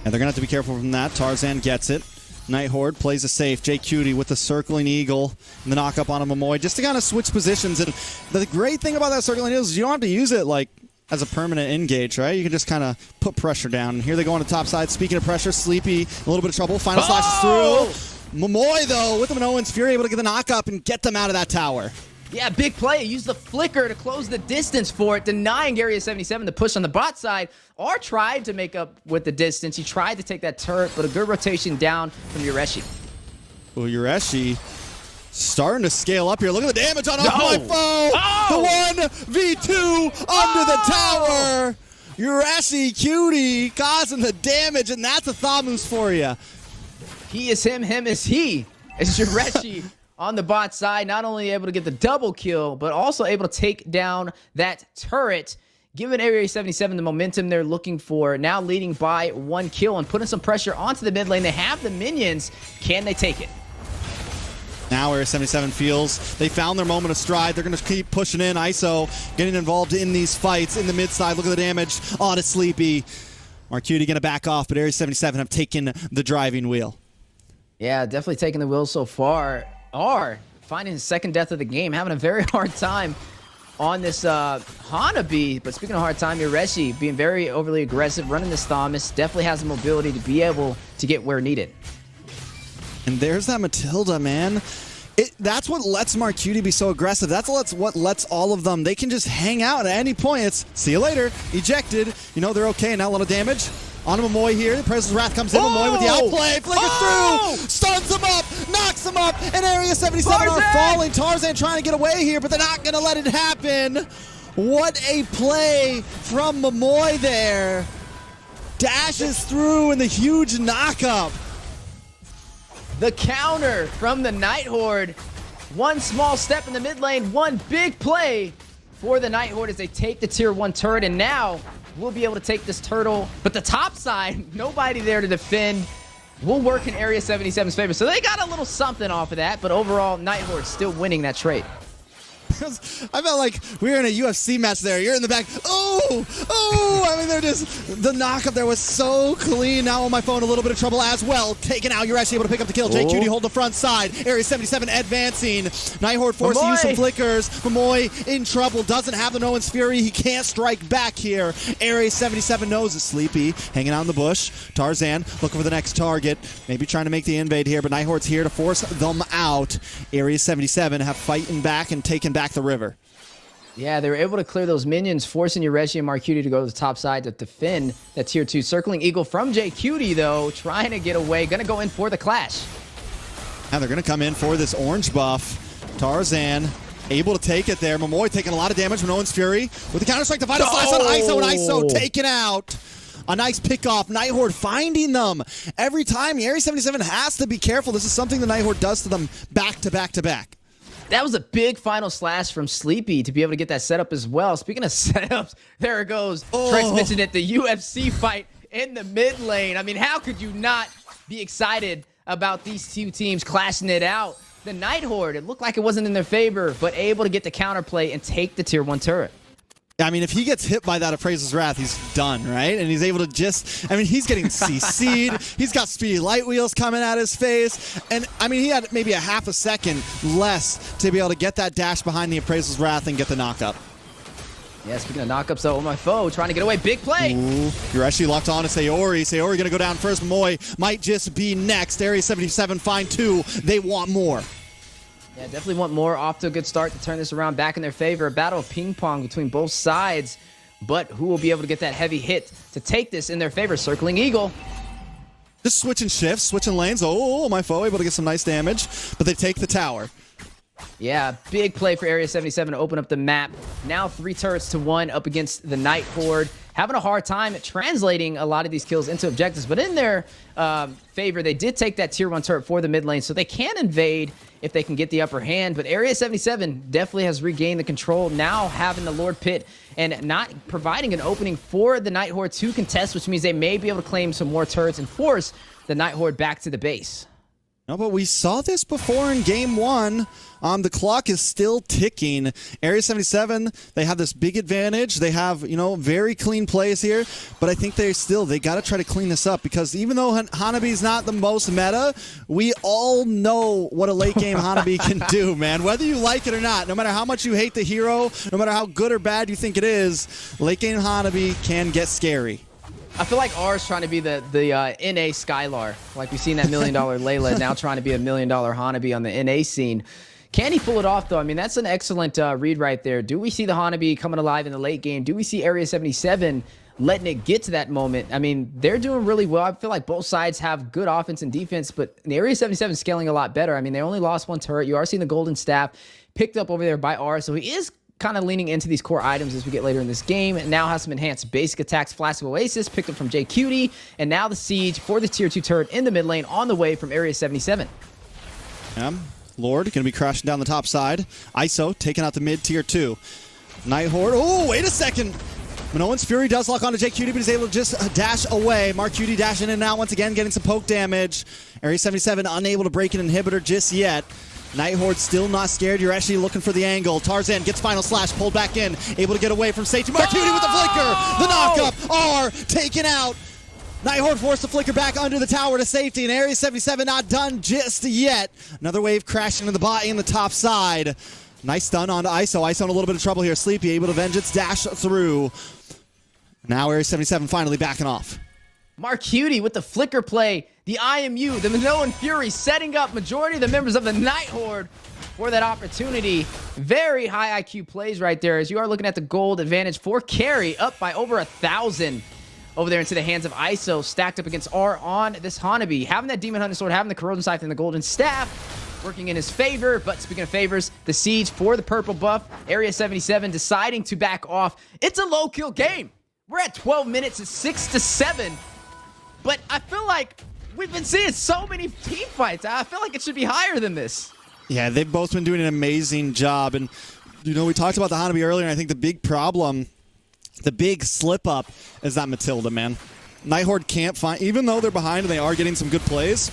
And they're going to have to be careful from that. Tarzan gets it. Night Horde plays a safe. JQT with the circling Eagle and the knock up on a Momoe just to kind of switch positions. And the great thing about that circling Eagle is you don't have to use it like as a permanent engage, right? You can just kind of put pressure down. And here they go on the top side. Speaking of pressure, Sleepy, a little bit of trouble. Final slashes through. Momoe, though, with the Minoan's Fury, able to get the knock up and get them out of that tower. Yeah, big play. Use the flicker to close the distance for it, denying Area 77 the push on the bot side. R tried to make up with the distance. He tried to take that turret, but a good rotation down from Yureshi. Well, Yureshi starting to scale up here. Look at the damage on Oh My Foe. The 1v2 under the tower. Yureshi Cutie causing the damage, and that's a Thamus for you. He is him, him is he. It's Yureshi on the bot side, not only able to get the double kill, but also able to take down that turret, giving Area 77 the momentum they're looking for, now leading by 1 kill and putting some pressure onto the mid lane. They have the minions. Can they take it? Now Area 77 feels they found their moment of stride. They're going to keep pushing in. ISO getting involved in these fights in the mid side. Look at the damage on a Sleepy. Marcuti going to back off, but Area 77 have taken the driving wheel. Yeah, definitely taking the wheel so far. R finding his second death of the game, having a very hard time on this Hanabi. But speaking of hard time, Yureshi being very overly aggressive, running this Thamus, definitely has the mobility to be able to get where needed. And there's that Matilda, man. That's what lets Marcuti be so aggressive. That's what lets all of them. They can just hang out at any point. It's see you later. Ejected. You know they're okay. Now a lot of damage. On Momoy here. The President's Wrath comes in. Momoy with the outplay. Flickers through. Stuns him up. Knocks him up. And Area 77 are falling. Tarzan trying to get away here, but they're not going to let it happen. What a play from Momoy there. Dashes through in the huge knockup. The counter from the Night Horde. One small step in the mid lane, one big play for the Night Horde as they take the tier 1 turret, and now we'll be able to take this turtle. But the top side, nobody there to defend. Will work in Area 77's favor. So they got a little something off of that, but overall, Night Horde still winning that trade. I felt like we were in a UFC match there. You're in the back. Oh! I mean, they're just... The knockup there was so clean. Now on my phone, a little bit of trouble as well. Taken out. You're actually able to pick up the kill. JQD hold the front side. Area 77 advancing. Night Horde forced to use some flickers. Momoy in trouble. Doesn't have the No One's Fury. He can't strike back here. Area 77 knows it's Sleepy. Hanging out in the bush. Tarzan looking for the next target. Maybe trying to make the invade here, but Night Horde's here to force them out. Area 77 have fighting back and taken back the river. Yeah, they were able to clear those minions, forcing Reggie and Marcuti to go to the top side to defend that tier 2. Circling Eagle from JQD, though, trying to get away. Going to go in for the clash. Now they're going to come in for this orange buff. Tarzan able to take it there. Momoy taking a lot of damage from No One's Fury. With the counter-strike, the final slash on ISO, and ISO taken out. A nice pick-off. Night Horde finding them. Every time, Area 77 has to be careful. This is something the Night Horde does to them back to back to back. That was a big final slash from Sleepy to be able to get that setup as well. Speaking of setups, there it goes. Trex mentioned it, the UFC fight in the mid lane. I mean, how could you not be excited about these two teams clashing it out? The Night Horde, it looked like it wasn't in their favor, but able to get the counterplay and take the tier 1 turret. I mean, if he gets hit by that Appraiser's Wrath, he's done, right? And he's able to just... I mean, he's getting CC'd. He's got speedy light wheels coming at his face. And, I mean, he had maybe a half a second less to be able to get that dash behind the Appraiser's Wrath and get the knockup. Yeah, speaking of knockups, though, my foe trying to get away. Big play. Ooh, you're actually locked on to Sayori. Sayori going to go down first. Momoy might just be next. Area 77 find 2. They want more. Yeah, definitely want more. Off to a good start to turn this around back in their favor. A battle of ping pong between both sides. But who will be able to get that heavy hit to take this in their favor? Circling Eagle. Just switching shifts, switching lanes. Oh, my foe able to get some nice damage. But they take the tower. Yeah, big play for Area 77 to open up the map. Now 3 turrets to 1 up against the Night Horde. Having a hard time translating a lot of these kills into objectives. But in their favor, they did take that tier 1 turret for the mid lane. So they can invade if they can get the upper hand. But Area 77 definitely has regained the control. Now having the Lord Pit and not providing an opening for the Night Horde to contest, which means they may be able to claim some more turrets and force the Night Horde back to the base. No, but we saw this before in game 1. The clock is still ticking. Area 77, they have this big advantage. They have, you know, very clean plays here. But I think they got to try to clean this up because even though Hanabi's not the most meta, we all know what a late game Hanabi can do, man. Whether you like it or not, no matter how much you hate the hero, no matter how good or bad you think it is, late game Hanabi can get scary. I feel like R's trying to be the NA Skylar. Like we've seen that $1 million Layla now trying to be a $1 million Hanabi on the NA scene. Can he pull it off, though? I mean, that's an excellent read right there. Do we see the Hanabi coming alive in the late game? Do we see Area 77 letting it get to that moment? I mean, they're doing really well. I feel like both sides have good offense and defense, but the Area 77 is scaling a lot better. I mean, they only lost 1 turret. You are seeing the Golden Staff picked up over there by R, so he is kind of leaning into these core items as we get later in this game. And now has some enhanced basic attacks. Flask of Oasis picked up from JQD. And now the Siege for the tier 2 turret in the mid lane on the way from Area 77. Lord going to be crashing down the top side. ISO taking out the mid tier 2. Night Horde. Oh, wait a second. No One's Fury does lock onto JQD, but he's able to just dash away. Marcuti dashing in and out once again, getting some poke damage. Area 77 unable to break an inhibitor just yet. Night Horde still not scared. You're actually looking for the angle. Tarzan gets final slash, pulled back in, able to get away from safety. Marcuti with the flicker. The knockup. R taken out. Night Horde forced the flicker back under the tower to safety, and Area 77 not done just yet. Another wave crashing into the body in the top side. Nice stun onto ISO. ISO in a little bit of trouble here. Sleepy able to vengeance dash through. Now Area 77 finally backing off. Marcuti with the flicker play, the IMU, the Minoan Fury setting up majority of the members of the Night Horde for that opportunity. Very high IQ plays right there as you are looking at the gold advantage for carry, up by over 1,000 over there into the hands of ISO, stacked up against R on this Hanabi. Having that Demon Hunter Sword, having the Corrosion Scythe and the Golden Staff working in his favor. But speaking of favors, the Siege for the purple buff, Area 77 deciding to back off. It's a low kill game. We're at 12 minutes, it's 6-7. But I feel like we've been seeing so many team fights. I feel like it should be higher than this. Yeah, they've both been doing an amazing job. And, you know, we talked about the Hanabi earlier, and I think the big problem, the big slip-up is that Matilda, man. Night Horde can't find, even though they're behind and they are getting some good plays,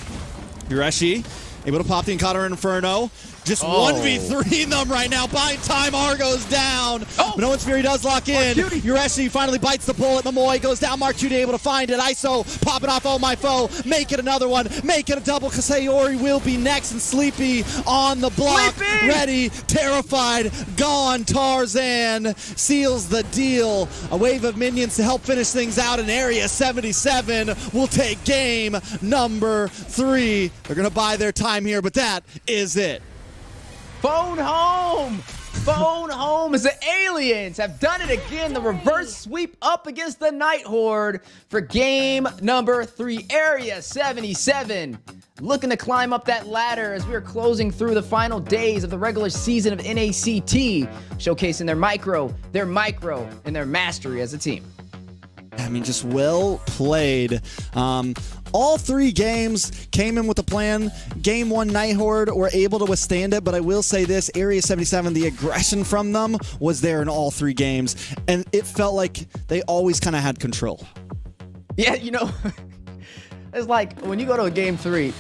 Yureshi able to pop the Encounter Inferno. Just 1v3 them right now. Buying time. R goes down. Minoan's Fury does lock in. Yureshi finally bites the bullet. Momoy goes down. Marcuti able to find it. ISO popping off Oh My Foe. Make it another one. Make it a double. Sayori will be next. And Sleepy on the block. Sleepy! Ready. Terrified. Gone. Tarzan seals the deal. A wave of minions to help finish things out in Area 77 will take game number 3. They're going to buy their time here, but that is it. Phone home! Phone home as the aliens have done it again. The reverse sweep up against the Night Horde for game number 3. Area 77 looking to climb up that ladder as we are closing through the final days of the regular season of NACT, showcasing their micro, and their mastery as a team. I mean, just well played. All 3 games came in with a plan. Game 1, Night Horde were able to withstand it, but I will say this, Area 77, the aggression from them was there in all 3 games, and it felt like they always kind of had control. Yeah, you know, it's like when you go to a game 3,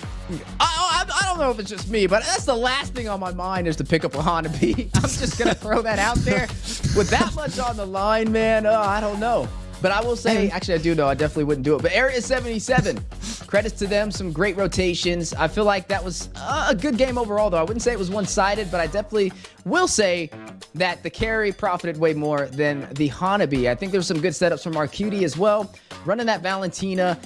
I don't know if it's just me, but that's the last thing on my mind is to pick up a Hanabi. I'm just going to throw that out there. With that much on the line, man, I don't know. But I will say, actually I do know, I definitely wouldn't do it. But Area 77, credits to them, some great rotations. I feel like that was a good game overall, though. I wouldn't say it was one-sided, but I definitely will say that the carry profited way more than the Hanabi. I think there was some good setups from Marcuti as well. Running that Valentina,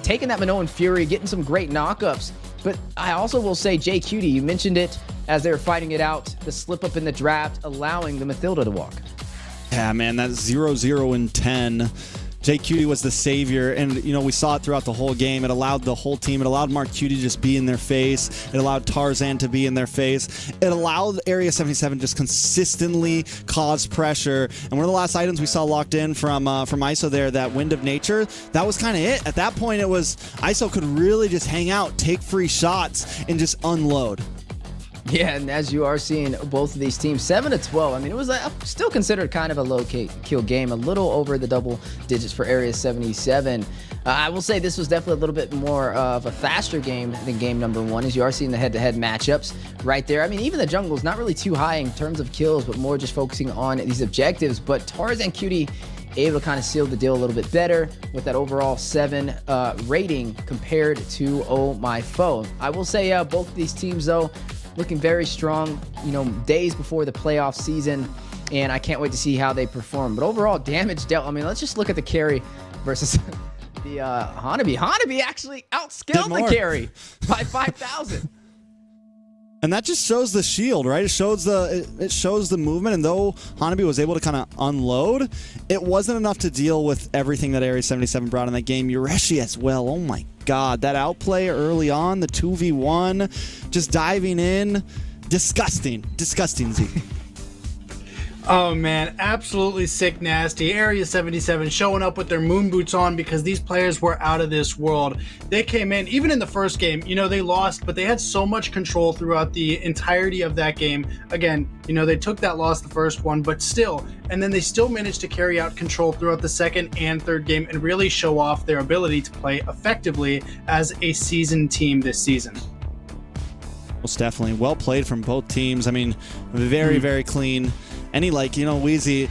taking that Minoan Fury, getting some great knockups. But I also will say JQT, you mentioned it as they were fighting it out, the slip-up in the draft, allowing the Matilda to walk. Yeah, man, that 0-0 and 10. JQT was the savior, and you know we saw it throughout the whole game. It allowed the whole team. It allowed Marcuti to just be in their face. It allowed Tarzan to be in their face. It allowed Area 77 just consistently cause pressure. And one of the last items we saw locked in from ISO there, that Wind of Nature, that was kind of it. At that point, it was ISO could really just hang out, take free shots, and just unload. Yeah, and as you are seeing both of these teams, 7-12. I mean, it was still considered kind of a low kill game, a little over the double digits for Area 77. I will say this was definitely a little bit more of a faster game than game number 1, as you are seeing the head-to-head matchups right there. I mean, even the jungle's not really too high in terms of kills, but more just focusing on these objectives. But Tarzan QT able to kind of seal the deal a little bit better with that overall 7 rating compared to Oh My Foe. I will say both of these teams, though, looking very strong, you know, days before the playoff season, and I can't wait to see how they perform. But overall, damage dealt. I mean, let's just look at the carry versus the Hanabi. Hanabi actually outskilled the carry by 5,000. And that just shows the shield, right? It shows the movement, and though Hanabi was able to kind of unload, it wasn't enough to deal with everything that Area 77 brought in that game. Yureshi as well, oh my god, that outplay early on, the 2v1, just diving in, disgusting Z. Oh man, absolutely sick nasty. Area 77 showing up with their moon boots on because these players were out of this world. They came in, even in the first game, you know, they lost, but they had so much control throughout the entirety of that game. Again, you know, they took that loss the first one, but still, and then they still managed to carry out control throughout the second and third game and really show off their ability to play effectively as a seasoned team this season. Most definitely. Well played from both teams. I mean, very, very clean. Any, like, you know, Wheezy,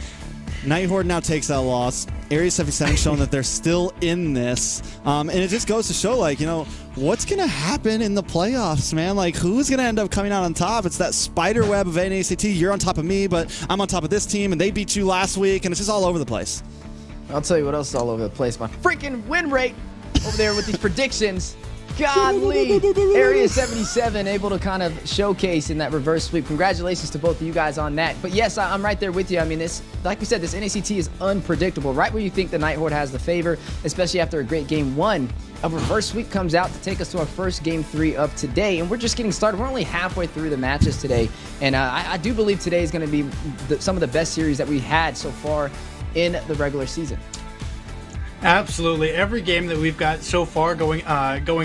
Night Horde now takes that loss. Area 77 showing that they're still in this. And it just goes to show, like, you know, what's going to happen in the playoffs, man? Like, who's going to end up coming out on top? It's that spider web of NACT. You're on top of me, but I'm on top of this team, and they beat you last week, and it's just all over the place. I'll tell you what else is all over the place. My freaking win rate over there with these predictions. Godly. Area 77 able to kind of showcase in that reverse sweep. Congratulations to both of you guys on that. But yes, I'm right there with you. I mean, this, like we said, this NACT is unpredictable. Right where you think the Night Horde has the favor, especially after a great game 1, a reverse sweep comes out to take us to our first game 3 of today. And we're just getting started. We're only halfway through the matches today. And I do believe today is going to be some of the best series that we had so far in the regular season. Absolutely, every game that we've got so far going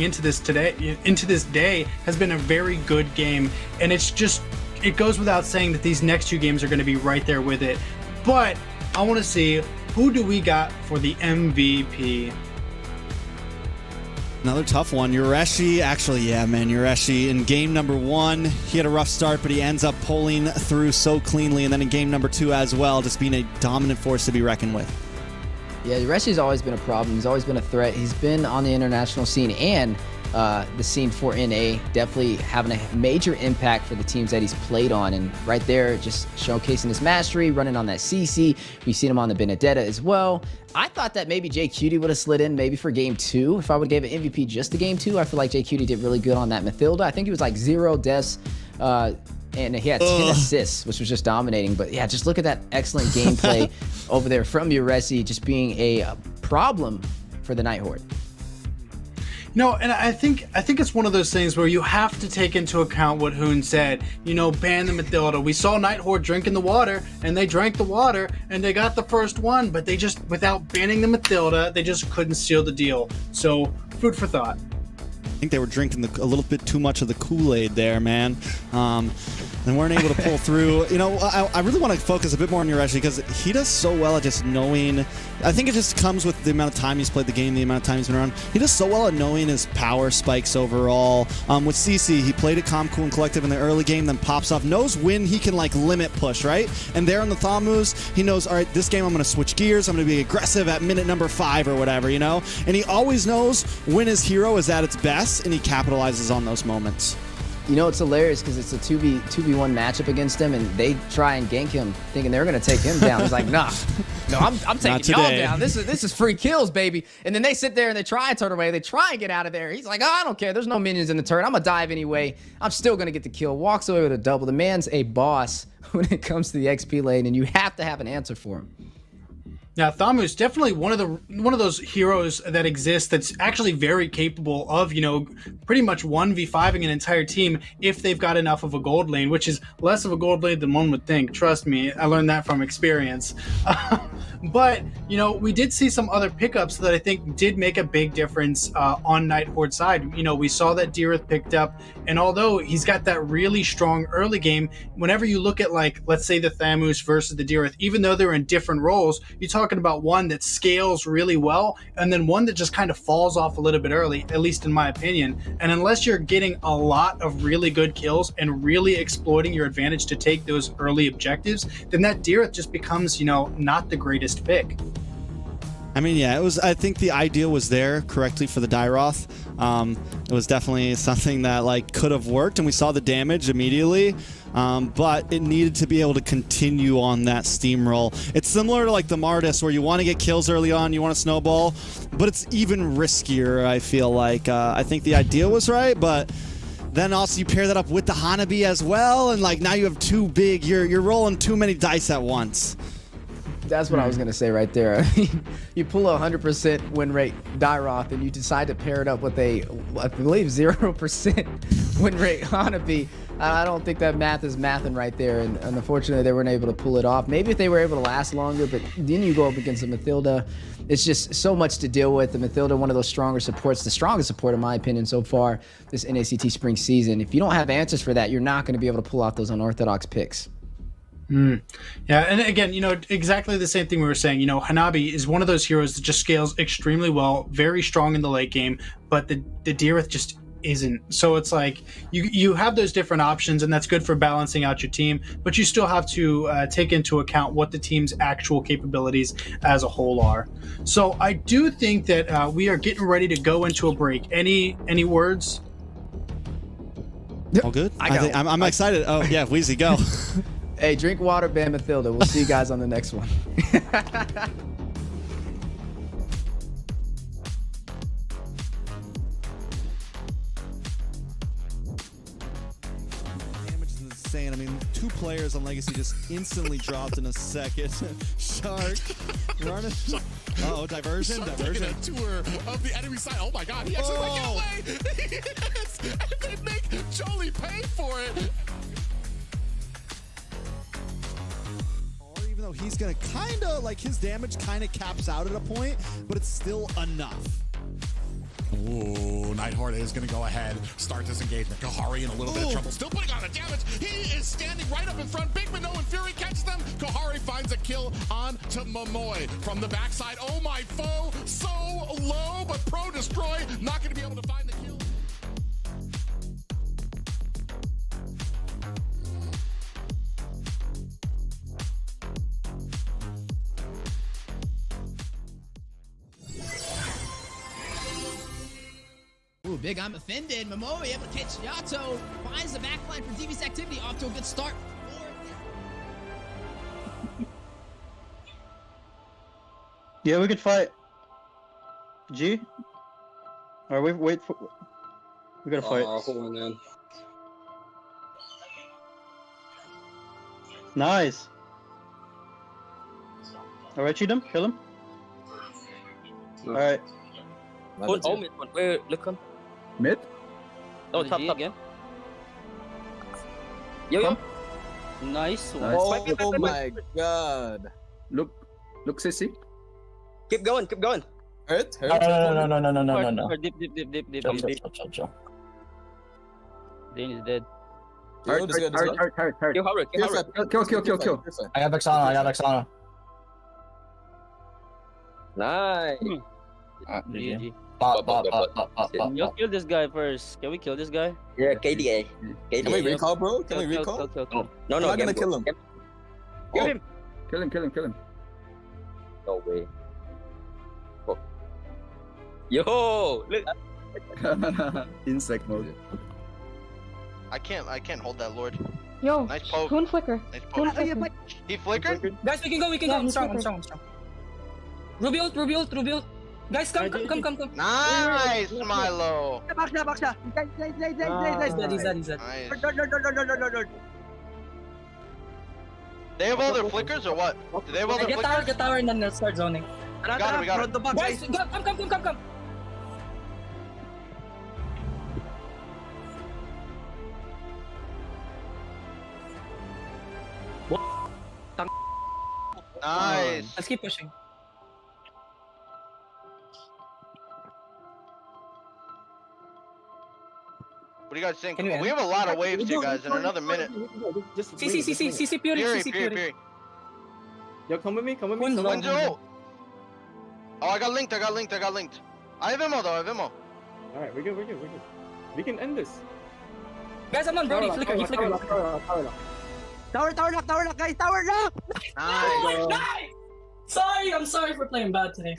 into this day has been a very good game, and it goes without saying that these next 2 games are going to be right there with it. But I want to see, who do we got for the MVP? Another tough one. Yureshi, actually, yeah, man. Yureshi in game number 1, he had a rough start, but he ends up pulling through so cleanly. And then in game number 2 as well, just being a dominant force to be reckoned with. Yeah, Yureshi's always been a problem. He's always been a threat. He's been on the international scene and the scene for NA, definitely having a major impact for the teams that he's played on. And right there, just showcasing his mastery, running on that CC. We've seen him on the Benedetta as well. I thought that maybe JQT would have slid in maybe for game 2. If I would have gave an MVP just to game 2, I feel like JQT did really good on that Mathilda. I think he was like 0 deaths. And he had 10 assists, which was just dominating. But yeah, just look at that excellent gameplay over there from Yureshi, just being a problem for the Night Horde. No, and I think it's one of those things where you have to take into account what Hoon said. You know, ban the Mathilda. We saw Night Horde drinking the water, and they drank the water, and they got the first one. But they just, without banning the Mathilda, they just couldn't seal the deal. So, food for thought. I think they were drinking a little bit too much of the Kool-Aid there, man. And weren't able to pull through. You know, I really want to focus a bit more on Yureshi because he does so well at just knowing. I think it just comes with the amount of time he's played the game, the amount of time he's been around. He does so well at knowing his power spikes overall. With CC, he played it calm, cool, and collective in the early game, then pops off. Knows when he can, like, limit push, right? And there on the thaw moves, he knows, all right, this game I'm going to switch gears. I'm going to be aggressive at minute number 5 or whatever, you know? And he always knows when his hero is at its best, and he capitalizes on those moments. You know, it's hilarious because it's a 2v1 matchup against him, and they try and gank him, thinking they're going to take him down. He's like, nah, no, I'm taking y'all down. This is free kills, baby. And then they sit there and they try and turn away. They try and get out of there. He's like, oh, I don't care. There's no minions in the turret. I'm going to dive anyway. I'm still going to get the kill. Walks away with a double. The man's a boss when it comes to the XP lane, and you have to have an answer for him. Now, Thamu's definitely one of those heroes that exists that's actually very capable of, you know, pretty much 1v5ing an entire team if they've got enough of a gold lane, which is less of a gold lane than one would think. Trust me, I learned that from experience. But, you know, we did see some other pickups that I think did make a big difference on Night Horde side. You know, we saw that Deereth picked up, and although he's got that really strong early game, whenever you look at, like, let's say the Thamus versus the Deereth, even though they're in different roles, you talking about one that scales really well and then one that just kind of falls off a little bit early, at least in my opinion. And unless you're getting a lot of really good kills and really exploiting your advantage to take those early objectives, then that Deereth just becomes, you know, not the greatest pick. I mean, yeah, it was. I think the idea was there correctly for the Dairoth. It was definitely something that like could have worked, and we saw the damage immediately. But it needed to be able to continue on that steamroll. It's similar to like the Mardis, where you want to get kills early on, you want to snowball, but it's even riskier. I feel like I think the idea was right, but then also you pair that up with the Hanabi as well, and like now you have too big. You're rolling too many dice at once. That's what I was going to say right there. I mean, you pull a 100% win rate Dairoth and you decide to pair it up with a, I believe, 0% win rate Hanabi. I don't think that math is mathing right there, and unfortunately they weren't able to pull it off. Maybe if they were able to last longer, but then you go up against the Mathilda. It's just so much to deal with. The Mathilda, one of those stronger supports, the strongest support in my opinion so far this NACT spring season. If you don't have answers for that, you're not going to be able to pull out those unorthodox picks. Yeah, and again, you know, exactly the same thing we were saying. You know, Hanabi is one of those heroes that just scales extremely well, very strong in the late game, but the Deereth just isn't. So it's like you have those different options, and that's good for balancing out your team, but you still have to take into account what the team's actual capabilities as a whole are. So I do think that we are getting ready to go into a break. Any words? All good? I'm excited. Oh, yeah, Weezy, go. Hey, drink water, ban Mathilda. We'll see you guys on the next one. insane. I mean, 2 players on LEGACi just instantly dropped in a second. Shark running. Uh-oh, diversion. Shark taking a tour of the enemy side. Oh my god, he actually went away. Yes, and they make Jolie pay for it. Even though he's gonna kind of, like, his damage kind of caps out at a point, but it's still enough. Ooh, Night Horde is going to go ahead, start this engagement. Kahari in a little bit of trouble, still putting on the damage. He is standing right up in front. Big Minnow and Fury catches them. Kahari finds a kill on to Momoy from the backside. Oh my foe, so low, but Pro Destroy not going to be able to find the kill. Ooh, big, I'm offended. Momoe able to catch Yato. Finds the backline for Devious activity. Off to a good start. Yeah, we could fight. G? Or wait for... We gotta fight. Hold on, man. Nice. Alright, shoot him. Kill him. Alright. Oh, mid one. Wait, look on. Mid? Oh, top again. Yo. Nice one. Oh my god. Look, Sissy. Keep going. Hurt? No. Dip. Chill. Dane is dead. Hurt. Kill Howard. Kill. I got Vexana. Nice. GG. Just kill this guy first. Can we kill this guy? Yeah, KDA. Can we recall, bro? Can we recall? No, I'm not gonna kill him. Kill him. Kill him. No way. Oh. Yo, look. Insect mode. I can't hold that Lord. Yo, nice poke. Toon flicker. Nice poke. He flickered? Guys, we can go. I'm strong. Ruby ult. Guys, come. Nice, Milo. Back siya. He's dead. Nice. They have all their flickers or what? Do they have all their flickers? Get tower and then they'll start zoning. We got it. Guys, come. Nice. Let's keep pushing. What do you guys think? We have a lot of waves here, guys, in another minute. CC Fury. Yo, come with me. When's your ult? Oh, I got linked. I have ammo, though. Alright, we're good. We can end this. Guys, I'm on Brody. He flickered. Tower lock, guys. Tower lock! Nice! Sorry, I'm sorry for playing bad today.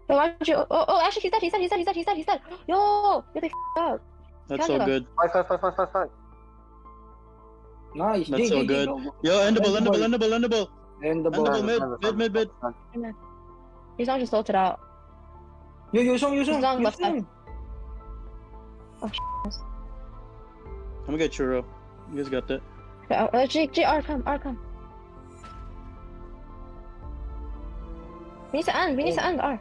Why don't you? Oh, actually, he's dead. Yo, get the up. That's so good. Fight. Nice. That's so good. Yo, endable. Mid. He's not just ulted out. Yo, He's on left side. Oh, I'm gonna get Churro. You guys got that. R come. We need to end, R.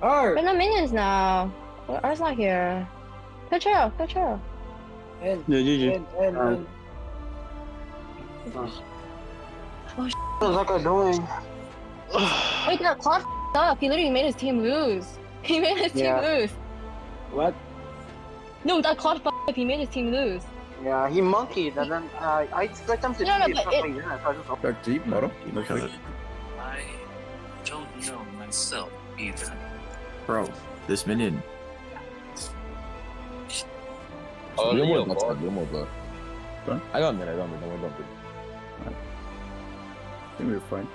R! There's no minions now. R's not here. Go Churro. Yeah, GG. End. Oh, What's that guy doing? Wait, that Claude up. He literally made his team lose. What? No, that Claude up. He made his team lose. Yeah, he monkeyed and then I expect him to Dark deep, bottom. Look at it. I don't know myself either. Bro, this minion. Oh, more, bro. I got mid, don't worry about it. I think we're fine.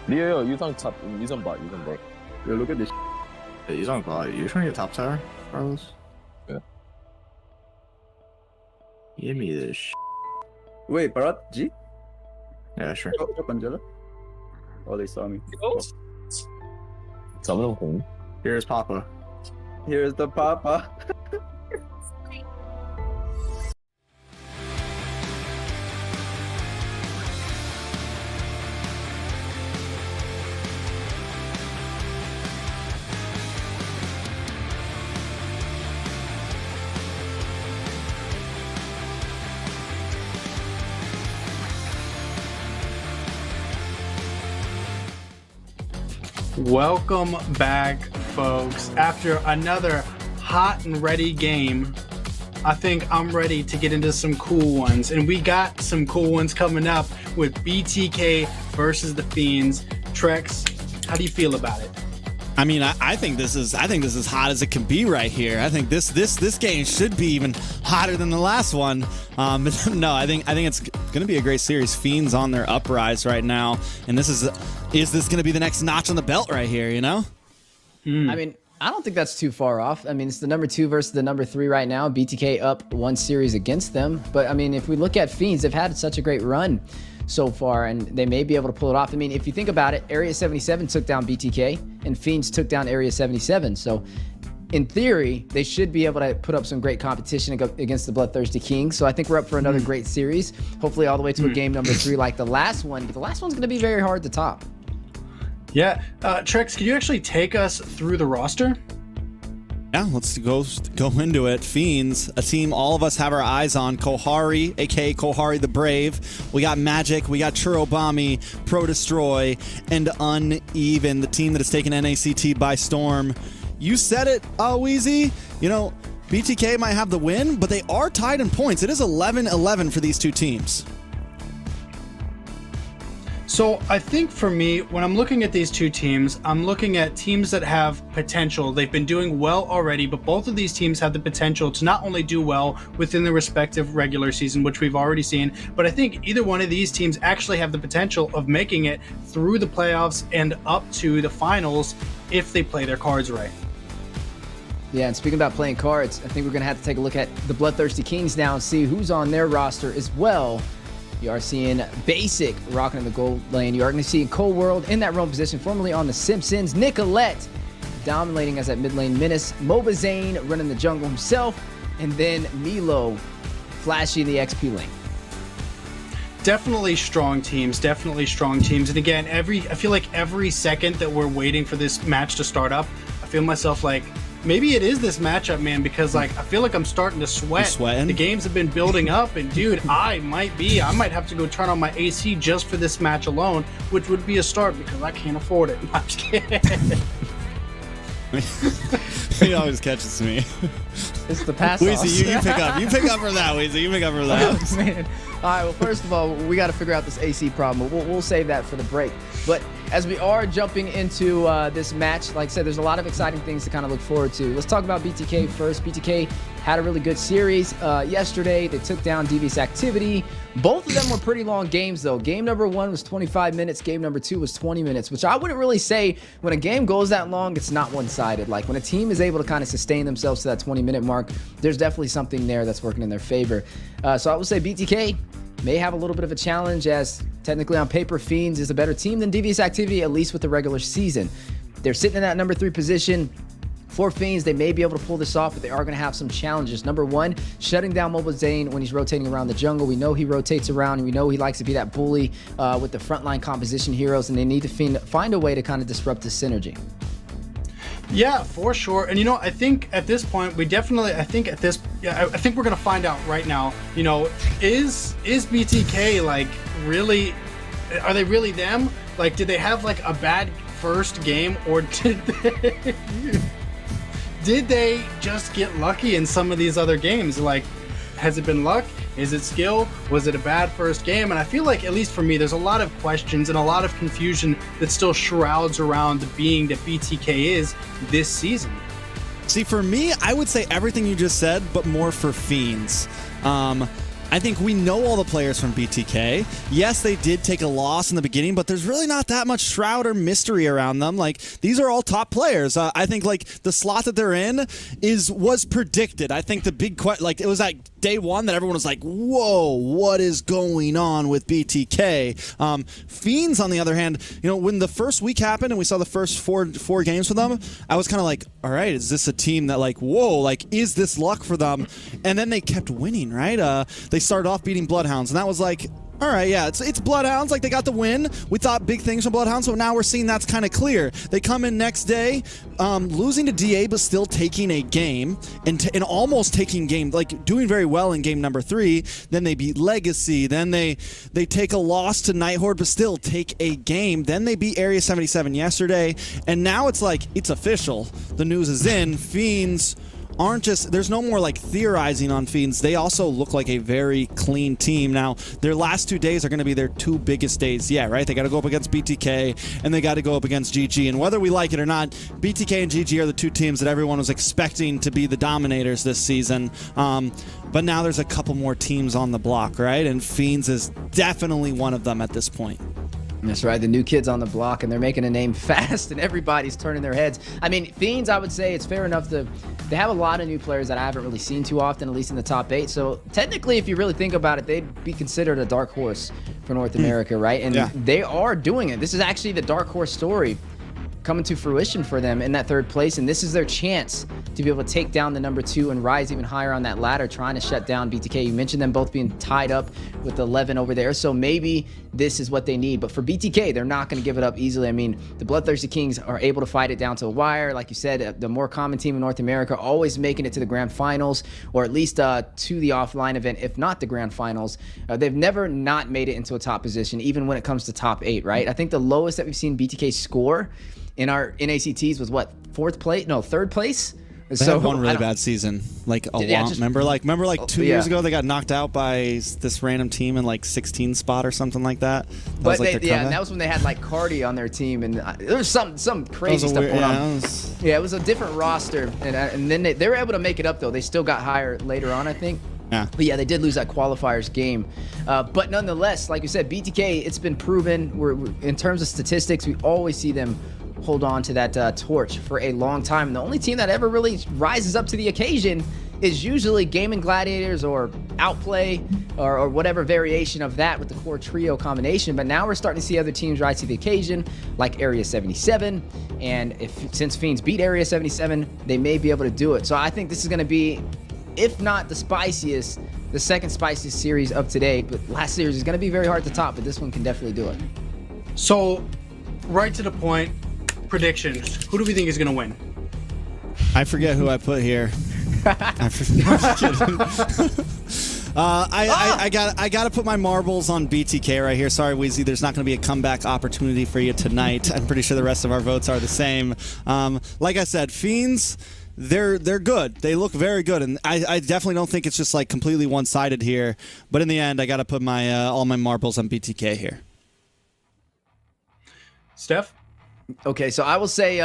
Yo, use on top, use on bot. Yo, look at this. Hey, he's on bot. You trying to get top tower, Carlos? Yeah. Give me this Wait, Barat, G? Yeah, sure. Drop Angela. Oh, they saw me. Here's Papa. Here's the papa. Welcome back, folks. After another hot and ready game, I think I'm ready to get into some cool ones. And we got some cool ones coming up with BTK versus the Fiends. Trex, how do you feel about it? I mean, I think this is hot as it can be right here. I think this game should be even hotter than the last one. But no, I think it's going to be a great series. Fiends on their uprise right now, and is this going to be the next notch on the belt right here? You know? I mean, I don't think that's too far off. I mean, it's the number 2 versus the number 3 right now. BTK up 1 series against them, but I mean, if we look at Fiends, they've had such a great run so far, and they may be able to pull it off. I mean, if you think about it, Area 77 took down BTK, and Fiends took down Area 77. So, in theory, they should be able to put up some great competition against the Bloodthirsty Kings. So I think we're up for another great series. Hopefully, all the way to a game number 3 like the last one. But the last one's going to be very hard to top. Yeah, Trex, can you actually take us through the roster? Yeah, let's go into it. Fiends, a team all of us have our eyes on. Kohari, aka Kohari the Brave. We got Magic, we got Churobami, Pro Destroy, and Uneven, the team that has taken NACT by storm. You said it, Weezy. You know, BTK might have the win, but they are tied in points. It is 11-11 for these two teams. So I think for me, when I'm looking at these two teams, I'm looking at teams that have potential. They've been doing well already, but both of these teams have the potential to not only do well within the respective regular season, which we've already seen, but I think either one of these teams actually have the potential of making it through the playoffs and up to the finals if they play their cards right. Yeah, and speaking about playing cards, I think we're going to have to take a look at the Bloodthirsty Kings now and see who's on their roster as well. You are seeing Basic rocking in the gold lane. You are going to see Cold World in that roam position, formerly on The Simpsons. Nicolette dominating as that mid lane menace. Mobazane running the jungle himself. And then Milo flashing the XP lane. Definitely strong teams. And again, I feel like every second that we're waiting for this match to start up, I feel myself like, maybe it is this matchup, man, because like I feel like I'm starting to sweat. You're sweating? The games have been building up, and dude, I might have to go turn on my AC just for this match alone, which would be a start because I can't afford it. I'm just kidding. He always catches me. It's the pass. Weezy, you pick up. You pick up for that, Weezy. You pick up for that. Oh, man. All right, well, first of all, we got to figure out this AC problem. We'll save that for the break. But as we are jumping into this match, like I said, there's a lot of exciting things to kind of look forward to. Let's talk about BTK first. BTK had a really good series yesterday. They took down Devious Activity. Both of them were pretty long games, though. Game number 1 was 25 minutes. Game number 2 was 20 minutes, which I wouldn't really say when a game goes that long, it's not one-sided. Like when a team is able to kind of sustain themselves to that 20-minute mark, there's definitely something there that's working in their favor. So I would say BTK may have a little bit of a challenge, as technically on paper, Fiends is a better team than Devious Activity, at least with the regular season. They're sitting in that number 3 position. For Fiends, they may be able to pull this off, but they are going to have some challenges. Number 1, shutting down Mobazane when he's rotating around the jungle. We know he rotates around, and we know he likes to be that bully with the frontline composition heroes, and they need to find a way to kind of disrupt this synergy. Yeah, for sure. And, you know, I think at this point, I think we're going to find out right now, you know, is BTK, like, really, are they really them? Like, did they have, like, a bad first game, or did they just get lucky in some of these other games? Like, has it been luck? Is it skill? Was it a bad first game? And I feel like, at least for me, there's a lot of questions and a lot of confusion that still shrouds around the being that BTK is this season. See, for me, I would say everything you just said, but more for Fiends. I think we know all the players from BTK. Yes, they did take a loss in the beginning, but there's really not that much shroud or mystery around them. Like, these are all top players. I think, like, the slot that they're in was predicted. I think the big like, it was at day one that everyone was like, whoa, what is going on with BTK? Fiends, on the other hand, you know, when the first week happened and we saw the first four games for them, I was kind of like, all right, is this a team that, like, whoa, like, is this luck for them? And then they kept winning, right? They started off beating BloodHounds, and that was like, all right, yeah, it's BloodHounds. Like, they got the win. We thought big things from BloodHounds, so now we're seeing that's kind of clear. They come in next day, losing to DA, but still taking a game and almost taking game, like doing very well in game number 3. Then they beat LEGACi. Then they take a loss to Night Horde, but still take a game. Then they beat Area 77 yesterday, and now it's like, it's official. The news is in. Fiends aren't just, there's no more like theorizing on Fiends. They also look like a very clean team. Now, their last 2 days are going to be their 2 biggest days yet, right? They got to go up against BTK, and they got to go up against GG. And whether we like it or not, BTK and GG are the 2 teams that everyone was expecting to be the dominators this season. But now there's a couple more teams on the block, right? And Fiends is definitely one of them at this point. That's right, the new kids on the block, and they're making a name fast, and everybody's turning their heads. I mean, Fiends, I would say it's fair enough to, they have a lot of new players that I haven't really seen too often, at least in the top 8. So technically, if you really think about it, they'd be considered a dark horse for North America, right? And they are doing it. This is actually the dark horse story coming to fruition for them in that 3rd place, and this is their chance to be able to take down the number 2 and rise even higher on that ladder, trying to shut down BTK. You mentioned them both being tied up with 11 over there, so maybe this is what they need. But for BTK, they're not going to give it up easily. I mean, the BloodThirstyKings are able to fight it down to a wire. Like you said, the more common team in North America, always making it to the grand finals, or at least to the offline event, if not the grand finals. They've never not made it into a top position, even when it comes to top 8, right? I think the lowest that we've seen BTK score in our NACTs was what, 4th place? No, 3rd place. They had one really bad season, like a long. Remember, like 2 years ago, they got knocked out by this random team in like 16th spot or something like that. But and that was when they had like Cardi on their team, and there was some crazy stuff going on. Yeah, it was a different roster, and then they were able to make it up though. They still got higher later on, I think. Yeah. But yeah, they did lose that qualifiers game. But nonetheless, like you said, BTK, it's been proven. We're in terms of statistics, we always see them hold on to that torch for a long time. And the only team that ever really rises up to the occasion is usually Gaimin Gladiators or Outplay or whatever variation of that with the core trio combination. But now we're starting to see other teams rise to the occasion, like Area 77. And since Fiends beat Area 77, they may be able to do it. So I think this is going to be, if not the spiciest, the 2nd spiciest series of today. But last series is going to be very hard to top, but this one can definitely do it. So, right to the point, predictions. Who do we think is going to win? I forget who I put here. I got to put my marbles on BTK right here. Sorry, Weezy, there's not going to be a comeback opportunity for you tonight. I'm pretty sure the rest of our votes are the same. Like I said, Fiends, they're good. They look very good, and I definitely don't think it's just like completely one-sided here. But in the end, I got to put my all my marbles on BTK here. Steph? Okay, so I will say,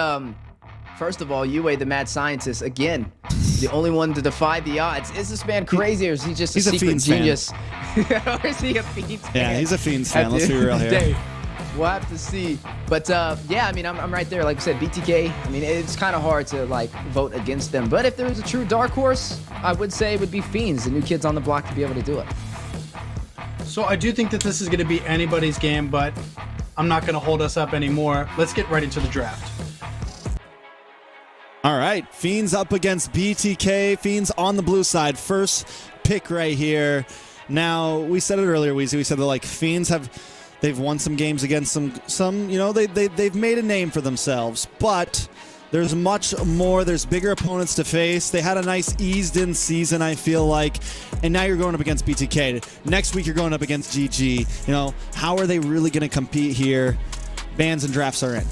first of all, Yue, the mad scientist, again, the only one to defy the odds. Is this man crazy, or is he just a secret genius? Or is he a Fiends fan? Yeah, he's a Fiends fan. Let's be real here. We'll have to see. But yeah, I mean, I'm right there. Like I said, BTK, I mean, it's kind of hard to like vote against them. But if there was a true dark horse, I would say it would be Fiends, the new kids on the block, to be able to do it. So I do think that this is going to be anybody's game, but I'm not going to hold us up anymore. Let's get right into the draft. All right, Fiends up against BTK. Fiends on the blue side. First pick right here. Now, we said it earlier, Weezy. We said that like Fiends they've won some games against some you know, they've made a name for themselves, but there's much more. There's bigger opponents to face. They had a nice eased-in season, I feel like, and now you're going up against BTK. Next week, you're going up against GG. You know, how are they really going to compete here? Bans and drafts are in.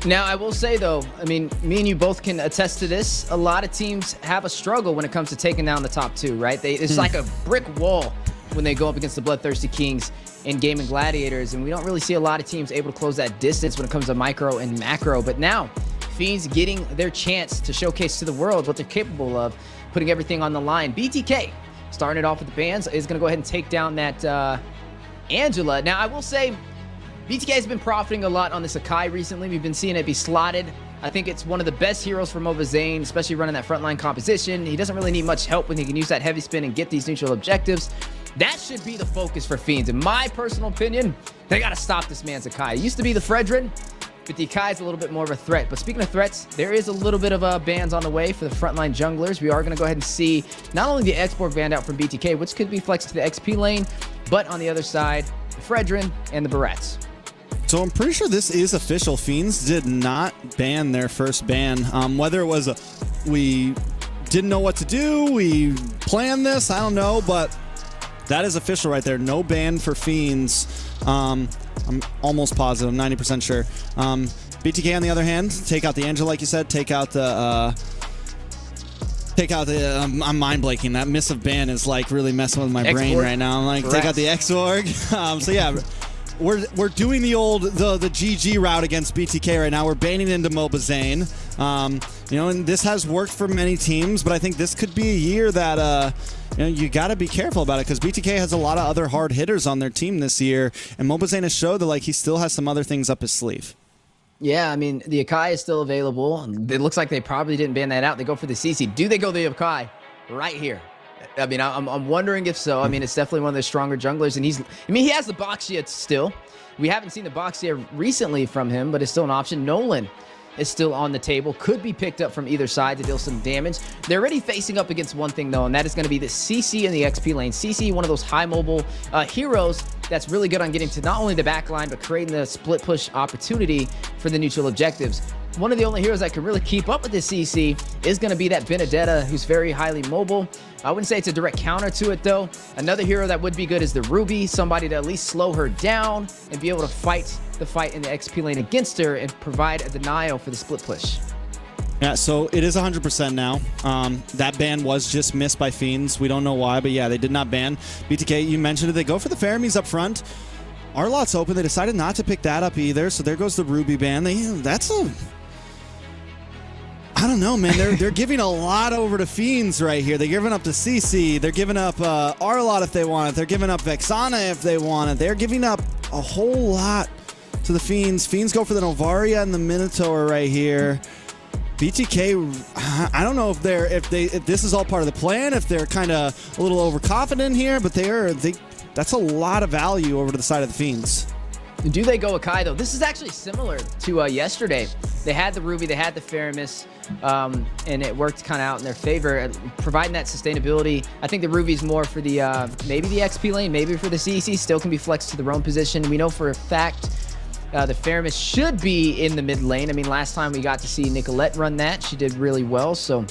Now, I will say, though, I mean, me and you both can attest to this. A lot of teams have a struggle when it comes to taking down the top 2, right? It's like a brick wall when they go up against the BloodThirstyKings and Gaimin Gladiators, and we don't really see a lot of teams able to close that distance when it comes to micro and macro. But now, Fiends getting their chance to showcase to the world what they're capable of, putting everything on the line. BTK starting it off with the bans, is going to go ahead and take down that Angela. Now, I will say, BTK has been profiting a lot on this Akai recently. We've been seeing it be slotted. I think it's one of the best heroes for mlbbZane, especially running that frontline composition. He doesn't really need much help when he can use that heavy spin and get these neutral objectives. That should be the focus for Fiends. In my personal opinion, they got to stop this man's Akai. It used to be the Fredrin, but the Akai is a little bit more of a threat. But speaking of threats, there is a little bit of bans on the way for the frontline junglers. We are going to go ahead and see not only the Exborg banned out from BTK, which could be flexed to the XP lane, but on the other side, the Fredrin and the Barrettes. So I'm pretty sure this is official. Fiends did not ban their first ban. Whether it was we didn't know what to do, we planned this, I don't know, but that is official right there. No ban for Fiends. I'm almost positive, 90% sure. BTK on the other hand, take out the Angel like you said, take out the I'm mind blanking. That missive ban is like really messing with my brain right now. I'm like, take out the Exborg. So yeah, we're doing the old the GG route against BTK right now. We're banning into mlbbZane. You know, and this has worked for many teams, but I think this could be a year that you know, you got to be careful about it because BTK has a lot of other hard hitters on their team this year, and mlbbZane has showed that like he still has some other things up his sleeve. Yeah, I mean, the Akai is still available. It looks like they probably didn't ban that out. They go for the CC. Do they go the Akai right here? I mean, I'm wondering if so. I mean, it's definitely one of the stronger junglers, and he has the Boxia still. We haven't seen the Boxia recently from him, but it's still an option. Nolan is still on the table. Could be picked up from either side to deal some damage. They're already facing up against one thing, though, and that is going to be the CC in the XP lane. CC, one of those high mobile heroes that's really good on getting to not only the back line, but creating the split push opportunity for the neutral objectives. One of the only heroes that can really keep up with this CC is going to be that Benedetta, who's very highly mobile. I wouldn't say it's a direct counter to it, though. Another hero that would be good is the Ruby, somebody to at least slow her down and be able to fight the fight in the XP lane against her and provide a denial for the split push. Yeah, so it is 100% now. That ban was just missed by Fiends. We don't know why, but yeah, they did not ban. BTK, you mentioned it. They go for the Faramis up front. Arlot's open. They decided not to pick that up either, so there goes the Ruby ban. I don't know, man. They're giving a lot over to Fiends right here. They're giving up to CC. They're giving up Arlot if they want it. They're giving up Vexana if they want it. They're giving up a whole lot to the Fiends. Fiends go for the Novaria and the Minotaur right here. BTK, I don't know if this is all part of the plan, if they're kind of a little overconfident here, but that's a lot of value over to the side of the Fiends. Do they go Akai, though? This is actually similar to yesterday. They had the Ruby, they had the Faramis, and it worked kind of out in their favor, providing that sustainability. I think the Ruby's more for the maybe the XP lane, maybe for the CC, still can be flexed to the roam position. We know for a fact the Faramis should be in the mid lane. I mean, last time we got to see Nicolette run that. She did really well, so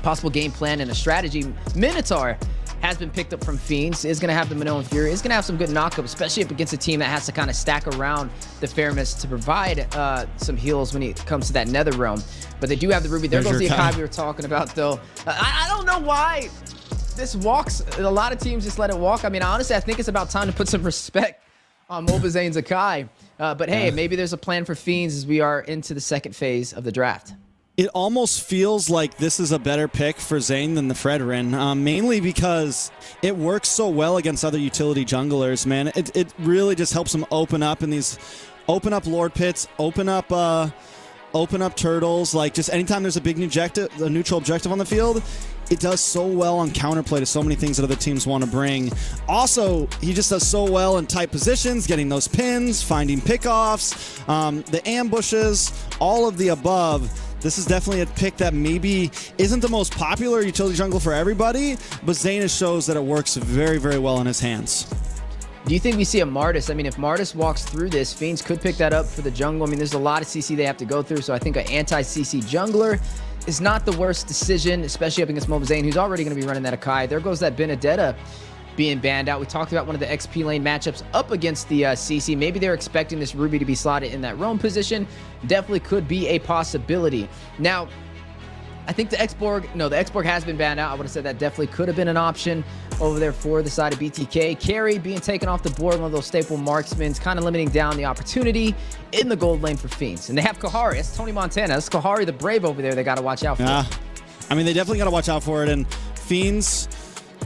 possible game plan and a strategy. Minotaur has been picked up from Fiends, is going to have the Minoan Fury, is going to have some good knockup, especially up against a team that has to kind of stack around the Faramis to provide some heals when it comes to that Nether Realm. But they do have the Ruby. There goes the Akai we were talking about, though. I don't know why this walks. A lot of teams just let it walk. I mean, honestly, I think it's about time to put some respect on mlbbZane's Akai. But hey, maybe there's a plan for Fiends as we are into the second phase of the draft. It almost feels like this is a better pick for Zane than the Fredrin, mainly because it works so well against other utility junglers, man. It really just helps them open up in these, open up Lord Pits, open up turtles. Like, just anytime there's a big neutral objective on the field, it does so well on counterplay to so many things that other teams want to bring. Also, he just does so well in tight positions, getting those pins, finding pickoffs, the ambushes, all of the above. This is definitely a pick that maybe isn't the most popular utility jungle for everybody, but Zane shows that it works very, very well in his hands. Do you think we see a Martis? I mean, if Martis walks through this, Fiends could pick that up for the jungle. I mean, there's a lot of CC they have to go through, so I think an anti-CC jungler is not the worst decision, especially up against mlbbZane, who's already going to be running that Akai. There goes that Benedetta being banned out. We talked about one of the XP lane matchups up against the CC. Maybe they're expecting this Ruby to be slotted in that roam position. Definitely could be a possibility. Now, I think the Exborg has been banned out. I would have said that definitely could have been an option over there for the side of BTK. Carry being taken off the board, one of those staple marksmen, kind of limiting down the opportunity in the gold lane for Fiends. And they have Kahari. That's Tony Montana. That's Kahari the Brave over there they got to watch out for. Yeah, I mean, they definitely got to watch out for it. And Fiends,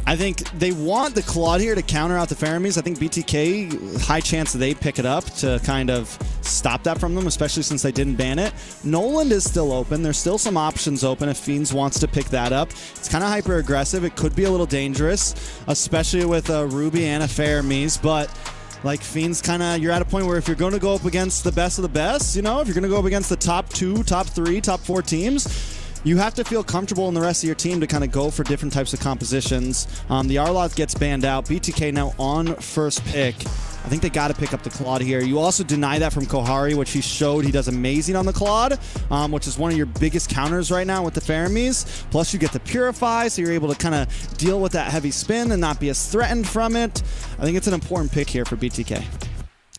I think they want the Claude here to counter out the Faramis. I think BTK, high chance they pick it up to kind of stop that from them, especially since they didn't ban it. Noland is still open. There's still some options open if Fiends wants to pick that up. It's kind of hyper aggressive. It could be a little dangerous, especially with a Ruby and a Faramis, but like Fiends kind of, you're at a point where if you're going to go up against the best of the best, you know, if you're going to go up against the top 2, top 3, top 4 teams, you have to feel comfortable in the rest of your team to kind of go for different types of compositions. The Arloth gets banned out. BTK now on first pick. I think they got to pick up the Claude here. You also deny that from Kohari, which he showed he does amazing on the Claude, which is one of your biggest counters right now with the Faramis. Plus you get the Purify, so you're able to kind of deal with that heavy spin and not be as threatened from it. I think it's an important pick here for BTK.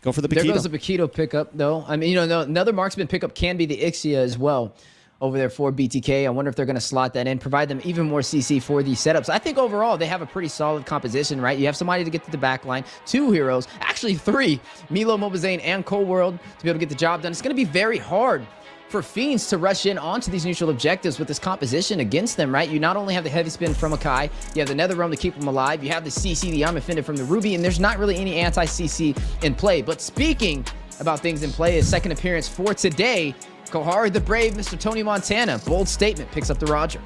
Go for the Paquito. There goes the Paquito pickup, though. I mean, you know, another marksman pickup can be the Ixia as well over there for BTK. I wonder if they're going to slot that in, provide them even more CC for these setups. I think overall they have a pretty solid composition, right? You have somebody to get to the back line, 2 heroes, actually 3, Milo, Mobazane, and Cold World to be able to get the job done. It's going to be very hard for Fiends to rush in onto these neutral objectives with this composition against them, right? You not only have the heavy spin from Akai, you have the Nether Realm to keep them alive, you have the CC, the Unfended from the Ruby, and there's not really any anti-CC in play. But speaking about things in play, his second appearance for today, Kohari the Brave, Mr. Tony Montana, bold statement, picks up the Roger.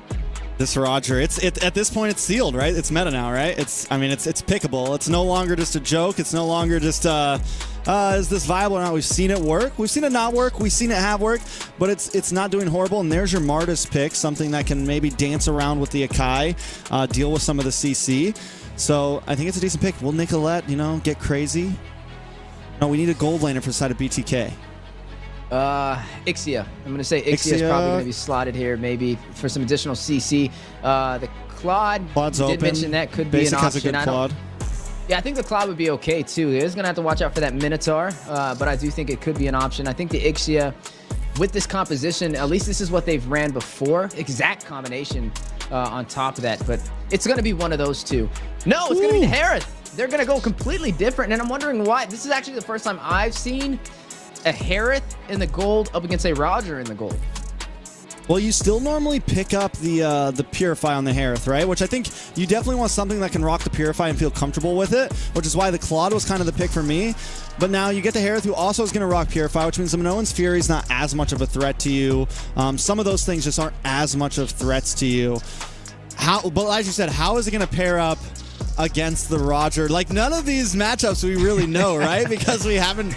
This Roger, at this point it's sealed, right? It's meta now, right? It's pickable. It's no longer just a joke. It's no longer just is this viable or not? We've seen it work. We've seen it not work. We've seen it have worked, but it's not doing horrible. And there's your Martis pick, something that can maybe dance around with the Akai, deal with some of the CC. So I think it's a decent pick. Will Nicolette, you know, get crazy? No, we need a gold laner for the side of BTK. Ixia. I'm going to say Ixia is probably going to be slotted here, maybe for some additional CC. The Claude's open. Did mention that could Basic be an option. has a good Claude. Yeah, I think the Claude would be okay too. He's going to have to watch out for that Minotaur, but I do think it could be an option. I think the Ixia, with this composition, at least this is what they've ran before. Exact combination on top of that, but it's going to be one of those two. No, it's going to be the Harith. They're going to go completely different, and I'm wondering why. This is actually the first time I've seen a Harith in the gold up against a Roger in the gold. Well, you still normally pick up the Purify on the Harith, right? Which I think you definitely want something that can rock the Purify and feel comfortable with it, which is why the Claude was kind of the pick for me. But now you get the Harith, who also is going to rock Purify, which means the Minoan's Fury is not as much of a threat to you. Some of those things just aren't as much of threats to you. But as you said, how is it going to pair up against the Roger? Like, none of these matchups we really know, right? Because we haven't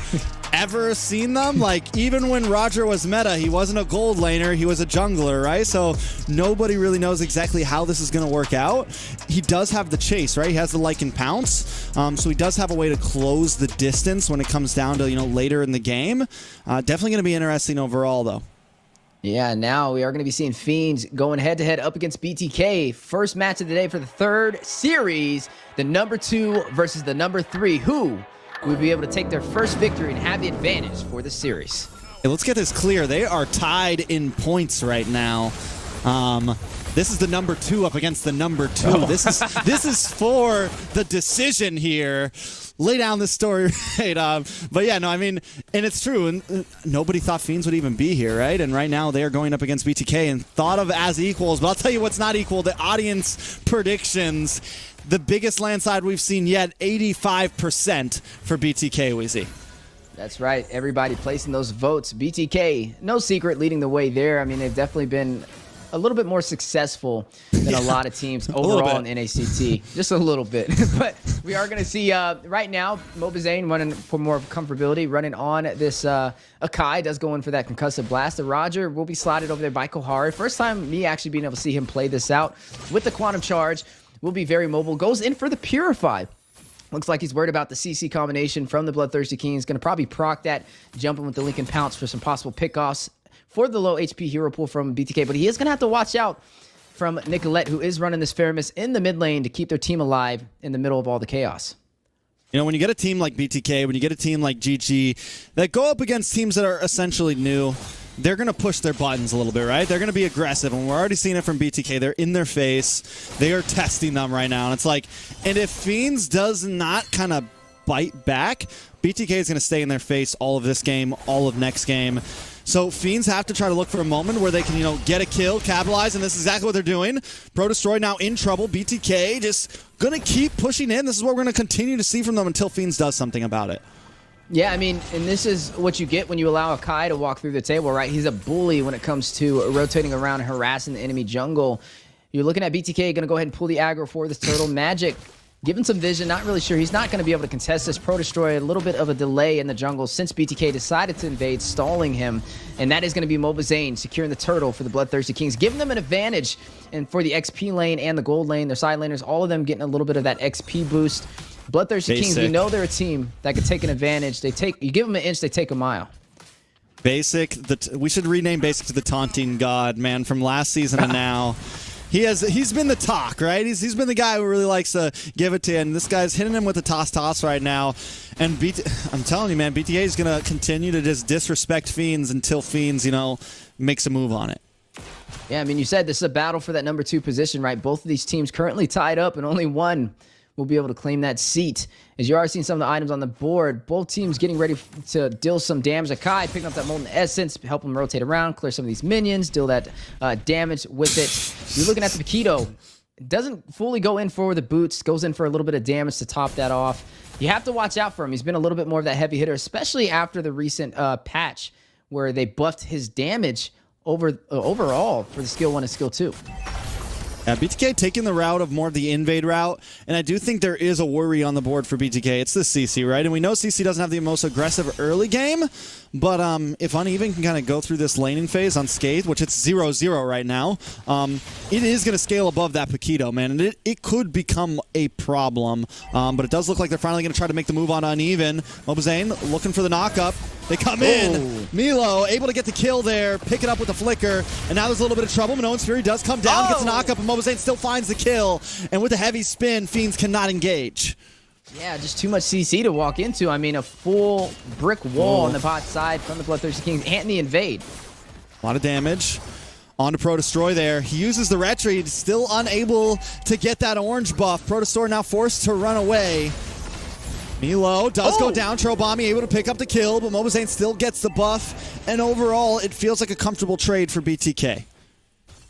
ever seen them. Like, even when Roger was meta, he wasn't a gold laner, he was a jungler, right? So nobody really knows exactly how this is going to work out. He does have the chase, right? He has the Lycan Pounce, so he does have a way to close the distance when it comes down to, you know, later in the game. Definitely going to be interesting overall, though. Yeah, now we are going to be seeing Fiends going head-to-head up against BTK. First match of the day for the third series, the number 2 versus the number 3. Who will be able to take their first victory and have the advantage for the series? Hey, let's get this clear. They are tied in points right now. This is the number 2 up against the number 2. Oh. This is for the decision here. Lay down this story, right? But yeah, no, I mean, and it's true. And nobody thought Fiends would even be here, right? And right now they are going up against BTK and thought of as equals. But I'll tell you what's not equal. The audience predictions, the biggest landslide we've seen yet, 85% for BTK, Weezy. That's right. Everybody placing those votes. BTK, no secret, leading the way there. I mean, they've definitely been a little bit more successful than a lot of teams overall in NACT. Just a little bit. But we are going to see right now Mobazane running for more comfortability, running on this Akai, does go in for that concussive blast. The Roger will be slotted over there by Kohari. First time me actually being able to see him play this out with the Quantum Charge. Will be very mobile. Goes in for the Purify. Looks like he's worried about the CC combination from the BloodThirstyKings. Going to probably proc that, jumping with the Lycan Pounce for some possible pickoffs for the low HP hero pool from BTK, but he is going to have to watch out from Nicolette, who is running this Faramis in the mid lane to keep their team alive in the middle of all the chaos. You know, when you get a team like BTK, when you get a team like GG that go up against teams that are essentially new, they're going to push their buttons a little bit, right? They're going to be aggressive, and we're already seeing it from BTK. They're in their face. They are testing them right now, and it's like, and if Fiends does not kind of bite back, BTK is going to stay in their face all of this game, all of next game. So Fiends have to try to look for a moment where they can, you know, get a kill, capitalize, and this is exactly what they're doing. ProDestroy now in trouble. BTK just gonna keep pushing in. This is what we're gonna continue to see from them until Fiends does something about it. Yeah, I mean, and this is what you get when you allow a Kai to walk through the table, right? He's a bully when it comes to rotating around and harassing the enemy jungle. You're looking at BTK, going to go ahead and pull the aggro for this turtle. Magic, given some vision, not really sure. He's not going to be able to contest this. ProDestroy, a little bit of a delay in the jungle since BTK decided to invade, stalling him. And that is going to be mlbbZane securing the turtle for the BloodThirstyKings, giving them an advantage. And for the XP lane and the gold lane, their side laners, all of them getting a little bit of that XP boost. BloodThirstyKings, we know they're a team that could take an advantage. You give them an inch, they take a mile. Basic, we should rename Basic to the taunting god, man, from last season to now. He's been the talk, right? He's been the guy who really likes to give it to you, and this guy's hitting him with the toss right now. And I'm telling you, man, BTA is going to continue to just disrespect Fiends until Fiends, you know, makes a move on it. Yeah, I mean, you said this is a battle for that #2 position, right? Both of these teams currently tied up, and only one will be able to claim that seat. As you are seeing some of the items on the board, both teams getting ready to deal some damage. Akai picking up that Molten Essence, help him rotate around, clear some of these minions, deal that damage with it. You're looking at the Paquito. Doesn't fully go in for the boots, goes in for a little bit of damage to top that off. You have to watch out for him. He's been a little bit more of that heavy hitter, especially after the recent patch where they buffed his damage overall for the skill 1 and skill 2. Yeah, BTK taking the route of more of the invade route, and I do think there is a worry on the board for BTK. It's the CC, right? And we know CC doesn't have the most aggressive early game, but if Uneven can kind of go through this laning phase unscathed, which it's 0-0 right now, it is going to scale above that Paquito, man, and it could become a problem. But it does look like they're finally going to try to make the move on Uneven. mlbbZane looking for the knock-up. They come in. Milo able to get the kill there, pick it up with the flicker, and now there's a little bit of trouble. Minoan's Fury does come down, gets a knock-up, and mlbbZane still finds the kill. And with a heavy spin, Fiends cannot engage. Yeah, just too much CC to walk into. I mean, a full brick wall on the bot side from the BloodThirstyKings and the invade. A lot of damage. On to ProDestroy there. He uses the retreat, still unable to get that orange buff. ProDestroy now forced to run away. Milo does go down. Trobami able to pick up the kill, but mlbbZane still gets the buff. And overall, it feels like a comfortable trade for BTK.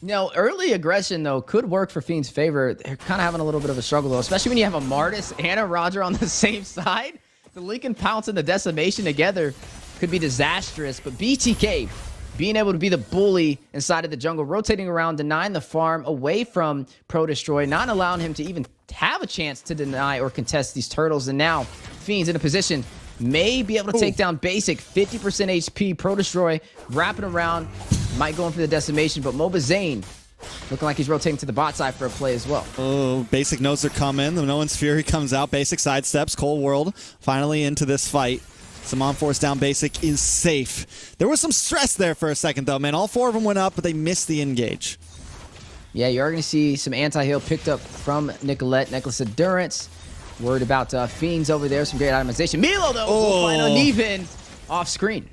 No, early aggression, though, could work for Fiend's favor. They're kind of having a little bit of a struggle, though, especially when you have a Martis and a Roger on the same side. The Lincoln Pounce and the Decimation together could be disastrous, but BTK being able to be the bully inside of the jungle, rotating around, denying the farm away from ProDestroy, not allowing him to even have a chance to deny or contest these turtles. And now Fiends in a position, may be able to take down Basic, 50% HP. ProDestroy wrapping around, might go in for the Decimation, but mlbbZane looking like he's rotating to the bot side for a play as well. Oh, Basic knows they're coming. The Minoan's Fury comes out. Basic sidesteps. Cold World finally into this fight. Some on-force down. Basic is safe. There was some stress there for a second, though, man. All 4 of them went up, but they missed the engage. Yeah, you are going to see some anti-heal picked up from Nicolette. Necklace Endurance. Worried about Fiends over there. Some great itemization. Milo, though, will find Uneven off screen.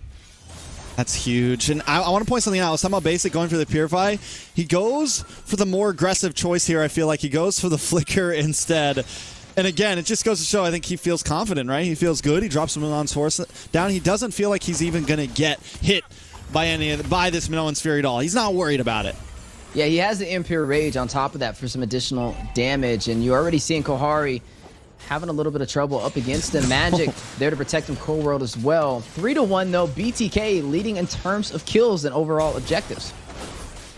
That's huge. And I want to point something out. I was talking about Basic going for the Purify. He goes for the more aggressive choice here, I feel like. He goes for the Flicker instead. And again, it just goes to show I think he feels confident, right? He feels good. He drops Minoan's Force down. He doesn't feel like he's even going to get hit by this Minoan's Fury at all. He's not worried about it. Yeah, he has the Impure Rage on top of that for some additional damage. And you're already seeing Kohari having a little bit of trouble up against him. Magic there to protect him. Cold World as well. 3-1 though. BTK leading in terms of kills and overall objectives.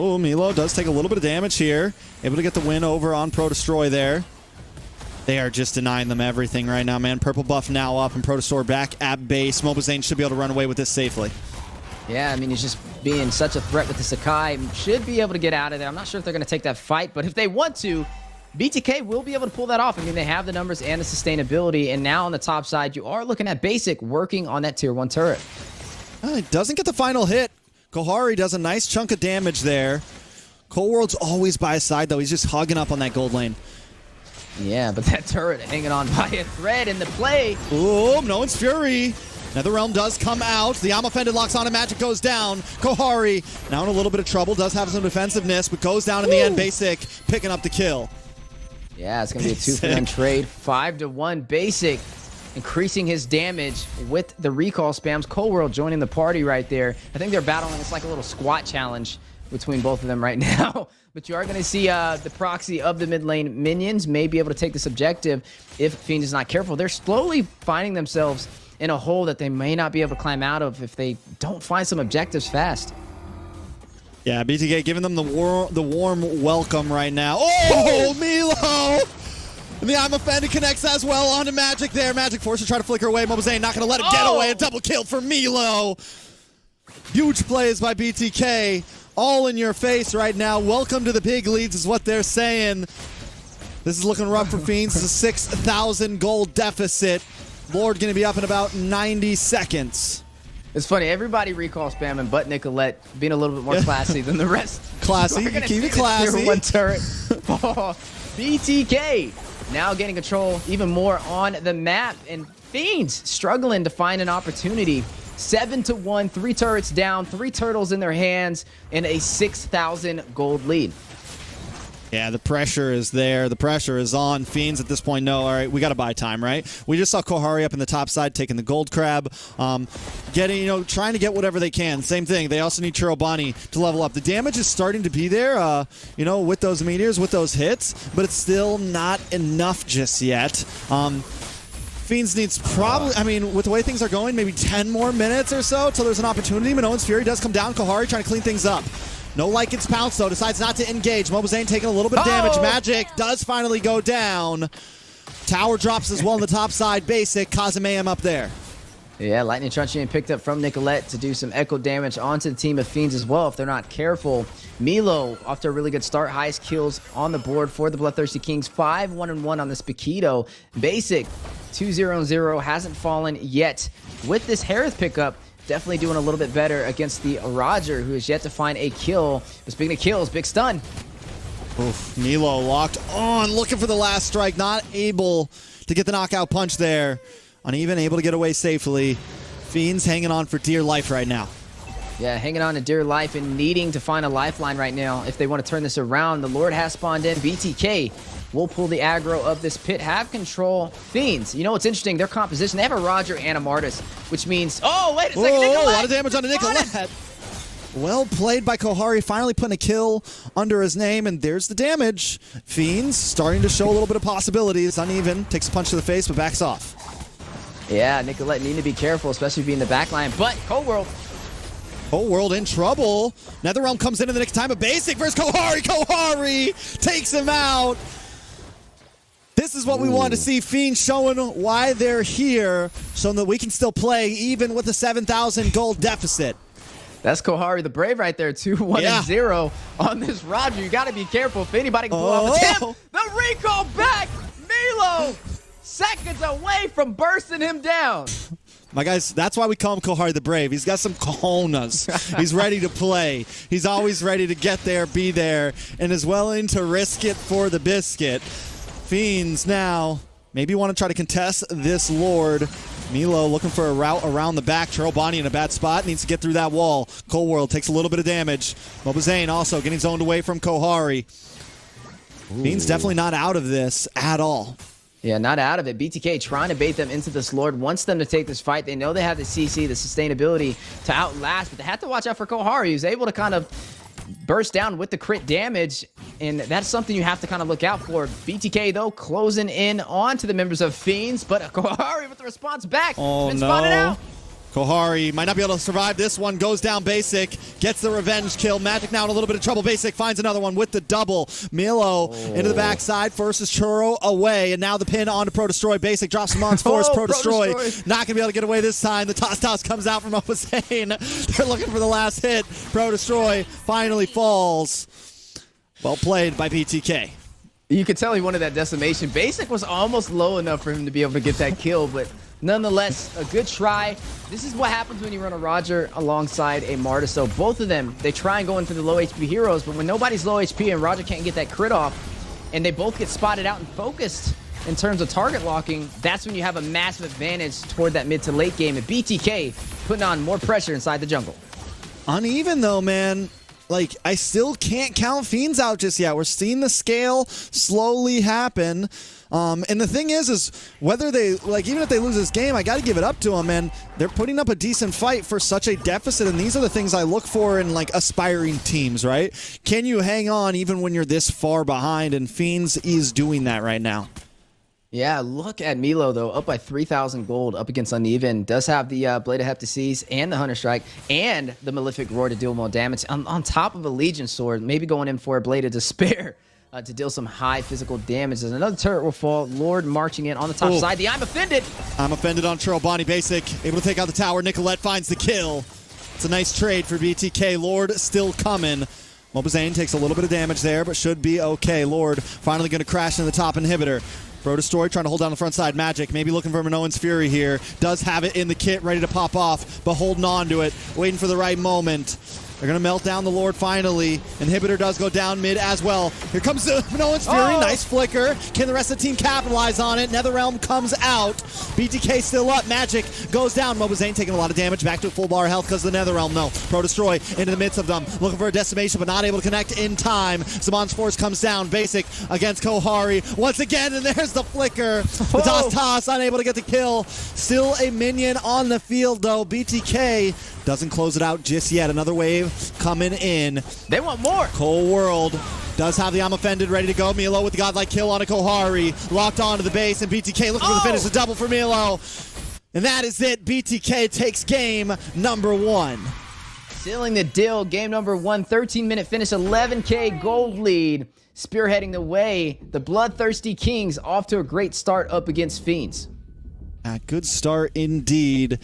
Oh, Milo does take a little bit of damage here. Able to get the win over on ProDestroy there. They are just denying them everything right now, man. Purple buff now up and ProDestroy back at base. mlbbZane should be able to run away with this safely. Yeah, I mean, he's just being such a threat with the Sakai. Should be able to get out of there. I'm not sure if they're going to take that fight, but if they want to, BTK will be able to pull that off. I mean, they have the numbers and the sustainability, and now on the top side, you are looking at Basic working on that tier 1 turret. It doesn't get the final hit. Kohari does a nice chunk of damage there. Cold World's always by his side, though. He's just hugging up on that gold lane. Yeah, but that turret hanging on by a thread in the play. Oh, Minoan's Fury. Netherrealm does come out. The Offended locks on and Magic goes down. Kohari now in a little bit of trouble. Does have some defensiveness, but goes down in the end. Basic picking up the kill. Yeah, it's going to be a 2-for-1 trade. 5-1 Basic. increasing his damage with the recall spams. Cold World joining the party right there. I think they're battling. It's like a little squat challenge between both of them right now. But you are going to see the proxy of the mid lane minions may be able to take this objective if Fiend is not careful. They're slowly finding themselves in a hole that they may not be able to climb out of if they don't find some objectives fast. Yeah, BTK giving them the warm welcome right now. Oh, Milo! And the I'm Offended connects as well onto Magic there. Magic forced to try to flicker away. mlbbnorthamerica not going to let him get away. A double kill for Milo. Huge plays by BTK. All in your face right now. Welcome to the big leads is what they're saying. This is looking rough for Fiends. It's a 6,000 gold deficit. Lord going to be up in about 90 seconds. It's funny, everybody recall spamming but Nicolette being a little bit more classy than the rest. Classy, you keep it classy. One turret. BTK now getting control even more on the map, and Fiends struggling to find an opportunity. 7-1, 3 turrets down, 3 turtles in their hands, and a 6,000 gold lead. Yeah, the pressure is there. The pressure is on. Fiends at this point know, all right, we got to buy time, right? We just saw Kohari up in the top side taking the gold crab, getting, trying to get whatever they can. Same thing. They also need Churobani to level up. The damage is starting to be there, with those meteors, with those hits, but it's still not enough just yet. Fiends needs probably, with the way things are going, maybe 10 more minutes or so till there's an opportunity. Minoan's Fury does come down. Kohari trying to clean things up. No Lycan's Pounce, though. Decides not to engage. mlbbnorthamerica taking a little bit of damage. Magic does finally go down. Tower drops as well on the top side. Basic. Kazumayam up there. Yeah, Lightning Truncheon picked up from Nicolette to do some echo damage onto the team of Fiends as well if they're not careful. Milo off to a really good start. Highest kills on the board for the Bloodthirsty Kings. 5-1-1 on this Paquito. Basic 2-0-0 hasn't fallen yet. With this Harith pickup, definitely doing a little bit better against the Roger, who has yet to find a kill. But speaking of kills, big stun. Oof, Milo locked on, looking for the last strike. Not able to get the knockout punch there. Uneven, able to get away safely. Fiends hanging on for dear life right now. Yeah, hanging on to dear life and needing to find a lifeline right now if they want to turn this around. The Lord has spawned in. BTK will pull the aggro of this pit, have control. Fiends, what's interesting? Their composition, they have a Roger and a Martis, which means... Oh, wait a second, Nicolette! A lot of damage on the Nicolette. Well played by Kohari, finally putting a kill under his name, and there's the damage. Fiends starting to show a little bit of possibilities. Uneven, takes a punch to the face, but backs off. Yeah, Nicolette needing to be careful, especially being the backline, but Cold World. Cold World in trouble. NetherRealm comes in the next time, a basic versus Kohari. Kohari takes him out. This is what we want to see. Fiends showing why they're here, showing that we can still play even with a 7,000 gold deficit. That's Kohari the Brave right there, 2-1-0 on this Roger. You got to be careful if anybody can pull off a tip. The recall back, Milo, seconds away from bursting him down. My guys, that's why we call him Kohari the Brave. He's got some cojones. He's ready to play. He's always ready to get there, be there, and is willing to risk it for the biscuit. Fiends now maybe want to try to contest this Lord. Milo looking for a route around the back. Churobani in a bad spot. Needs to get through that wall. Cold World takes a little bit of damage. mlbbnorthamerica also getting zoned away from Kohari. Fiends definitely not out of this at all. Yeah, not out of it. BTK trying to bait them into this Lord. Wants them to take this fight. They know they have the CC, the sustainability to outlast, but they have to watch out for Kohari, who's able to kind of burst down with the crit damage, and that's something you have to kind of look out for. BTK, though, closing in onto the members of Fiends, but Kohari with the response back. Oh, been spotted out. Kohari might not be able to survive this one. Goes down Basic. Gets the revenge kill. Magic now in a little bit of trouble. Basic finds another one with the double. Milo into the backside. Forces Churro away. And now the pin on to Pro Destroy. Basic drops him on Force. Pro Destroy. Not going to be able to get away this time. The toss comes out from mlbbnorthamerica. They're looking for the last hit. Pro Destroy finally falls. Well played by BTK. You could tell he wanted that decimation. Basic was almost low enough for him to be able to get that kill, but nonetheless, a good try. This is what happens when you run a Roger alongside a Martis. So both of them, they try and go into the low HP heroes, but when nobody's low HP and Roger can't get that crit off, and they both get spotted out and focused in terms of target locking, that's when you have a massive advantage toward that mid to late game. And BTK putting on more pressure inside the jungle. Uneven though, man. Like, I still can't count Fiends out just yet. We're seeing the scale slowly happen. And the thing is whether they, like, even if they lose this game, I got to give it up to them, and they're putting up a decent fight for such a deficit, and these are the things I look for in, like, aspiring teams, right? Can you hang on even when you're this far behind, and Fiends is doing that right now. Yeah, look at Milo, though, up by 3,000 gold, up against Uneven. Does have the Blade of Heptases and the Hunter Strike and the Malefic Roar to deal more damage. On top of a Legion Sword, maybe going in for a Blade of Despair to deal some high physical damage. As another turret will fall. Lord marching in on the top side. The I'm Offended. I'm Offended on Churl. Bonnie Basic able to take out the tower. Nicolette finds the kill. It's a nice trade for BTK. Lord still coming. Mobazane takes a little bit of damage there, but should be okay. Lord finally going to crash into the top inhibitor. Bro Destroy trying to hold down the front side. Magic maybe looking for Minoan's Fury here. Does have it in the kit, ready to pop off, but holding on to it, waiting for the right moment. They're going to melt down the Lord finally. Inhibitor does go down mid as well. Here comes the Minoan's Fury. Nice flicker. Can the rest of the team capitalize on it? Netherrealm comes out. BTK still up. Magic goes down. Mobazane taking a lot of damage. Back to full bar health because of the Netherrealm. No. Pro Destroy into the midst of them. Looking for a decimation, but not able to connect in time. Samon's Force comes down. Basic against Kohari once again, and there's the flicker. The toss unable to get the kill. Still a minion on the field, though. BTK doesn't close it out just yet. Another wave coming in. They want more. Cold World does have the I'm Offended ready to go. Milo with the godlike kill on a Kohari. Locked onto the base, and BTK looking for the finish. The double for Milo. And that is it. BTK takes game number 1. Sealing the deal. Game number 1. 13-minute finish. 11K gold lead. Spearheading the way. The Bloodthirsty Kings off to a great start up against Fiends. A good start indeed.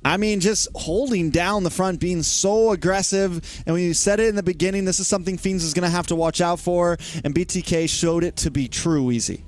I mean, just holding down the front, being so aggressive. And when you said it in the beginning, this is something Fiends is going to have to watch out for. And BTK showed it to be true, Easy.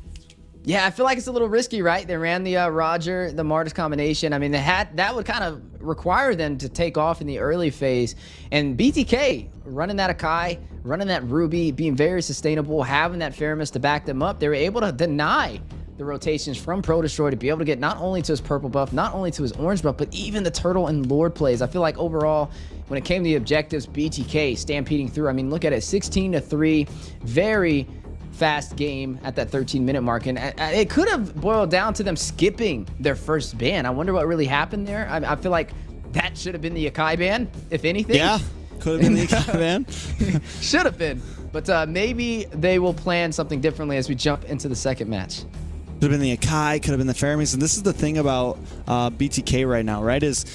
Yeah, I feel like it's a little risky, right? They ran the Roger, the Martis combination. I mean, that would kind of require them to take off in the early phase. And BTK running that Akai, running that Ruby, being very sustainable, having that Faramis to back them up. They were able to deny the rotations from Pro Destroy to be able to get not only to his purple buff, not only to his orange buff, but even the turtle and Lord plays. I feel like overall, when it came to the objectives, BTK stampeding through. I mean, look at it, 16-3, very fast game at that 13-minute mark, and it could have boiled down to them skipping their first ban. I wonder what really happened there. I feel like that should have been the Akai ban, if anything. Yeah, could have been the Akai ban. Should have been, but maybe they will plan something differently as we jump into the second match. Could have been the Akai, could have been the Faramis, and this is the thing about BTK right now, right? Is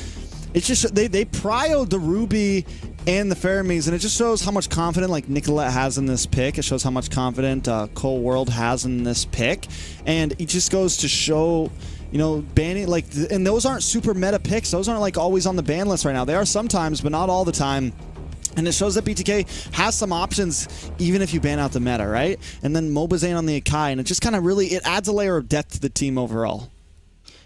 it's just they prioed the Ruby and the Faramis, and it just shows how much confidence like Nicolette has in this pick. It shows how much confidence Cold World has in this pick, and it just goes to show, you know, banning like, and those aren't super meta picks. Those aren't like always on the ban list right now. They are sometimes, but not all the time. And it shows that BTK has some options even if you ban out the meta, right? And then Mobazane on the Akai, and it just kind of really, it adds a layer of depth to the team overall.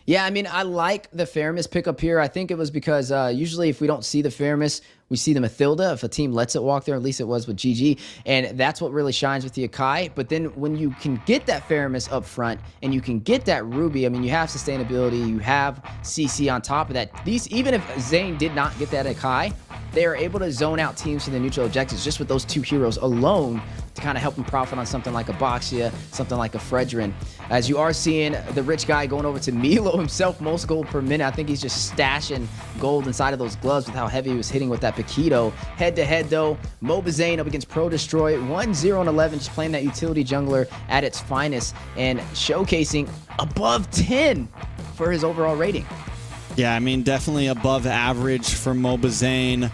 Yeah, I mean, I like the Faramis pickup here. I think it was because usually if we don't see the Faramis, we see the Mathilda if a team lets it walk there. At least it was with GG. And that's what really shines with the Akai. But then when you can get that Faramis up front and you can get that Ruby, I mean, you have sustainability, you have CC on top of that. These, even if Zane did not get that Akai, they are able to zone out teams for the neutral objectives just with those two heroes alone to kind of help them profit on something like a Boxia, something like a Fredrin. As you are seeing the rich guy going over to Milo himself, most gold per minute. I think he's just stashing gold inside of those gloves with how heavy he was hitting with that Paquito. Head-to-head, though, Mobazane up against Pro Destroy, 1-0-11, just playing that utility jungler at its finest and showcasing above 10 for his overall rating. Yeah, I mean, definitely above average for Mobazane.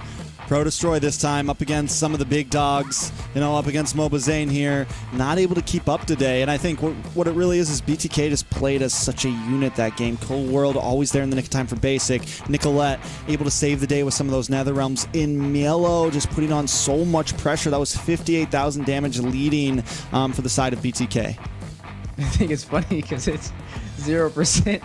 Pro Destroy this time up against some of the big dogs, you know, up against Mobazane here. Not able to keep up today. And I think what it really is BTK just played as such a unit that game. Cold World always there in the nick of time for basic. Nicolette able to save the day with some of those Netherrealms. In Mielo just putting on so much pressure. That was 58,000 damage leading for the side of BTK. I think it's funny because it's 0%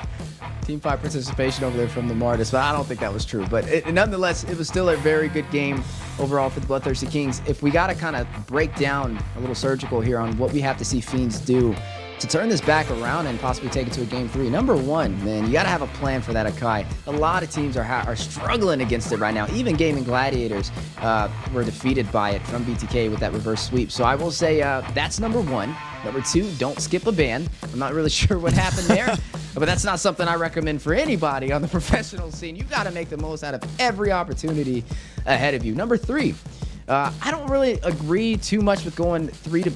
Team 5 participation over there from the Martis, but I don't think that was true. But nonetheless, it was still a very good game overall for the Bloodthirsty Kings. If we got to kind of break down a little surgical here on what we have to see Fiends do to turn this back around and possibly take it to a game 3. Number one, man, you got to have a plan for that Akai. A lot of teams are struggling against it right now. Even Gaimin Gladiators were defeated by it from BTK with that reverse sweep. So I will say that's number one. Number two, don't skip a ban. I'm not really sure what happened there, but that's not something I recommend for anybody on the professional scene. You got to make the most out of every opportunity ahead of you. Number three, I don't really agree too much with going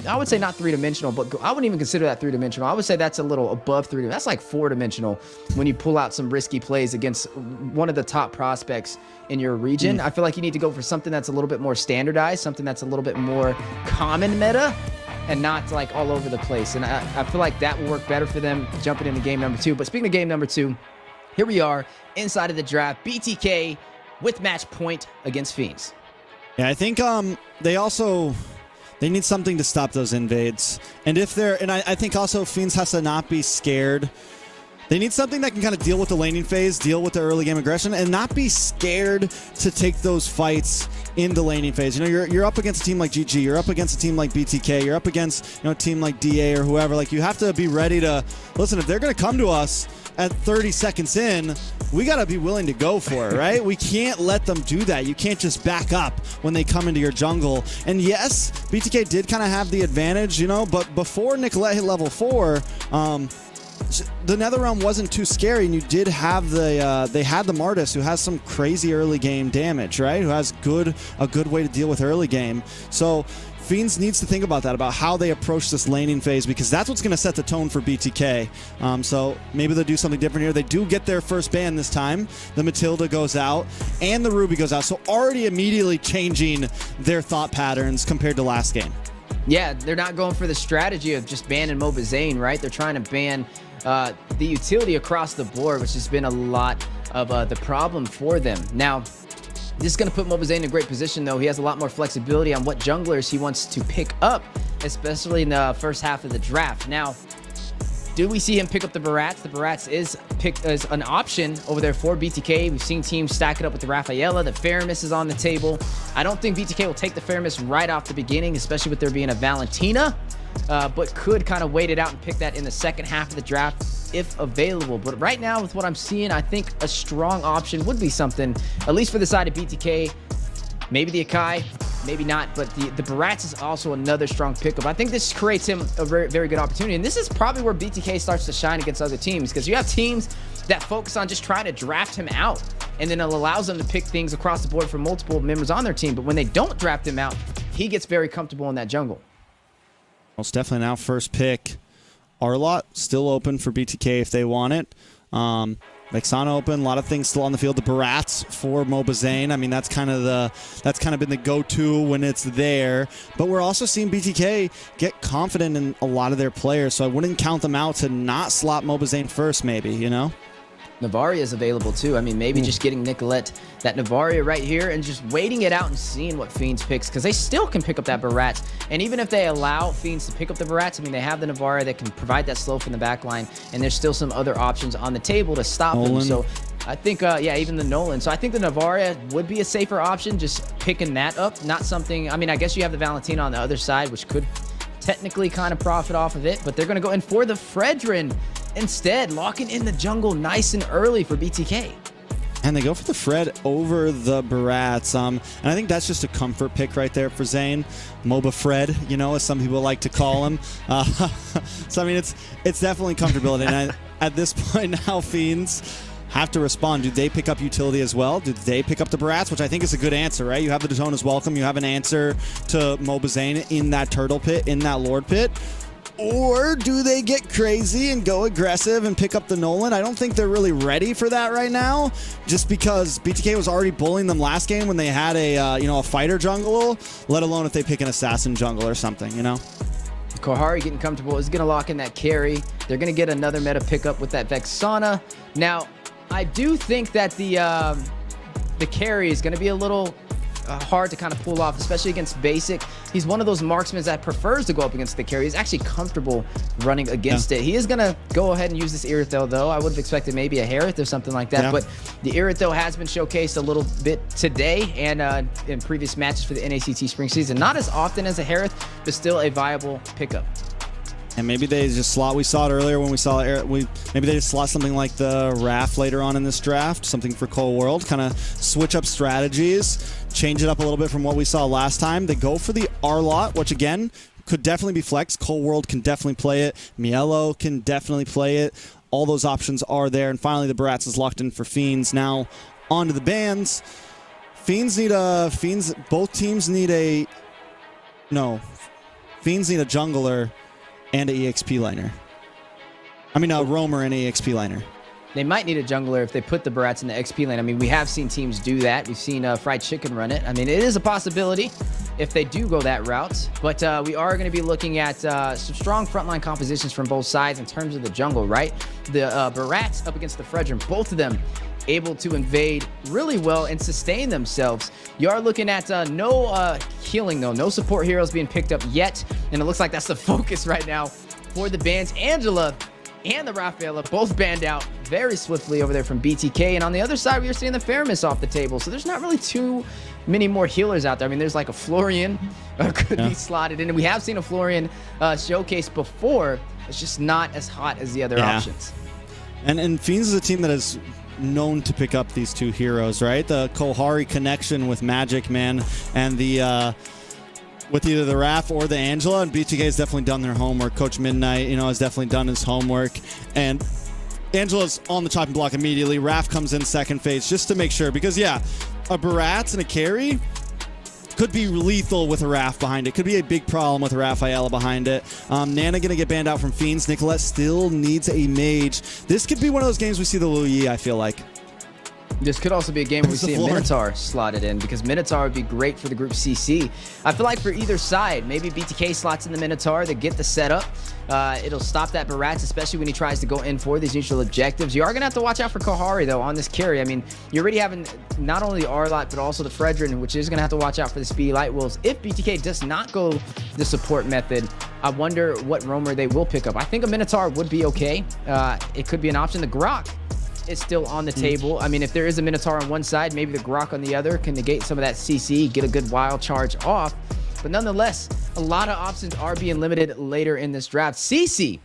I would say not three-dimensional, but I wouldn't even consider that three-dimensional. I would say that's a little above three-dimensional. That's like four-dimensional when you pull out some risky plays against one of the top prospects in your region. I feel like you need to go for something that's a little bit more standardized, something that's a little bit more common meta, and not like all over the place. And I feel like that will work better for them jumping into game number 2. But speaking of game number 2, here we are inside of the draft. BTK with match point against Fiends. Yeah, I think they need something to stop those invades. And I think also Fiends has to not be scared. They need something that can kind of deal with the laning phase, deal with the early game aggression, and not be scared to take those fights in the laning phase. You know, you're up against a team like GG, you're up against a team like BTK, you're up against a team like DA or whoever. Like, you have to be ready to listen. If they're going to come to us at 30 seconds in, we got to be willing to go for it, right? We can't let them do that. You can't just back up when they come into your jungle. And yes, BTK did kind of have the advantage, but before Nicolette hit level 4, the Nether Realm wasn't too scary, and you did have they had the Martis, who has some crazy early game damage, right? Who has a good way to deal with early game. So Fiends needs to think about that, about how they approach this laning phase, because that's what's going to set the tone for BTK. So maybe they'll do something different here. They do get their first ban this time. The Matilda goes out, and the Ruby goes out. So already immediately changing their thought patterns compared to last game. Yeah, they're not going for the strategy of just banning Mobazane, right? They're trying to ban the utility across the board, which has been a lot of the problem for them. Now, this is going to put Mobazane in a great position, though. He has a lot more flexibility on what junglers he wants to pick up, especially in the first half of the draft. Now, do we see him pick up the Barats? The Barats is picked as an option over there for BTK. We've seen teams stack it up with the Rafaela. The Faramis is on the table. I don't think BTK will take the Faramis right off the beginning, especially with there being a Valentina, but could kind of wait it out and pick that in the second half of the draft if available. But right now, with what I'm seeing, I think a strong option would be something, at least for the side of BTK. Maybe the Akai, maybe not, but the Barats is also another strong pickup. I think this creates him a very, very good opportunity. And this is probably where BTK starts to shine against other teams, because you have teams that focus on just trying to draft him out, and then it allows them to pick things across the board for multiple members on their team. But when they don't draft him out, he gets very comfortable in that jungle. Most definitely now first pick. Arlott still open for BTK if they want it. Vexana open, a lot of things still on the field. The Barats for Mobazane. I mean, that's kind of been the go-to when it's there. But we're also seeing BTK get confident in a lot of their players, so I wouldn't count them out to not slot Mobazane first, maybe, Navaria is available too. I mean, maybe just getting Nicolette that Navaria right here and just waiting it out and seeing what Fiends picks, because they still can pick up that Barat. And even if they allow Fiends to pick up the Barats, I mean, they have the Navaria that can provide that slow from the back line, and there's still some other options on the table to stop them. So I think, yeah, even the Nolan. So I think the Navaria would be a safer option, just picking that up. Not something, I mean, I guess you have the Valentina on the other side, which could technically kind of profit off of it, but they're going to go in for the Fredrin instead, locking in the jungle nice and early for BTK. And they go for the Fred over the Barats. And I think that's just a comfort pick right there for Zane. MOBA Fred, as some people like to call him. So, I mean, it's definitely comfortability. And at this point now, Fiends have to respond. Do they pick up utility as well? Do they pick up the Barats? Which I think is a good answer, right? You have the Daytona's Welcome. You have an answer to Mobazane in that Turtle Pit, in that Lord Pit. Or do they get crazy and go aggressive and pick up the Nolan? I don't think they're really ready for that right now, just because BTK was already bullying them last game when they had a fighter jungle, let alone if they pick an assassin jungle or something, Kohari getting comfortable is going to lock in that carry. They're going to get another meta pickup with that Vexana. Now, I do think that the carry is going to be a little hard to kind of pull off, especially against basic. He's one of those marksmen that prefers to go up against the carry. He's actually comfortable running against it. He is going to go ahead and use this Irithel, though. I would have expected maybe a Harith or something like that, but the Irithel has been showcased a little bit today and in previous matches for the NACT Spring season. Not as often as a Harith, but still a viable pickup. And maybe they just slot. We saw it earlier when we saw maybe they just slot something like the Raph later on in this draft, something for Cold World, kind of switch up strategies, change it up a little bit from what we saw last time. They go for the R-Lot, which again could definitely be flexed. Cold World can definitely play it. Mielo can definitely play it. All those options are there. And finally, the Barats is locked in for Fiends. Now on to the bans. Fiends need a both teams need a Fiends need a jungler and an EXP laner. I mean, a roamer and an EXP laner. They might need a jungler if they put the Barats in the XP lane. I mean, we have seen teams do that. We've seen Fried Chicken run it. I mean, it is a possibility if they do go that route. But we are going to be looking at some strong frontline compositions from both sides in terms of the jungle, right? The Barats up against the Fredrin, both of them able to invade really well and sustain themselves. You are looking at no healing, though. No support heroes being picked up yet. And it looks like that's the focus right now for the bans. Angela and the Rafaela both banned out very swiftly over there from BTK. And on the other side, we are seeing the Faramis off the table. So there's not really too many more healers out there. I mean, there's like a Florian could be slotted in. And we have seen a Florian showcase before. It's just not as hot as the other options. And Fiends is a team that is known to pick up these two heroes, right? The Kohari connection with Magic Man and the with either the Raph or the Angela, and BTK has definitely done their homework. Coach Midnight, has definitely done his homework, and Angela's on the chopping block immediately. Raph comes in second phase just to make sure, because a Barats and a carry could be lethal with a Raph behind it. Could be a big problem with a Rafaela behind it. Nana going to get banned out from Fiends. Nicolette still needs a mage. This could be one of those games we see the Luyi, I feel like. This could also be a game where we see a Minotaur slotted in, because Minotaur would be great for the group CC. I feel like for either side, maybe BTK slots in the Minotaur to get the setup. It'll stop that Barats, especially when he tries to go in for these neutral objectives. You are going to have to watch out for Kohari, though, on this carry. I mean, you're already having not only the R-Lot, but also the Fredrin, which is going to have to watch out for the Speedy Light Wolves. If BTK does not go the support method, I wonder what roamer they will pick up. I think a Minotaur would be okay. It could be an option. The Grok is still on the table. I mean, if there is a Minotaur on one side, maybe the Grok on the other can negate some of that CC, get a good wild charge off. But nonetheless, a lot of options are being limited later in this draft. CC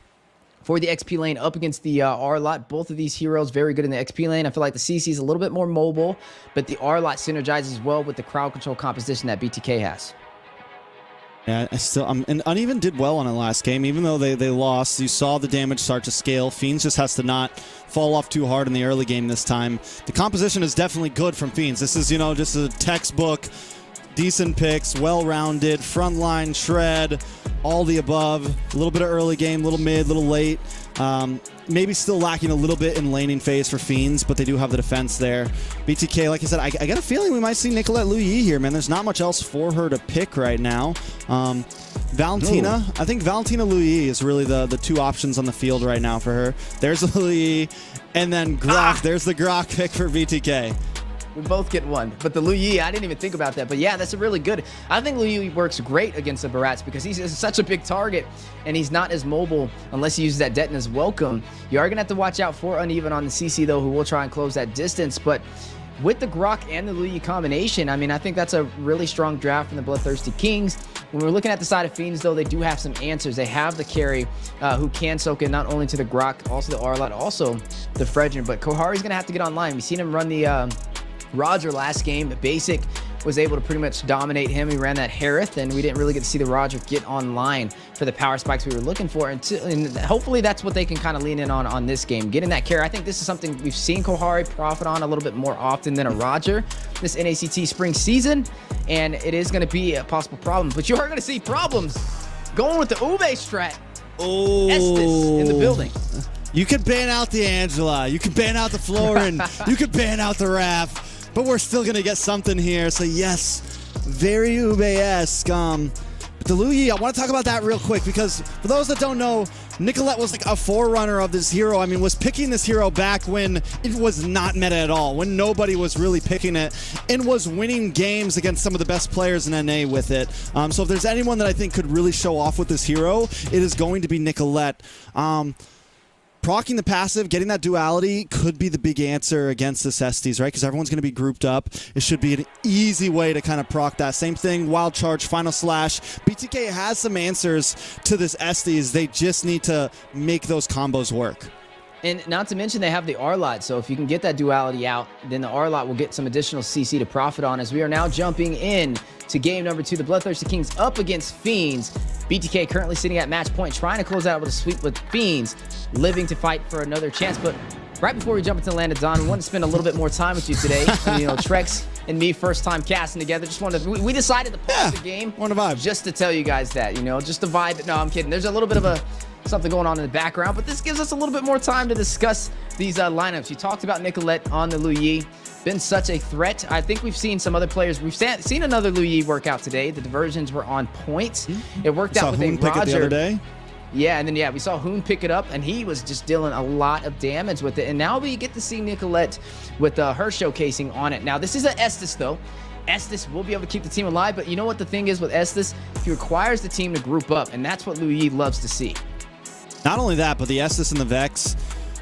for the XP lane up against the R-Lot. Both of these heroes very good in the XP lane. I feel like the CC is a little bit more mobile, but the R-Lot synergizes well with the crowd control composition that BTK has. Yeah, and Uneven did well on it last game, even though they lost. You saw the damage start to scale. Fiends just has to not fall off too hard in the early game this time. The composition is definitely good from Fiends. This is, just a textbook, decent picks, well-rounded, frontline, shred, all the above. A little bit of early game, little mid, little late. Maybe still lacking a little bit in laning phase for Fiends, but they do have the defense there. BTK, like I said, I got a feeling we might see Nicolette Luyi here, man. There's not much else for her to pick right now. Valentina, I think Valentina Luyi is really the two options on the field right now for her. There's Luyi, and then Grok. There's the Grok pick for BTK. We both get one. But the Luyi, I didn't even think about that. But yeah, that's a really good. I think Luyi works great against the Barats because he's such a big target and he's not as mobile unless he uses that Detna's Welcome. You are going to have to watch out for Uneven on the CC, though, who will try and close that distance. But with the Grok and the Luyi combination, I mean, I think that's a really strong draft from the Bloodthirsty Kings. When we're looking at the side of Fiends, though, they do have some answers. They have the carry who can soak in not only to the Grok, also the R-Lot, also the Fredrin. But Kohari's going to have to get online. We've seen him run the Roger last game. Basic was able to pretty much dominate him. He ran that Harith, and we didn't really get to see the Roger get online for the power spikes we were looking for. And hopefully that's what they can kind of lean in on this game, getting that carry. I think this is something we've seen Kohari profit on a little bit more often than a Roger this NACT spring season, and it is going to be a possible problem. But you are going to see problems going with the Ube strat. Oh, Estes in the building. You could ban out the Angela. You could ban out the Florin. You could ban out the Raph. But we're still going to get something here. So, yes, very Ube-esque. But the Luyi, I want to talk about that real quick because for those that don't know, Nicolette was like a forerunner of this hero. I mean, was picking this hero back when it was not meta at all, when nobody was really picking it, and was winning games against some of the best players in NA with it. So if there's anyone that I think could really show off with this hero, it is going to be Nicolette. Proccing the passive, getting that duality could be the big answer against this Estes, right? Because everyone's going to be grouped up. It should be an easy way to kind of proc that. Same thing, wild charge, final slash. BTK has some answers to this Estes. They just need to make those combos work. And not to mention they have the R-Lot, so if you can get that duality out, then the R-Lot will get some additional CC to profit on, as we are now jumping in to game number 2. The Bloodthirsty Kings up against Fiends. BTK currently sitting at match point, trying to close out with a sweep with Fiends, living to fight for another chance. But right before we jump into Land of Dawn, we want to spend a little bit more time with you today. You know, Trex and me, first time casting together. Just wanted to, we decided to pause the game. Want to vibe. Just to tell you guys that, you know, just to vibe. No, I'm kidding. There's a little bit of something going on in the background, but this gives us a little bit more time to discuss these lineups. You talked about Nicolette on the Lu Yi. Been such a threat. I think we've seen some other players. We've seen another Lu Yi workout today. The diversions were on point. It worked out with Hoon a pick it the Roger. other day. Yeah, and then we saw Hoon pick it up, and he was just dealing a lot of damage with it. And now we get to see Nicolette with her showcasing on it. Now, this is an Estes, though. Estes will be able to keep the team alive, but you know what the thing is with Estes? He requires the team to group up, and that's what Lu Yi loves to see. Not only that, but the Estes and the Vex,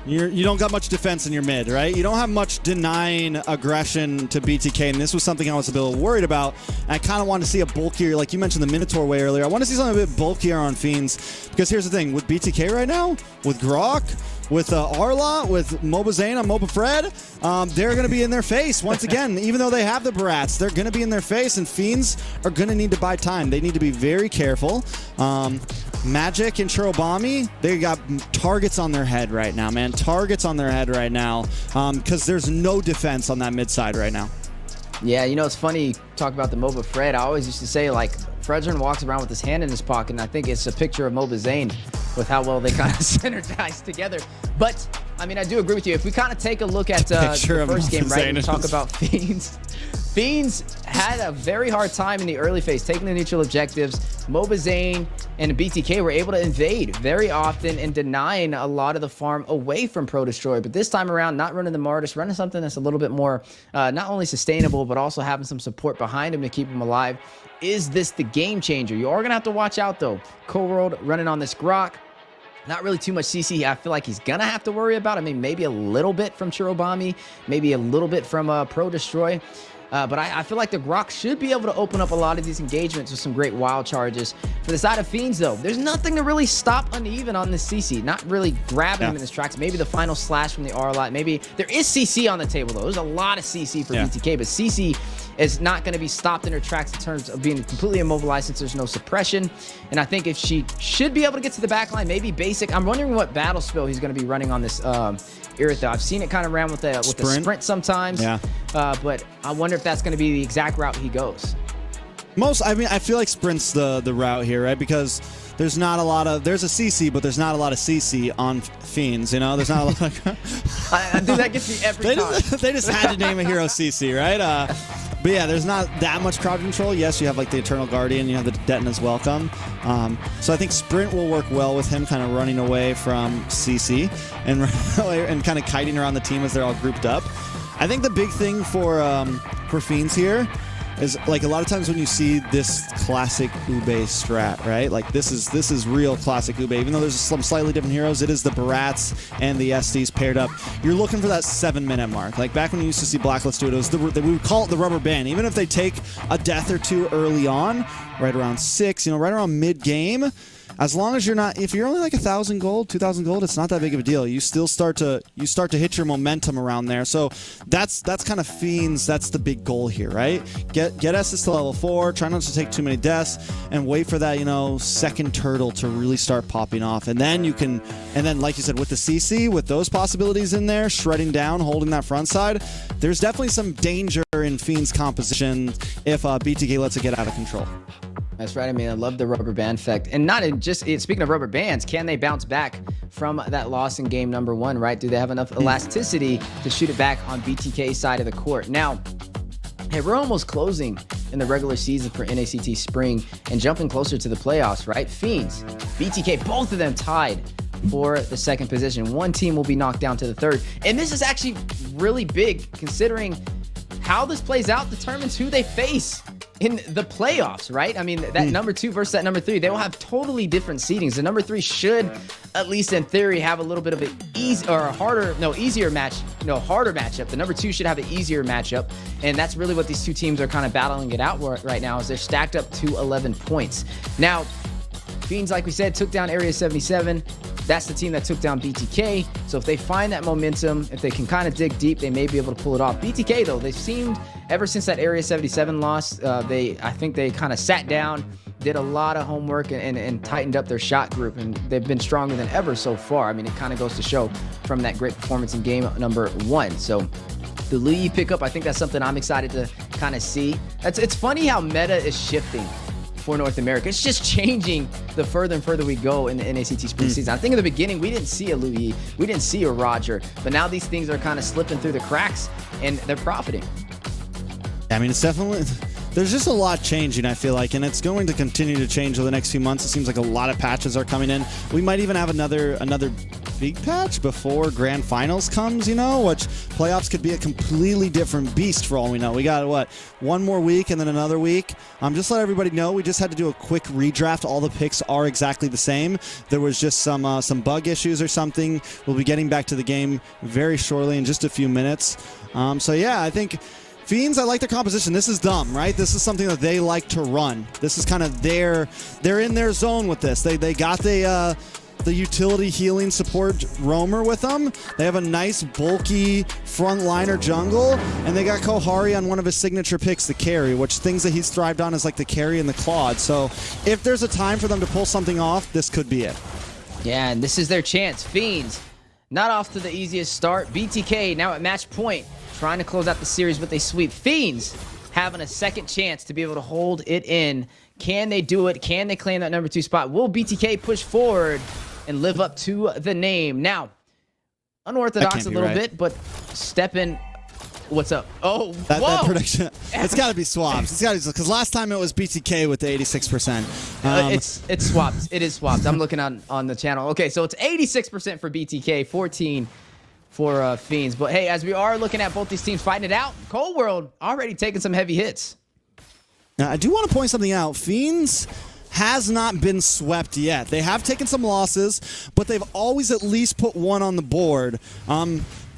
you don't got much defense in your mid, right? You don't have much denying aggression to BTK, and this was something I was a bit worried about. And I kind of wanted to see a bulkier, like you mentioned the Minotaur way earlier. I want to see something a bit bulkier on Fiends, because here's the thing, with BTK right now, with Grok, with Arla, with Mobazane on Mobafred, they're going to be in their face once again. Even though they have the Barats, they're going to be in their face, and Fiends are going to need to buy time. They need to be very careful. Magic and Churobami, they got targets on their head right now, man. Targets on their head right now, because there's no defense on that mid side right now. Yeah, you know, it's funny, talk about the MOBA Fred. I always used to say, like, Fredrin walks around with his hand in his pocket, and I think it's a picture of Mobazane with how well they kind of synergize together. But, I mean, I do agree with you. If we kind of take a look at the first game, right, and talk about Fiends. Fiends had a very hard time in the early phase, taking the neutral objectives. Mobazane and BTK were able to invade very often and denying a lot of the farm away from Pro Destroy. But this time around, not running the Martis, running something that's a little bit more not only sustainable, but also having some support behind him to keep him alive. Is this the game changer? You are going to have to watch out, though. Cold running on this Grok. Not really too much CC. I feel like he's going to have to worry about. I mean, maybe a little bit from Churobami, maybe a little bit from Pro Destroy. But I feel like the Grok should be able to open up a lot of these engagements with some great wild charges. For the side of Fiends, though, there's nothing to really stop Uneven on this CC. Not really grabbing him in his tracks. Maybe the final slash from the R-Lot. Maybe there is CC on the table, though. There's a lot of CC for BTK, but CC is not going to be stopped in her tracks in terms of being completely immobilized since there's no suppression. And I think if she should be able to get to the back line, maybe basic. I'm wondering what battle spell he's going to be running on this Iritha. I've seen it kind of around with the sprint sometimes. Yeah. But I wonder if that's going to be the exact route he goes. I mean, I feel like sprint's the route here, right? Because there's not a lot of, there's a CC, but there's not a lot of CC on Fiends, you know? There's not a lot of... I do that gets me every time. They just had to name a hero CC, right? But yeah, there's not that much crowd control. Yes, you have like the Eternal Guardian, you have the Detina's Welcome. So I think sprint will work well with him kind of running away from CC and kind of kiting around the team as they're all grouped up. I think the big thing for Fiends here is, like, a lot of times when you see this classic Ube strat, right? Like this is real classic Ube. Even though there's some slightly different heroes, it is the Barats and the Estes paired up. You're looking for that 7-minute mark. Like back when you used to see Blacklist do it, we would call it the rubber band. Even if they take a death or two early on, right around 6, right around mid-game, as long as you're not, if you're only like 1,000 gold, 2,000 gold, it's not that big of a deal. You still start to hit your momentum around there. So that's kind of Fiends. That's the big goal here, right? Get Estes to level 4. Try not to take too many deaths, and wait for that, second turtle to really start popping off. And then like you said, with the CC, with those possibilities in there, shredding down, holding that front side, there's definitely some danger in Fiends composition if BTK lets it get out of control. That's right. I mean, I love the rubber band effect. And not in just, speaking of rubber bands, can they bounce back from that loss in game number 1, right? Do they have enough elasticity to shoot it back on BTK's side of the court? Now, hey, we're almost closing in the regular season for NACT Spring and jumping closer to the playoffs, right? Fiends, BTK, both of them tied for the second position. One team will be knocked down to the third. And this is actually really big considering how this plays out determines who they face in the playoffs, right? I mean, that number 2 versus that number 3, they will have totally different seedings. The number 3 should, at least in theory, have a little bit of an harder matchup. The number 2 should have an easier matchup, and that's really what these two teams are kind of battling it out right now, is they're stacked up to 11 points. Now, Fiends, like we said, took down Area 77. That's the team that took down BTK. So if they find that momentum, if they can kind of dig deep, they may be able to pull it off. BTK, though, they've seemed, ever since that Area 77 loss, I think they kind of sat down, did a lot of homework, and tightened up their shot group, and they've been stronger than ever so far. I mean, it kind of goes to show from that great performance in game number 1. So the lead pickup, I think that's something I'm excited to kind of see. It's funny how meta is shifting for North America. It's just changing the further and further we go in the NACT Spring season. I think in the beginning, we didn't see a Louis, we didn't see a Roger, but now these things are kind of slipping through the cracks, and they're profiting. I mean, it's definitely, there's just a lot changing, I feel like, and it's going to continue to change over the next few months. It seems like a lot of patches are coming in. We might even have another big patch before Grand Finals comes, you know, which playoffs could be a completely different beast for all we know. We got, what, one more week and then another week. Just let everybody know, we just had to do a quick redraft. All the picks are exactly the same. There was just some bug issues or something. We'll be getting back to the game very shortly in just a few minutes. So yeah, I think Fiends, I like their composition. This is dumb, right? This is something that they like to run. This is kind of they're in their zone with this. They got the utility healing support roamer with them. They have a nice bulky frontliner jungle, and they got Kohari on one of his signature picks, the carry, which things that he's thrived on is like the carry and the Claude. So if there's a time for them to pull something off, this could be it. Yeah, and this is their chance. Fiends, not off to the easiest start. BTK now at match point, trying to close out the series with a sweep. Fiends having a second chance to be able to hold it in. Can they do it? Can they claim that number 2 spot? Will BTK push forward and live up to the name? Now, unorthodox a little bit, but stepping. What's up? Oh, that prediction. It's got to be swaps. It's got to be, because last time it was BTK with the 86%. It's swapped. It is swapped. I'm looking on the channel. Okay, so it's 86% for BTK, 14 for Fiends. But hey, as we are looking at both these teams fighting it out, Cold World already taking some heavy hits. Now, I do want to point something out. Fiends has not been swept yet. They have taken some losses, but they've always at least put one on the board.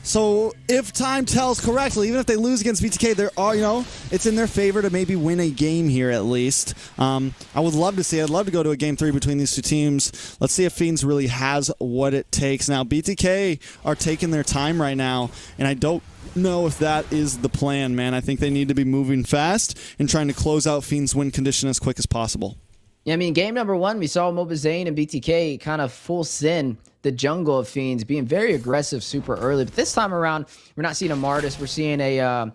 So if time tells correctly, even if they lose against BTK, there are, you know, it's in their favor to maybe win a game here at least. I would love to see. I'd love to go to a game 3 between these two teams. Let's see if Fiends really has what it takes. Now, BTK are taking their time right now, and I don't know if that is the plan, man. I think they need to be moving fast and trying to close out Fiends' win condition as quick as possible. Yeah, I mean, game number 1, we saw mlbbnorthamerica and BTK kind of full send the jungle of Fiends, being very aggressive super early. But this time around, we're not seeing a Martis. We're seeing a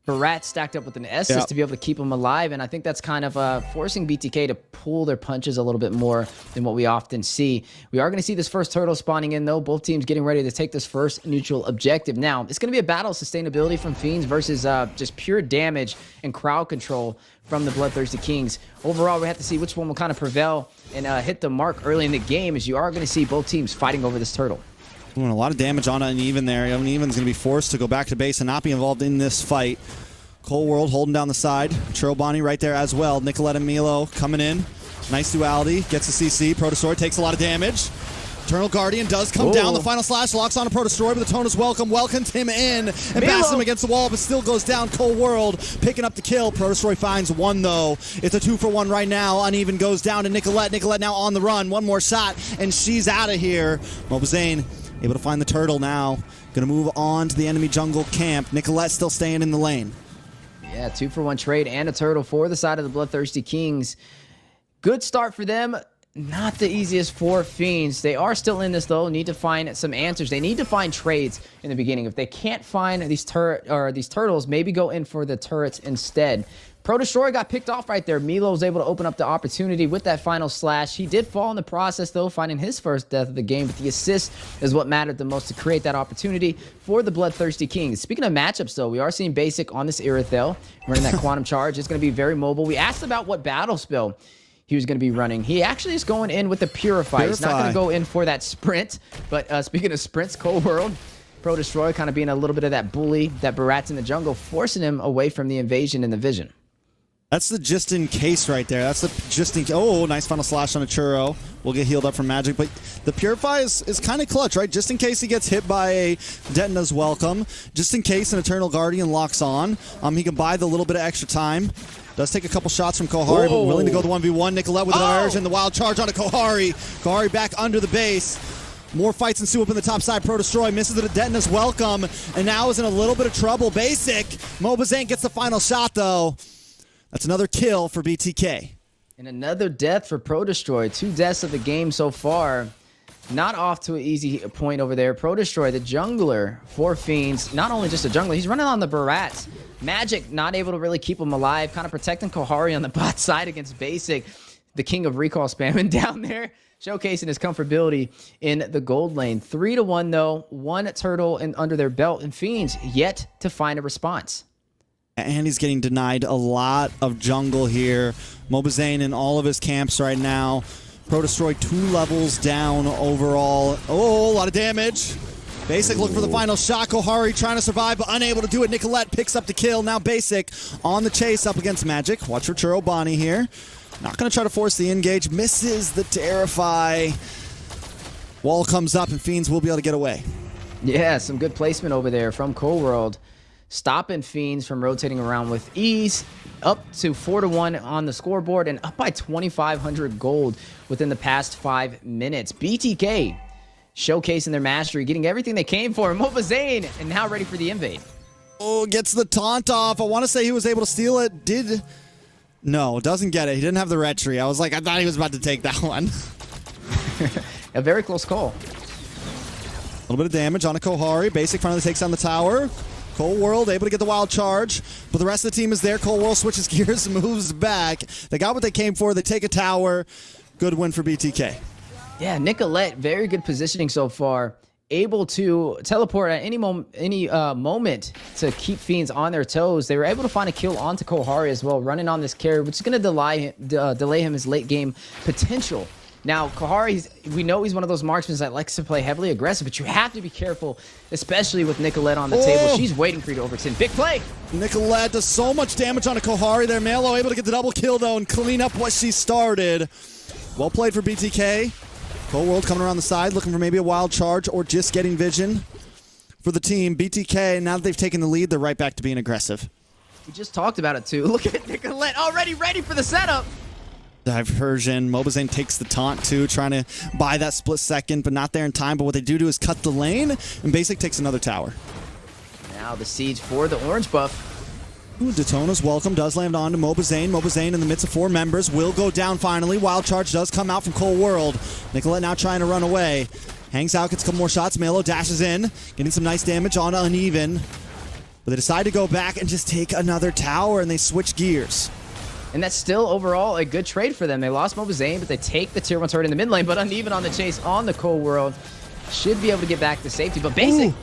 Barat stacked up with an Estus to be able to keep them alive. And I think that's kind of forcing BTK to pull their punches a little bit more than what we often see. We are going to see this first turtle spawning in, though. Both teams getting ready to take this first neutral objective. Now, it's going to be a battle of sustainability from Fiends versus just pure damage and crowd control from the BloodThirstyKings. Overall, we have to see which one will kind of prevail and hit the mark early in the game, as you are going to see both teams fighting over this turtle. Doing a lot of damage on Uneven there. Uneven's going to be forced to go back to base and not be involved in this fight. Cold World holding down the side. Churro right there as well. Nicolette and Milo coming in. Nice duality. Gets the CC. Protosword takes a lot of damage. Eternal Guardian does come down. The final slash locks on a Protosword, but the tone is welcome. Welcomed him in and bats him against the wall, but still goes down. Cold World picking up the kill. Protosword finds one, though. It's a 2-for-1 right now. Uneven goes down to Nicolette. Nicolette now on the run. One more shot, and she's out of here. mlbbnorthamerica able to find the turtle now. Going to move on to the enemy jungle camp. Nicolette still staying in the lane. Yeah, 2-for-1 trade and a turtle for the side of the BloodThirstyKings. Good start for them. Not the easiest for Fiends. They are still in this, though. Need to find some answers. They need to find trades in the beginning. If they can't find these turtles, maybe go in for the turrets instead. Protosword got picked off right there. Milo was able to open up the opportunity with that final slash. He did fall in the process, though, finding his first death of the game, but the assist is what mattered the most to create that opportunity for the BloodThirstyKings. Speaking of matchups, though, we are seeing Basic on this Irithel, running that Quantum Charge. It's going to be very mobile. We asked about what battle spell he was going to be running. He actually is going in with the Purify. He's not going to go in for that sprint, but speaking of sprints, Cold World, Protosword kind of being a little bit of that bully that Barat's in the jungle, forcing him away from the invasion and the vision. That's the just in case right there. That's the just in case. Oh, nice final slash on a Churro. We'll get healed up from Magic. But the Purify is kind of clutch, right? Just in case he gets hit by a Detna's Welcome. Just in case an Eternal Guardian locks on. He can buy the little bit of extra time. Does take a couple shots from Kohari, but willing to go the 1v1. Nicolette with an immersion. The wild charge onto Kohari. Kohari back under the base. More fights ensue up in the top side. Pro Destroy misses the Detna's Welcome. And now is in a little bit of trouble. Basic. Mobazane gets the final shot, though. That's another kill for BTK. And another death for Pro Destroy. 2 deaths of the game so far. Not off to an easy point over there. Pro Destroy, the jungler for Fiends. Not only just a jungler, he's running on the Barats. Magic not able to really keep him alive. Kind of protecting Kohari on the bot side against Basic. The king of recall spamming down there. Showcasing his comfortability in the gold lane. 3-1 though. 1 turtle under their belt. And Fiends yet to find a response. And he's getting denied a lot of jungle here. Mobazane in all of his camps right now. Pro Destroy 2 levels down overall. Oh, a lot of damage. Basic looking for the final shot. Kohari trying to survive, but unable to do it. Nicolette picks up the kill. Now Basic on the chase up against Magic. Watch for Churro Bonnie here. Not going to try to force the engage. Misses the Terrify. Wall comes up, and Fiends will be able to get away. Yeah, some good placement over there from Cold World. Stopping Fiends from rotating around with ease. Up to 4-1 on the scoreboard and up by 2,500 gold within the past 5 minutes. BTK showcasing their mastery, getting everything they came for. Mobazane and now ready for the invade. Oh, gets the taunt off. I want to say he was able to steal it. No, doesn't get it. He didn't have the retry. I was like, I thought he was about to take that one. A very close call. A little bit of damage on a Kohari. Basic finally takes down the tower. Cold World able to get the wild charge, but the rest of the team is there. Cold World switches gears and moves back. They got what they came for. They take a tower. Good win for BTK. Yeah, Nicolette, very good positioning so far. Able to teleport at any moment to keep Fiends on their toes. They were able to find a kill onto Kohari as well, running on this carry, which is going to delay him his late game potential. Now, Kohari, we know he's one of those marksmen that likes to play heavily aggressive, but you have to be careful, especially with Nicolette on the table. She's waiting for you to overextend. Big play! Nicolette does so much damage on a Kohari there. Melo able to get the double kill, though, and clean up what she started. Well played for BTK. Cold World coming around the side, looking for maybe a wild charge or just getting vision for the team. BTK, now that they've taken the lead, they're right back to being aggressive. We just talked about it, too. Look at Nicolette already ready for the setup. Diversion. Mobazane takes the taunt too, trying to buy that split second, but not there in time. But what they do is cut the lane, and Basic takes another tower. Now the siege for the orange buff. Ooh, Daytona's welcome does land on to Mobazane. Mobazane in the midst of 4 members will go down finally. Wild charge does come out from Cold World. Nicolette now trying to run away. Hangs out, gets a couple more shots. Melo dashes in, getting some nice damage on Uneven. But they decide to go back and just take another tower, and they switch gears. And that's still overall a good trade for them. They lost Mobazane, but they take the tier 1 turret in the mid lane, but Uneven on the chase on the Cold World. Should be able to get back to safety, but Basic. Ooh.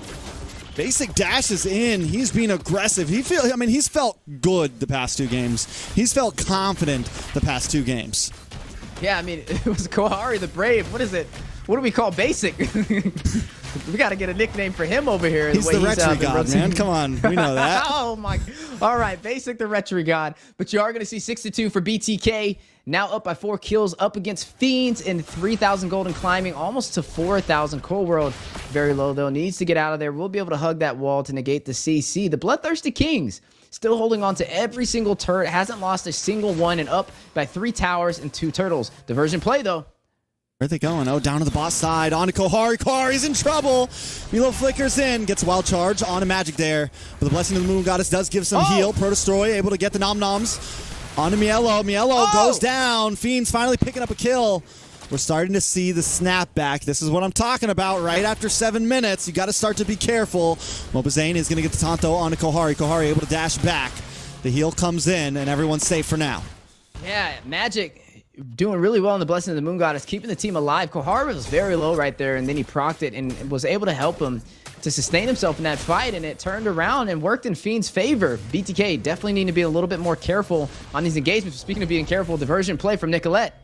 Basic dashes in. He's being aggressive. He's felt good the past 2 games. He's felt confident the past 2 games. Yeah, I mean, it was Kohari the Brave. What is it? What do we call Basic? We got to get a nickname for him over here. He's the retry god, man. Come on. We know that. Oh, my. All right, Basic the retry god. But you are going to see 6-2 for BTK. Now up by 4 kills up against Fiends and 3,000 gold and climbing almost to 4,000. Cold World very low, though. Needs to get out of there. We'll be able to hug that wall to negate the CC. The BloodThirstyKings still holding on to every single turret. Hasn't lost a single one and up by 3 towers and 2 turtles. Diversion play, though. Where are they going? Oh, down to the boss side. On to Kohari. Kohari's in trouble. Milo flickers in. Gets a wild charge on a Magic there. But the Blessing of the Moon Goddess does give some heal. Pro Destroy able to get the nom-noms. On to Mielo. Mielo goes down. Fiends finally picking up a kill. We're starting to see the snapback. This is what I'm talking about. Right after 7 minutes, you got to start to be careful. Mobazane is going to get the Tonto onto Kohari. Kohari able to dash back. The heal comes in, and everyone's safe for now. Yeah, Magic doing really well in the Blessing of the Moon Goddess, keeping the team alive. Kohari was very low right there, and then he procced it and was able to help him to sustain himself in that fight, and it turned around and worked in Fiend's favor. BTK definitely need to be a little bit more careful on these engagements. Speaking of being careful, diversion play from Nicolette.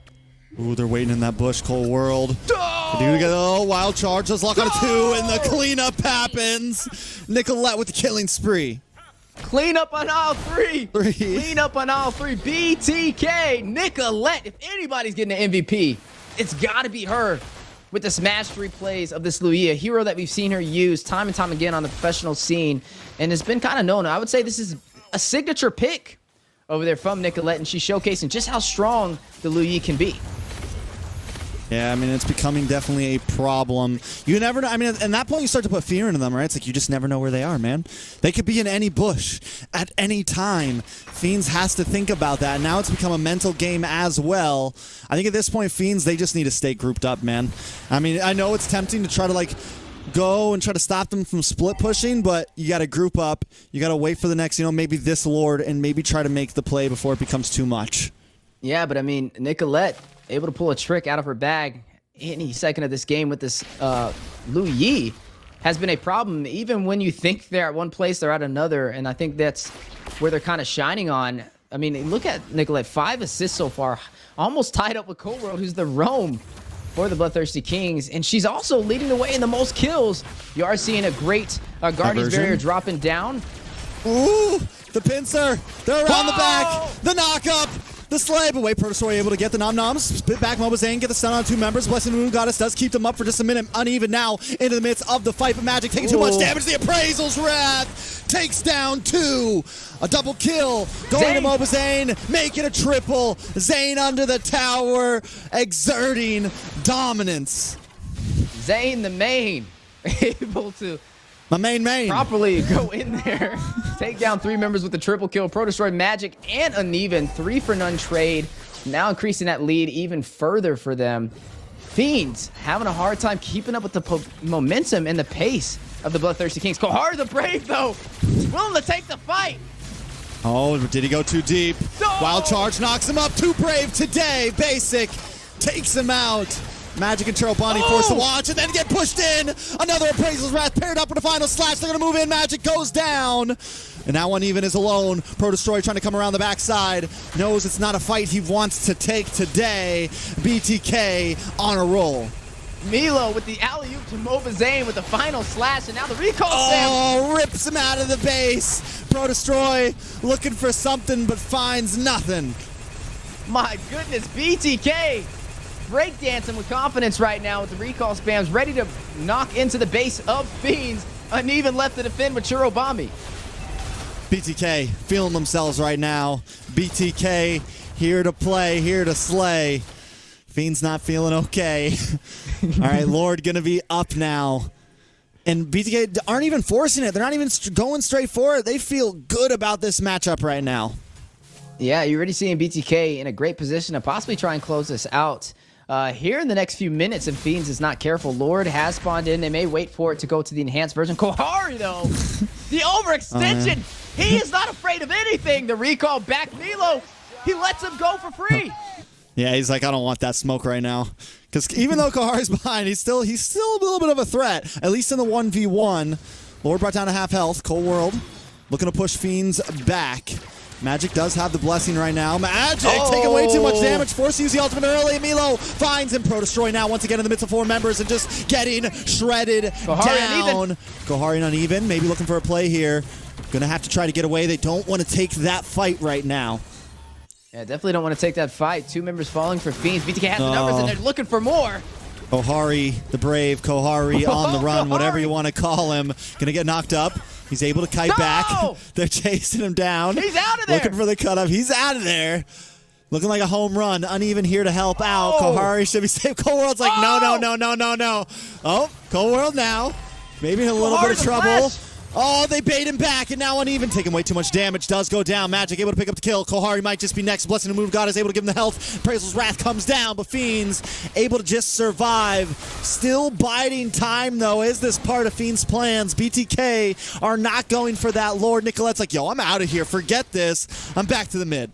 Ooh, they're waiting in that bush, Cold World. Oh, wild charge. Let's lock on a 2, and the cleanup happens. Nicolette with the killing spree. Clean up on aisle 3. Clean up on aisle 3. BTK, Nicolette. If anybody's getting an MVP, it's got to be her with the Smash 3 plays of this Louis, a hero that we've seen her use time and time again on the professional scene, and has been kind of known. I would say this is a signature pick over there from Nicolette, and she's showcasing just how strong the Louis can be. Yeah, I mean, it's becoming definitely a problem. You never know. I mean, at that point, you start to put fear into them, right? It's like you just never know where they are, man. They could be in any bush at any time. Fiends has to think about that. Now it's become a mental game as well. I think at this point, Fiends, they just need to stay grouped up, man. I mean, I know it's tempting to try to, like, go and try to stop them from split pushing, but you got to group up. You got to wait for the next, you know, maybe this Lord, and maybe try to make the play before it becomes too much. Yeah, but I mean, Nicolette able to pull a trick out of her bag any second of this game with this Louis has been a problem. Even when you think they're at one place, they're at another, and I think that's where they're kind of shining on. I mean, look at Nicolette, 5 assists so far, almost tied up with Cold World, who's the roam for the Bloodthirsty Kings, and she's also leading the way in the most kills. You are seeing a great Guardian's Barrier dropping down. Ooh, the pincer, they're around the back, the knock-up. The slay, but wait, Protosaur able to get the nom-noms. Spit back Mobazane, get the stun on 2 members. Blessing Moon Goddess does keep them up for just a minute. Uneven now into the midst of the fight, but Magic taking too much damage. The Appraisal's Wrath takes down 2. A double kill going to Mobazane, make it a triple. Zane under the tower, exerting dominance. Zane the main, able to my main properly go in there, take down 3 members with the triple kill. Pro Destroy, Magic, and Uneven 3 for none trade, now increasing that lead even further for them. Fiends having a hard time keeping up with the momentum and the pace of the Bloodthirsty Kings. Kohar the Brave, though, willing to take the fight. Oh, did he go too deep? No! Wild Charge knocks him up. Too brave today. Basic takes him out. Magic and Churro Bonnie forced to watch and then get pushed in. Another Appraisal's Wrath paired up with a final slash. They're going to move in. Magic goes down. And now Uneven is alone. Pro Destroy trying to come around the backside. Knows it's not a fight he wants to take today. BTK on a roll. Milo with the alley-oop to Mobazane with the final slash, and now the recall Oh, rips him out of the base. Pro Destroy looking for something but finds nothing. My goodness, BTK breakdancing with confidence right now with the recall spams, ready to knock into the base of Fiends. Uneven left to defend with Churro Bombi. BTK feeling themselves right now. BTK here to play, here to slay. Fiend's not feeling okay. All right, Lord gonna be up now. And BTK aren't even forcing it. They're not even going straight for it. They feel good about this matchup right now. Yeah, you're already seeing BTK in a great position to possibly try and close this out. Here in the next few minutes, if Fiends is not careful, Lord has spawned in. They may wait for it to go to the enhanced version. Kohari, though, the overextension. He is not afraid of anything. The recall back Milo. He lets him go for free. Yeah, he's like, I don't want that smoke right now. Because even though Kohari's behind, he's still a little bit of a threat, at least in the 1v1. Lord brought down to half health. Cold World looking to push Fiends back. Magic does have the blessing right now. Magic taking way too much damage. Forced to use the ultimate early. Milo finds him. Pro Destroy now once again in the midst of 4 members and just getting shredded down. Kohari and Uneven maybe looking for a play here. Gonna have to try to get away. They don't want to take that fight right now. Yeah, definitely don't want to take that fight. 2 members falling for Fiends. BTK has the numbers and they're looking for more. Kohari, the brave, Kohari on the run, whatever you want to call him. Gonna get knocked up. He's able to kite back. They're chasing him down. He's out of there. Looking for the cutoff. He's out of there. Looking like a home run. Uneven here to help out. Kohari should be safe. Cold World's like, no. Oh, Cold World now. Maybe in a little bit of trouble. Oh, they bait him back, and now Uneven taking way too much damage. Does go down. Magic able to pick up the kill. Kohari might just be next. Blessing to move. God is able to give him the health. Appraisal's Wrath comes down, but Fiends able to just survive. Still biding time, though. Is this part of Fiends' plans? BTK are not going for that Lord. Nicolette's like, yo, I'm out of here. Forget this. I'm back to the mid.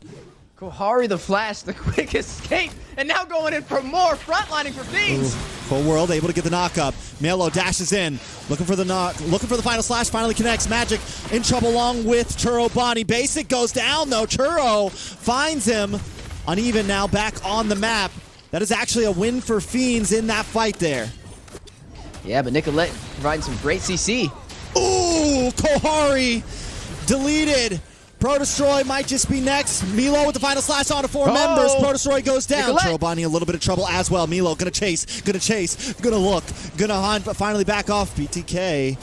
Kohari the Flash, the quick escape, and now going in for more frontlining for Fiends. Cold World able to get the knock up. Melo dashes in, looking for the knock, looking for the final slash. Finally connects. Magic in trouble along with Churro Bonnie. Basic goes down though. Churro finds him. Uneven now back on the map. That is actually a win for Fiends in that fight there. Yeah, but Nicolette providing some great CC. Ooh, Kohari deleted. Pro Destroy might just be next. Milo with the final slash on to 4 members. Pro Destroy goes down. Churro in a little bit of trouble as well. Milo gonna chase, gonna look, gonna hunt, but finally back off. BTK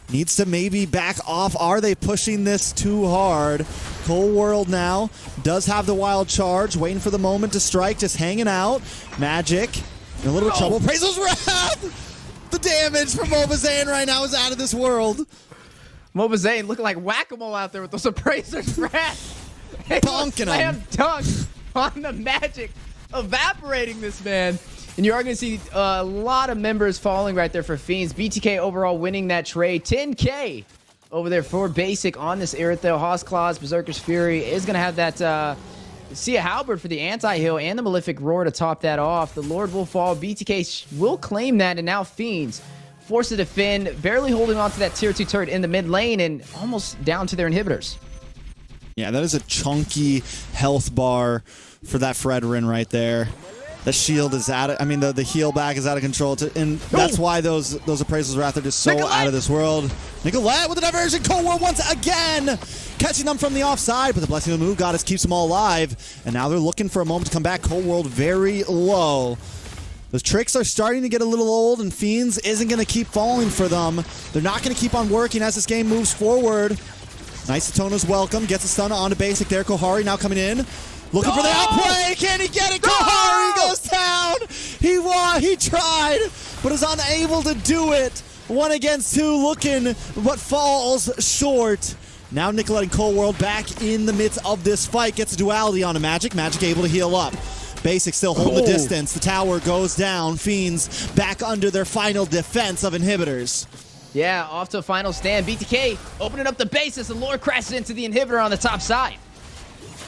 needs to maybe back off. Are they pushing this too hard? Cold World now does have the wild charge, waiting for the moment to strike, just hanging out. Magic in a little bit of trouble. Appraiser's Wrath! The damage from Mobazane right now is out of this world. Mobazane looking like whack-a-mole out there with those Appraiser's Wrath. Bonking him. Dunk on the Magic, evaporating this man. And you are going to see a lot of members falling right there for Fiends. BTK overall winning that trade. 10K over there for Basic on this Irithyll. Hoss Claws, Berserker's Fury is going to have that Sia Halberd for the anti-heal and the Malefic Roar to top that off. The Lord will fall. BTK will claim that, and now Fiends forced to defend, barely holding on to that tier 2 turret in the mid lane and almost down to their inhibitors. Yeah, that is a chunky health bar for that Fredrin right there. The shield is out of, I mean, the heal back is out of control, and that's why those Appraiser's Wrath are just so out of this world. Nicolette with the diversion. Cold World once again, catching them from the offside, but the Blessing of the Moon Goddess keeps them all alive, and now they're looking for a moment to come back. Cold World very low. Those tricks are starting to get a little old, and Fiends isn't going to keep falling for them. They're not going to keep on working as this game moves forward. Nice Atona's welcome. Gets a stun onto Basic there. Kohari now coming in. Looking for the outplay. Can he get it? Kohari goes down. He tried, but is unable to do it. 1 against 2 looking, but falls short. Now Nicolette and Cold World back in the midst of this fight. Gets a duality on a Magic. Magic able to heal up. Basic still holding the distance. The tower goes down. Fiends back under their final defense of inhibitors. Yeah, off to a final stand. BTK opening up the base as the Lord crashes into the inhibitor on the top side.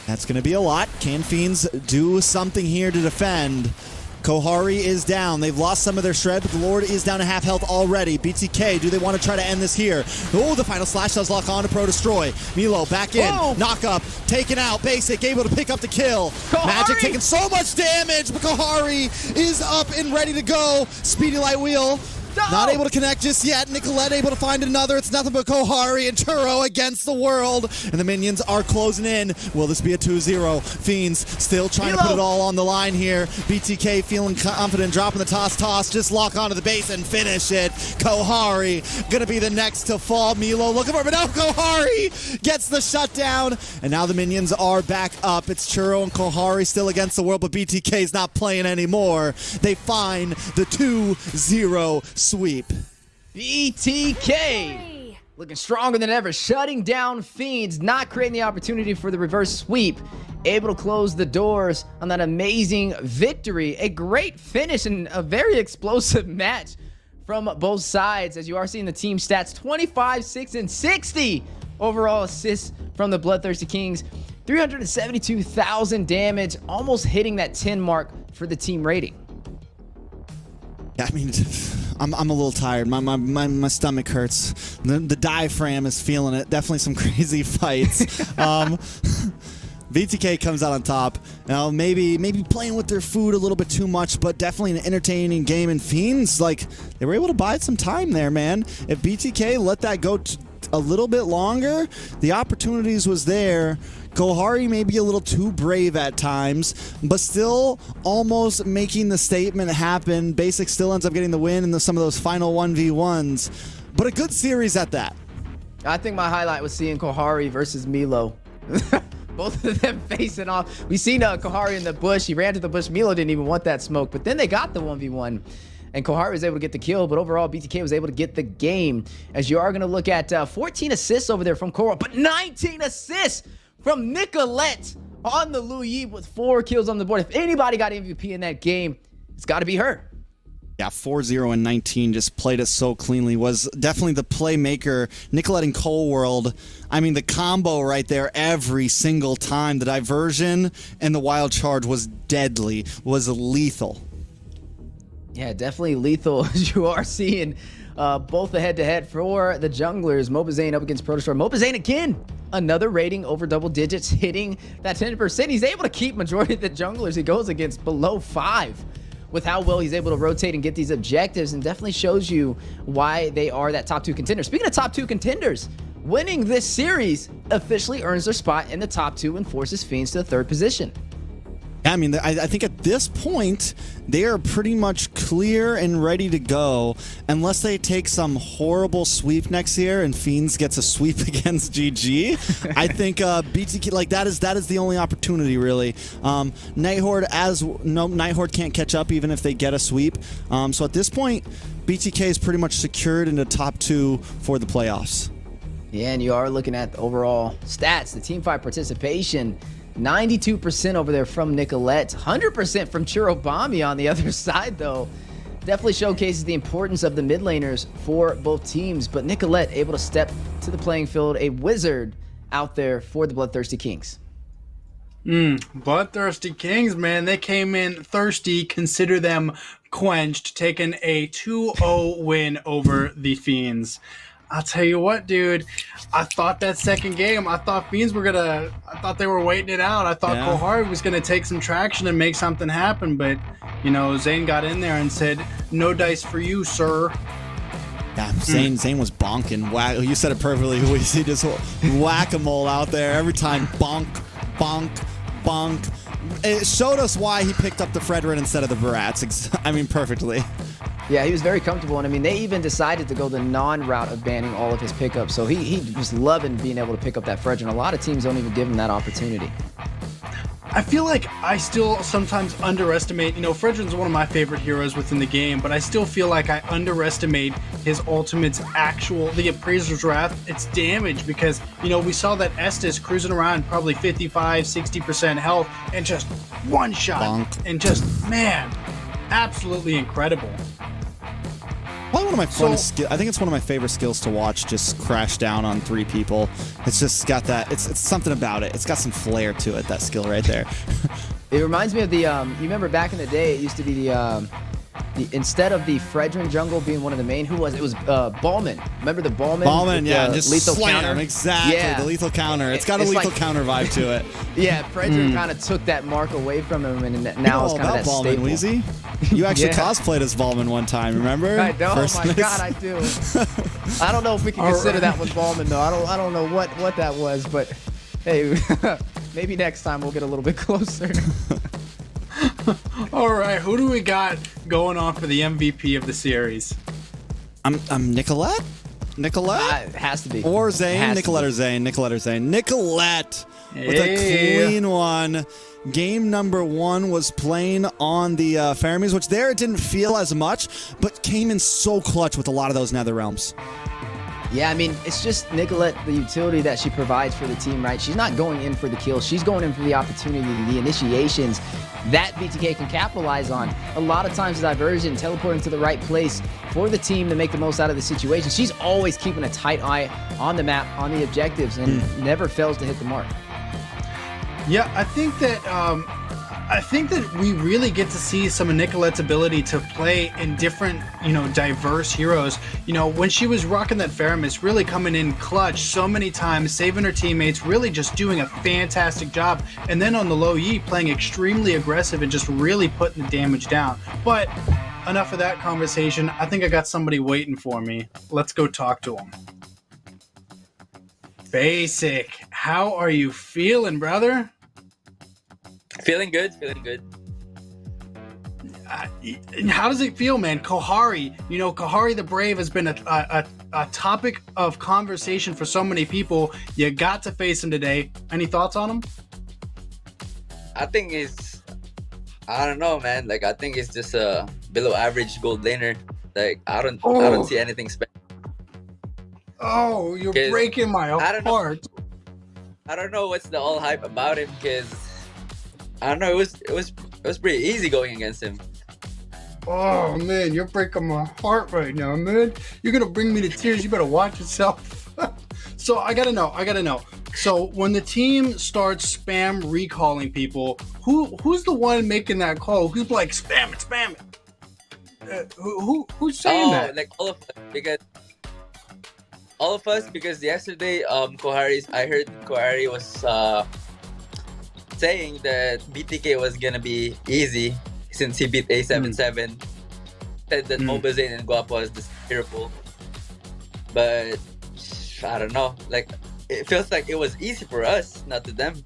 That's going to be a lot. Can Fiends do something here to defend? Kohari is down. They've lost some of their shred, but the Lord is down to half health already. BTK, do they want to try to end this here? Oh, the final slash does lock on to Pro Destroy. Milo back in. Knock up. Taken out. Basic able to pick up the kill. Kohari! Magic taking so much damage, but Kohari is up and ready to go. Speedy Light Wheel. Not able to connect just yet. Nicolette able to find another. It's nothing but Kohari and Churro against the world. And the minions are closing in. Will this be a 2-0? Fiends still trying to put it all on the line here. BTK feeling confident, dropping the toss. Just lock onto the base and finish it. Kohari going to be the next to fall. Milo looking for it, but now Kohari gets the shutdown. And now the minions are back up. It's Churro and Kohari still against the world, but BTK's not playing anymore. They find the 2-0 sweep. BTK looking stronger than ever, shutting down Fiends, not creating the opportunity for the reverse sweep, able to close the doors on that amazing victory. A great finish and a very explosive match from both sides, as you are seeing the team stats. 25, 6, and 60 overall assists from the BloodThirstyKings. 372,000 damage, almost hitting that 10 mark for the team rating. I mean, I'm a little tired. My stomach hurts. The diaphragm is feeling it. Definitely some crazy fights. BTK comes out on top. Now maybe playing with their food a little bit too much, but definitely an entertaining game. And Fiends, like, they were able to bide some time there, man. If BTK let that go a little bit longer, the opportunities was there. Kohari may be a little too brave at times, but still almost making the statement happen. Basic still ends up getting the win in some of those final 1v1s, but a good series at that. I think my highlight was seeing Kohari versus Milo. Both of them facing off. We seen Kohari in the bush. He ran to the bush. Milo didn't even want that smoke, but then they got the 1v1. And Kohari was able to get the kill, but overall, BTK was able to get the game. As you are going to look at 14 assists over there from Kohari, but 19 assists from Nicolette on the Lu Yi with 4 kills on the board. If anybody got MVP in that game, it's got to be her. Yeah, 4-0 and 19 just played it so cleanly. Was definitely the playmaker. Nicolette and Cold World, I mean, the combo right there every single time. The diversion and the wild charge was deadly, was lethal. Yeah, definitely lethal, as you are seeing both the head-to-head for the junglers. Mobazane up against Pro Destroy. Mobazane again, another rating over double digits, hitting that 10%. He's able to keep majority of the junglers he goes against below 5 with how well he's able to rotate and get these objectives, and definitely shows you why they are that top 2 contender. Speaking of top 2 contenders, winning this series officially earns their spot in the top 2 and forces Fiends to the 3rd position. I mean, I think at this point, they are pretty much clear and ready to go, unless they take some horrible sweep next year and Fiends gets a sweep against GG. I think BTK, like, that is the only opportunity, really. Night Horde can't catch up even if they get a sweep. So at this point, BTK is pretty much secured into top 2 for the playoffs. Yeah, and you are looking at the overall stats, the team fight participation. 92% over there from Nicolette, 100% from Chirobami on the other side, though. Definitely showcases the importance of the mid laners for both teams, but Nicolette able to step to the playing field, a wizard out there for the Bloodthirsty Kings. Bloodthirsty Kings, man, they came in thirsty, consider them quenched, taking a 2-0 win over the Fiends. I'll tell you what, dude. I thought that second game, I thought Fiends were I thought they were waiting it out. I thought Kohari was gonna take some traction and make something happen, but you know, Zane got in there and said, "No dice for you, sir." Yeah, Zane was bonking. Wow, you said it perfectly. He just whack-a-mole out there every time. Bonk, bonk, bonk. It showed us why he picked up the Fredrin instead of the Barats. I mean, perfectly. Yeah, he was very comfortable, and I mean, they even decided to go the non-route of banning all of his pickups, so he was loving being able to pick up that Fredrin. A lot of teams don't even give him that opportunity. I feel like I still sometimes underestimate, you know, Fredrin's one of my favorite heroes within the game, but I still feel like I underestimate his ultimate's the Appraiser's Wrath, its damage, because, you know, we saw that Estes cruising around probably 55, 60% health, and just one shot, bonk. And just, man, absolutely incredible. Probably one of my funnest skills. I think it's one of my favorite skills to watch. Just crash down on 3 people. It's just got that. It's something about it. It's got some flair to it. That skill right there. It reminds me of the. You remember back in the day, it used to be the instead of the Fredrin jungle being one of the main, who was it? It was Ballman. Remember the Ballman? Ballman, yeah, just lethal slam counter. Exactly, yeah. The lethal counter. It's got a lethal counter vibe to it. Yeah, Fredrin kind of took that mark away from him, and now it's kind of that Ballman, staple. Weezy? You actually cosplayed as Ballman one time, remember? I know. Oh my God, I do. I don't know if we can consider that one Ballman though. I don't know what that was, but hey, maybe next time we'll get a little bit closer. All right, who do we got going on for the MVP of the series? I'm Nicolette? Nicolette? It has to be. Or Zane? Nicolette or Zane? Nicolette or Zane? Nicolette with a clean one. Game number 1 was playing on the Fermies, which there it didn't feel as much, but came in so clutch with a lot of those Nether Realms. Yeah, I mean, it's just Nicolette, the utility that she provides for the team, right? She's not going in for the kills. She's going in for the opportunity, the initiations that BTK can capitalize on. A lot of times, diversion, teleporting to the right place for the team to make the most out of the situation. She's always keeping a tight eye on the map, on the objectives, and never fails to hit the mark. Yeah, I think that we really get to see some of Nicolette's ability to play in different, you know, diverse heroes. You know, when she was rocking that Faramis, really coming in clutch so many times, saving her teammates, really just doing a fantastic job. And then on the low E, playing extremely aggressive and just really putting the damage down. But enough of that conversation. I think I got somebody waiting for me. Let's go talk to him. Basic, how are you feeling, brother? Feeling good, feeling good. How does it feel, man? Kohari, you know, Kohari the Brave has been a topic of conversation for so many people. You got to face him today. Any thoughts on him? I think I don't know, man. Like, I think it's just a below average gold laner. Like, I don't see anything special. Oh, you're breaking my heart. I don't know what's the all hype about him, because I don't know, it was pretty easy going against him. Oh man, you're breaking my heart right now, man. You're gonna bring me to tears. You better watch yourself. So I gotta know. So when the team starts spam recalling people, who's the one making that call? Who's like spam it? Who's saying that? Like all of us, because yesterday I heard Kohari was saying that BTK was gonna be easy since he beat A77. Said that Mobazane and Guapo was the hero pool. But I don't know. Like, it feels like it was easy for us, not to them.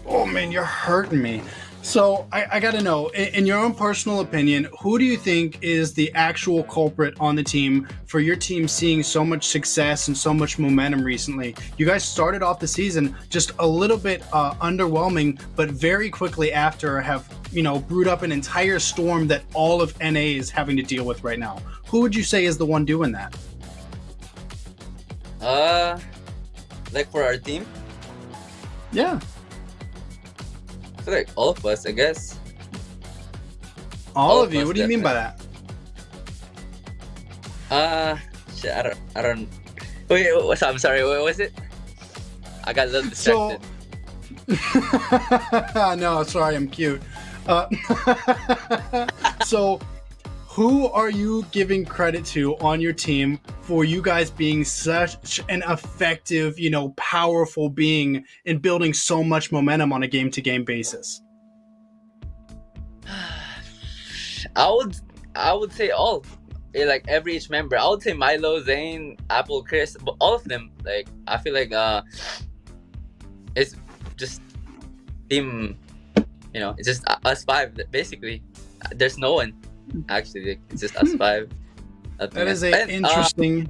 Oh man, you're hurting me. So I gotta know, in your own personal opinion, who do you think is the actual culprit on the team for your team seeing so much success and so much momentum recently? You guys started off the season just a little bit underwhelming, but very quickly after have, you know, brewed up an entire storm that all of NA is having to deal with right now. Who would you say is the one doing that? Like for our team? Yeah. I feel like all of us, I guess. All of you? What do you mean by that? Shit, I don't. Wait, I'm sorry. What was it? I got a little distracted. No, sorry, I'm cute. So, who are you giving credit to on your team for you guys being such an effective, you know, powerful being in building so much momentum on a game-to-game basis? I would say all. Like every each member. I would say Milo, Zane, Apple, Chris, but all of them. Like, I feel like it's just team, you know, it's just us five basically. There's no one. Actually, it's just us five. That is interesting.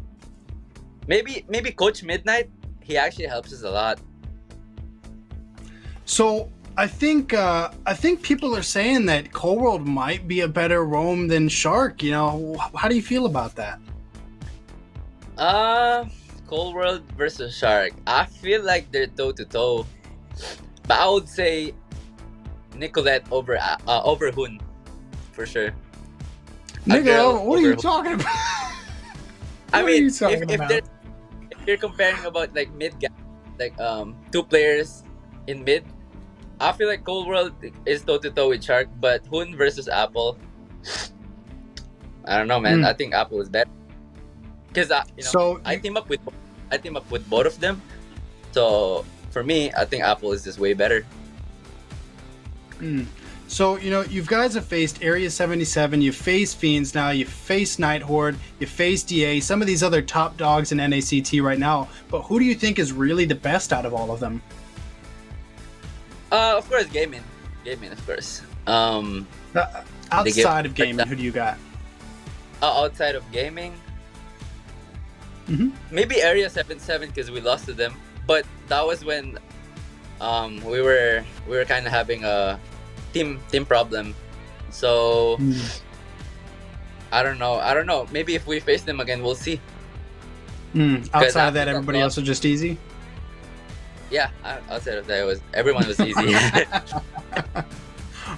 Maybe Coach Midnight. He actually helps us a lot. So I think people are saying that Cold World might be a better roam than Shark. You know, how do you feel about that? Cold World versus Shark. I feel like they're toe to toe, but I would say Nicolette over Hoon for sure. Nigga, what are you talking about? I mean, if you're comparing about like mid guy, like two players in mid, I feel like Cold World is toe to toe with Shark, but Hoon versus Apple, I don't know, man. I think Apple is better because I team up with both of them. So for me, I think Apple is just way better. So, you know, you guys have faced Area 77, you've faced Fiends now, you've faced Night Horde, you've faced DA, some of these other top dogs in NACT right now, but who do you think is really the best out of all of them? Of course, Gaimin. Gaimin, of course. Outside of Gaimin, who do you got? Outside of Gaming? Maybe Area 77 because we lost to them, but that was when we were kind of having a team problem, so I don't know. Maybe if we face them again, we'll see. Outside of that, everybody else was just easy. Yeah, outside of that, everyone was easy.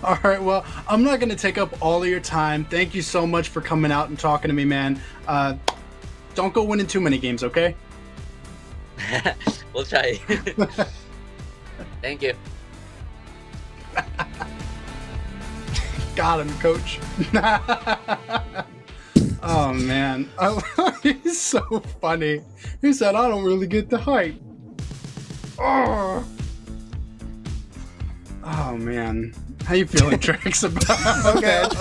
All right, well, I'm not going to take up all of your time. Thank you so much for coming out and talking to me, man. Don't go winning too many games, okay? We'll try. Thank you. Got him, coach. Oh man, he's so funny. He said, "I don't really get the hype." Oh man, how you feeling, Trex?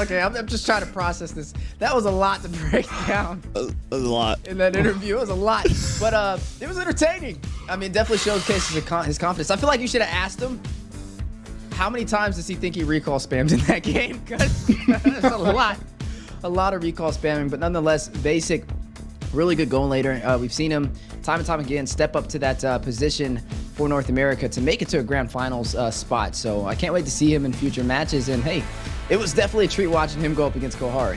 Okay. I'm just trying to process this. That was a lot to break down. A lot in that interview. It was a lot, but it was entertaining. I mean, definitely showcases his confidence. I feel like you should have asked him. How many times does he think he recall spams in that game? Because there's a lot of recall spamming, but nonetheless, basic, really good goal later. We've seen him time and time again step up to that position for North America to make it to a grand finals spot. So I can't wait to see him in future matches. And hey, it was definitely a treat watching him go up against Kohari.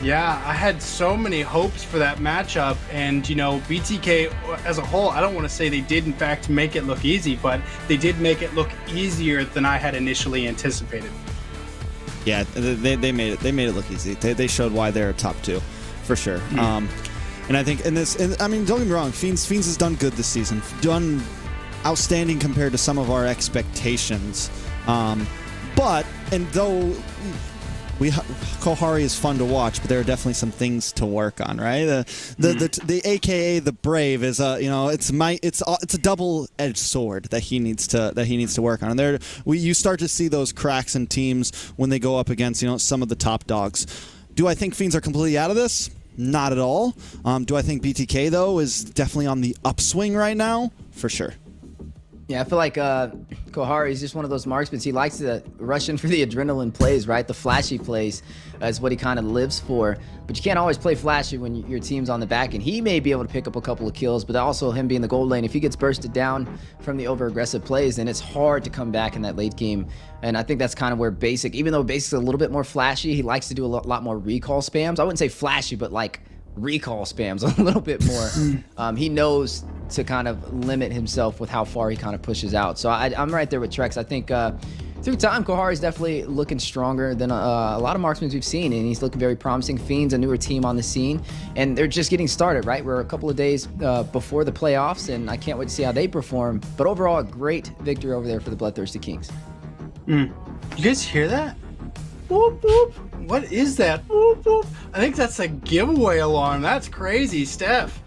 Yeah, I had so many hopes for that matchup, and you know, BTK as a whole, I don't want to say they did in fact make it look easy, but they did make it look easier than I had initially anticipated. Yeah, they made it look easy. They showed why they're top two, for sure. And I think I mean, don't get me wrong, Fiends has done good this season, done outstanding compared to some of our expectations. But though Kohari is fun to watch, but there are definitely some things to work on, right? The AKA the Brave is it's a double-edged sword that he needs to work on. And you start to see those cracks in teams when they go up against some of the top dogs. Do I think Fiends are completely out of this? Not at all. Do I think BTK, though, is definitely on the upswing right now? For sure. Yeah, I feel like Kohari is just one of those marksmen. He likes to rush in for the adrenaline plays, right? The flashy plays is what he kind of lives for. But you can't always play flashy when your team's on the back, and he may be able to pick up a couple of kills, but also him being the gold lane, if he gets bursted down from the over-aggressive plays, then it's hard to come back in that late game. And I think that's kind of where Basic, even though Basic's a little bit more flashy, he likes to do a lot more recall spams. I wouldn't say flashy, but like recall spams a little bit more. He knows to kind of limit himself with how far he kind of pushes out. So I'm right there with Trex. I think through time, Kohari is definitely looking stronger than a lot of marksmen we've seen, and he's looking very promising. Fiends, a newer team on the scene, and they're just getting started, right? We're a couple of days before the playoffs, and I can't wait to see how they perform. But overall, a great victory over there for the BloodThirstyKings. You guys hear that? Whoop, whoop. What is that? Whoop, whoop. I think that's a giveaway alarm. That's crazy, Steph.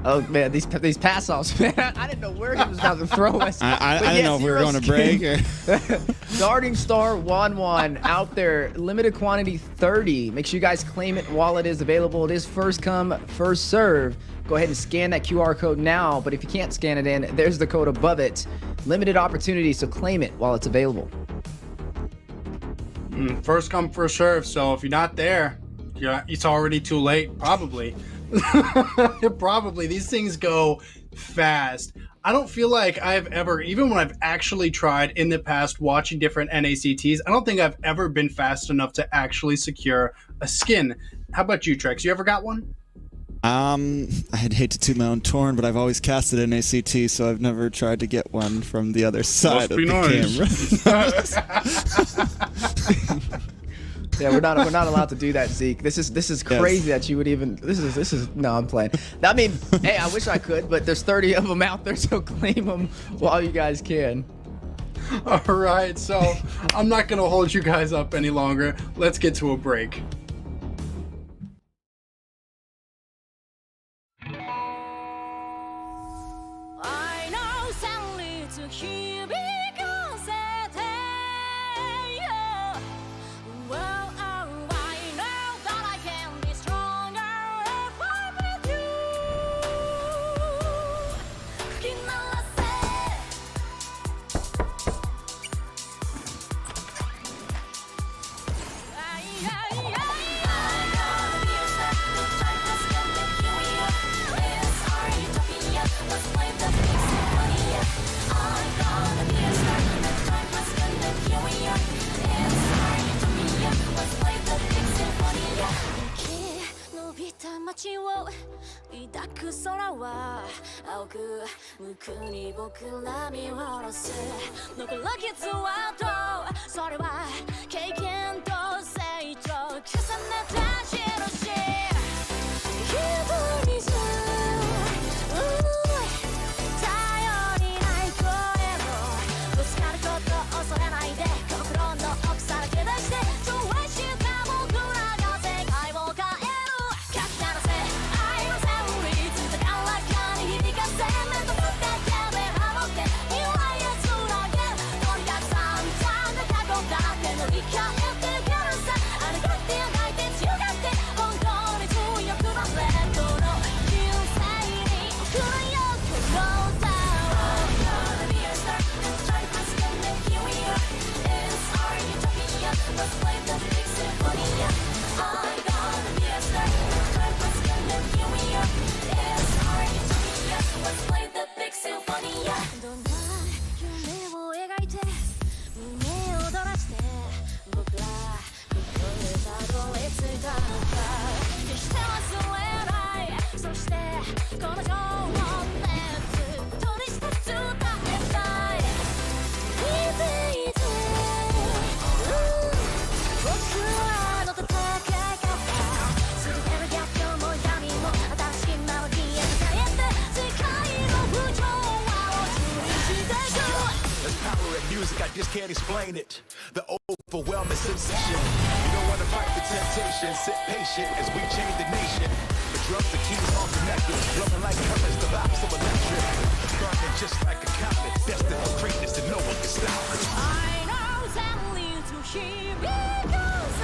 Oh man, these pass offs, man! I didn't know where he was about to throw us. I didn't know if we were going to break. Or... Darting Star 1-1 out there, limited quantity 30. Make sure you guys claim it while it is available. It is first come, first serve. Go ahead and scan that QR code now. But if you can't scan it in, there's the code above it. Limited opportunity, so claim it while it's available. First come, first serve. So if you're not there, it's already too late. Probably. Probably. These things go fast. I don't feel like I've ever, even when I've actually tried in the past watching different NACTs, I don't think I've ever been fast enough to actually secure a skin. How about you, Trex? You ever got one? I'd hate to toot my own horn, but I've always casted an ACT, so I've never tried to get one from the other side of the camera. Yeah, we're not allowed to do that, Zeke. This is crazy that you would even. This is no, I'm playing. I mean, hey, I wish I could, but there's 30 of them out there, so claim them while you guys can. All right, so I'm not gonna hold you guys up any longer. Let's get to a break. just can't explain it. The overwhelming sensation. You don't want to fight the temptation. Sit patient as we change the nation. The drugs, the keys, all connected. Loving like currents, the vibes so electric. Burning just like a comet. Destined for greatness and no one can stop it. I know that leads to here because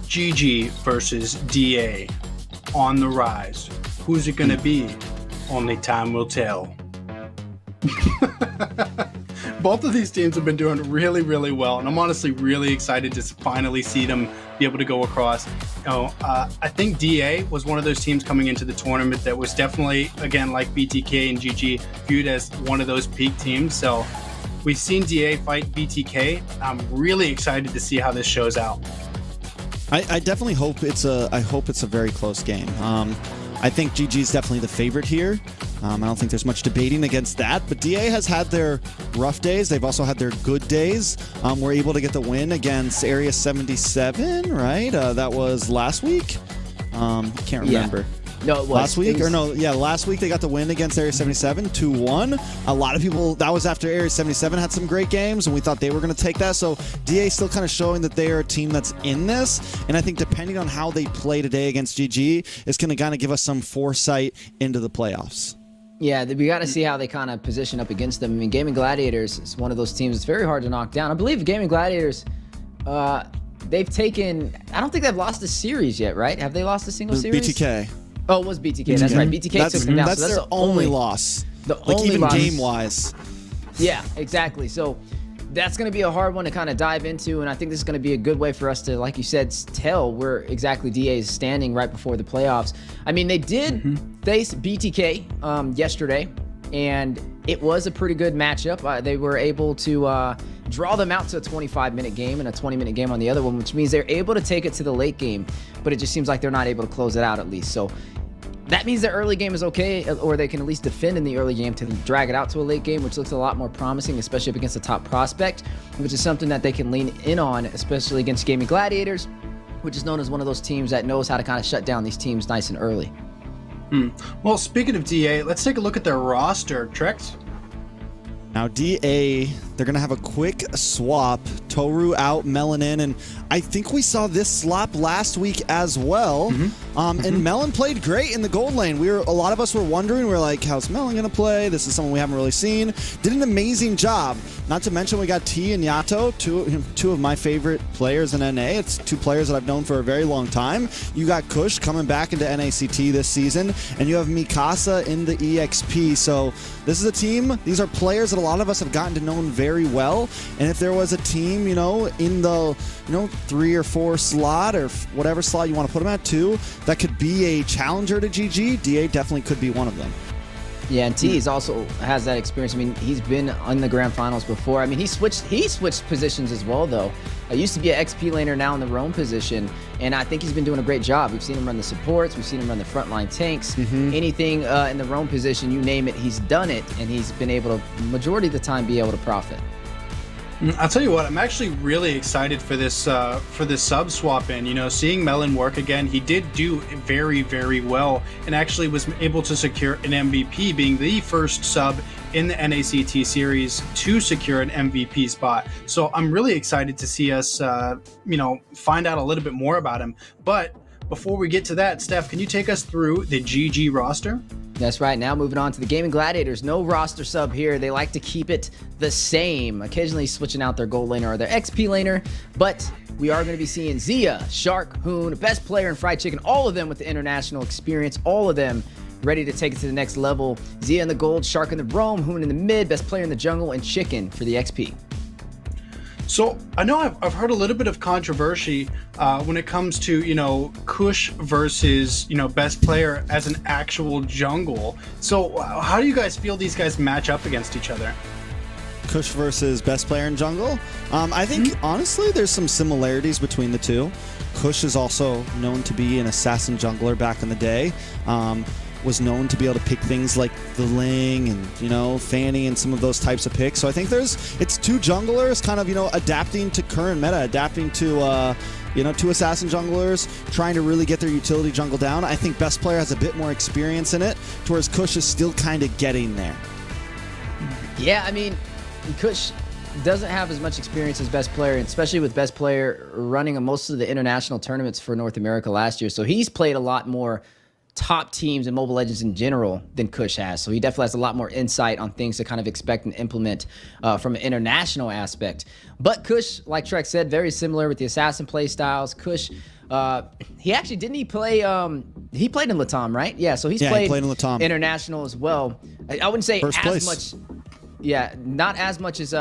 GG versus DA on the rise. Who's it gonna be? Only time will tell. Both of these teams have been doing really, really well, and I'm honestly really excited to finally see them be able to go across. I think DA was one of those teams coming into the tournament that was definitely, again, like BTK and GG, viewed as one of those peak teams. So we've seen DA fight BTK. I'm really excited to see how this shows out. I definitely hope it's a very close game. I think GG is definitely the favorite here. I don't think there's much debating against that, but DA has had their rough days. They've also had their good days. We're able to get the win against Area 77, right? That was last week. Can't remember. No, it was. Last week? Last week they got the win against Area 77, 2-1. A lot of people, that was after Area 77 had some great games, and we thought they were going to take that. So DA still kind of showing that they are a team that's in this. And I think depending on how they play today against GG, it's going to kind of give us some foresight into the playoffs. Yeah, we got to see how they kind of position up against them. I mean, Gaimin Gladiators is one of those teams that's very hard to knock down. I believe Gaimin Gladiators, they've taken, I don't think they've lost a series yet, right? Have they lost a single series? BTK. Oh, it was BTK. That's right. BTK took them down. That's, so that's their only loss. Even game-wise. Yeah, exactly. So that's going to be a hard one to kind of dive into, and I think this is going to be a good way for us to, like you said, tell where exactly DA is standing right before the playoffs. I mean, they did face BTK yesterday, and it was a pretty good matchup. They were able to draw them out to a 25-minute game and a 20-minute game on the other one, which means they're able to take it to the late game, but it just seems like they're not able to close it out at least. So that means the early game is okay, or they can at least defend in the early game to drag it out to a late game, which looks a lot more promising, especially up against a top prospect, which is something that they can lean in on, especially against Gaimin Gladiators, which is known as one of those teams that knows how to kind of shut down these teams nice and early. Well, speaking of DA, let's take a look at their roster. Trex? Now DA, they're going to have a quick swap. Toru out, Melon in, and I think we saw this slop last week as well. And Melon played great in the gold lane. A lot of us were wondering, we're like, how's Melon going to play? This is someone we haven't really seen. Did an amazing job. Not to mention we got T and Yato, two of my favorite players in NA. It's two players that I've known for a very long time. You got Kush coming back into NACT this season, and you have Mikasa in the EXP. So this is a team, these are players that a lot of us have gotten to know very well. And if there was a team, in the 3 or 4 slot, or whatever slot you want to put them at, 2, that could be a challenger to GG, DA definitely could be one of them. Yeah, and T also has that experience. I mean, he's been on the grand finals before. I mean, he switched positions as well, though. Used to be an XP laner, now in the roam position, and I think he's been doing a great job. We've seen him run the supports, we've seen him run the frontline tanks, anything in the roam position, you name it, he's done it, and he's been able to, majority of the time, be able to profit. I'll tell you what, I'm actually really excited for this sub swap in. Seeing Melon work again, he did do very, very well, and actually was able to secure an MVP, being the first sub in the NACT series to secure an MVP spot. So I'm really excited to see us, find out a little bit more about him. But before we get to that, Steph, can you take us through the GG roster? That's right. Now moving on to the Gaimin Gladiators. No roster sub here. They like to keep it the same, occasionally switching out their gold laner or their XP laner, but we are going to be seeing Zia, Shark, Hoon, best player in Fried Chicken, all of them with the international experience, all of them ready to take it to the next level. Zia in the gold, Shark in the roam, Hoon in the mid, best player in the jungle, and Chicken for the XP. So I know I've heard a little bit of controversy when it comes to, Kush versus, best player as an actual jungle. So how do you guys feel these guys match up against each other? Kush versus best player in jungle? I think, honestly, there's some similarities between the two. Kush is also known to be an assassin jungler back in the day. Was known to be able to pick things like the Ling and, Fanny and some of those types of picks. So I think it's two junglers kind of, adapting to current meta, adapting to, two assassin junglers, trying to really get their utility jungle down. I think best player has a bit more experience in it, whereas Kush is still kind of getting there. Yeah, I mean, Kush doesn't have as much experience as best player, especially with best player running most of the international tournaments for North America last year. So he's played a lot more top teams in Mobile Legends in general than Kush has. So he definitely has a lot more insight on things to kind of expect and implement from an international aspect. But Kush, like Trex said, very similar with the assassin play styles. Kush He actually didn't he play? He played in Latam, right? Yeah, so he's he played played in Latam. international as well. I wouldn't say First as place. much. Yeah, not as much as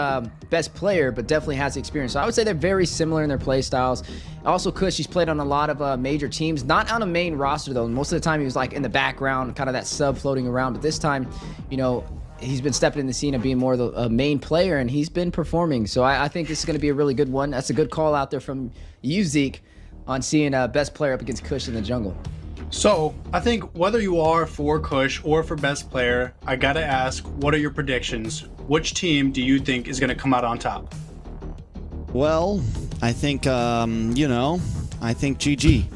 best player, but definitely has the experience. So I would say they're very similar in their play styles. Also, Kush, he's played on a lot of major teams, not on a main roster though. Most of the time he was like in the background, kind of that sub floating around. But this time, you know, he's been stepping in the scene and being more of the main player, and he's been performing. So I think this is going to be a really good one. That's a good call out there from you, Zeke, on seeing best player up against Kush in the jungle. So, I think whether you are for Kush or for best player, I gotta ask, what are your predictions? Which team do you think is gonna come out on top? Well, I think, you know, I think GG.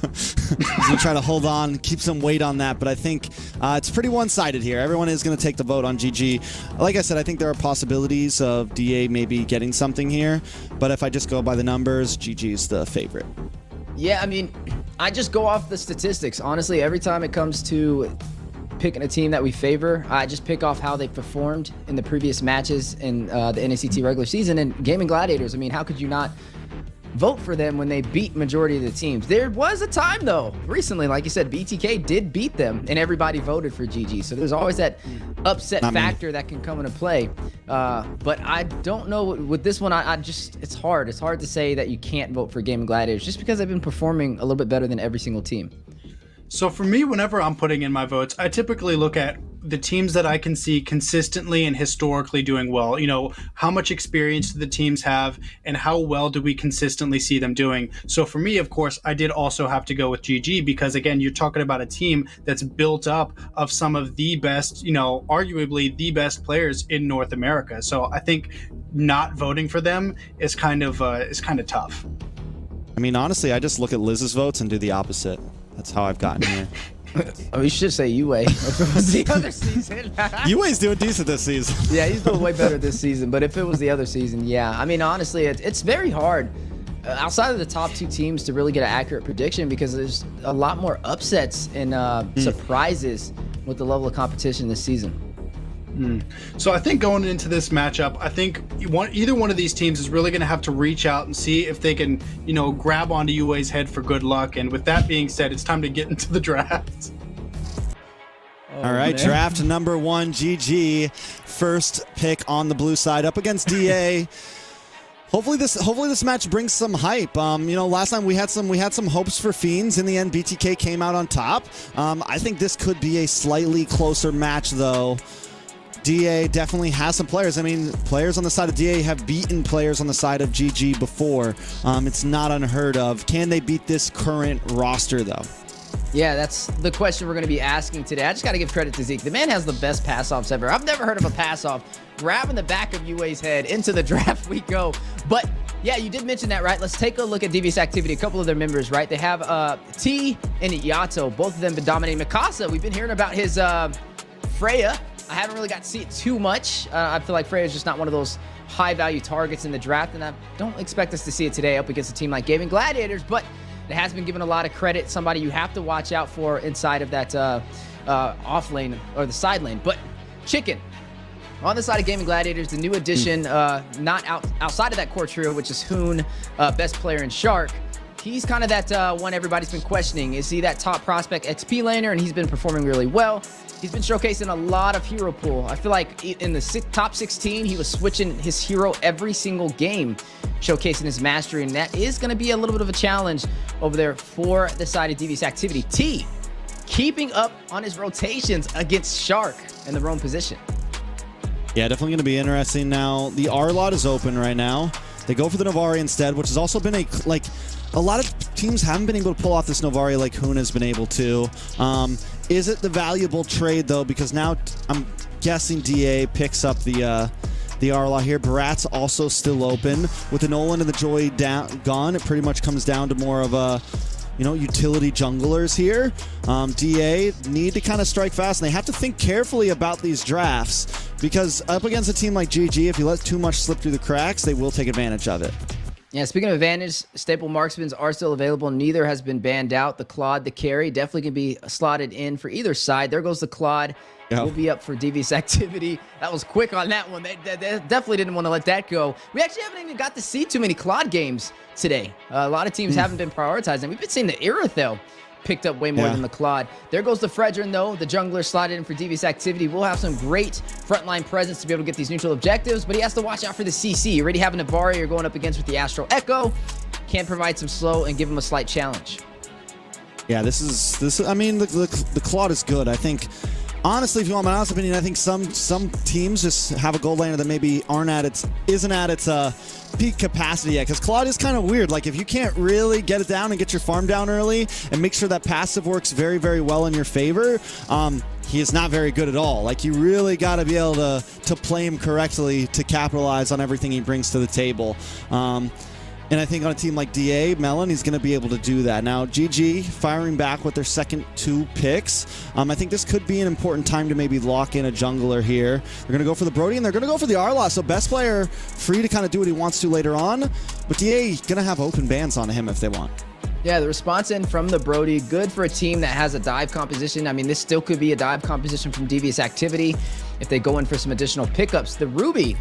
He's gonna try to hold on, keep some weight on that, but I think it's pretty one-sided here. Everyone is gonna take the vote on GG. Like I said, I think there are possibilities of DA maybe getting something here, but if I just go by the numbers, GG is the favorite. Yeah, I mean, I just go off the statistics. Honestly, every time it comes to picking a team that we favor, I just pick off how they performed in the previous matches in the NACT regular season. And Gaimin Gladiators, I mean, how could you not vote for them when they beat majority of the teams? There was a time, though, recently, like you said, BTK did beat them, and everybody voted for GG. So there's always that upset factor that can come into play. But I don't know with this one. I just, it's hard. It's hard to say that you can't vote for Gaimin Gladiators just because they've been performing a little bit better than every single team. So for me, whenever I'm putting in my votes, I typically look at the teams that I can see consistently and historically doing well. You know, how much experience do the teams have and how well do we consistently see them doing? So for me, of course, I did also have to go with GG because, again, you're talking about a team that's built up of some of the best, you know, arguably the best players in North America. So I think not voting for them is kind of tough. I mean, honestly, I just look at Liz's votes and do the opposite. That's how I've gotten here. Oh, you should say Yue if it was the other season. Yue's doing decent this season. Yeah, he's doing way better this season. But if it was the other season, yeah. I mean, honestly, it's very hard outside of the top two teams to really get an accurate prediction because there's a lot more upsets and surprises with the level of competition this season. So I think going into this matchup, I think either one of these teams is really going to have to reach out and see if they can, you know, grab onto UA's head for good luck. And with that being said, it's time to get into the draft. All right, draft number 1, GG. First pick on the blue side up against DA. Hopefully this match brings some hype. You know, last time we had some hopes for Fiends. In the end, BTK came out on top. I think this could be a slightly closer match, though. DA definitely has some players. I mean, players on the side of DA have beaten players on the side of GG before. It's not unheard of. Can they beat this current roster, though? Yeah, that's the question we're going to be asking today. I just got to give credit to Zeke. The man has the best pass-offs ever. I've never heard of a pass-off. Grabbing the back of UA's head, into the draft we go. But yeah, you did mention that, right? Let's take a look at Devious activity. A couple of their members, right? They have T and Yato. Both of them been dominating. Mikasa, we've been hearing about his Freya. I haven't really got to see it too much. I feel like Freya is just not one of those high-value targets in the draft, and I don't expect us to see it today up against a team like Gaimin Gladiators, but it has been given a lot of credit. Somebody you have to watch out for inside of that off lane or the side lane. But Chicken, on the side of Gaimin Gladiators, the new addition, not outside of that core trio, which is Hoon, best player, and Shark. He's kind of that one everybody's been questioning. Is he that top prospect XP laner? And he's been performing really well. He's been showcasing a lot of hero pool. I feel like in the top 16, he was switching his hero every single game, showcasing his mastery. And that is going to be a little bit of a challenge over there for the side of Devious activity. T, keeping up on his rotations against Shark in the roam position. Yeah, definitely going to be interesting now. The R lot is open right now. They go for the Novari instead, which has also been a lot of teams haven't been able to pull off this Novari like Hoon has been able to. Is it the valuable trade, though? Because now I'm guessing DA picks up the R-Law here. Barat's also still open. With the Nolan and the Joy gone, it pretty much comes down to more of a, you know, utility junglers here. DA need to kind of strike fast, and they have to think carefully about these drafts because up against a team like GG, if you let too much slip through the cracks, they will take advantage of it. Yeah, speaking of advantage, staple marksmans are still available. Neither has been banned out. The Claude, the carry, definitely can be slotted in for either side. There goes the Claude. Yep. We'll be up for Devious activity. That was quick on that one. They definitely didn't want to let that go. We actually haven't even got to see too many Claude games today. A lot of teams haven't been prioritizing. We've been seeing the Irithyll picked up way more than the Claude. There goes the Fredrin, though. The jungler slotted in for Devious activity. We'll have some great frontline presence to be able to get these neutral objectives, but he has to watch out for the CC. You already have a Navari you're going up against with the Astral Echo. Can provide some slow and give him a slight challenge. Yeah, I mean, the Claude is good. I think, honestly, if you want my honest opinion, I think some teams just have a gold laner that maybe isn't at its peak capacity yet, because Claude is kind of weird. Like, if you can't really get it down and get your farm down early and make sure that passive works very, very well in your favor, he is not very good at all. Like, you really got to be able to play him correctly to capitalize on everything he brings to the table. And I think on a team like DA, Melon, he's going to be able to do that. Now, GG firing back with their second 2 picks. I think this could be an important time to maybe lock in a jungler here. They're going to go for the Brody, and they're going to go for the Arla. So best player free to kind of do what he wants to later on. But DA going to have open bans on him if they want. Yeah, the response in from the Brody, good for a team that has a dive composition. I mean, this still could be a dive composition from Devious activity if they go in for some additional pickups. The Ruby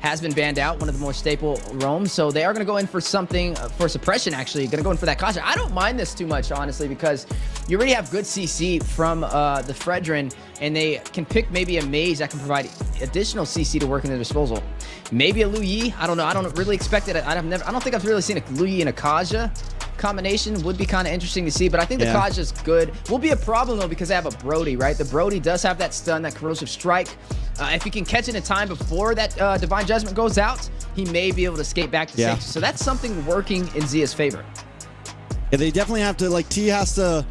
has been banned out, one of the more staple roams, so they are going to go in for something, for suppression actually, going to go in for that Kasha. I don't mind this too much, honestly, because you already have good CC from the Fredrin, and they can pick maybe a mage that can provide additional CC to work in their disposal. Maybe a Lu Yi, I don't know, I don't really expect it. I don't think I've really seen a Lu Yi and a Kaja combination. Would be kind of interesting to see, but I think the Kaja is good. Will be a problem though because they have a Brody, right? The Brody does have that stun, that corrosive strike. If he can catch it in time before that Divine Judgment goes out, he may be able to skate back to safety. So that's something working in Zia's favor. Yeah, they definitely have to, like, T has to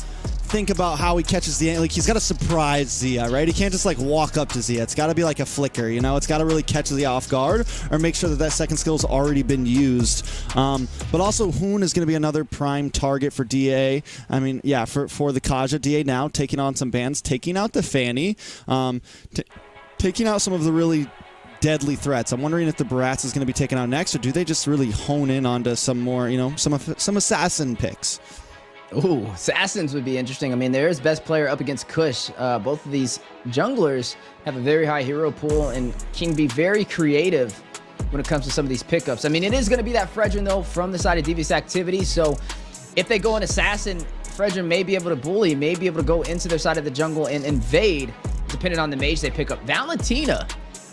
think about how he catches the, like, he's got to surprise Zia, right? He can't just, like, walk up to Zia. It's got to be like a flicker, you know? It's got to really catch Zia off guard or make sure that that second skill's already been used. But also, Hoon is going to be another prime target for DA. I mean, yeah, for the Kaja. DA now taking on some bans, taking out the Fanny, taking out some of the really deadly threats. I'm wondering if the Barats is going to be taken out next, or do they just really hone in onto some more, you know, some assassin picks? Ooh, assassins would be interesting. I mean, there is best player up against Kush. Both of these junglers have a very high hero pool and can be very creative when it comes to some of these pickups. I mean, it is going to be that Fredrin, though, from the side of Devious activity. So if they go an assassin, Fredrin may be able to bully, may be able to go into their side of the jungle and invade, depending on the mage they pick up. Valentina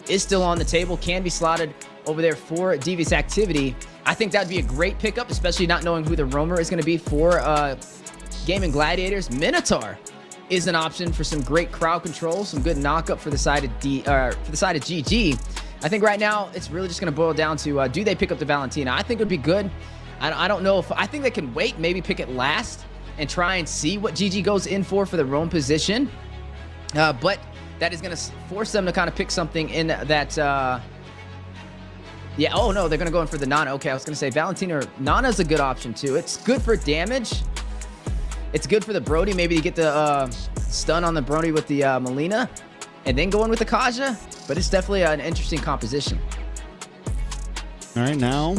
is still on the table, can be slotted over there for Devious activity. I think that would be a great pickup, especially not knowing who the roamer is going to be for Gaimin Gladiators. Minotaur is an option for some great crowd control, some good knockup for the side of GG. I think right now it's really just going to boil down to do they pick up the Valentina? I think it would be good. I don't know if I think they can wait, maybe pick it last and try and see what GG goes in for the roam position. But that is going to force them to kind of pick something in that. Yeah, oh no, they're going to go in for the Nana. Okay, I was going to say Valentina or Nana's a good option too. It's good for damage. It's good for the Brody, maybe to get the stun on the Brody with the Melina and then go in with the Kaja. But it's definitely an interesting composition. All right, now,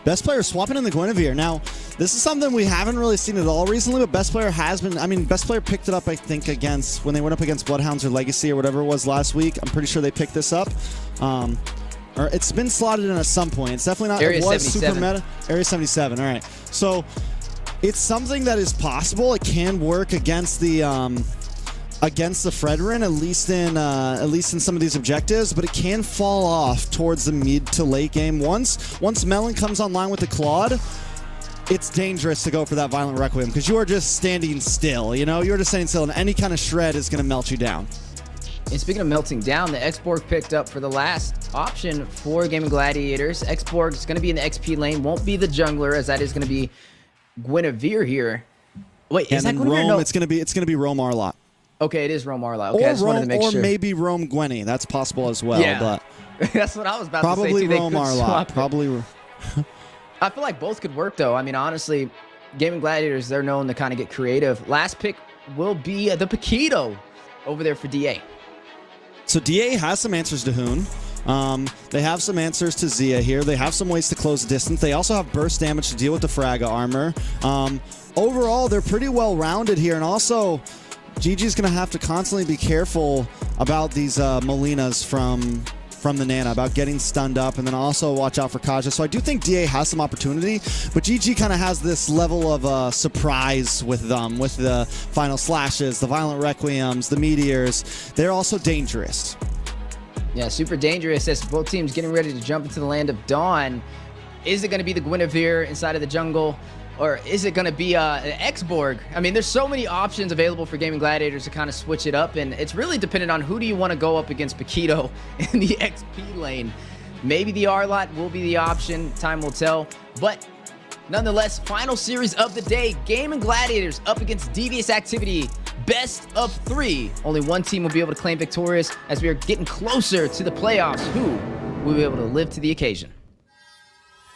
best player swapping in the Guinevere. Now, this is something we haven't really seen at all recently, but best player has been, I mean, best player picked it up, I think, against, when they went up against BloodHounds or LEGACi or whatever it was last week. I'm pretty sure they picked this up. Or it's been slotted in at some point. It's definitely not, Area it was 77. super meta. Area 77, all right. So, it's something that is possible. It can work against the Fredrin, at least in some of these objectives, but it can fall off towards the mid to late game. Once Melon comes online with the Claude, it's dangerous to go for that Violent Requiem because you are just standing still, you know? You're just standing still, and any kind of shred is going to melt you down. And speaking of melting down, the Xborg picked up for the last option for Gaimin Gladiators. Xborg is going to be in the XP lane, won't be the jungler, as that is going to be Guinevere here. Wait, is that Guinevere? No. It's going to be Rome Arlot. Okay, it is Rome Arlot. Okay, I just wanted to make sure. Or maybe Rome Gwenny. That's possible as well. Yeah. But that's what I was about probably to say too. Rome Arlot. Probably. I feel like both could work though. I mean, honestly, Gaimin Gladiators, they're known to kind of get creative. Last pick will be the Paquito over there for DA. So DA has some answers to Hoon. They have some answers to Zia here. They have some ways to close the distance. They also have burst damage to deal with the Fraga armor. Overall, they're pretty well-rounded here, and also GG's going to have to constantly be careful about these Molinas from the Nana, about getting stunned up, and then also watch out for Kaja. So I do think DA has some opportunity, but GG kind of has this level of surprise with them, with the final slashes, the violent requiems, the meteors. They're also dangerous. Yeah, super dangerous as both teams getting ready to jump into the land of Dawn. Is it going to be the Guinevere inside of the jungle? Or is it going to be an X-Borg? I mean, there's so many options available for Gaimin Gladiators to kind of switch it up, and it's really dependent on who do you want to go up against Paquito in the XP lane. Maybe the R-Lot will be the option. Time will tell. But nonetheless, final series of the day. Gaimin Gladiators up against Devious Activity. Best of 3. Only one team will be able to claim victorious as we are getting closer to the playoffs. Who will be able to live to the occasion?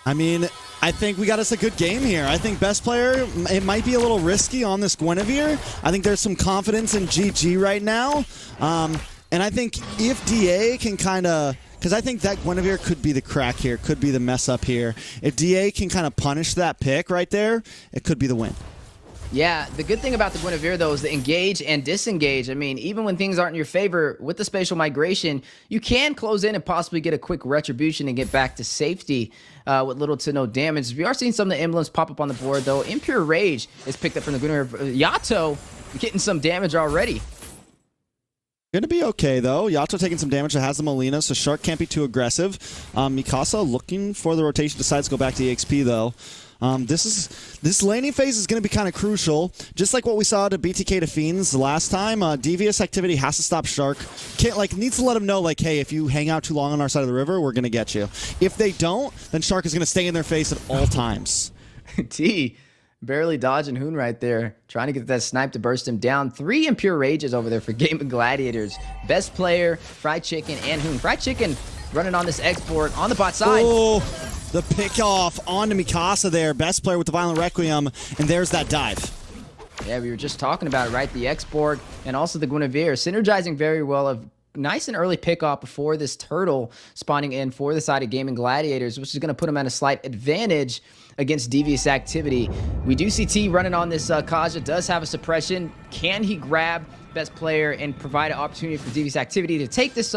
I mean, I think we got us a good game here. I think best player, it might be a little risky on this Guinevere. I think there's some confidence in GG right now. And I think if DA can kind of, because I think that Guinevere could be the crack here, could be the mess up here. If DA can kind of punish that pick right there, it could be the win. Yeah, the good thing about the Guinevere, though, is the engage and disengage. I mean, even when things aren't in your favor, with the spatial migration, you can close in and possibly get a quick retribution and get back to safety with little to no damage. We are seeing some of the emblems pop up on the board, though. Impure Rage is picked up from the Guinevere. Yato getting some damage already. Gonna be okay, though. Yato taking some damage that has the Molina, so Shark can't be too aggressive. Mikasa looking for the rotation, decides to go back to EXP, though. This laning phase is going to be kind of crucial. Just like what we saw to BTK to Fiends the last time, Devious Activity has to stop Shark. Needs to let him know, like, hey, if you hang out too long on our side of the river, we're going to get you. If they don't, then Shark is going to stay in their face at all times. T barely dodging Hoon right there, trying to get that snipe to burst him down. 3 Impure Rages over there for Gaimin Gladiators. Best player, Fried Chicken, and Hoon. Fried Chicken running on this X-Borg on the bot side. Oh, the pick off onto Mikasa there. Best player with the Violent Requiem, and there's that dive. Yeah, we were just talking about it, right? The X-Borg and also the Guinevere synergizing very well. Of nice and early pick off before this turtle spawning in for the side of Gaimin Gladiators, which is going to put him at a slight advantage against Devious Activity. We do see T running on this Kaja, does have a suppression. Can he grab best player and provide an opportunity for Devious Activity to take this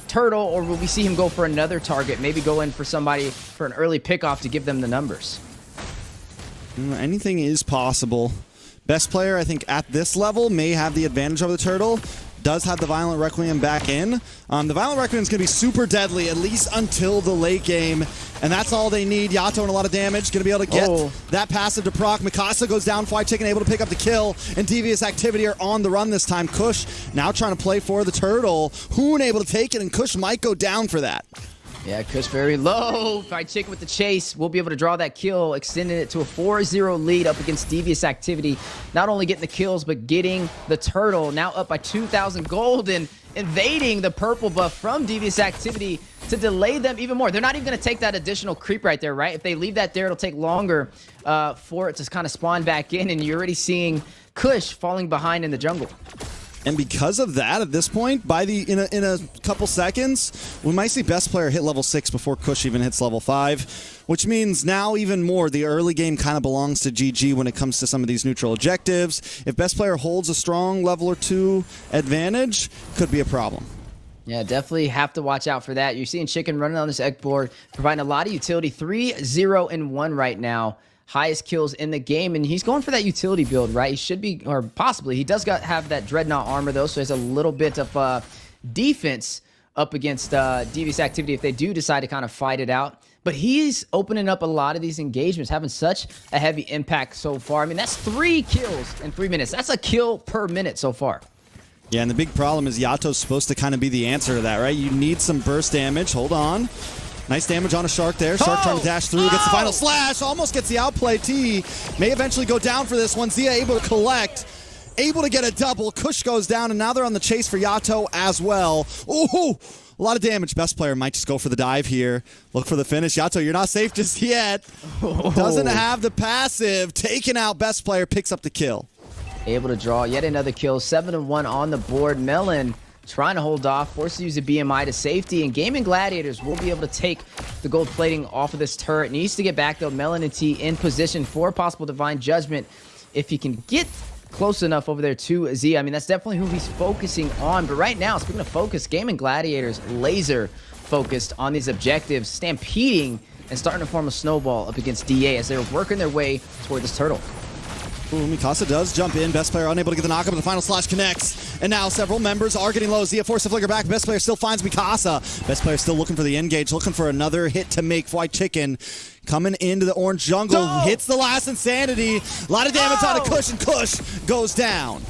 turtle, or will we see him go for another target? Maybe go in for somebody for an early pickoff to give them the numbers. Anything is possible. Best player, I think, at this level may have the advantage over the turtle. Does have the Violent Requiem back in. The Violent Requiem is going to be super deadly, at least until the late game. And that's all they need. Yato and a lot of damage. Going to be able to get that passive to proc. Mikasa goes down. Fried Chicken able to pick up the kill. And Devious Activity are on the run this time. Kush now trying to play for the turtle. Hoon able to take it, and Kush might go down for that. Yeah, Kush very low. Fried Chicken with the chase. We'll be able to draw that kill, extending it to a 4-0 lead up against Devious Activity. Not only getting the kills, but getting the turtle. Now up by 2,000 gold and invading the purple buff from Devious Activity to delay them even more. They're not even going to take that additional creep right there, right? If they leave that there, it'll take longer for it to kind of spawn back in, and you're already seeing Kush falling behind in the jungle. And because of that, at this point, in a couple seconds, we might see best player hit level 6 before Kush even hits level 5, which means now even more, the early game kind of belongs to GG when it comes to some of these neutral objectives. If best player holds a strong level or 2 advantage, could be a problem. Yeah, definitely have to watch out for that. You're seeing Chicken running on this egg board, providing a lot of utility. 3-0-1 right now. Highest kills in the game, and he's going for that utility build, right? He should be, or possibly, he does have that Dreadnought armor, though, so he has a little bit of defense up against Devious Activity if they do decide to kind of fight it out. But he's opening up a lot of these engagements, having such a heavy impact so far. I mean, that's 3 kills in 3 minutes. That's a kill per minute so far. Yeah, and the big problem is Yato's supposed to kind of be the answer to that, right? You need some burst damage. Hold on. Nice damage on a Shark there. Shark trying to dash through, gets the final slash, almost gets the outplay. T may eventually go down for this one. Zia able to collect, able to get a double. Kush goes down, and now they're on the chase for Yato as well. Ooh, a lot of damage. Best player might just go for the dive here. Look for the finish. Yato, you're not safe just yet. Doesn't have the passive. Taken out. Best player picks up the kill. Able to draw yet another kill. 7-1 on the board. Melon trying to hold off, forced to use a BMI to safety, and Gaimin Gladiators will be able to take the gold plating off of this turret. Needs to get back though. Melon and T in position for possible Divine Judgment if he can get close enough over there to Z. I mean, that's definitely who he's focusing on. But right now, speaking of focus, Gaimin Gladiators laser focused on these objectives, stampeding and starting to form a snowball up against DA as they're working their way toward this turtle. Ooh, Mikasa does jump in. Best player unable to get the knockup, but the final slash connects. And now several members are getting low. Zia forced to flicker back. Best player still finds Mikasa. Best player still looking for the engage, looking for another hit to make. White Chicken coming into the orange jungle. Hits the last Insanity. A lot of damage on a Kush, and Kush goes down.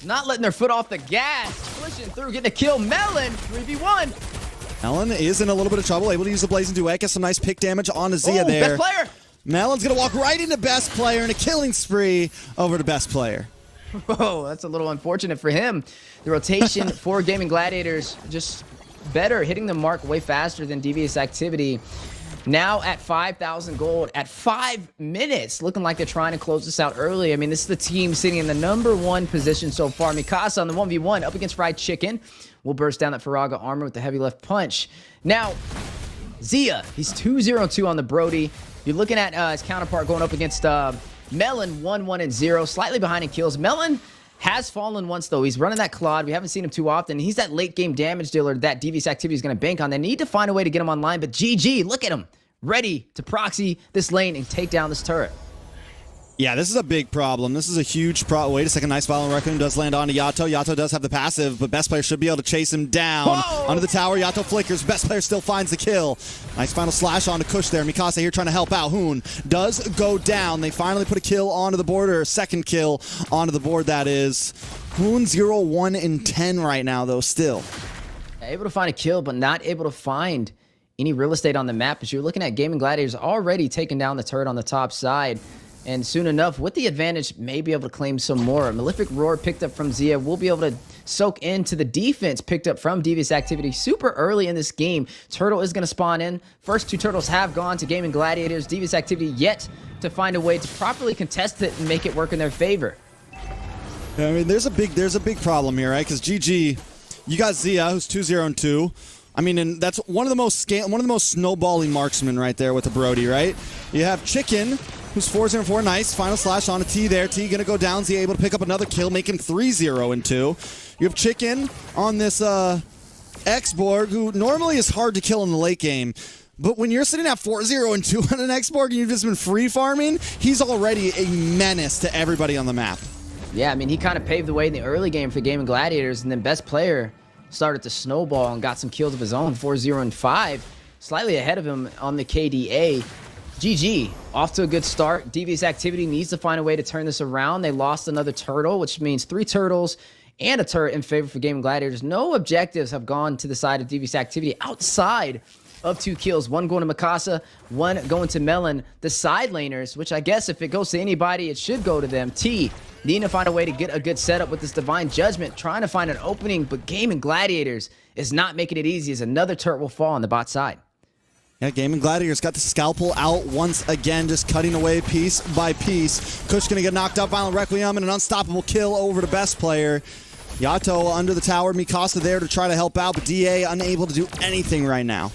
Not letting their foot off the gas. Pushing through, getting a kill. Melon, 3v1. Melon is in a little bit of trouble. Able to use the Blazing Duet. Get some nice pick damage on Zia there. Best player. Melon's going to walk right into Best Player in a killing spree over to Best Player. Oh, that's a little unfortunate for him. The rotation for Gaimin Gladiators just better, hitting the mark way faster than Devious Activity. Now at 5,000 gold at 5 minutes, looking like they're trying to close this out early. I mean, this is the team sitting in the #1 position so far. Mikasa on the 1v1 up against Fried Chicken. Will burst down that Faraga armor with the heavy left punch. Now, Zia, he's 2-0-2 on the Brody. You're looking at his counterpart going up against Melon, 1-1-0, slightly behind in kills. Melon has fallen once, though. He's running that Claude. We haven't seen him too often. He's that late-game damage dealer that Devious Activity is going to bank on. They need to find a way to get him online, but GG, look at him. Ready to proxy this lane and take down this turret. Yeah, this is a big problem. This is a huge problem. Wait a second. Nice Violent Raccoon does land on Yato. Yato does have the passive, but Best Player should be able to chase him down. Whoa! Under the tower, Yato flickers. Best Player still finds the kill. Nice final slash onto Kush there. Mikasa here trying to help out. Hoon does go down. They finally put a kill onto the board, or a second kill onto the board, that is. Hoon 0-1-10 right now, though, still. Able to find a kill, but not able to find any real estate on the map. As you're looking at Gaimin Gladiators already taking down the turret on the top side. And soon enough, with the advantage, may be able to claim some more. Malefic Roar picked up from Zia. We'll be able to soak into the defense picked up from Devious Activity super early in this game. Turtle is going to spawn in. First 2 turtles have gone to Gaimin Gladiators. Devious Activity yet to find a way to properly contest it and make it work in their favor. I mean, there's a big problem here, right? Because GG, you got Zia, who's 2-0-2. I mean, and that's one of the most snowballing marksmen right there with the Brody, right? You have Chicken, who's 4-0-4. Nice final slash on a T there. T gonna go down. Z able to pick up another kill, make him 3-0-2. You have Chicken on this X-Borg, who normally is hard to kill in the late game. But when you're sitting at 4-0-2 on an X-Borg and you've just been free farming, he's already a menace to everybody on the map. Yeah, I mean, he kind of paved the way in the early game for Gaimin Gladiators, and then Best Player started to snowball and got some kills of his own, 4-0-5, slightly ahead of him on the KDA. GG, off to a good start. Devious Activity needs to find a way to turn this around. They lost another turtle, which means 3 turtles and a turret in favor for Gaimin Gladiators. No objectives have gone to the side of Devious Activity outside of 2 kills. 1 going to Mikasa, 1 going to Melon. The side laners, which I guess if it goes to anybody, it should go to them. T, needing to find a way to get a good setup with this Divine Judgment, trying to find an opening, but Gaimin Gladiators is not making it easy as another turret will fall on the bot side. Yeah, Gaimin Gladiators got the scalpel out once again, just cutting away piece by piece. Kush gonna get knocked out, Violent Requiem, and an unstoppable kill over to Best Player. Yato under the tower, Mikasa there to try to help out, but DA unable to do anything right now.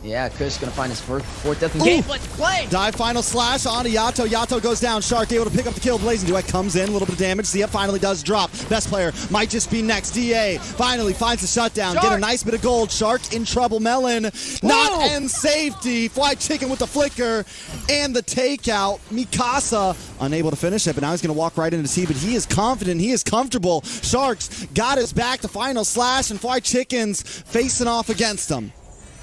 Yeah, Kush gonna find his fourth death in the game. Let's play! Dive final slash onto Yato. Yato goes down. Shark able to pick up the kill. Blazing Duet comes in. A little bit of damage. Zia finally does drop. Best Player might just be next. DA finally finds the shutdown. Shark. Get a nice bit of gold. Shark in trouble. Melon not in safety. White Chicken with the flicker and the takeout. Mikasa unable to finish it, but now he's going to walk right into T, but he is confident. He is comfortable. Sharks got his back to final slash, and White Chicken's facing off against him.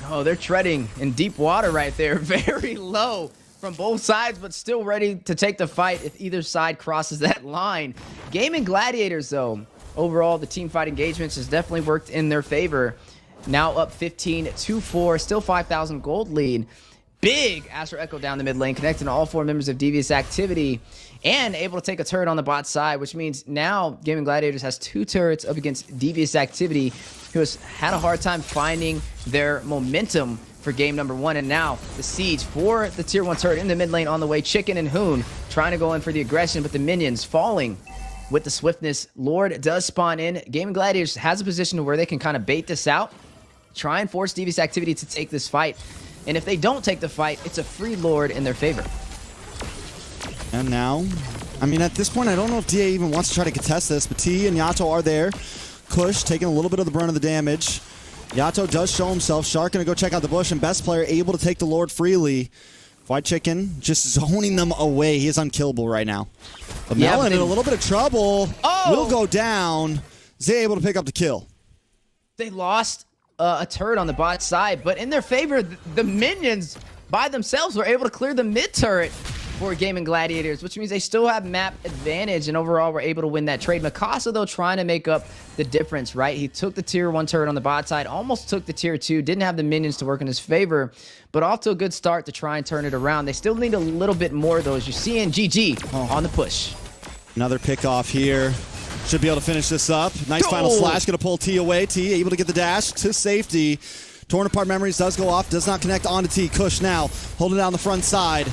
Oh, they're treading in deep water right there. Very low from both sides, but still ready to take the fight if either side crosses that line. Gaimin Gladiators, though, overall, the team fight engagements has definitely worked in their favor. Now up 15-4, still 5,000 gold lead. Big Astro Echo down the mid lane, connecting all 4 members of Devious Activity, and able to take a turret on the bot side, which means now Gaimin Gladiators has 2 turrets up against Devious Activity, who has had a hard time finding their momentum for game number 1. And now the siege for the tier 1 turret in the mid lane on the way. Chicken and Hoon trying to go in for the aggression, but the minions falling. with the swiftness. Lord does spawn in. Gaimin Gladiators has a position where they can kind of bait this out, try and force Devious Activity to take this fight. And if they don't take the fight, it's a free Lord in their favor. And now, I mean, at this point, I don't know if DA even wants to try to contest this, but T and Yato are there. Kush taking a little bit of the brunt of the damage. Yato does show himself. Shark going to go check out the bush, and best player able to take the Lord freely. White Chicken just zoning them away. He is unkillable right now. But Melon in a little bit of trouble. Will go down. Zay able to pick up the kill. They lost a turret on the bot side, but in their favor, the minions by themselves were able to clear the mid turret for Gaimin Gladiators, which means they still have map advantage, and overall were able to win that trade. Mikasa, though, trying to make up the difference, right? He took the tier 1 turret on the bot side, almost took the tier 2, didn't have the minions to work in his favor, but off to a good start to try and turn it around. They still need a little bit more, though, as you see in GG on the push. Another pick off here. Should be able to finish this up. Nice final slash, gonna pull T away. T able to get the dash to safety. Torn apart memories does go off, does not connect onto T. Kush now holding down the front side.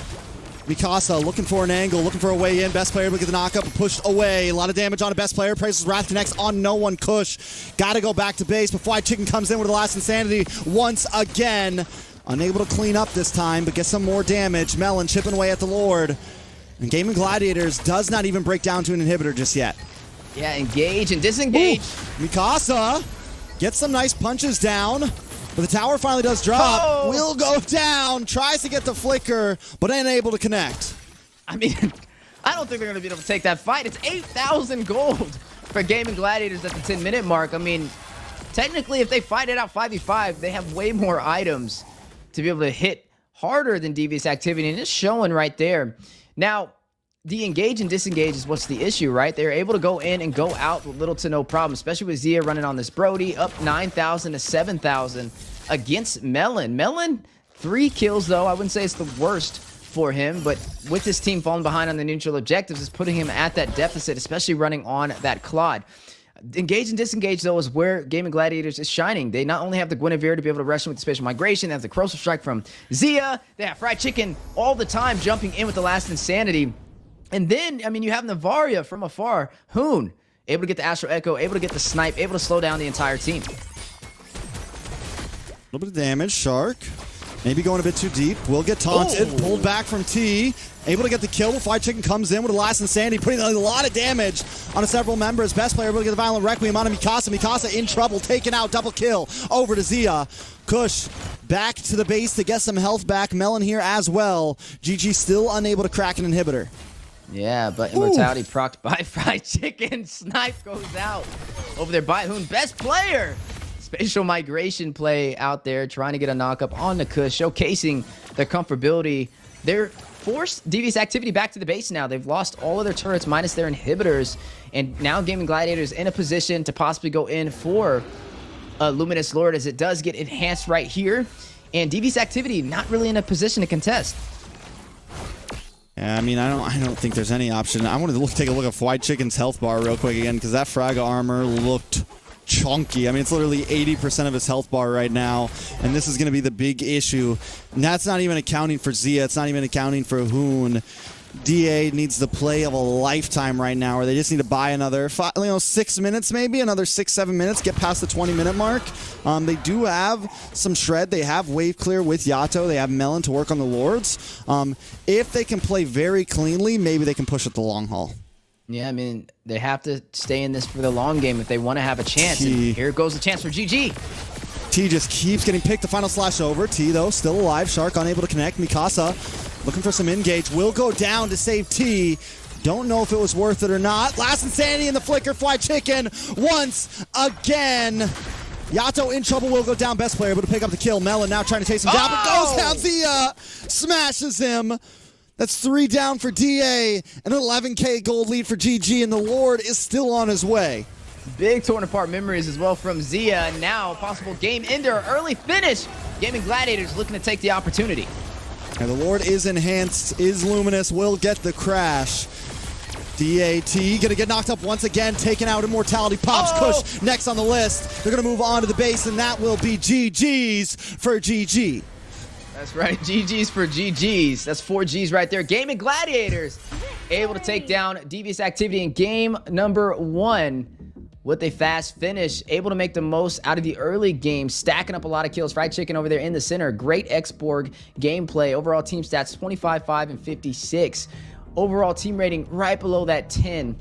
Mikasa looking for an angle, looking for a way in. Best player able to get the knockup and pushed away. A lot of damage on a best player. Praise's Wrath connects on no one. Kush gotta go back to base before White Chicken comes in with the last insanity once again. Unable to clean up this time, but get some more damage. Melon chipping away at the Lord. And Gaimin Gladiators does not even break down to an inhibitor just yet. Yeah, engage and disengage. Mikasa gets some nice punches down, but the tower finally does drop. Will go down, tries to get the flicker, but unable to connect. I mean, I don't think they're going to be able to take that fight. It's 8,000 gold for Gaimin Gladiators at the 10-minute mark. I mean, technically, if they fight it out 5v5, they have way more items to be able to hit harder than Devious Activity, and it's showing right there. Now, the engage and disengage is what's the issue, right? They're able to go in and go out with little to no problem, especially with Zia running on this Brody, up 9,000 to 7,000 against Melon. Melon, 3 kills, though. I wouldn't say it's the worst for him, but with his team falling behind on the neutral objectives, is putting him at that deficit, especially running on that Claude. Engage and disengage, though, is where Gaimin Gladiators is shining. They not only have the Guinevere to be able to rush in with the Spatial Migration, they have the Corrosive Strike from Zia, they have Fried Chicken all the time jumping in with the last Insanity. And then, I mean, you have Navaria from afar. Hoon, able to get the Astral Echo, able to get the Snipe, able to slow down the entire team. A little bit of damage. Shark maybe going a bit too deep. Will get taunted. Pulled back from T. Able to get the kill. Fried Chicken comes in with the last Insanity, putting a lot of damage on several members. Best player able to get the Violent Requiem on Mikasa. Mikasa in trouble. Taken out. Double kill. Over to Zia. Kush back to the base to get some health back. Melon here as well. GG still unable to crack an inhibitor. Yeah, but Immortality procced by Fried Chicken. Snipe goes out over there by Hoon. Best player. Spatial Migration play out there, trying to get a knockup on the Kush, showcasing their comfortability. They're forced Devious Activity back to the base now. They've lost all of their turrets minus their inhibitors, and now Gaimin Gladiators in a position to possibly go in for Luminous Lord, as it does get enhanced right here. And Devious Activity not really in a position to contest. Yeah, I mean, I don't think there's any option. I wanted to take a look at White Chicken's health bar real quick again, because that Fraga armor looked chunky. I mean, it's literally 80% of his health bar right now, and this is going to be the big issue. And that's not even accounting for Zia. It's not even accounting for Hoon. DA needs the play of a lifetime right now, where they just need to buy another 6 minutes, maybe another 6-7 minutes, get past the 20-minute mark. They do have some shred. They have wave clear with Yato. They have Melon to work on the Lords. If they can play very cleanly, maybe they can push it the long haul. Yeah, I mean, they have to stay in this for the long game if they want to have a chance. And here goes the chance for GG. T just keeps getting picked. The final slash over. T, though, still alive. Shark unable to connect. Mikasa looking for some engage. Will go down to save T. Don't know if it was worth it or not. Last Insanity in the flicker. Fried Chicken once again. Yato in trouble. Will go down. Best player able to pick up the kill. Melon now trying to chase him down, but goes down. Zia smashes him. That's 3 down for DA, and an 11K gold lead for GG, and the Lord is still on his way. Big torn apart memories as well from Zia, and now possible game ender, early finish. Gaimin Gladiators looking to take the opportunity. And the Lord is enhanced, is luminous, will get the crash. DAT gonna get knocked up once again, taken out. Immortality pops. Kush next on the list. They're gonna move on to the base, and that will be GG's for GG. That's right, GG's for GG's. That's 4 G's right there. Gaimin Gladiators able to take down Devious Activity in game number 1 with a fast finish, able to make the most out of the early game, stacking up a lot of kills. Fried Chicken over there in the center. Great Xborg gameplay. Overall team stats 25, 5, and 56. Overall team rating right below that 10.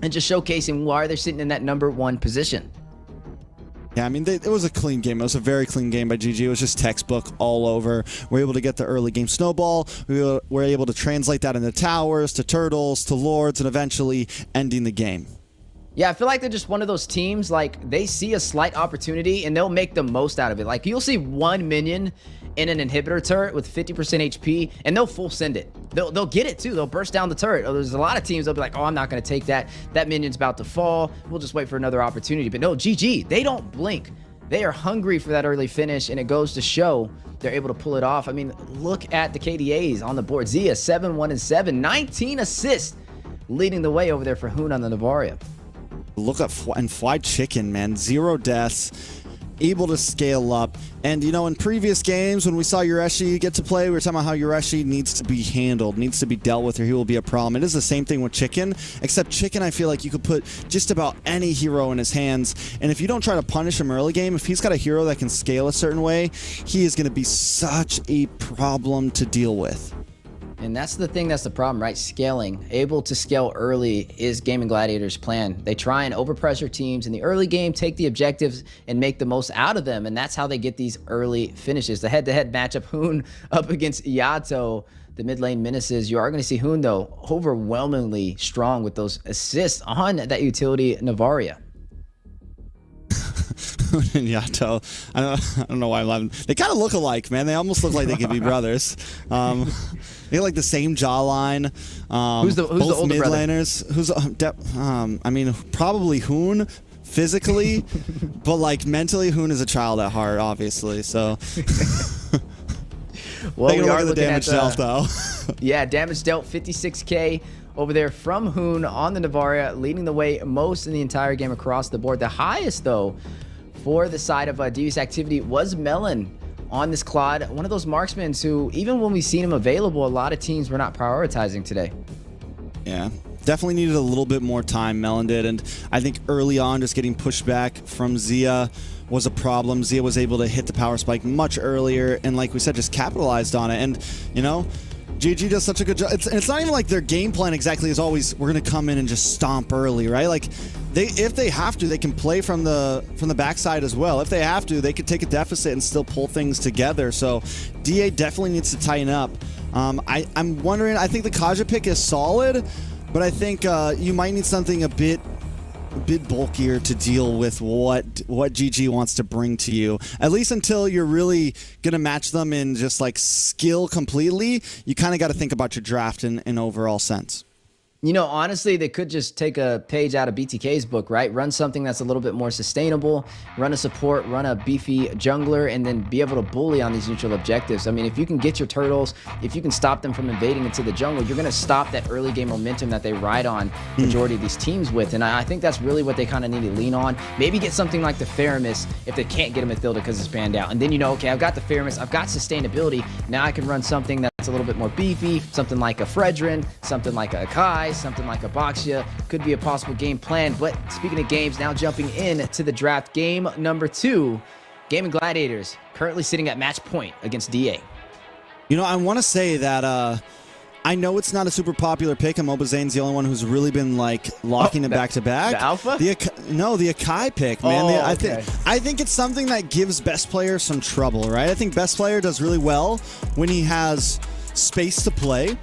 And just showcasing why they're sitting in that number 1 position. Yeah, I mean, it was a clean game. It was a very clean game by GG. It was just textbook all over. We're able to get the early game snowball. We were able to translate that into towers, to turtles, to lords, and eventually ending the game. Yeah, I feel like they're just one of those teams, like, they see a slight opportunity and they'll make the most out of it. Like, you'll see one minion in an inhibitor turret with 50% HP, and they'll full send it. They'll get it, too. They'll burst down the turret. There's a lot of teams, they'll be like, oh, I'm not going to take that. That minion's about to fall. We'll just wait for another opportunity. But no, GG, they don't blink. They are hungry for that early finish, and it goes to show they're able to pull it off. I mean, look at the KDAs on the board. Zia, 7-1-7, 19 assists, leading the way over there for Hoon on the Navaria. Look at Fried Chicken, man. 0 deaths, able to scale up. And, you know, in previous games, when we saw Yureshi get to play, we were talking about how Yureshi needs to be handled, needs to be dealt with, or he will be a problem. It is the same thing with Chicken, except Chicken, I feel like you could put just about any hero in his hands. And if you don't try to punish him early game, if he's got a hero that can scale a certain way, he is going to be such a problem to deal with. And that's the thing, that's the problem, right? Scaling. Able to scale early is Gaimin Gladiators' plan. They try and overpressure teams in the early game, take the objectives, and make the most out of them. And that's how they get these early finishes. The head-to-head matchup, Hoon up against Yato, the mid lane menaces. You are going to see Hoon, though, overwhelmingly strong with those assists on that utility Navaria. And Yato, I don't know why I'm laughing. They kind of look alike, man. They almost look like they could be brothers. They have like the same jawline. Who's the older mid brother? laners? I mean, probably Hoon physically, but like mentally, Hoon is a child at heart, obviously. So. Well, we look are at the looking damage at dealt, though. Yeah, damage dealt 56k over there from Hoon on the Navaria, leading the way most in the entire game across the board. The highest, though, for the side of Devious Activity was Melon on this Claude. One of those marksmen who, even when we've seen him available, a lot of teams were not prioritizing today. Yeah, definitely needed a little bit more time, Melon did. And I think early on, just getting pushed back from Zia was a problem. Zia was able to hit the power spike much earlier, and like we said, just capitalized on it. And, you know, GG does such a good job. It's not even like their game plan exactly is always, we're going to come in and just stomp early, right? Like, if they have to, they can play from the backside as well. If they have to, they could take a deficit and still pull things together. So DA definitely needs to tighten up. I'm wondering, I think the Kaja pick is solid, but I think you might need something a bit bulkier to deal with what GG wants to bring to you. At least until you're really going to match them in just like skill completely, you kind of got to think about your draft in overall sense. You know, honestly, they could just take a page out of BTK's book, right? Run something that's a little bit more sustainable, run a support, run a beefy jungler, and then be able to bully on these neutral objectives. I mean, if you can get your turtles, if you can stop them from invading into the jungle, you're going to stop that early game momentum that they ride on majority of these teams with. And I think that's really what they kind of need to lean on. Maybe get something like the Faramis if they can't get a Mathilda because it's banned out. And then you know, okay, I've got the Faramis, I've got sustainability. Now I can run something that's a little bit more beefy, something like a Fredrin, something like a Kai, something like a Boxia. Could be a possible game plan. But speaking of games, now jumping in to the draft, game number 2, Gaimin Gladiators currently sitting at match point against DA. You know, I want to say that I know it's not a super popular pick, and Mobazane's the only one who's really been like locking it back to back. The alpha? The Akai pick, man. Oh, I think it's something that gives best player some trouble, right? I think best player does really well when he has space to play.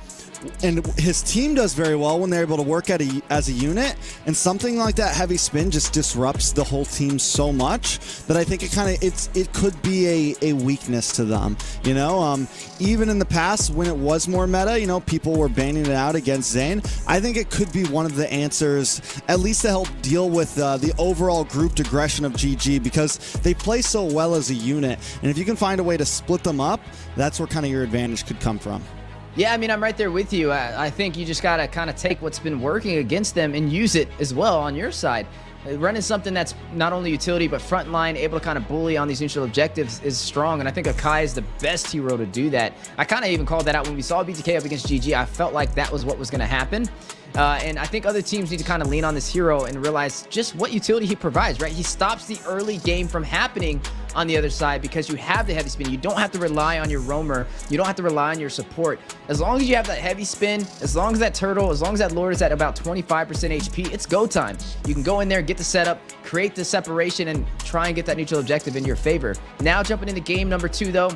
And his team does very well when they're able to work as a unit, and something like that heavy spin just disrupts the whole team so much that I think it could be a weakness to them. You know, even in the past when it was more meta, you know, people were banning it out against Zane. I think it could be one of the answers, at least to help deal with the overall grouped aggression of GG, because they play so well as a unit, and if you can find a way to split them up, that's where kind of your advantage could come from. Yeah, I mean, I'm right there with you. I think you just got to kind of take what's been working against them and use it as well on your side. Running something that's not only utility but frontline, able to kind of bully on these neutral objectives is strong, and I think Akai is the best hero to do that. I kind of even called that out when we saw BTK up against GG. I felt like that was what was going to happen. And I think other teams need to kind of lean on this hero and realize just what utility he provides, right? He stops the early game from happening on the other side because you have the heavy spin. You don't have to rely on your roamer. You don't have to rely on your support. As long as you have that heavy spin, as long as that turtle, as long as that lord is at about 25% HP, it's go time. You can go in there, get the setup, create the separation, and try and get that neutral objective in your favor. Now jumping into game number 2 though,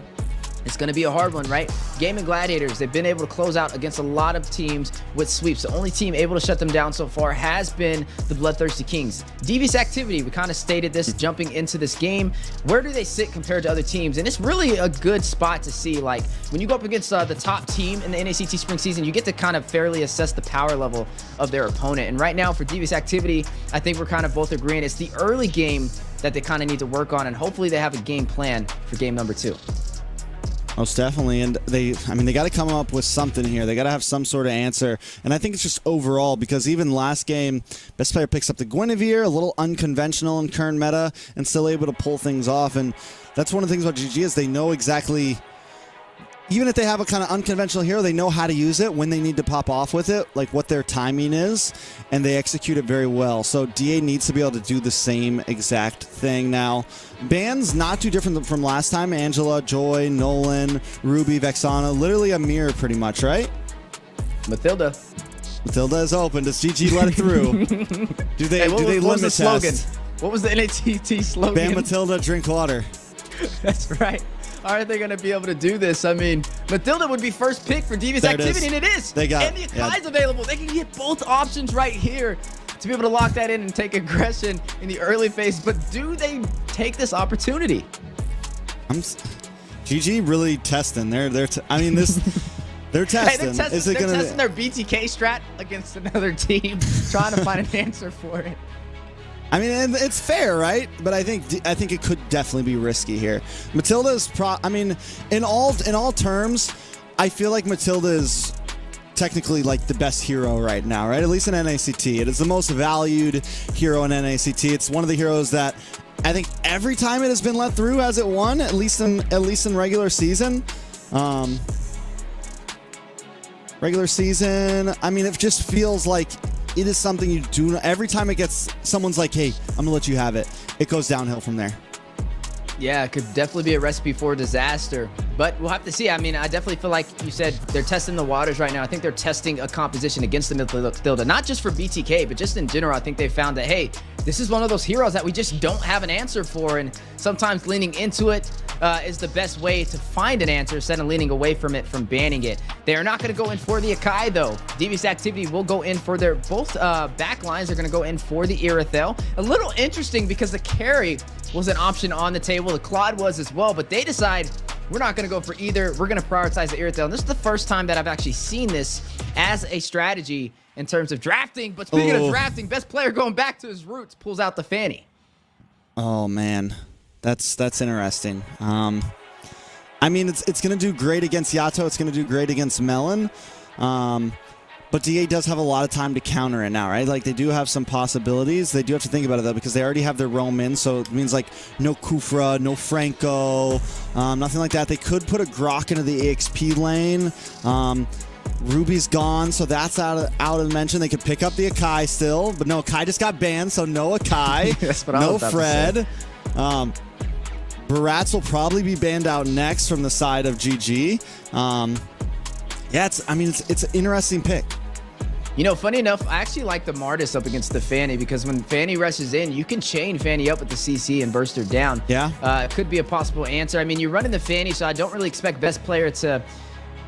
it's going to be a hard one, right? Gaimin Gladiators, they've been able to close out against a lot of teams with sweeps. The only team able to shut them down so far has been the BloodThirstyKings. Devious activity, we kind of stated this jumping into this game. Where do they sit compared to other teams? And it's really a good spot to see. Like, when you go up against the top team in the NACT Spring season, you get to kind of fairly assess the power level of their opponent. And right now for Devious activity, I think we're kind of both agreeing it's the early game that they kind of need to work on, and hopefully they have a game plan for game number 2. Most definitely, and they got to come up with something here. They got to have some sort of answer, and I think it's just overall, because even last game, best player picks up the Guinevere, a little unconventional in current meta, and still able to pull things off, and that's one of the things about GG is they know exactly, even if they have a kind of unconventional hero, they know how to use it when they need to pop off with it, like what their timing is, and they execute it very well. So DA needs to be able to do the same exact thing now. Bans not too different from last time. Angela, Joy, Nolan, Ruby, Vexana, literally a mirror pretty much, right? Matilda is open. Does GG let it through? do they limit the slogan? test? What was the NATT slogan? Ban Matilda, drink water. That's right. Are they going to be able to do this? I mean, Matilda would be first pick for Devious activity, and it is. They got and the Akai's available. They can get both options right here to be able to lock that in and take aggression in the early phase. But do they take this opportunity? GG really testing. They're testing. Hey, they're testing. testing their BTK strat against another team, trying to find an answer for it. I mean, and it's fair, right? But I think it could definitely be risky here. Matilda's in all terms, I feel like Matilda is technically like the best hero right now, right? At least in NACT. It is the most valued hero in NACT. It's one of the heroes that I think every time it has been let through has it won, at least in regular season. Regular season, I mean, it just feels like it is something you do. Every time it gets, someone's like, hey, I'm gonna let you have it. It goes downhill from there. Yeah, it could definitely be a recipe for disaster, but we'll have to see. I mean, I definitely feel like you said they're testing the waters right now. I think they're testing a composition against the Matilda, not just for BTK, but just in general. I think they found that, hey, this is one of those heroes that we just don't have an answer for, and sometimes leaning into it is the best way to find an answer instead of leaning away from it, from banning it. They are not going to go in for the Akai, though. Devious activity will go in for their both back lines. They're going to go in for the Irithel. A little interesting because the carry was an option on the table. The Claude was as well, but they decide we're not going to go for either. We're going to prioritize the Irithel. And this is the first time that I've actually seen this as a strategy in terms of drafting. But speaking of drafting, best player going back to his roots pulls out the Fanny. Oh man, that's interesting. I mean, it's going to do great against Yato. It's going to do great against Melon. But DA does have a lot of time to counter it now, right? Like, they do have some possibilities. They do have to think about it, though, because they already have their roam in, so it means, like, no Kufra, no Franco, nothing like that. They could put a Grok into the EXP lane. Ruby's gone, so that's out of the mention. They could pick up the Akai still, but no, Akai just got banned, so no Akai. That's what I was about Fred. to say. Barats will probably be banned out next from the side of GG. Yeah, it's an interesting pick. You know, funny enough, I actually like the Martis up against the Fanny, because when Fanny rushes in, you can chain Fanny up with the CC and burst her down. Yeah. It could be a possible answer. I mean, you're running the Fanny, so I don't really expect best player to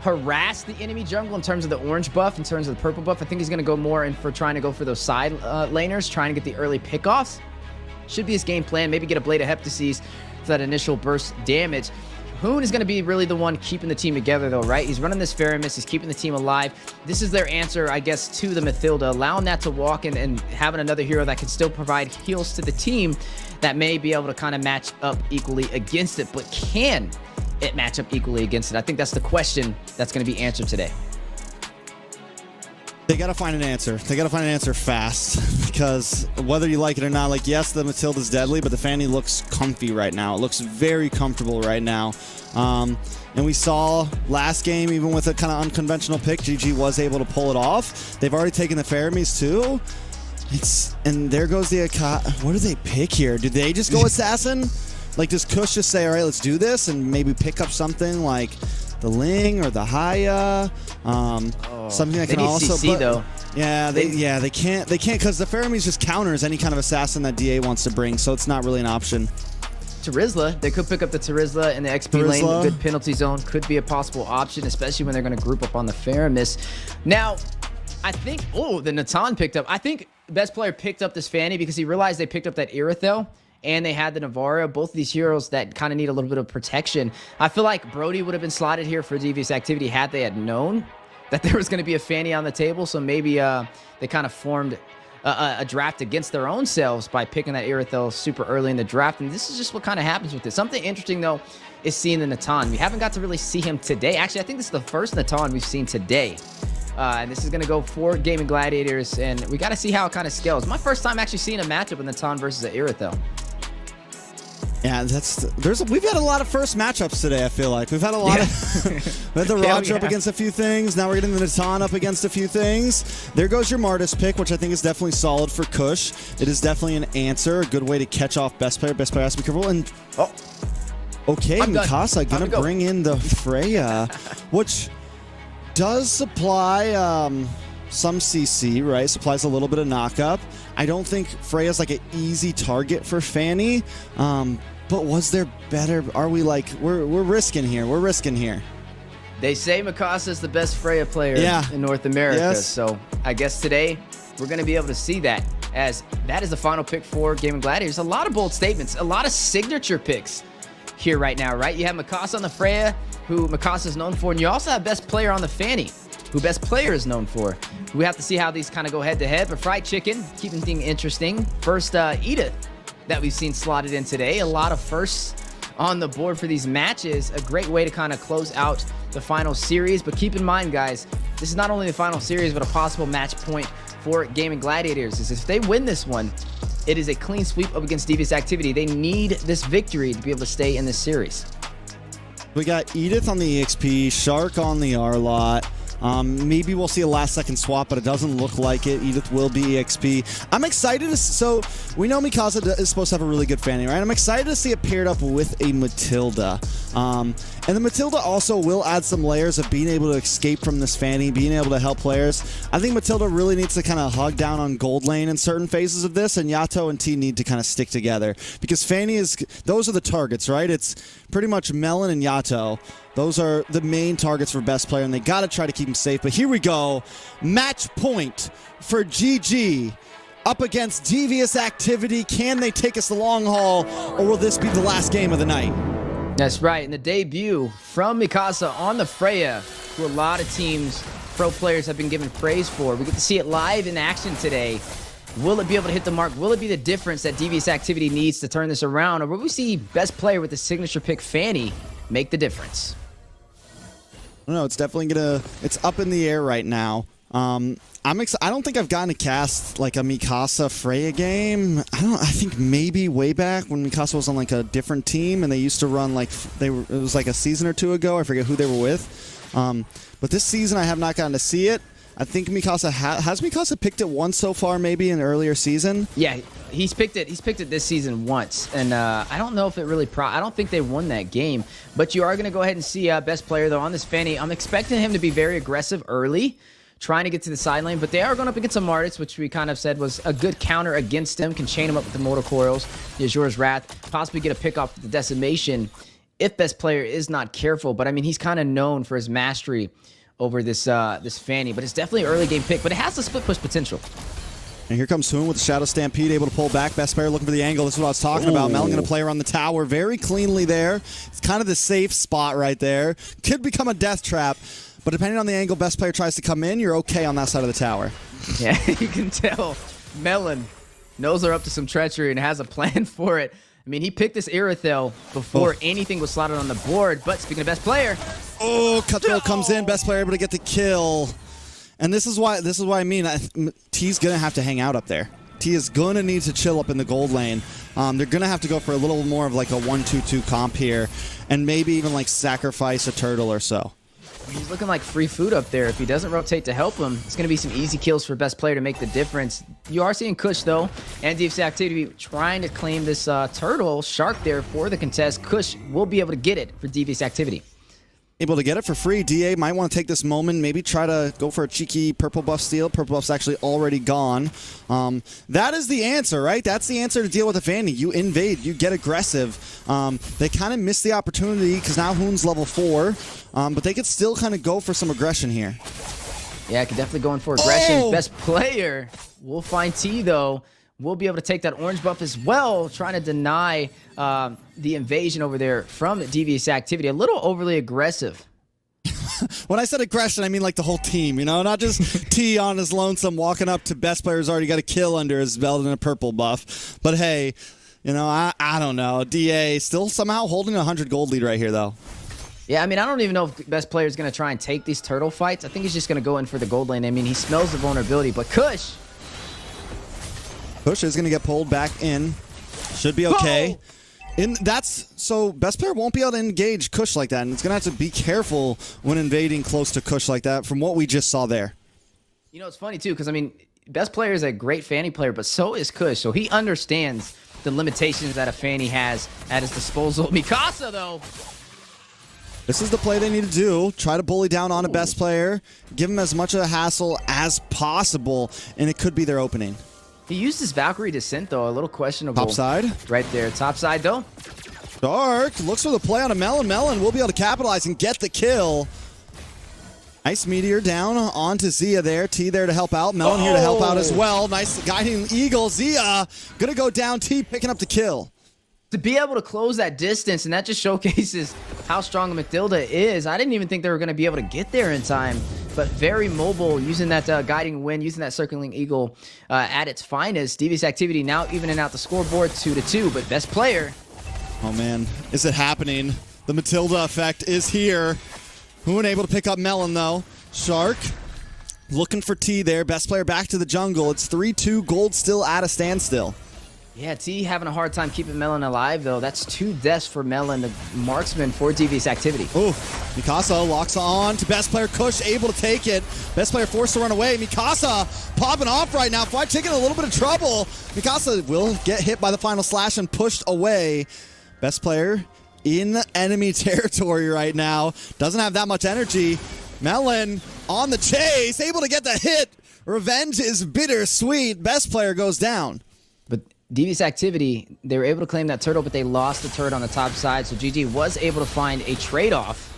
harass the enemy jungle in terms of the orange buff, in terms of the purple buff. I think he's going to go more in for trying to go for those side laners, trying to get the early pickoffs. Should be his game plan. Maybe get a Blade of Heptases for that initial burst damage. Hoon is going to be really the one keeping the team together, though, right? He's running this Faramis. He's keeping the team alive. This is their answer, I guess, to the Matilda, allowing that to walk in and having another hero that can still provide heals to the team that may be able to kind of match up equally against it. But can it match up equally against it? I think that's the question that's going to be answered today. They got to find an answer. They got to find an answer fast because whether you like it or not, like, yes, the Matilda's deadly, but the Fanny looks comfy right now. It looks very comfortable right now. And we saw last game, even with a kind of unconventional pick, GG was able to pull it off. They've already taken the Faramis too. And there goes the what do they pick here? Do they just go Assassin? Like, does Kush just say, all right, let's do this, and maybe pick up something like the Ling or the Haya? Something that can also CC, though. Yeah, they can't because the Faramis just counters any kind of assassin that DA wants to bring, so it's not really an option. Terizla, they could pick up the Terizla in the XP lane. The good penalty zone could be a possible option, especially when they're going to group up on the Faramis. Now, I think, the Natan picked up. I think best player picked up this Fanny because he realized they picked up that Irithel and they had the Navarro, both of these heroes that kind of need a little bit of protection. I feel like Brody would have been slotted here for Devious activity had they had known that there was going to be a Fanny on the table, so maybe they kind of formed a draft against their own selves by picking that Irithel super early in the draft, and this is just what kind of happens with this. Something interesting, though, is seeing the Natan. We haven't got to really see him today. Actually, I think this is the first Natan we've seen today. And this is going to go for Gaimin Gladiators, and we got to see how it kind of scales. My first time actually seeing a matchup with Natan versus the Irithel. Yeah, we've had a lot of first matchups today, I feel like. We've had a lot of we had the Roger up against a few things. Now we're getting the Natan up against a few things. There goes your Martis pick, which I think is definitely solid for Kush. It is definitely an answer, a good way to catch off best player. Best player has to be careful. And okay, Mikasa gonna bring in the Freya, which does supply some CC, right? Supplies a little bit of knockup. I don't think Freya's like an easy target for Fanny. But was there better? Are we like, we're risking here. We're risking here. They say Mikasa is the best Freya player in North America. Yes. So I guess today we're going to be able to see that, as that is the final pick for Gaimin Gladiators. A lot of bold statements, a lot of signature picks here right now, right? You have Mikasa on the Freya, who Mikasa is known for, and you also have best player on the Fanny, who best player is known for. We have to see how these kind of go head to head, but Fried Chicken, keeping things interesting. First, Edith that we've seen slotted in today. A lot of firsts on the board for these matches. A great way to kind of close out the final series. But keep in mind, guys, this is not only the final series, but a possible match point for Gaimin Gladiators. Is if they win this one, it is a clean sweep up against Devious activity. They need this victory to be able to stay in this series. We got Edith on the EXP, Shark on the R lot. Maybe we'll see a last-second swap, but it doesn't look like it. Edith will be EXP. I'm excited so we know Mikasa is supposed to have a really good Fanny, right? I'm excited to see it paired up with a Matilda. And the Matilda also will add some layers of being able to escape from this Fanny, being able to help players. I think Matilda really needs to kind of hug down on gold lane in certain phases of this, and Yato and T need to kind of stick together. Because Fanny those are the targets, right? It's pretty much Melon and Yato. Those are the main targets for best player, and they got to try to keep him safe. But here we go. Match point for GG up against Devious activity. Can they take us the long haul, or will this be the last game of the night? That's right. And the debut from Mikasa on the Freya, who a lot of teams, pro players, have been given praise for. We get to see it live in action today. Will it be able to hit the mark? Will it be the difference that Devious activity needs to turn this around? Or will we see best player with the signature pick Fanny make the difference? No, it's definitely it's up in the air right now. I don't think I've gotten to cast like a Mikasa Freya game. I think maybe way back when Mikasa was on like a different team and they used to run like it was like a season or two ago. I forget who they were with. But this season I have not gotten to see it. I think Mikasa has Mikasa picked it once so far, maybe in an earlier season. Yeah, he's picked it. He's picked it this season once, and I don't know if it really. I don't think they won that game. But you are going to go ahead and see best player though on this Fanny. I'm expecting him to be very aggressive early, trying to get to the side lane. But they are going up against a Martis, which we kind of said was a good counter against him. Can chain him up with the Motor Coils, the Azure's Wrath, possibly get a pick off the Decimation if best player is not careful. But I mean, he's kind of known for his mastery over this Fanny, but it's definitely an early game pick, but it has the split push potential. And here comes Hoon with the Shadow Stampede, able to pull back. Best player looking for the angle. This is what I was talking about. Melon going to play around the tower very cleanly there. It's kind of the safe spot right there. Could become a death trap, but depending on the angle best player tries to come in, you're okay on that side of the tower. Yeah, you can tell Melon knows they're up to some treachery and has a plan for it. I mean, he picked this Irithel before anything was slotted on the board. But speaking of best player, Cutthroat comes in, best player able to get the kill. And this is why I mean T's gonna have to hang out up there. T is gonna need to chill up in the gold lane. They're gonna have to go for a little more of like a 1-2-2 comp here, and maybe even like sacrifice a turtle or so. He's looking like free food up there. If he doesn't rotate to help him, it's going to be some easy kills for best player to make the difference. You are seeing Kush, though, and Devious Activity trying to claim this turtle shark there for the contest. Kush will be able to get it for Devious Activity. Able to get it for free. DA might want to take this moment, maybe try to go for a cheeky purple buff steal. Purple buff's actually already gone. That is the answer, right? That's the answer to deal with a Fanny. You invade, you get aggressive. They kind of missed the opportunity because now Hoon's level 4, but they could still kind of go for some aggression here. Yeah, I could definitely go in for aggression. Best player will find T, though. We'll be able to take that orange buff as well, trying to deny the invasion over there from Devious Activity. A little overly aggressive. When I said aggression, I mean like the whole team, you know? Not just T on his lonesome walking up to best player's already got a kill under his belt and a purple buff. But hey, you know, I don't know. DA still somehow holding a 100 gold lead right here, though. Yeah, I mean, I don't even know if best player is going to try and take these turtle fights. I think he's just going to go in for the gold lane. I mean, he smells the vulnerability, but Kush is going to get pulled back in. Should be okay. So best player won't be able to engage Kush like that, and it's going to have to be careful when invading close to Kush like that from what we just saw there. You know, it's funny, too, because, I mean, best player is a great Fanny player, but so is Kush, so he understands the limitations that a Fanny has at his disposal. Mikasa, though. This is the play they need to do. Try to bully down on a best player, give him as much of a hassle as possible, and it could be their opening. He used his Valkyrie Descent, though. A little questionable. Top side. Right there. Top side, though. Dark looks for the play on a Melon. Melon will be able to capitalize and get the kill. Nice meteor down onto Zia there. T there to help out. Melon here to help out as well. Nice guiding eagle. Zia gonna go down. T picking up the kill. To be able to close that distance, and that just showcases how strong Matilda is. I didn't even think they were going to be able to get there in time, but very mobile, using that guiding wind, using that circling eagle at its finest. Devious Activity now evening out the scoreboard 2-2, but best player. Oh man, is it happening? The Matilda effect is here. Hoon able to pick up Melon though. Shark looking for T there. Best player back to the jungle. It's 3-2, gold still at a standstill. Yeah, T having a hard time keeping Melon alive, though. That's 2 deaths for Melon, the marksman for Devious Activity. Oh, Mikasa locks on to best player. Kush able to take it. Best player forced to run away. Mikasa popping off right now. Fried Chicken in a little bit of trouble. Mikasa will get hit by the final slash and pushed away. Best player in enemy territory right now. Doesn't have that much energy. Melon on the chase, able to get the hit. Revenge is bittersweet. Best player goes down. But Devious Activity, they were able to claim that turtle, but they lost the turret on the top side, so GG was able to find a trade-off.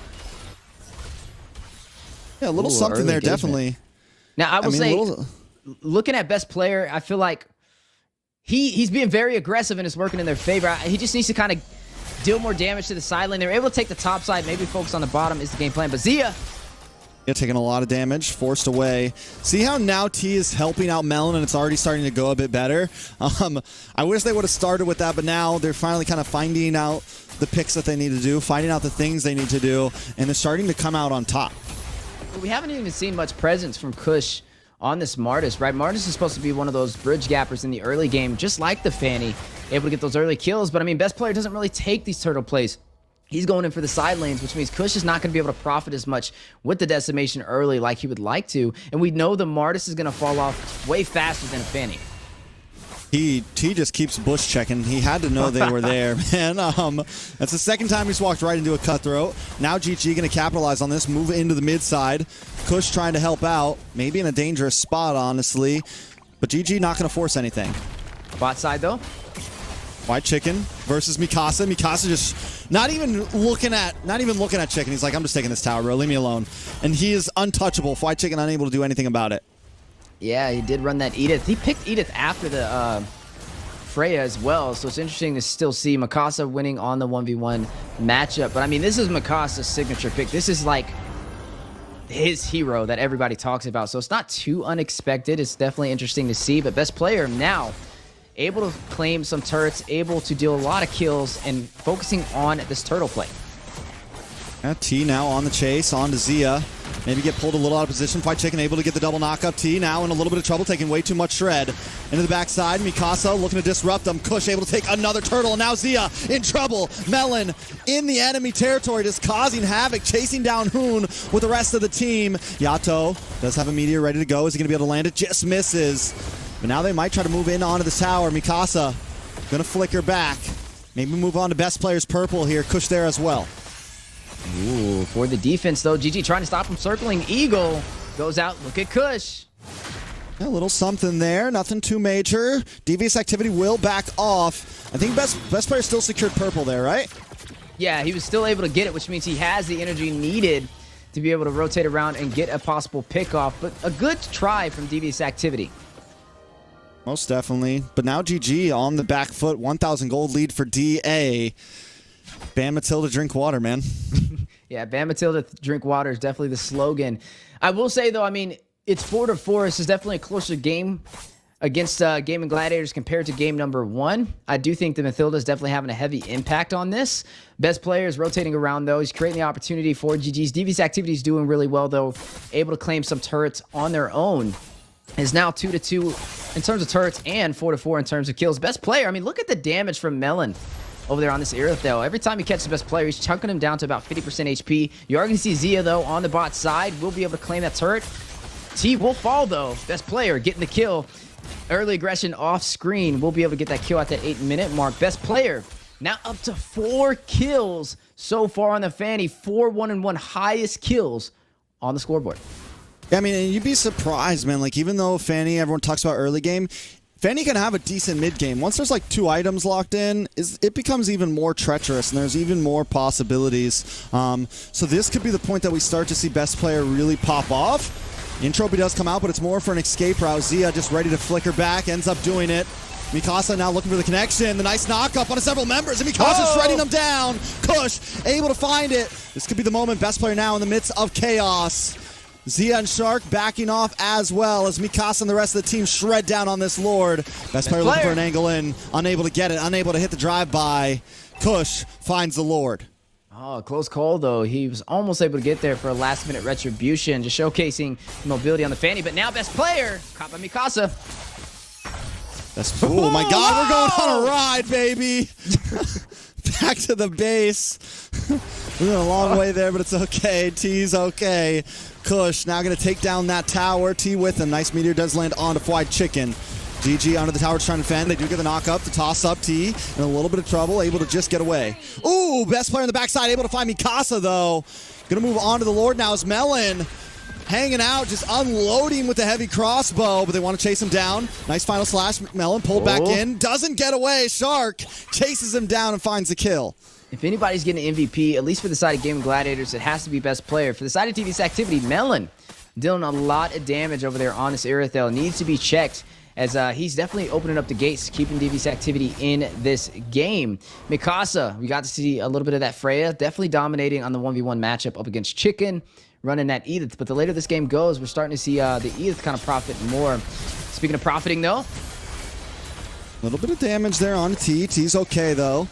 Yeah, a little something there, definitely. Now, I will say, looking at best player, I feel like he's being very aggressive and it's working in their favor. He just needs to kind of deal more damage to the side lane. They were able to take the top side, maybe focus on the bottom is the game plan, but Zia... Yeah, taking a lot of damage, forced away. See how now T is helping out Melon and it's already starting to go a bit better? I wish they would have started with that, but now they're finally kind of finding out the picks that they need to do, finding out the things they need to do, and they're starting to come out on top. We haven't even seen much presence from Kush on this Martis, right? Martis is supposed to be one of those bridge gappers in the early game, just like the Fanny, able to get those early kills, but I mean, best player doesn't really take these turtle plays. He's going in for the side lanes, which means Kush is not going to be able to profit as much with the decimation early like he would like to. And we know the Martis is going to fall off way faster than a Fanny. T just keeps bush checking. He had to know they were there, man. That's the second time he's walked right into a cutthroat. Now GG going to capitalize on this, move into the mid side. Kush trying to help out. Maybe in a dangerous spot, honestly. But GG not going to force anything. Bot side, though. White Chicken versus Mikasa. Mikasa just not even looking at Chicken. He's like, I'm just taking this tower, bro. Leave me alone. And he is untouchable. White Chicken unable to do anything about it. Yeah, he did run that Edith. He picked Edith after the Freya as well, so it's interesting to still see Mikasa winning on the 1v1 matchup. But I mean, this is Mikasa's signature pick. This is like his hero that everybody talks about, so it's not too unexpected. It's definitely interesting to see. But best player now able to claim some turrets, able to deal a lot of kills, and focusing on this turtle play. T now on the chase, on to Zia. Maybe get pulled a little out of position. Fried Chicken able to get the double knock-up. T now in a little bit of trouble, taking way too much shred. Into the backside, Mikasa looking to disrupt them. Kush able to take another turtle, and now Zia in trouble. Melon in the enemy territory, just causing havoc, chasing down Hoon with the rest of the team. Yato does have a meteor ready to go. Is he going to be able to land it? Just misses. But now they might try to move in onto the tower. Mikasa going to flicker back. Maybe move on to best players purple here. Kush there as well. Ooh, for the defense, though. GG trying to stop him circling. Eagle goes out. Look at Kush. A little something there. Nothing too major. Devious activity will back off. I think best player still secured purple there, right? Yeah, he was still able to get it, which means he has the energy needed to be able to rotate around and get a possible pick off. But a good try from Devious activity. Most definitely. But now GG on the back foot. 1,000 gold lead for DA. Ban Matilda, drink water, man. Yeah, Ban Matilda, drink water is definitely the slogan. I will say, though, I mean, it's 4-4. This is definitely a closer game against Gaimin Gladiators compared to game number 1. I do think the Matilda is definitely having a heavy impact on this. Best player is rotating around, though. He's creating the opportunity for GG's. Devious activity is doing really well, though. Able to claim some turrets on their own. Is now 2-2 in terms of turrets and 4-4 in terms of kills. Best player, I mean, look at the damage from Melon over there on this Aerith, though. Every time he catches the best player, he's chunking him down to about 50% HP. You are going to see Zia, though, on the bot side. Will be able to claim that turret. T will fall, though. Best player getting the kill. Early aggression off screen. We'll be able to get that kill at that 8-minute mark. Best player now up to 4 kills so far on the Fanny. 4 1-1 highest kills on the scoreboard. Yeah, I mean, you'd be surprised, man. Like, even though Fanny, everyone talks about early game, Fanny can have a decent mid game. Once there's like 2 items locked in, it becomes even more treacherous, and there's even more possibilities. So this could be the point that we start to see best player really pop off. Entropy does come out, but it's more for an escape route. Zia just ready to flicker back, ends up doing it. Mikasa now looking for the connection. The nice knock-up on several members, and Mikasa shredding them down. Kush able to find it. This could be the moment. Best player now in the midst of chaos. Zia and Shark backing off as well as Mikasa and the rest of the team shred down on this Lord. Best player looking for an angle in. Unable to get it. Unable to hit the drive-by. Kush finds the Lord. Oh, close call, though. He was almost able to get there for a last-minute retribution, just showcasing mobility on the Fanny. But now best player, caught by Mikasa. Oh my God, we're going on a ride, baby. Back to the base. We're going a long way there, but it's okay. T's okay. Kush now going to take down that tower. T with him. Nice meteor does land onto Fried Chicken. GG onto the tower trying to defend. They do get the knock up. The toss up. T in a little bit of trouble. Able to just get away. Ooh, best player on the backside. Able to find Mikasa, though. Going to move on to the Lord now is Melon. Hanging out, just unloading with the heavy crossbow, but they want to chase him down. Nice final slash. Melon pulled back in. Doesn't get away. Shark chases him down and finds the kill. If anybody's getting an MVP, at least for the side of Gaimin Gladiators, it has to be best player. For the side of Devious activity, Melon dealing a lot of damage over there on this Aerithel. Needs to be checked as he's definitely opening up the gates, keeping Devious activity in this game. Mikasa, we got to see a little bit of that Freya, definitely dominating on the 1v1 matchup up against Chicken, running that Edith. But the later this game goes, we're starting to see the Edith kind of profit more. Speaking of profiting, though, a little bit of damage there on T. T's okay, though.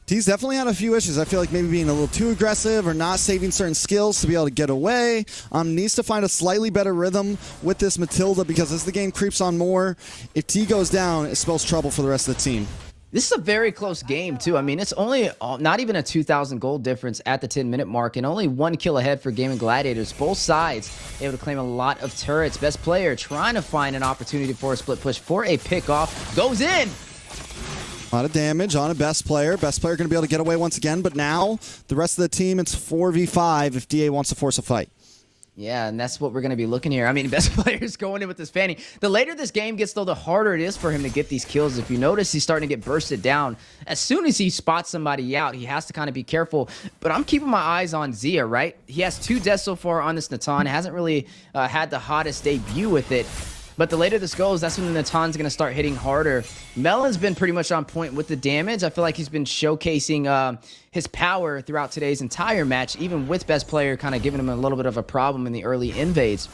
T's definitely had a few issues. I feel like maybe being a little too aggressive or not saving certain skills to be able to get away. Needs to find a slightly better rhythm with this Matilda, because as the game creeps on more, if T goes down, it spells trouble for the rest of the team. This is a very close game, too. I mean, it's only not even a 2,000 gold difference at the 10-minute mark, and only 1 kill ahead for Gaimin Gladiators. Both sides able to claim a lot of turrets. Best player trying to find an opportunity for a split push for a pick-off. Goes in! A lot of damage on a best player. Best player going to be able to get away once again, but now the rest of the team, it's 4v5 if DA wants to force a fight. Yeah, and that's what we're going to be looking here. I mean, best player's going in with this Fanny. The later this game gets, though, the harder it is for him to get these kills. If you notice, he's starting to get bursted down. As soon as he spots somebody out, he has to kind of be careful. But I'm keeping my eyes on Zia, right? He has 2 deaths so far on this Natan. Hasn't really had the hottest debut with it. But the later this goes, that's when the Natan's going to start hitting harder. Melon's been pretty much on point with the damage. I feel like he's been showcasing his power throughout today's entire match, even with best player kind of giving him a little bit of a problem in the early invades.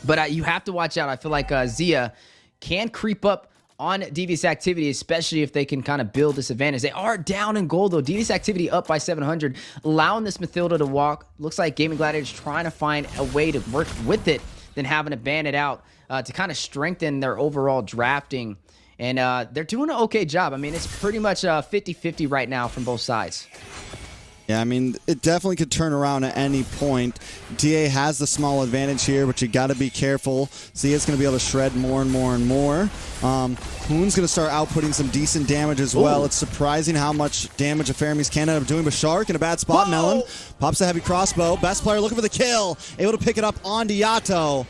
But you have to watch out. I feel like Zia can creep up on Devious Activity, especially if they can kind of build this advantage. They are down in gold, though. Devious Activity up by 700, allowing this Mathilda to walk. Looks like Gaimin Gladiators trying to find a way to work with it than having to ban it out to kind of strengthen their overall drafting. And they're doing an okay job. I mean, it's pretty much 50-50 right now from both sides. Yeah, I mean, it definitely could turn around at any point. DA has the small advantage here, but you got to be careful. Zia's going to be able to shred more and more and more. Hoon's going to start outputting some decent damage as well. Ooh. It's surprising how much damage a Fermis can end up doing, but Shark in a bad spot. Whoa! Melon pops a heavy crossbow. Best player looking for the kill. Able to pick it up onto Yato.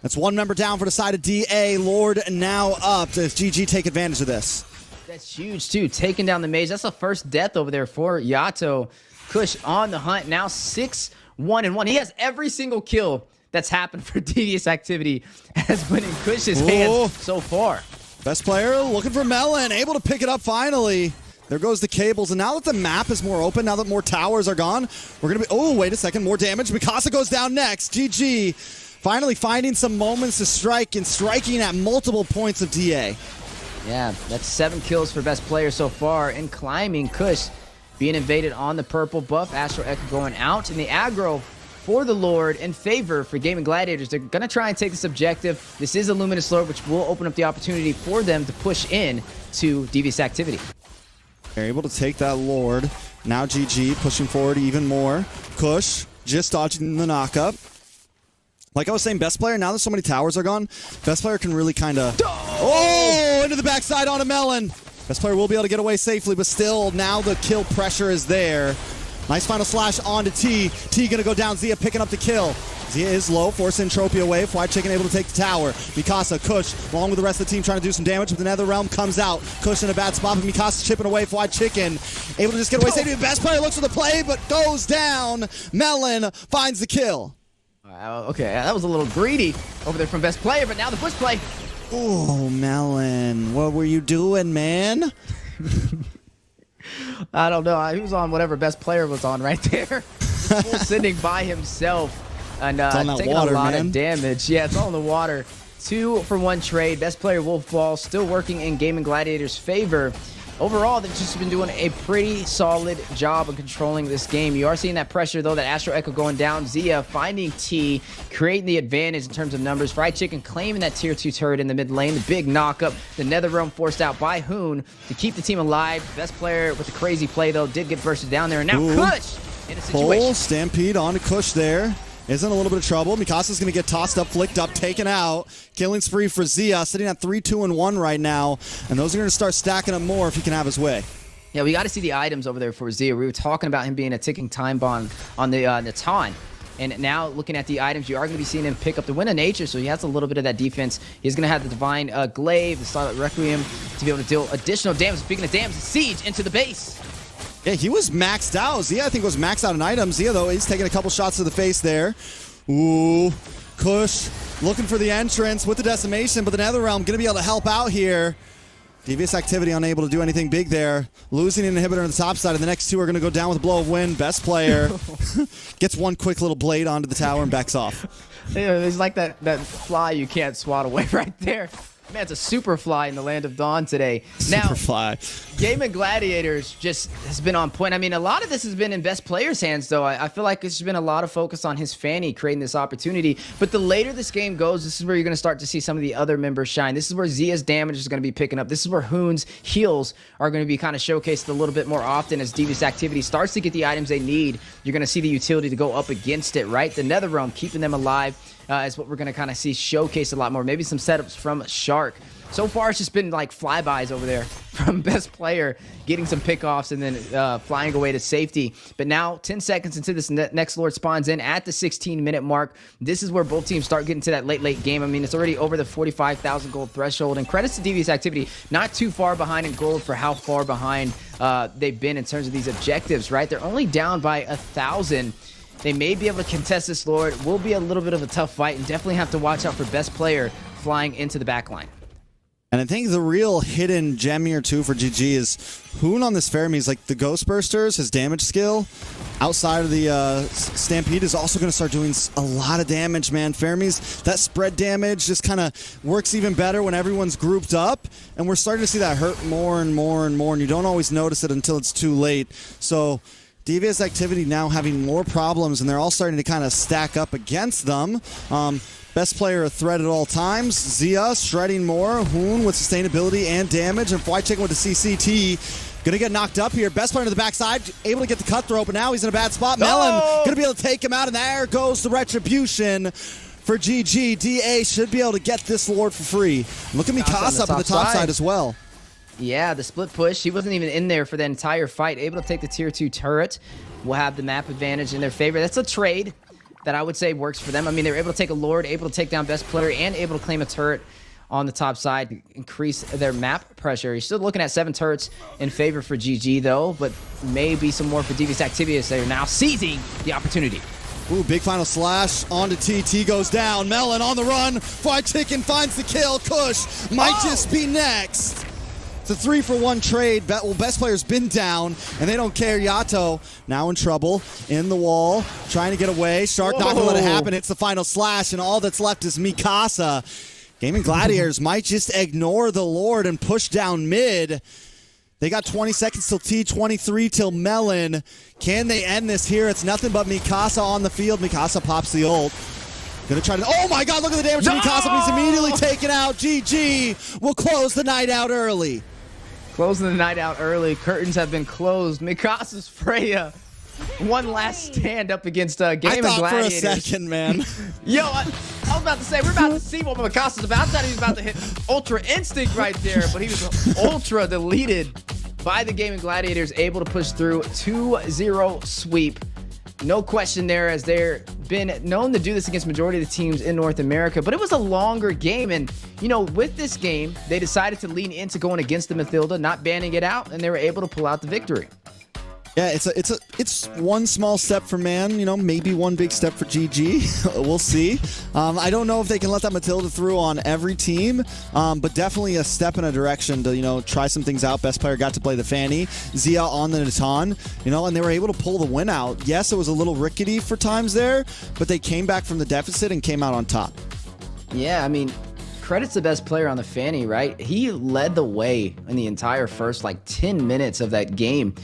That's one member down for the side of DA. Lord now up. Does GG take advantage of this? That's huge, too. Taking down the mage. That's the first death over there for Yato. Kush on the hunt now, 6-1-1. He has every single kill that's happened for Devious Activity has been in Kush's hands so far. Best player looking for Melon, able to pick it up finally. There goes the cables, and now that the map is more open, now that more towers are gone, we're going to be... Oh, wait a second, more damage. Mikasa goes down next. GG. Finally finding some moments to strike and striking at multiple points of DA. Yeah, that's 7 kills for best player so far. And climbing, Kush being invaded on the purple buff. Astral Echo going out. And the aggro for the Lord in favor for Gaimin Gladiators. They're going to try and take this objective. This is a Luminous Lord, which will open up the opportunity for them to push in to Devious Activity. They're able to take that Lord. Now GG pushing forward even more. Kush just dodging the knockup. Like I was saying, best player, now that so many towers are gone, best player can really kind of... Oh! Into the backside on a Melon. Best player will be able to get away safely, but still, now the kill pressure is there. Nice final slash onto T. T gonna go down. Zia picking up the kill. Zia is low, forcing Entropy away. Fried Chicken able to take the tower. Mikasa, Kush, along with the rest of the team, trying to do some damage, but the Nether Realm comes out. Kush in a bad spot, but Mikasa chipping away. Fried Chicken able to just get away safely. The best player looks for the play, but goes down. Melon finds the kill. Okay, that was a little greedy over there from best player, but now the push play. Oh, Melon, what were you doing, man? I don't know. He was on whatever best player was on right there. Full sending by himself and taking water, a lot of damage. Yeah, it's all in the water. 2-for-1 trade. Best player Wolf Ball still working in Gaimin Gladiators' favor. Overall, they've just been doing a pretty solid job of controlling this game. You are seeing that pressure, though, that Astro Echo going down. Zia finding T, creating the advantage in terms of numbers. Fried Chicken claiming that tier 2 turret in the mid lane. The big knockup. The Nether Realm forced out by Hoon to keep the team alive. Best player with the crazy play, though, did get bursted down there. And now Kush in a situation. Full Stampede on to Kush there. Is in a little bit of trouble. Mikasa's going to get tossed up, flicked up, taken out. Killing spree for Zia, sitting at 3-2-1 right now. And those are going to start stacking up more if he can have his way. Yeah, we got to see the items over there for Zia. We were talking about him being a ticking time bomb on the Natan. And now looking at the items, you are going to be seeing him pick up the Wind of Nature, so he has a little bit of that defense. He's going to have the Divine Glaive, the Silent Requiem to be able to deal additional damage. Speaking of damage, Siege into the base. Yeah, he was maxed out. Zia, I think, was maxed out in items. Zia, though, he's taking a couple shots to the face there. Ooh, Kush looking for the entrance with the decimation, but the Netherrealm going to be able to help out here. Devious Activity unable to do anything big there. Losing an inhibitor on the top side, and the next two are going to go down with a blow of wind. Best player gets one quick little blade onto the tower and backs off. It's like that fly you can't swat away right there. Man, it's a super fly in the land of Dawn today. Now, super fly. Gaimin Gladiators just has been on point. I mean, a lot of this has been in best player's hands, though. I feel like there's been a lot of focus on his Fanny creating this opportunity. But the later this game goes, this is where you're going to start to see some of the other members shine. This is where Zia's damage is going to be picking up. This is where Hoon's heals are going to be kind of showcased a little bit more often as Devious Activity starts to get the items they need. You're going to see the utility to go up against it, right? The Netherrealm keeping them alive. Is what we're going to kind of see showcase a lot more. Maybe some setups from Shark. So far, it's just been like flybys over there from best player, getting some pickoffs and then flying away to safety. But now, 10 seconds into this next Lord spawns in at the 16-minute mark. This is where both teams start getting to that late game. I mean, it's already over the 45,000 gold threshold. And credits to Devious Activity, not too far behind in gold for how far behind they've been in terms of these objectives, right? They're only down by 1,000. They may be able to contest this Lord. Will be a little bit of a tough fight, and definitely have to watch out for best player flying into the back line. And I think the real hidden gem here too for GG is Hoon on this Faramir is like the Ghost Bursters, his damage skill outside of the Stampede is also going to start doing a lot of damage, man. Faramir's, that spread damage just kind of works even better when everyone's grouped up, and we're starting to see that hurt more and more and more, and you don't always notice it until it's too late. So Devious activity now having more problems, and they're all starting to kind of stack up against them. Best player a threat at all times. Zia shredding more. Hoon with sustainability and damage, and FlyChicken with the CCT. Gonna get knocked up here. Best player to the backside, able to get the cutthroat, but now he's in a bad spot. Melon gonna be able to take him out, and there goes the retribution for GG. DA should be able to get this Lord for free. Look at Mikasa up on the top side as well. Yeah, the split push. He wasn't even in there for the entire fight. Able to take the tier 2 turret. Will have the map advantage in their favor. That's a trade that I would say works for them. I mean, they were able to take a Lord, able to take down best player, and able to claim a turret on the top side to increase their map pressure. You're still looking at 7 turrets in favor for GG, though, but maybe some more for Devious activity as they're now seizing the opportunity. Ooh, big final slash onto TT goes down. Melon on the run. FlyChicken finds the kill. Kush might just be next. It's a 3-for-1 trade. Well, best player's been down, and they don't care. Yato now in trouble in the wall, trying to get away. Shark not gonna let it happen. It's the final slash, and all that's left is Mikasa. Gaimin Gladiators might just ignore the Lord and push down mid. They got 20 seconds till T, 23 till Melon. Can they end this here? It's nothing but Mikasa on the field. Mikasa pops the ult. Gonna try to, oh my god, look at the damage to Mikasa, but he's immediately taken out. GG will close the night out early. Closing the night out early. Curtains have been closed. Mikasa's Freya. One last stand up against Gaimin Gladiators. I thought for a second, man. Yo, I was about to say, we're about to see what Mikasa's about. I thought he was about to hit Ultra Instinct right there, but he was ultra deleted by the Gaimin Gladiators, able to push through 2-0 sweep. No question there, as they're been known to do this against majority of the teams in North America, but it was a longer game, and you know, with this game, they decided to lean into going against the Mathilda, not banning it out, and they were able to pull out the victory. Yeah, it's one small step for Man, you know, maybe one big step for GG. We'll see. I don't know if they can let that Matilda through on every team, but definitely a step in a direction to, you know, try some things out. Best player got to play the Fanny. Zia on the Natan, you know, and they were able to pull the win out. Yes, it was a little rickety for times there, but they came back from the deficit and came out on top. Yeah, I mean, credit's the best player on the Fanny, right? He led the way in the entire first, like, 10 minutes of that game.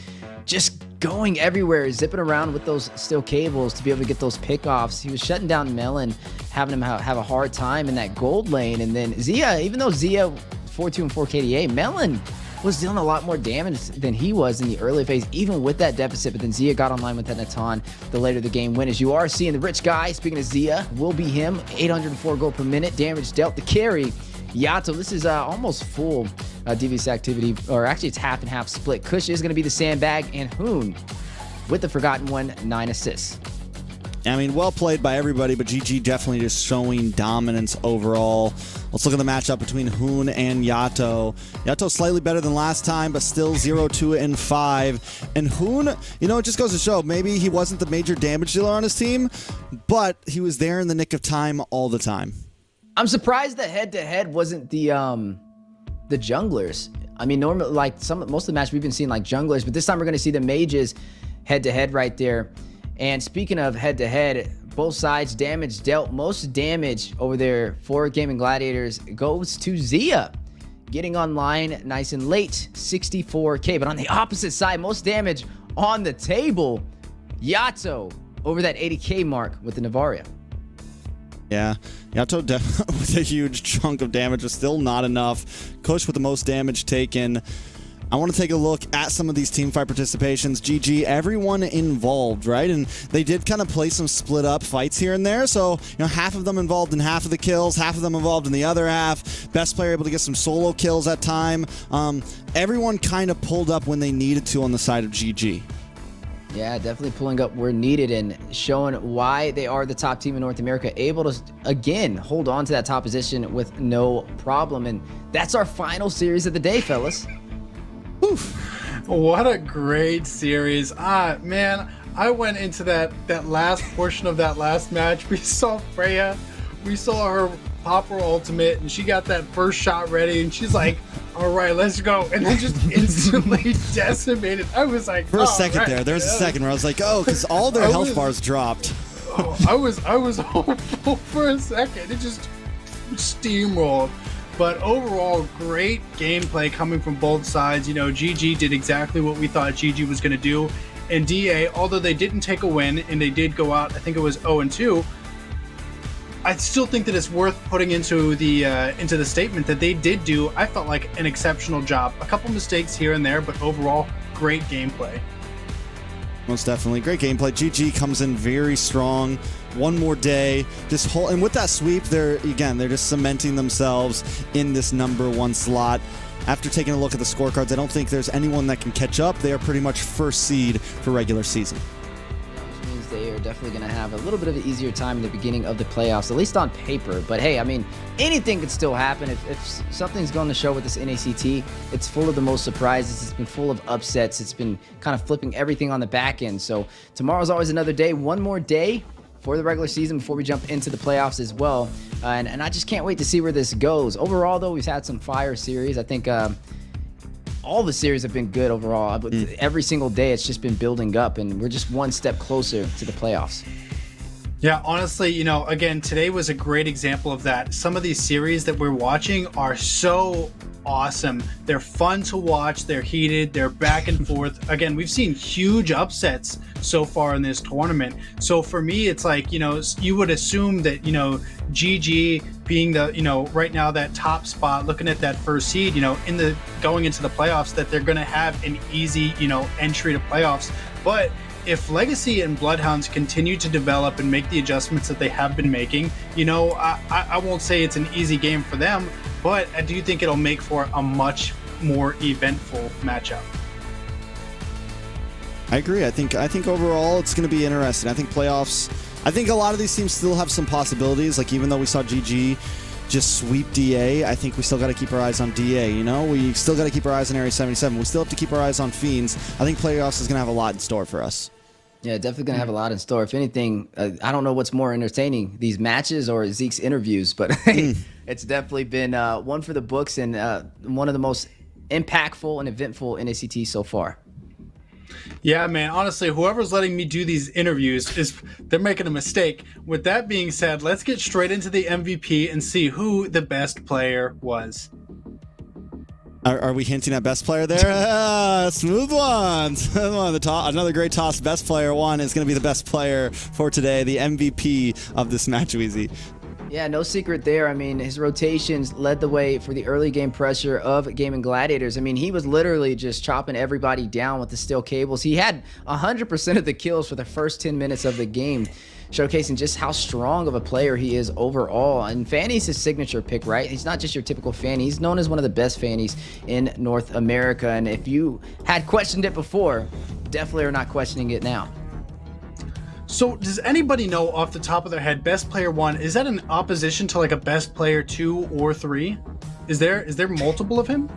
Just going everywhere, zipping around with those steel cables to be able to get those pickoffs. He was shutting down Melon, having him have a hard time in that gold lane. And then Zia, even though Zia 4-2 and 4 KDA, Melon was dealing a lot more damage than he was in the early phase, even with that deficit. But then Zia got online with that Natan, the later the game win. As you are seeing the rich guy, speaking of Zia, will be him. 804 gold per minute, damage dealt the carry. Yato, this is almost full Devious activity, or actually it's half and half split. Kush is going to be the sandbag, and Hoon with the Forgotten One, 9 assists. I mean, well played by everybody, but GG definitely just showing dominance overall. Let's look at the matchup between Hoon and Yato. Yato slightly better than last time, but still 0-2 and 5. And Hoon, you know, it just goes to show, maybe he wasn't the major damage dealer on his team, but he was there in the nick of time all the time. I'm surprised that head-to-head wasn't the junglers. I mean, normally, like most of the match we've been seeing like junglers, but this time we're going to see the mages head-to-head right there. And speaking of head-to-head, both sides damage dealt. Most damage over there for Gaimin Gladiators goes to Zia, getting online nice and late, 64k. But on the opposite side, most damage on the table, Yato over that 80k mark with the Navaria. Yeah, Yato with a huge chunk of damage was still not enough. Kush with the most damage taken. I want to take a look at some of these teamfight participations. GG, everyone involved, right? And they did kind of play some split up fights here and there. So, you know, half of them involved in half of the kills, half of them involved in the other half. Best player able to get some solo kills at time. Everyone kind of pulled up when they needed to on the side of GG. Yeah, definitely pulling up where needed and showing why they are the top team in North America, able to, again, hold on to that top position with no problem. And that's our final series of the day, fellas. Oof. What a great series. Man, I went into that last portion of that last match. We saw Freya. We saw her pop her ultimate, and she got that first shot ready, and she's like, all right, let's go. And then just instantly decimated. I was like, for a second there was a second where I was like, oh, because all their health bars dropped. Oh, I was hopeful for a second. It just steamrolled. But overall, great gameplay coming from both sides. You know, GG did exactly what we thought GG was going to do. And DA, although they didn't take a win and they did go out, I think it was 0-2, I still think that it's worth putting into the statement that they did do, I felt like, an exceptional job. A couple mistakes here and there, but overall, great gameplay. Most definitely. Great gameplay. GG comes in very strong. One more day. And with that sweep, they're just cementing themselves in this #1 slot. After taking a look at the scorecards, I don't think there's anyone that can catch up. They are pretty much first seed for regular season. Which means they are definitely going to have a little bit of an easier time in the beginning of the playoffs, at least on paper. But hey, I mean, anything could still happen. If something's going to show with this NACT, it's full of the most surprises. It's been full of upsets. It's been kind of flipping everything on the back end. So tomorrow's always another day. One more day for the regular season before we jump into the playoffs as well. And I just can't wait to see where this goes. Overall, though, we've had some fire series. I think all the series have been good overall. But every single day, it's just been building up, and we're just one step closer to the playoffs. Yeah, honestly, you know, again, today was a great example of that. Some of these series that we're watching are so awesome. They're fun to watch. They're heated. They're back and forth. Again, we've seen huge upsets so far in this tournament. So for me, it's like, you know, you would assume that, you know, GG being the, you know, right now that top spot, looking at that first seed, you know, going into the playoffs, that they're going to have an easy, you know, entry to playoffs. But if LEGACi and BloodHounds continue to develop and make the adjustments that they have been making, you know, I won't say it's an easy game for them, but I do think it'll make for a much more eventful matchup. I agree. I think overall it's going to be interesting. I think playoffs, I think a lot of these teams still have some possibilities. Like, even though we saw GG just sweep DA, I think we still got to keep our eyes on DA, you know? We still got to keep our eyes on Area 77. We still have to keep our eyes on Fiends. I think playoffs is going to have a lot in store for us. Yeah, definitely going to have a lot in store. If anything, I don't know what's more entertaining, these matches or Zeke's interviews, but it's definitely been one for the books and one of the most impactful and eventful NACT so far. Yeah, man, honestly, whoever's letting me do these interviews, they're making a mistake. With that being said, let's get straight into the MVP and see who the best player was. Are we hinting at best player there? Smooth ones. Another great toss. Best player one is going to be the best player for today, the MVP of this match, Weezy. Yeah, no secret there. I mean, his rotations led the way for the early game pressure of Gaimin Gladiators. I mean, he was literally just chopping everybody down with the steel cables. He had 100% of the kills for the first 10 minutes of the game, showcasing just how strong of a player he is overall. And Fanny's his signature pick, right? He's not just your typical Fanny. He's known as one of the best Fannies in North America. And if you had questioned it before, definitely are not questioning it now. So does anybody know off the top of their head, best player one, is that in opposition to like a best player 2 or 3? Is there multiple of him?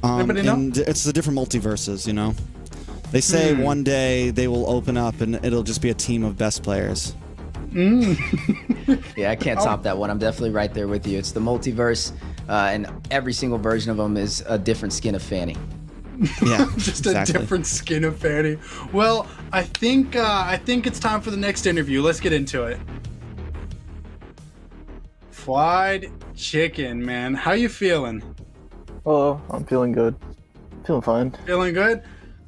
Anybody know? It's the different multiverses, you know? They say one day they will open up and it'll just be a team of best players. Yeah, I can't top that one. I'm definitely right there with you. It's the multiverse, and every single version of them is a different skin of Fanny. Yeah, just exactly. A different skin of Fanny. Well, I think it's time for the next interview. Let's get into it. Fried chicken, man. How you feeling? Oh, I'm feeling good. Feeling fine. Feeling good?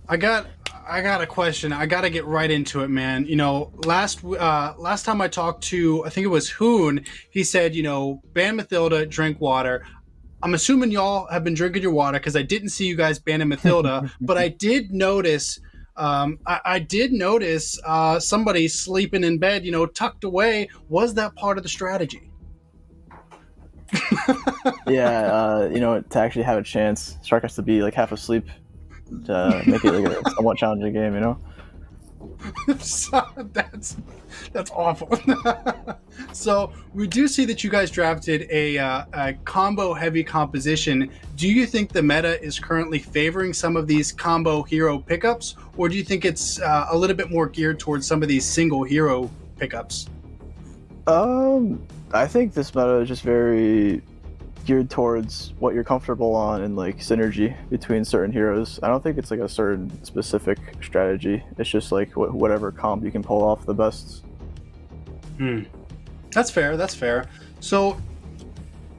I got a question. I got to get right into it, man. You know, last time I talked to, I think it was Hoon, he said, you know, ban Mathilda, drink water. I'm assuming y'all have been drinking your water because I didn't see you guys banning Mathilda, but I did notice somebody sleeping in bed, you know, tucked away. Was that part of the strategy? Yeah, you know, to actually have a chance, Shark has to be like half asleep to make it like a somewhat challenging game, you know? That's awful. So we do see that you guys drafted a combo heavy composition. Do you think the meta is currently favoring some of these combo hero pickups, or do you think it's a little bit more geared towards some of these single hero pickups? I I think this meta is just very geared towards what you're comfortable on and like synergy between certain heroes. I don't think it's like a certain specific strategy. It's just like whatever comp you can pull off the best. That's fair. That's fair. So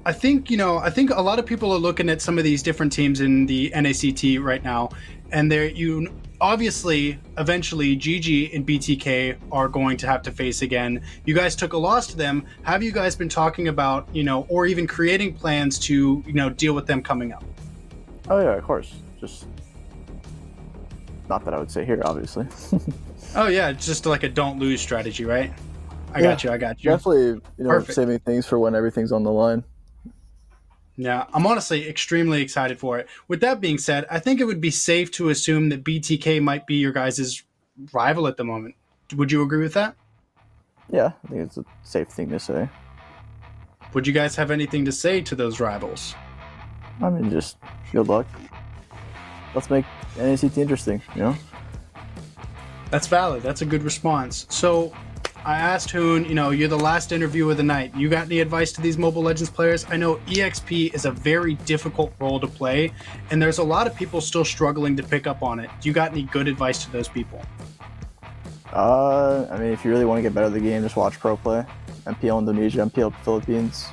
I think, you know, I think a lot of people are looking at some of these different teams in the NACT right now, and obviously, eventually, GG and BTK are going to have to face again. You guys took a loss to them. Have you guys been talking about, you know, or even creating plans to, you know, deal with them coming up? Oh yeah, of course. Just not that I would say here, obviously. Oh yeah, it's just like a don't lose strategy, right? I got you. Definitely, you know, Perfect. saving things for when everything's on the line. Yeah, I'm honestly extremely excited for it. With that being said, I think it would be safe to assume that BTK might be your guys' rival at the moment. Would you agree with that? Yeah, I think it's a safe thing to say. Would you guys have anything to say to those rivals? I mean, just good luck. Let's make NACT interesting, you know? That's valid. That's a good response. So I asked Hoon, you know, you're the last interview of the night. You got any advice to these Mobile Legends players? I know EXP is a very difficult role to play, and there's a lot of people still struggling to pick up on it. Do you got any good advice to those people? I mean, if you really want to get better at the game, just watch pro play. MPL Indonesia, MPL Philippines,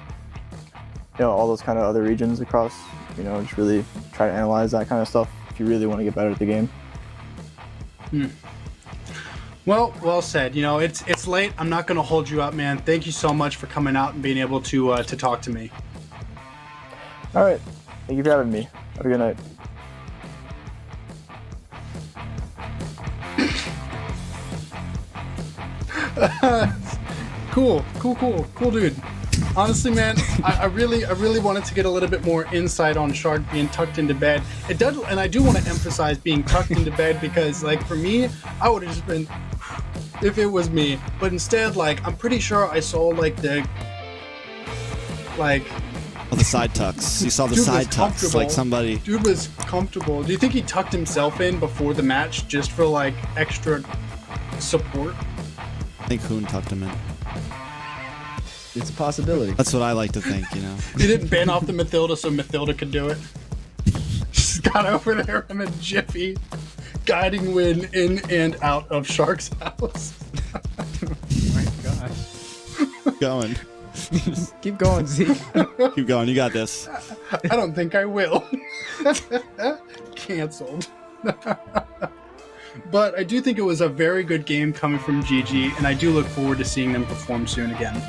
you know, all those kind of other regions across, you know, just really try to analyze that kind of stuff if you really want to get better at the game. Well said. You know, it's late. I'm not going to hold you up, man. Thank you so much for coming out and being able to talk to me. All right. Thank you for having me. Have a good night. Cool, dude. Honestly, man, I really wanted to get a little bit more insight on Shark being tucked into bed. It does, and I do want to emphasize being tucked into bed because, like, for me, I would have just been, if it was me. But instead, like, I'm pretty sure I saw like the side tucks. You saw the side tucks, like somebody. Dude was comfortable. Do you think he tucked himself in before the match just for like extra support? I think Hoon tucked him in. It's a possibility. That's what I like to think, you know. He didn't ban off the Mathilda so Mathilda could do it. Just got over there in a jiffy, guiding Win in and out of Shark's house. Oh my gosh. Going. Keep going, Zeke. Keep going. You got this. I don't think I will. Cancelled. But I do think it was a very good game coming from GG, and I do look forward to seeing them perform soon again.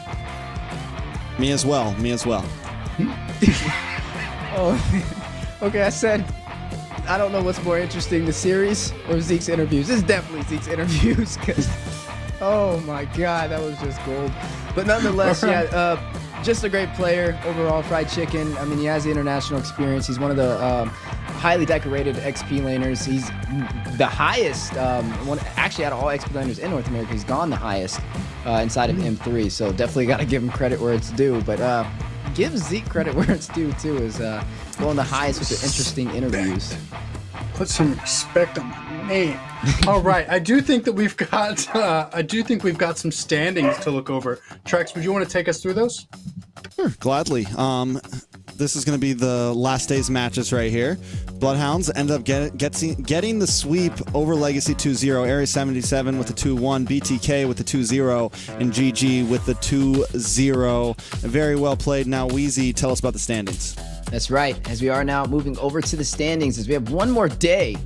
Me as well. Oh, okay. I said I don't know what's more interesting, the series or Zeke's interviews. It's definitely Zeke's interviews because, oh my God, that was just gold. But nonetheless, yeah, just a great player overall. Fried chicken. I mean, he has the international experience. He's one of the highly decorated XP laners. He's the highest, actually out of all XP laners in North America, he's gone the highest inside of M3. So definitely got to give him credit where it's due. But give Zeke credit where it's due too, is going the highest with the interesting interviews. Put some respect on my name. All right, I do think that we've got some standings to look over. Trex, would you want to take us through those? Sure, gladly. This is going to be the last day's matches right here. BloodHounds end up getting the sweep over LEGACi 2-0. Area 77 with the 2-1. BTK with the 2-0. And GG with the 2-0. Very well played. Now, Weezy, tell us about the standings. That's right. As we are now moving over to the standings, as we have one more day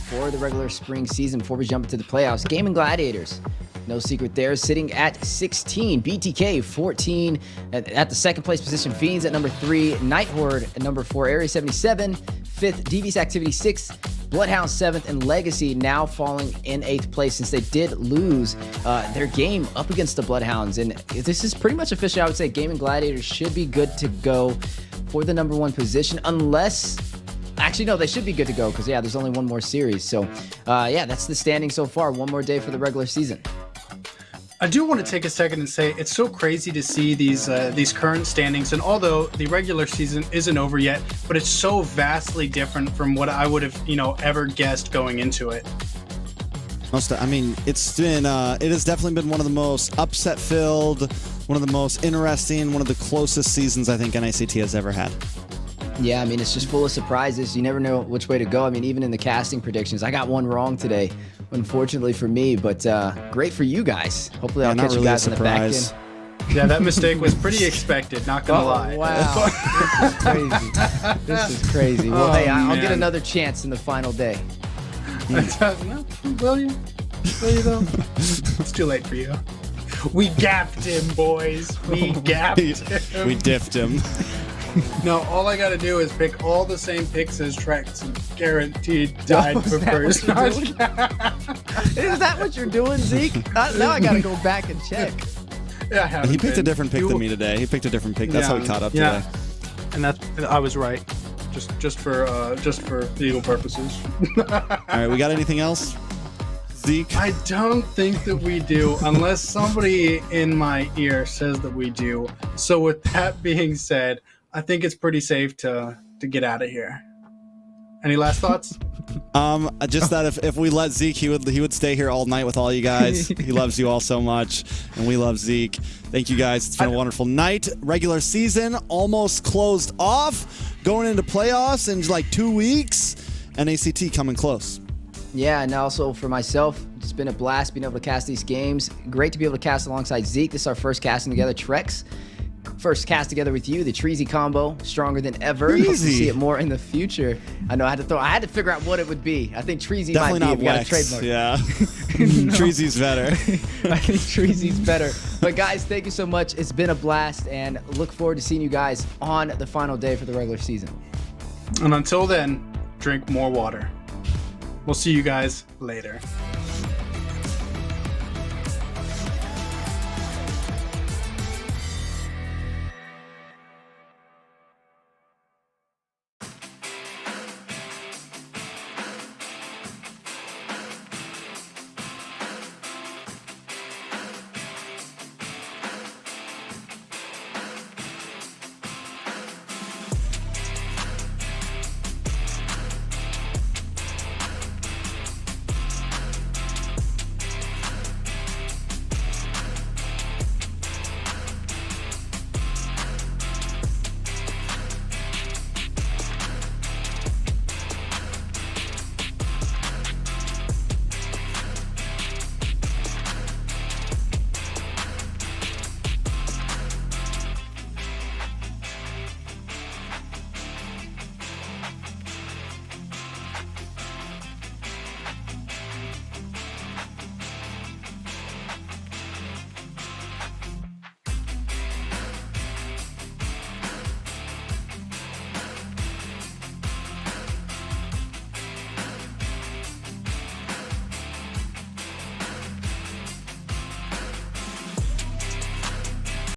for the regular spring season before we jump into the playoffs. Gaimin Gladiators, no secret there, sitting at 16. BTK 14 at the second place position. Fiends at number 3. Night Horde at number 4. Area 77 5th. Devious Activity 6th. BloodHounds 7th. And LEGACi now falling in 8th place since they did lose their game up against the BloodHounds. And this is pretty much official. I would say Gaimin Gladiators should be good to go for the number 1 position, unless... Actually, no, they should be good to go because, yeah, there's only one more series. So, yeah, that's the standing so far. One more day for the regular season. I do want to take a second and say it's so crazy to see these current standings, and although the regular season isn't over yet, but it's so vastly different from what I would have, ever guessed going into it. I mean, it has definitely been one of the most upset-filled one of the most interesting, one of the closest seasons I think NACT has ever had. Yeah, I mean, it's just full of surprises. You never know which way to go. I mean, even in the casting predictions, I got one wrong today, unfortunately for me, but great for you guys. Hopefully I'll catch you guys in the back end. Yeah, that mistake was pretty expected, not gonna lie. Wow. This is crazy. This is crazy. Well, hey, I'll get another chance in the final day. Will you? Will you though? It's too late for you. We gapped him, boys. We gapped him. We diffed him. No, all I gotta do is pick all the same picks as Trex and guaranteed died for first. Is that what you're doing, Zeke? Now I gotta go back and check. Yeah, he picked a different pick than me today. He picked a different pick. That's how we caught up today. And I was right. Just for legal purposes. All right, we got anything else? Zeke? I don't think that we do, unless somebody in my ear says that we do. So with that being said, I think it's pretty safe to get out of here. Any last thoughts? Just that if we let Zeke, he would stay here all night with all you guys. He loves you all so much, and we love Zeke. Thank you guys. It's been a wonderful night. Regular season almost closed off. Going into playoffs in like 2 weeks. NACT coming close. Yeah, and also for myself, it's been a blast being able to cast these games. Great to be able to cast alongside Zeke. This is our first casting together. Trex, first cast together with you. The Treezy combo, stronger than ever. Hope to see it more in the future. I know I had to figure out what it would be. I think Treezy Definitely might be. Not Wex. Got a trademark. Yeah. Treezy's better. I think Treezy's better. But guys, thank you so much. It's been a blast, and look forward to seeing you guys on the final day for the regular season. And until then, drink more water. We'll see you guys later.